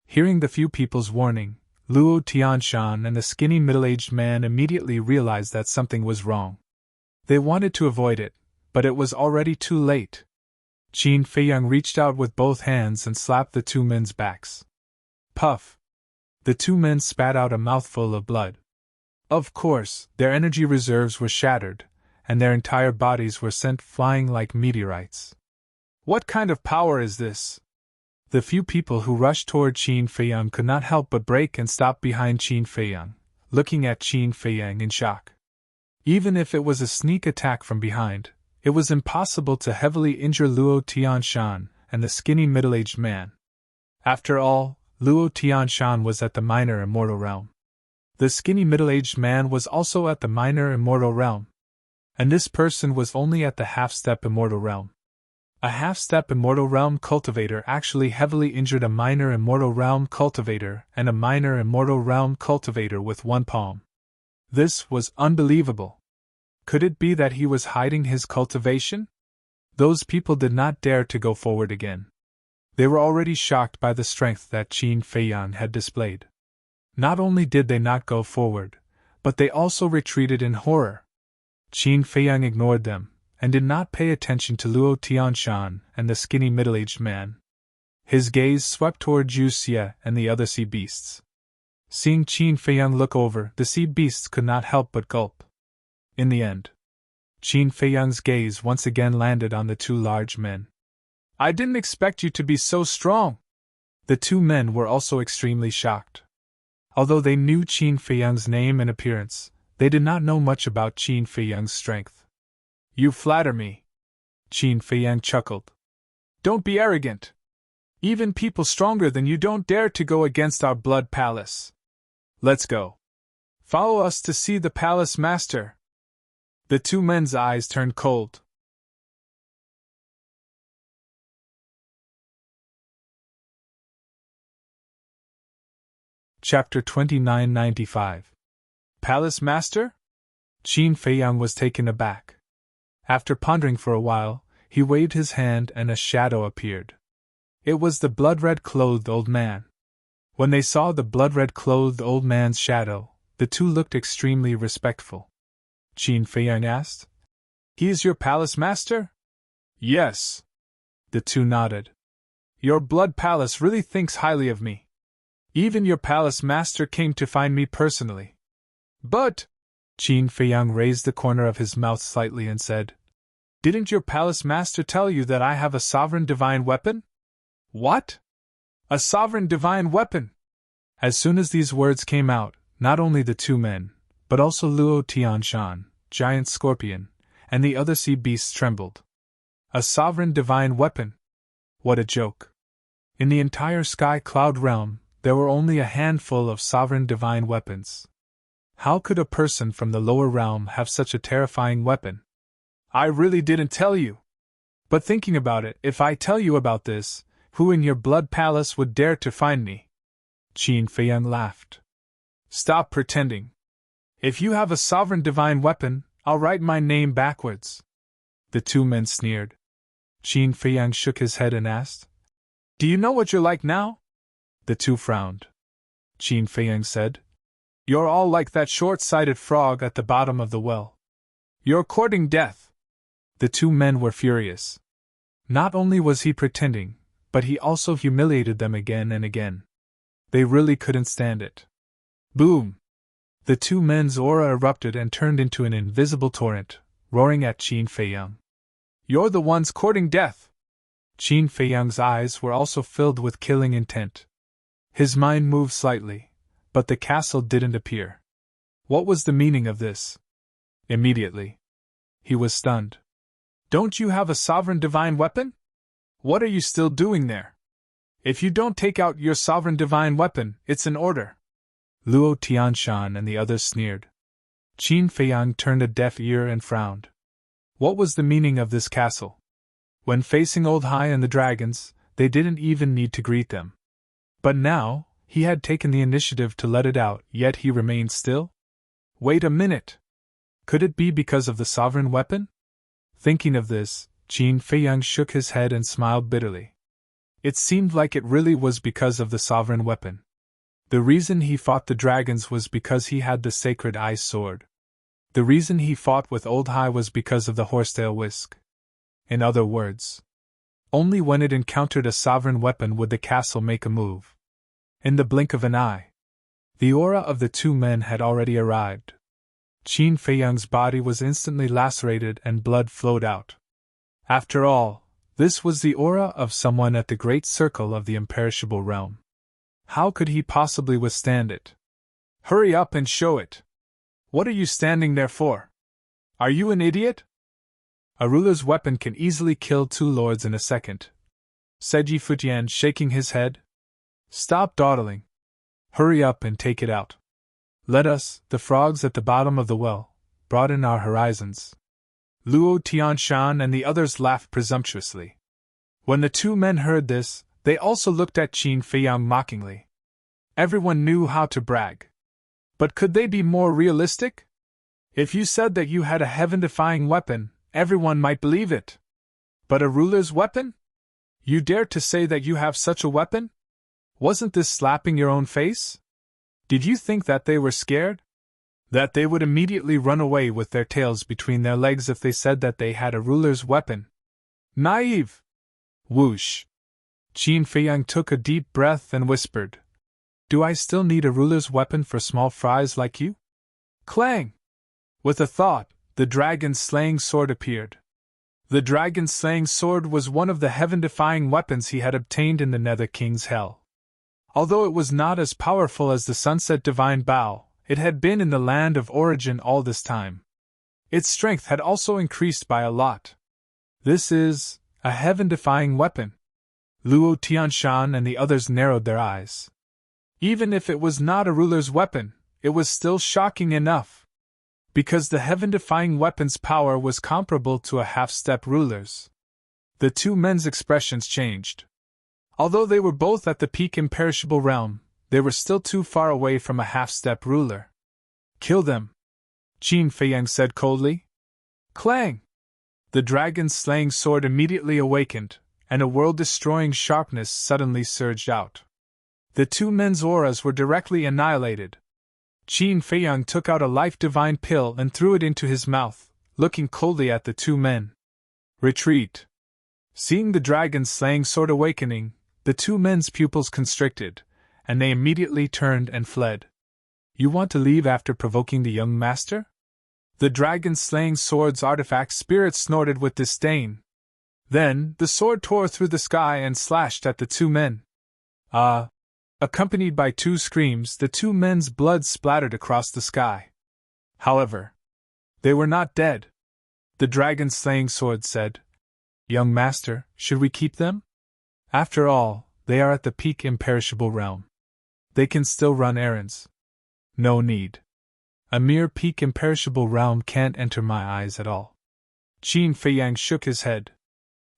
Hearing the few people's warning, Luo Tianshan and the skinny middle-aged man immediately realized that something was wrong. They wanted to avoid it, but it was already too late. Qin Feiyang reached out with both hands and slapped the two men's backs. Puff! The two men spat out a mouthful of blood. Of course, their energy reserves were shattered, and their entire bodies were sent flying like meteorites. What kind of power is this? The few people who rushed toward Qin Feiyang could not help but break and stop behind Qin Feiyang, looking at Qin Feiyang in shock. Even if it was a sneak attack from behind, it was impossible to heavily injure Luo Tianshan and the skinny middle-aged man. After all, Luo Tianshan was at the minor immortal realm. The skinny middle-aged man was also at the minor immortal realm. And this person was only at the half-step immortal realm. A half-step immortal realm cultivator actually heavily injured a minor immortal realm cultivator and a minor immortal realm cultivator with one palm. This was unbelievable. Could it be that he was hiding his cultivation? Those people did not dare to go forward again. They were already shocked by the strength that Qin Feiyang had displayed. Not only did they not go forward, but they also retreated in horror. Qin Feiyang ignored them, and did not pay attention to Luo Tianshan and the skinny middle-aged man. His gaze swept toward Zhu Xie and the other sea beasts. Seeing Qin Feiyang look over, the sea beasts could not help but gulp. In the end, Qin Feiyang's gaze once again landed on the two large men. I didn't expect you to be so strong! The two men were also extremely shocked. Although they knew Qin Feiyang's name and appearance, they did not know much about Qin Feiyang's strength. You flatter me. Qin Feiyang chuckled. Don't be arrogant. Even people stronger than you don't dare to go against our blood palace. Let's go. Follow us to see the palace master. The two men's eyes turned cold. Chapter 2995. Palace Master? Qin Feiyang was taken aback. After pondering for a while, he waved his hand and a shadow appeared. It was the blood-red-clothed old man. When they saw the blood-red-clothed old man's shadow, the two looked extremely respectful. Qin Feiyang asked, "He is your palace master?" "Yes." The two nodded. "Your blood palace really thinks highly of me. Even your palace master came to find me personally." "But," Qin Feiyang raised the corner of his mouth slightly and said, "Didn't your palace master tell you that I have a sovereign divine weapon?" "What? A sovereign divine weapon?" As soon as these words came out, not only the two men, but also Luo Tianshan, giant scorpion, and the other sea beasts trembled. A sovereign divine weapon? What a joke! In the entire sky cloud realm, there were only a handful of sovereign divine weapons. How could a person from the lower realm have such a terrifying weapon? "I really didn't tell you. But thinking about it, if I tell you about this, who in your blood palace would dare to find me?" Qin Feiyang laughed. "Stop pretending. If you have a sovereign divine weapon, I'll write my name backwards." The two men sneered. Qin Feiyang shook his head and asked, "Do you know what you're like now?" The two frowned. Qin Feiyang said, "You're all like that short-sighted frog at the bottom of the well. You're courting death." The two men were furious. Not only was he pretending, but he also humiliated them again and again. They really couldn't stand it. Boom! The two men's aura erupted and turned into an invisible torrent, roaring at Qin Feiyang. "You're the ones courting death!" Qin Feiyang's eyes were also filled with killing intent. His mind moved slightly, but the castle didn't appear. What was the meaning of this? Immediately, he was stunned. "Don't you have a sovereign divine weapon? What are you still doing there? If you don't take out your sovereign divine weapon, it's an order." Luo Tianshan and the others sneered. Qin Feiyang turned a deaf ear and frowned. What was the meaning of this castle? When facing Old Hai and the dragons, they didn't even need to greet them. But now, he had taken the initiative to let it out, yet he remained still? Wait a minute! Could it be because of the sovereign weapon? Thinking of this, Qin Feiyang shook his head and smiled bitterly. It seemed like it really was because of the sovereign weapon. The reason he fought the dragons was because he had the sacred ice sword. The reason he fought with Old Hai was because of the horsetail whisk. In other words, only when it encountered a sovereign weapon would the castle make a move. In the blink of an eye, the aura of the two men had already arrived. Qin Feiyang's body was instantly lacerated and blood flowed out. After all, this was the aura of someone at the great circle of the imperishable realm. How could he possibly withstand it? "Hurry up and show it! What are you standing there for? Are you an idiot? A ruler's weapon can easily kill two lords in a second," said Yi Futian, shaking his head. "Stop dawdling. Hurry up and take it out. Let us, the frogs at the bottom of the well, broaden our horizons." Luo Tianshan and the others laughed presumptuously. When the two men heard this, they also looked at Qin Feiyang mockingly. Everyone knew how to brag. But could they be more realistic? If you said that you had a heaven-defying weapon, everyone might believe it. But a ruler's weapon? You dare to say that you have such a weapon? Wasn't this slapping your own face? Did you think that they were scared? That they would immediately run away with their tails between their legs if they said that they had a ruler's weapon? Naive! Whoosh! Qin Feiyang took a deep breath and whispered, "Do I still need a ruler's weapon for small fries like you?" Clang! With a thought, the dragon's slaying sword appeared. The dragon's slaying sword was one of the heaven-defying weapons he had obtained in the Nether King's Hell. Although it was not as powerful as the Sunset Divine Bow, it had been in the land of origin all this time. Its strength had also increased by a lot. This is a heaven-defying weapon. Luo Tianshan and the others narrowed their eyes. Even if it was not a ruler's weapon, it was still shocking enough. Because the heaven-defying weapon's power was comparable to a half-step ruler's. The two men's expressions changed. Although they were both at the peak imperishable realm, they were still too far away from a half-step ruler. "Kill them," Qin Feiyang said coldly. Clang! The dragon's slaying sword immediately awakened, and a world-destroying sharpness suddenly surged out. The two men's auras were directly annihilated. Qin Feiyang took out a life divine pill and threw it into his mouth, looking coldly at the two men. Retreat. Seeing the dragon slaying sword awakening, the two men's pupils constricted, and they immediately turned and fled. You want to leave after provoking the young master? The dragon slaying sword's artifact spirit snorted with disdain. Then, the sword tore through the sky and slashed at the two men. Accompanied by two screams, the two men's blood splattered across the sky. However, they were not dead. The dragon-slaying sword said, Young master, should we keep them? After all, they are at the peak imperishable realm. They can still run errands. No need. A mere peak imperishable realm can't enter my eyes at all. Qin Feiyang shook his head.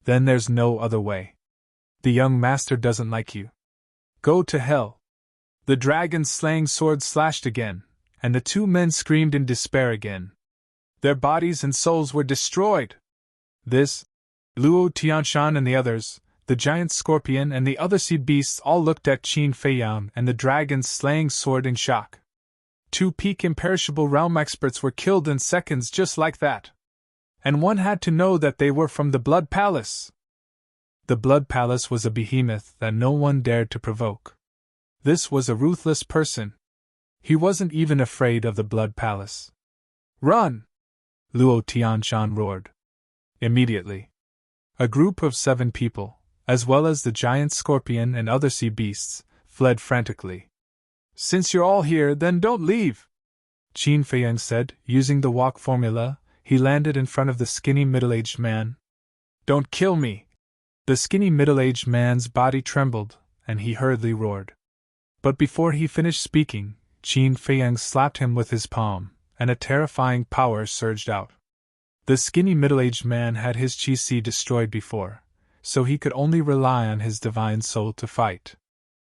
Then there's no other way. The young master doesn't like you. Go to hell. The dragon-slaying sword slashed again, and the two men screamed in despair again. Their bodies and souls were destroyed. This, Luo Tianshan and the others, the giant scorpion and the other sea beasts all looked at Qin Feiyang and the dragon-slaying sword in shock. Two peak imperishable realm experts were killed in seconds just like that. And one had to know that they were from the Blood Palace. The Blood Palace was a behemoth that no one dared to provoke. This was a ruthless person. He wasn't even afraid of the Blood Palace. Run! Luo Tianshan roared. Immediately, a group of 7 people, as well as the giant scorpion and other sea beasts, fled frantically. Since you're all here, then don't leave, Qin Feiyang said, using the walk formula. He landed in front of the skinny middle-aged man. Don't kill me! The skinny middle-aged man's body trembled, and he hurriedly roared. But before he finished speaking, Qin Feiyang slapped him with his palm, and a terrifying power surged out. The skinny middle-aged man had his chi-si destroyed before, so he could only rely on his divine soul to fight.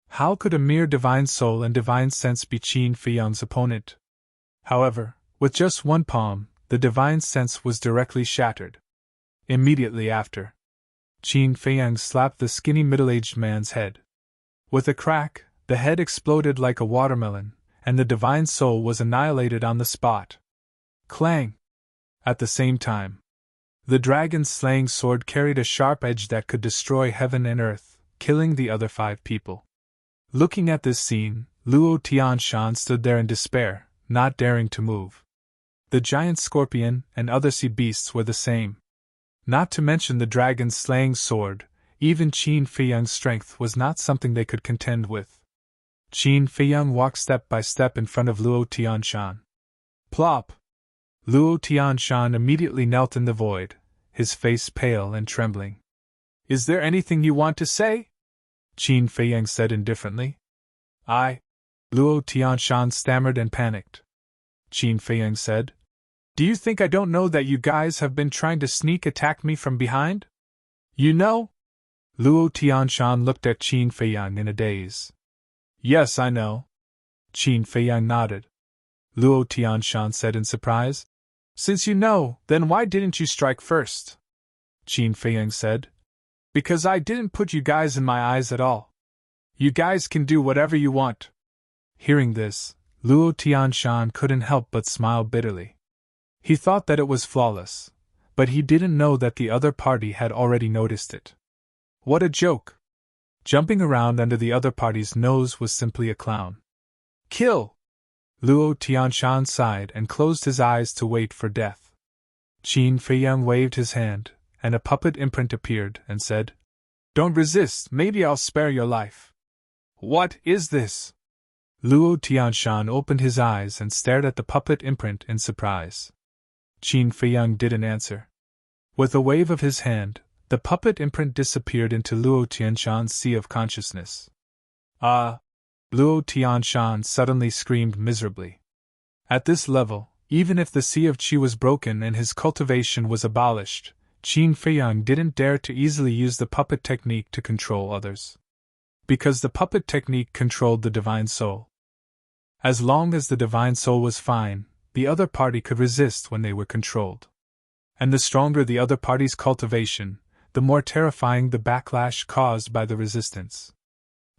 How could a mere divine soul and divine sense be Qin Feiyang's opponent? However, with just one palm, the divine sense was directly shattered. Immediately after, Qin Feiyang slapped the skinny middle-aged man's head. With a crack, the head exploded like a watermelon, and the divine soul was annihilated on the spot. Clang! At the same time, the dragon-slaying sword carried a sharp edge that could destroy heaven and earth, killing the other 5 people. Looking at this scene, Luo Tianshan stood there in despair, not daring to move. The giant scorpion and other sea beasts were the same. Not to mention the dragon-slaying sword, even Qin Feiyang's strength was not something they could contend with. Qin Feiyang walked step by step in front of Luo Tianshan. Plop! Luo Tianshan immediately knelt in the void, his face pale and trembling. Is there anything you want to say? Qin Feiyang said indifferently. Luo Tianshan stammered and panicked. Qin Feiyang said, Do you think I don't know that you guys have been trying to sneak attack me from behind? You know? Luo Tianshan looked at Qin Feiyang in a daze. Yes, I know. Qin Feiyang nodded. Luo Tianshan said in surprise. Since you know, then why didn't you strike first? Qin Feiyang said. Because I didn't put you guys in my eyes at all. You guys can do whatever you want. Hearing this, Luo Tianshan couldn't help but smile bitterly. He thought that it was flawless, but he didn't know that the other party had already noticed it. What a joke! Jumping around under the other party's nose was simply a clown. Kill! Luo Tianshan sighed and closed his eyes to wait for death. Qin Feiyang waved his hand, and a puppet imprint appeared and said, Don't resist, maybe I'll spare your life. What is this? Luo Tianshan opened his eyes and stared at the puppet imprint in surprise. Qin Feiyang didn't answer. With a wave of his hand, the puppet imprint disappeared into Luo Tianshan's sea of consciousness. Luo Tianshan suddenly screamed miserably. At this level, even if the sea of qi was broken and his cultivation was abolished, Qin Feiyang didn't dare to easily use the puppet technique to control others. Because the puppet technique controlled the divine soul. As long as the divine soul was fine, the other party could resist when they were controlled. And the stronger the other party's cultivation, the more terrifying the backlash caused by the resistance.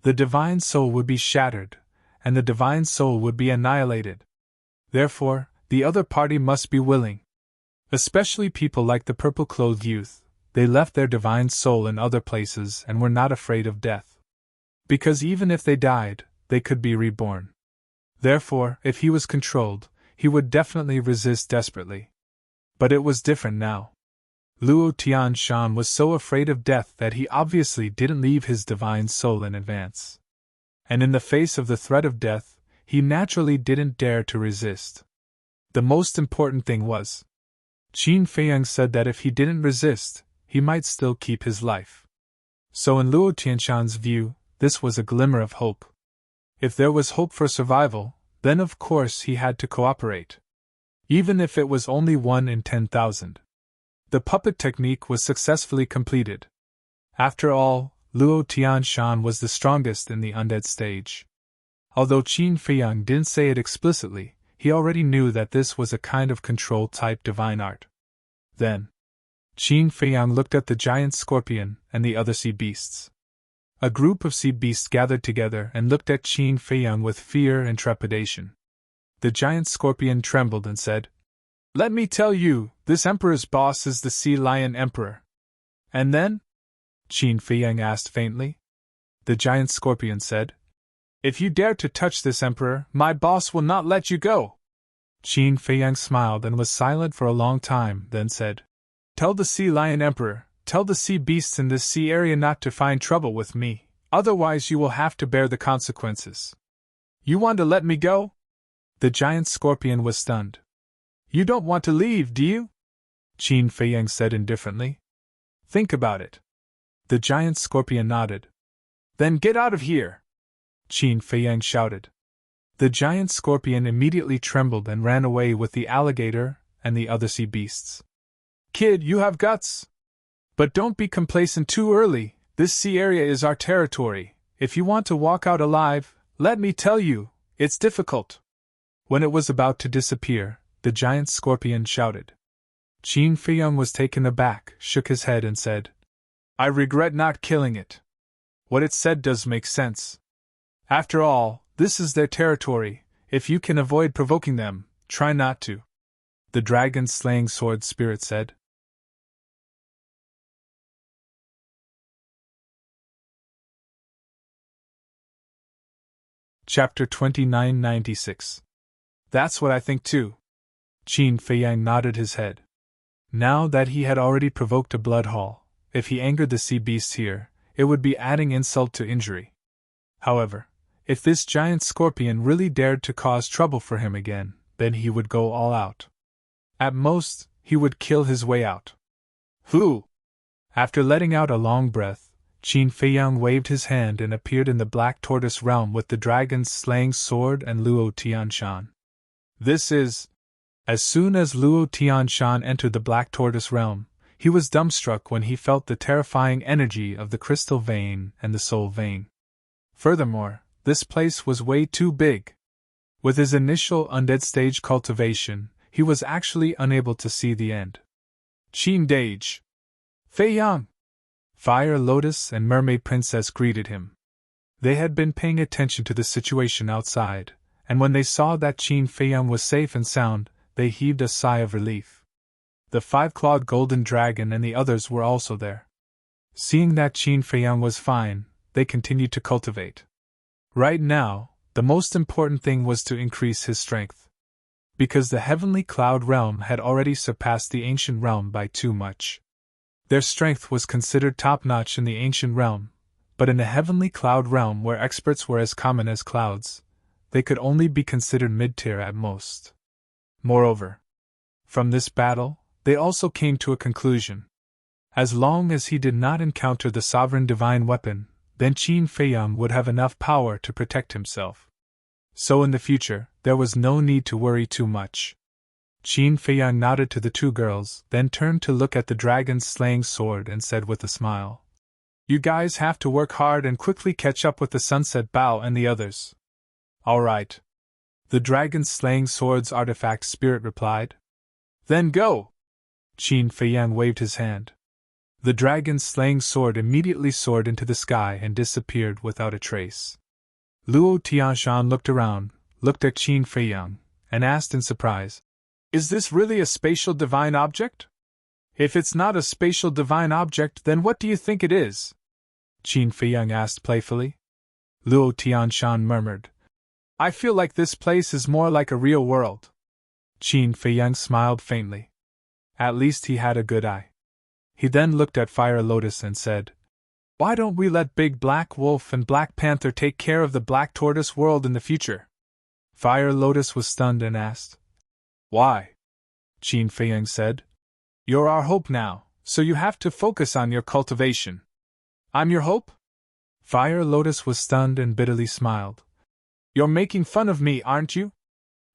The divine soul would be shattered, and the divine soul would be annihilated. Therefore, the other party must be willing. Especially people like the purple-clothed youth, they left their divine soul in other places and were not afraid of death. Because even if they died, they could be reborn. Therefore, if he was controlled, he would definitely resist desperately. But it was different now. Luo Tianshan was so afraid of death that he obviously didn't leave his divine soul in advance. And in the face of the threat of death, he naturally didn't dare to resist. The most important thing was, Qin Feiyang said that if he didn't resist, he might still keep his life. So in Luo Tianshan's view, this was a glimmer of hope. If there was hope for survival, then of course he had to cooperate. Even if it was only 1 in 10,000. The puppet technique was successfully completed. After all, Luo Tianshan was the strongest in the undead stage. Although Qin Feiyang didn't say it explicitly, he already knew that this was a kind of control-type divine art. Then, Qin Feiyang looked at the giant scorpion and the other sea beasts. A group of sea beasts gathered together and looked at Qin Feiyang with fear and trepidation. The giant scorpion trembled and said, "Let me tell you, this emperor's boss is the Sea Lion Emperor." "And then?" Qin Feiyang asked faintly. The giant scorpion said, "If you dare to touch this emperor, my boss will not let you go." Qin Feiyang smiled and was silent for a long time, then said, "Tell the Sea Lion Emperor, tell the sea beasts in this sea area not to find trouble with me, otherwise you will have to bear the consequences." "You want to let me go?" The giant scorpion was stunned. "You don't want to leave, do you?" Qin Feiyang said indifferently. "Think about it." The giant scorpion nodded. "Then get out of here!" Qin Feiyang shouted. The giant scorpion immediately trembled and ran away with the alligator and the other sea beasts. "Kid, you have guts! But don't be complacent too early, this sea area is our territory. If you want to walk out alive, let me tell you, it's difficult." When it was about to disappear, the giant scorpion shouted. Qin Feiyang was taken aback, shook his head and said, "I regret not killing it. What it said does make sense. After all, this is their territory. If you can avoid provoking them, try not to." The dragon-slaying sword spirit said. Chapter 2996. "That's what I think too." Qin Feiyang nodded his head. Now that he had already provoked a blood haul, if he angered the sea beasts here, it would be adding insult to injury. However, if this giant scorpion really dared to cause trouble for him again, then he would go all out. At most, he would kill his way out. "Who?" After letting out a long breath, Qin Feiyang waved his hand and appeared in the Black Tortoise realm with the dragon's slaying sword and Luo Tianshan. "This is—" As soon as Luo Tianshan entered the Black Tortoise realm, he was dumbstruck when he felt the terrifying energy of the crystal vein and the soul vein. Furthermore, this place was way too big. With his initial undead stage cultivation, he was actually unable to see the end. "Qin Dage! Feiyang!" Fire Lotus and Mermaid Princess greeted him. They had been paying attention to the situation outside, and when they saw that Qin Feiyang was safe and sound, they heaved a sigh of relief. The five-clawed golden dragon and the others were also there. Seeing that Qin Feiyang was fine, they continued to cultivate. Right now, the most important thing was to increase his strength. Because the heavenly cloud realm had already surpassed the ancient realm by too much. Their strength was considered top-notch in the ancient realm, but in the heavenly cloud realm where experts were as common as clouds, they could only be considered mid-tier at most. Moreover, from this battle, they also came to a conclusion. As long as he did not encounter the sovereign divine weapon, then Qin Feiyang would have enough power to protect himself. So in the future, there was no need to worry too much. Qin Feiyang nodded to the two girls, then turned to look at the dragon's slaying sword and said with a smile, "You guys have to work hard and quickly catch up with the Sunset Bow and the others." "All right." The dragon's slaying sword's artifact spirit replied. "Then go!" Qin Feiyang waved his hand. The dragon's slaying sword immediately soared into the sky and disappeared without a trace. Luo Tianshan looked around, looked at Qin Feiyang, and asked in surprise, "Is this really a spatial divine object? If it's not a spatial divine object, then what do you think it is?" Qin Feiyang asked playfully. Luo Tianshan murmured, "I feel like this place is more like a real world." Qin Feiyang smiled faintly. At least he had a good eye. He then looked at Fire Lotus and said, "Why don't we let Big Black Wolf and Black Panther take care of the Black Tortoise world in the future?" Fire Lotus was stunned and asked, "Why?" Qin Feiyang said, "You're our hope now, so you have to focus on your cultivation." "I'm your hope?" Fire Lotus was stunned and bitterly smiled. "You're making fun of me, aren't you?"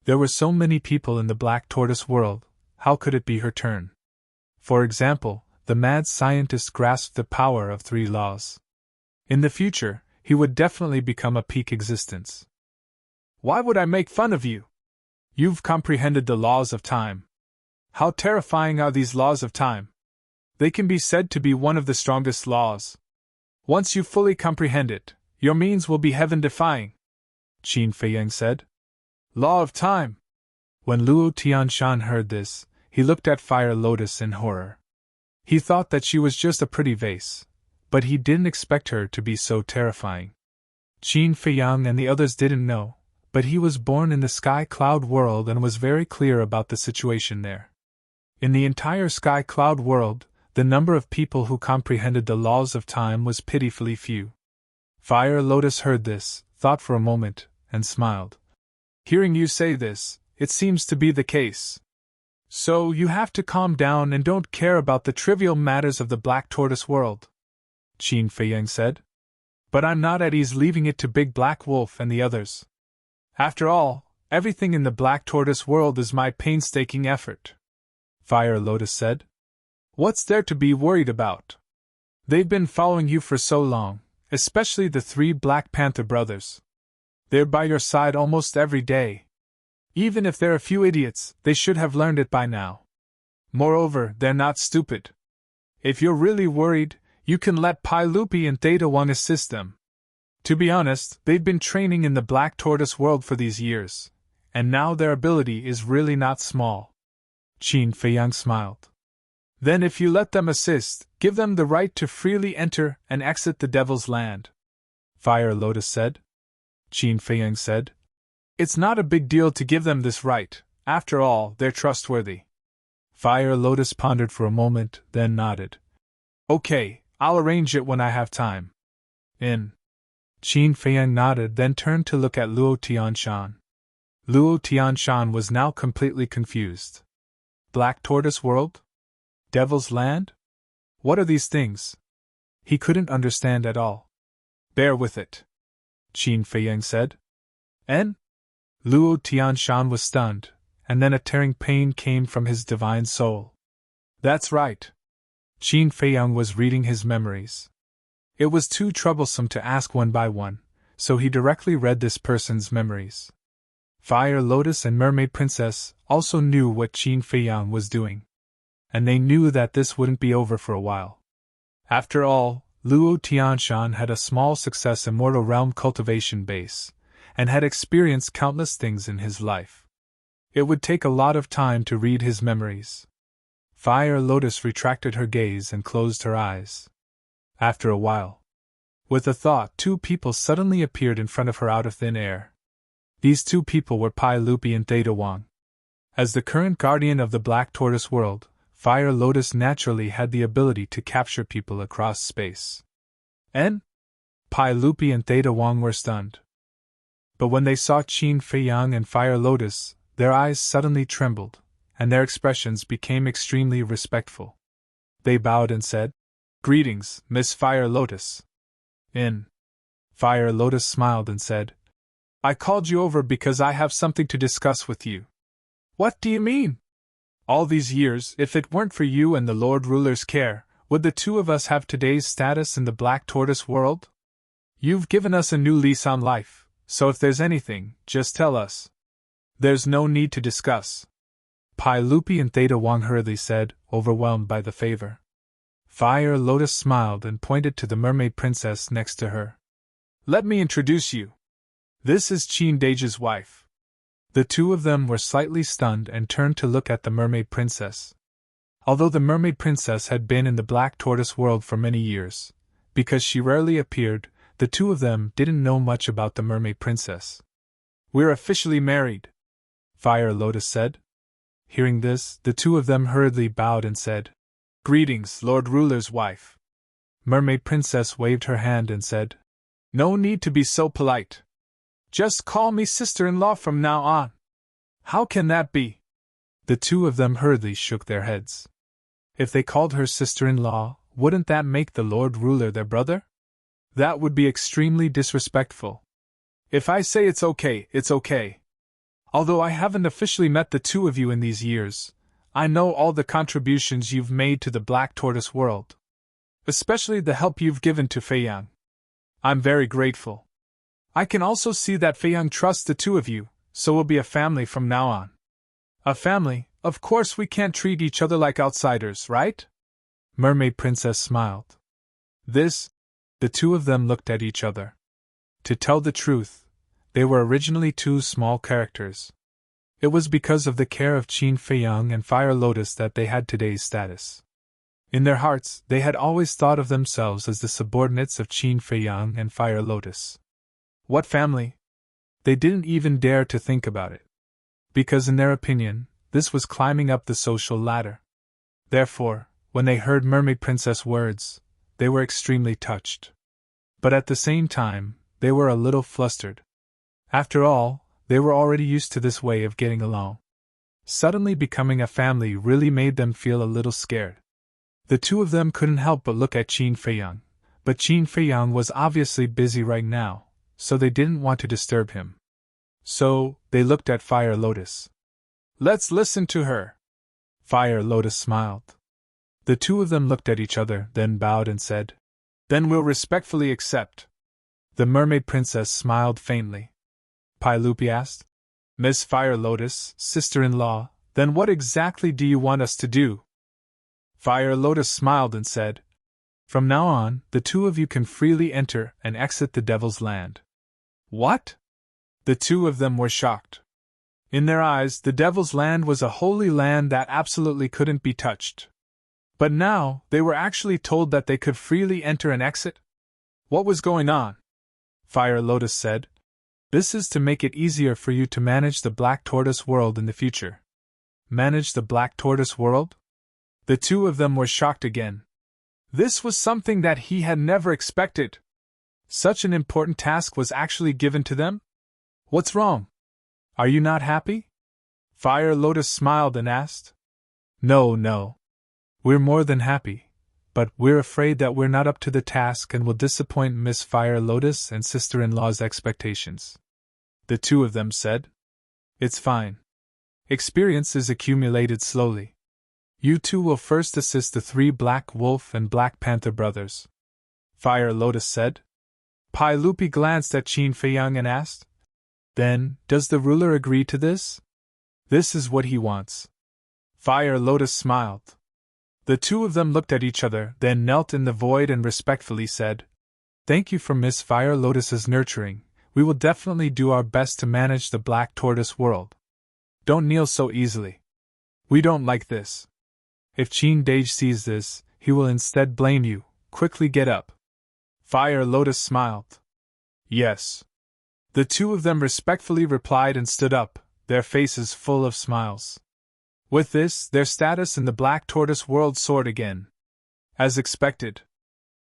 There were so many people in the Black Tortoise world, how could it be her turn? For example, the mad scientist grasped the power of 3 laws. In the future, he would definitely become a peak existence. "Why would I make fun of you? You've comprehended the laws of time. How terrifying are these laws of time? They can be said to be one of the strongest laws. Once you fully comprehend it, your means will be heaven-defying," Qin Feiyang said. "Law of time." When Luo Tianshan heard this, he looked at Fire Lotus in horror. He thought that she was just a pretty vase, but he didn't expect her to be so terrifying. Qin Feiyang and the others didn't know, but he was born in the Sky Cloud world and was very clear about the situation there. In the entire Sky Cloud world, the number of people who comprehended the laws of time was pitifully few. Fire Lotus heard this, thought for a moment, and smiled. "Hearing you say this, it seems to be the case. So you have to calm down and don't care about the trivial matters of the Black Tortoise world," Qin Feiyang said. "But I'm not at ease leaving it to Big Black Wolf and the others. After all, everything in the Black Tortoise world is my painstaking effort," Fire Lotus said. "What's there to be worried about? They've been following you for so long, especially the 3 Black Panther brothers. They're by your side almost every day. Even if they're a few idiots, they should have learned it by now. Moreover, they're not stupid. If you're really worried, you can let Pai Lupi and Theta Wang assist them. To be honest, they've been training in the Black Tortoise world for these years, and now their ability is really not small." Qin Feiyang smiled. "Then if you let them assist, give them the right to freely enter and exit the Devil's Land," Fire Lotus said. Qin Feiyang said, "It's not a big deal to give them this right, after all, they're trustworthy." Fire Lotus pondered for a moment, then nodded. "Okay, I'll arrange it when I have time." "In." Qin Feiyang nodded, then turned to look at Luo Tianshan. Luo Tianshan was now completely confused. Black Tortoise World? Devil's Land? What are these things? He couldn't understand at all. "Bear with it," Qin Feiyang said. "En?" Luo Tianshan was stunned, and then a tearing pain came from his divine soul. "That's right." Qin Feiyang was reading his memories. It was too troublesome to ask one by one, so he directly read this person's memories. Fire Lotus and Mermaid Princess also knew what Qin Feiyang was doing, and they knew that this wouldn't be over for a while. After all, Luo Tianshan had a small success Immortal Realm cultivation base, and had experienced countless things in his life. It would take a lot of time to read his memories. Fire Lotus retracted her gaze and closed her eyes. After a while, with a thought, 2 people suddenly appeared in front of her out of thin air. These 2 people were Pai Lupi and Theta Wang. As the current guardian of the Black Tortoise world, Fire Lotus naturally had the ability to capture people across space. "En?" Pai Lupi and Theta Wang were stunned. But when they saw Qin Feiyang and Fire Lotus, their eyes suddenly trembled, and their expressions became extremely respectful. They bowed and said, "Greetings, Miss Fire Lotus." "In." Fire Lotus smiled and said, "I called you over because I have something to discuss with you." "What do you mean?" "All these years, if it weren't for you and the Lord Ruler's care, would the 2 of us have today's status in the Black Tortoise world? You've given us a new lease on life. So if there's anything, just tell us. There's no need to discuss," Pai Lupi and Theta Wang hurriedly said, overwhelmed by the favor. Fire Lotus smiled and pointed to the mermaid princess next to her. Let me introduce you. This is Qin Dage's wife. The two of them were slightly stunned and turned to look at the mermaid princess. Although the mermaid princess had been in the Black Tortoise world for many years, because she rarely appeared, the two of them didn't know much about the mermaid princess. We're officially married, Fire Lotus said. Hearing this, the two of them hurriedly bowed and said, Greetings, Lord Ruler's wife. Mermaid Princess waved her hand and said, No need to be so polite. Just call me sister-in-law from now on. How can that be? The two of them hurriedly shook their heads. If they called her sister-in-law, wouldn't that make the Lord Ruler their brother? That would be extremely disrespectful. If I say it's okay, it's okay. Although I haven't officially met the two of you in these years, I know all the contributions you've made to the Black Tortoise world. Especially the help you've given to Feiyang. I'm very grateful. I can also see that Feiyang trusts the two of you, so we'll be a family from now on. A family? Of course we can't treat each other like outsiders, right? Mermaid Princess smiled. The two of them looked at each other. To tell the truth, they were originally two small characters. It was because of the care of Qin Feiyang and Fire Lotus that they had today's status. In their hearts, they had always thought of themselves as the subordinates of Qin Feiyang and Fire Lotus. What family? They didn't even dare to think about it. Because in their opinion, this was climbing up the social ladder. Therefore, when they heard Mermaid Princess' words, they were extremely touched. But at the same time, they were a little flustered. After all, they were already used to this way of getting along. Suddenly becoming a family really made them feel a little scared. The two of them couldn't help but look at Qin Feiyang, but Qin Feiyang was obviously busy right now, so they didn't want to disturb him. So, they looked at Fire Lotus. Let's listen to her. Fire Lotus smiled. The two of them looked at each other, then bowed and said, Then we'll respectfully accept. The Mermaid Princess smiled faintly. Pailupi asked, Miss Fire Lotus, sister-in-law, then what exactly do you want us to do? Fire Lotus smiled and said, From now on, the two of you can freely enter and exit the Devil's Land. What? The two of them were shocked. In their eyes, the Devil's Land was a holy land that absolutely couldn't be touched. But now, they were actually told that they could freely enter and exit? What was going on? Fire Lotus said, This is to make it easier for you to manage the Black Tortoise world in the future. Manage the Black Tortoise world? The two of them were shocked again. This was something that he had never expected. Such an important task was actually given to them? What's wrong? Are you not happy? Fire Lotus smiled and asked. No. We're more than happy, but we're afraid that we're not up to the task and will disappoint Miss Fire Lotus and sister-in-law's expectations. The two of them said. It's fine. Experience is accumulated slowly. You two will first assist the 3 Black Wolf and Black Panther brothers. Fire Lotus said. Pailupi glanced at Qin Feiyang and asked, Then, does the ruler agree to this? This is what he wants. Fire Lotus smiled. The two of them looked at each other, then knelt in the void and respectfully said, Thank you for Miss Fire Lotus's nurturing. We will definitely do our best to manage the Black Tortoise world. Don't kneel so easily. We don't like this. If Qin Dage sees this, he will instead blame you. Quickly get up. Fire Lotus smiled. Yes. The two of them respectfully replied and stood up, their faces full of smiles. With this, their status in the Black Tortoise world soared again. As expected.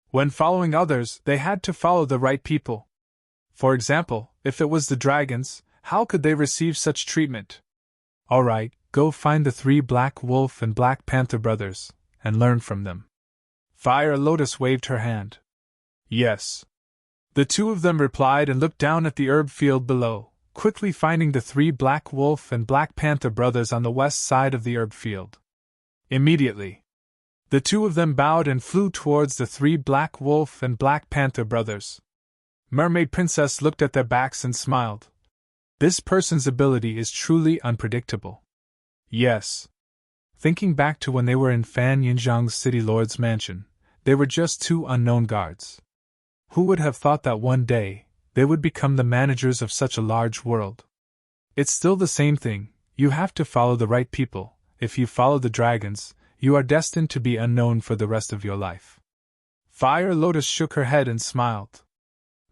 When following others, they had to follow the right people. For example, if it was the dragons, how could they receive such treatment? Alright, go find the 3 Black Wolf and Black Panther brothers, and learn from them. Fire Lotus waved her hand. Yes. The two of them replied and looked down at the herb field below, quickly finding the 3 Black Wolf and Black Panther brothers on the west side of the herb field. Immediately, the two of them bowed and flew towards the 3 Black Wolf and Black Panther brothers. Mermaid Princess looked at their backs and smiled. This person's ability is truly unpredictable. Yes. Thinking back to when they were in Fan Yinzhang's City Lord's mansion, They were just two unknown guards. Who would have thought that one day, they would become the managers of such a large world? It's still the same thing, you have to follow the right people. If you follow the dragons, you are destined to be unknown for the rest of your life. Fire Lotus shook her head and smiled.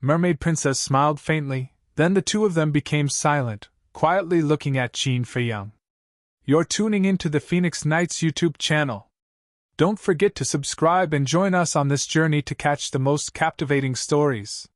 Mermaid Princess smiled faintly, then the two of them became silent, quietly looking at Qin Feiyang. You're tuning into the Phoenix Knights YouTube channel. Don't forget to subscribe and join us on this journey to catch the most captivating stories.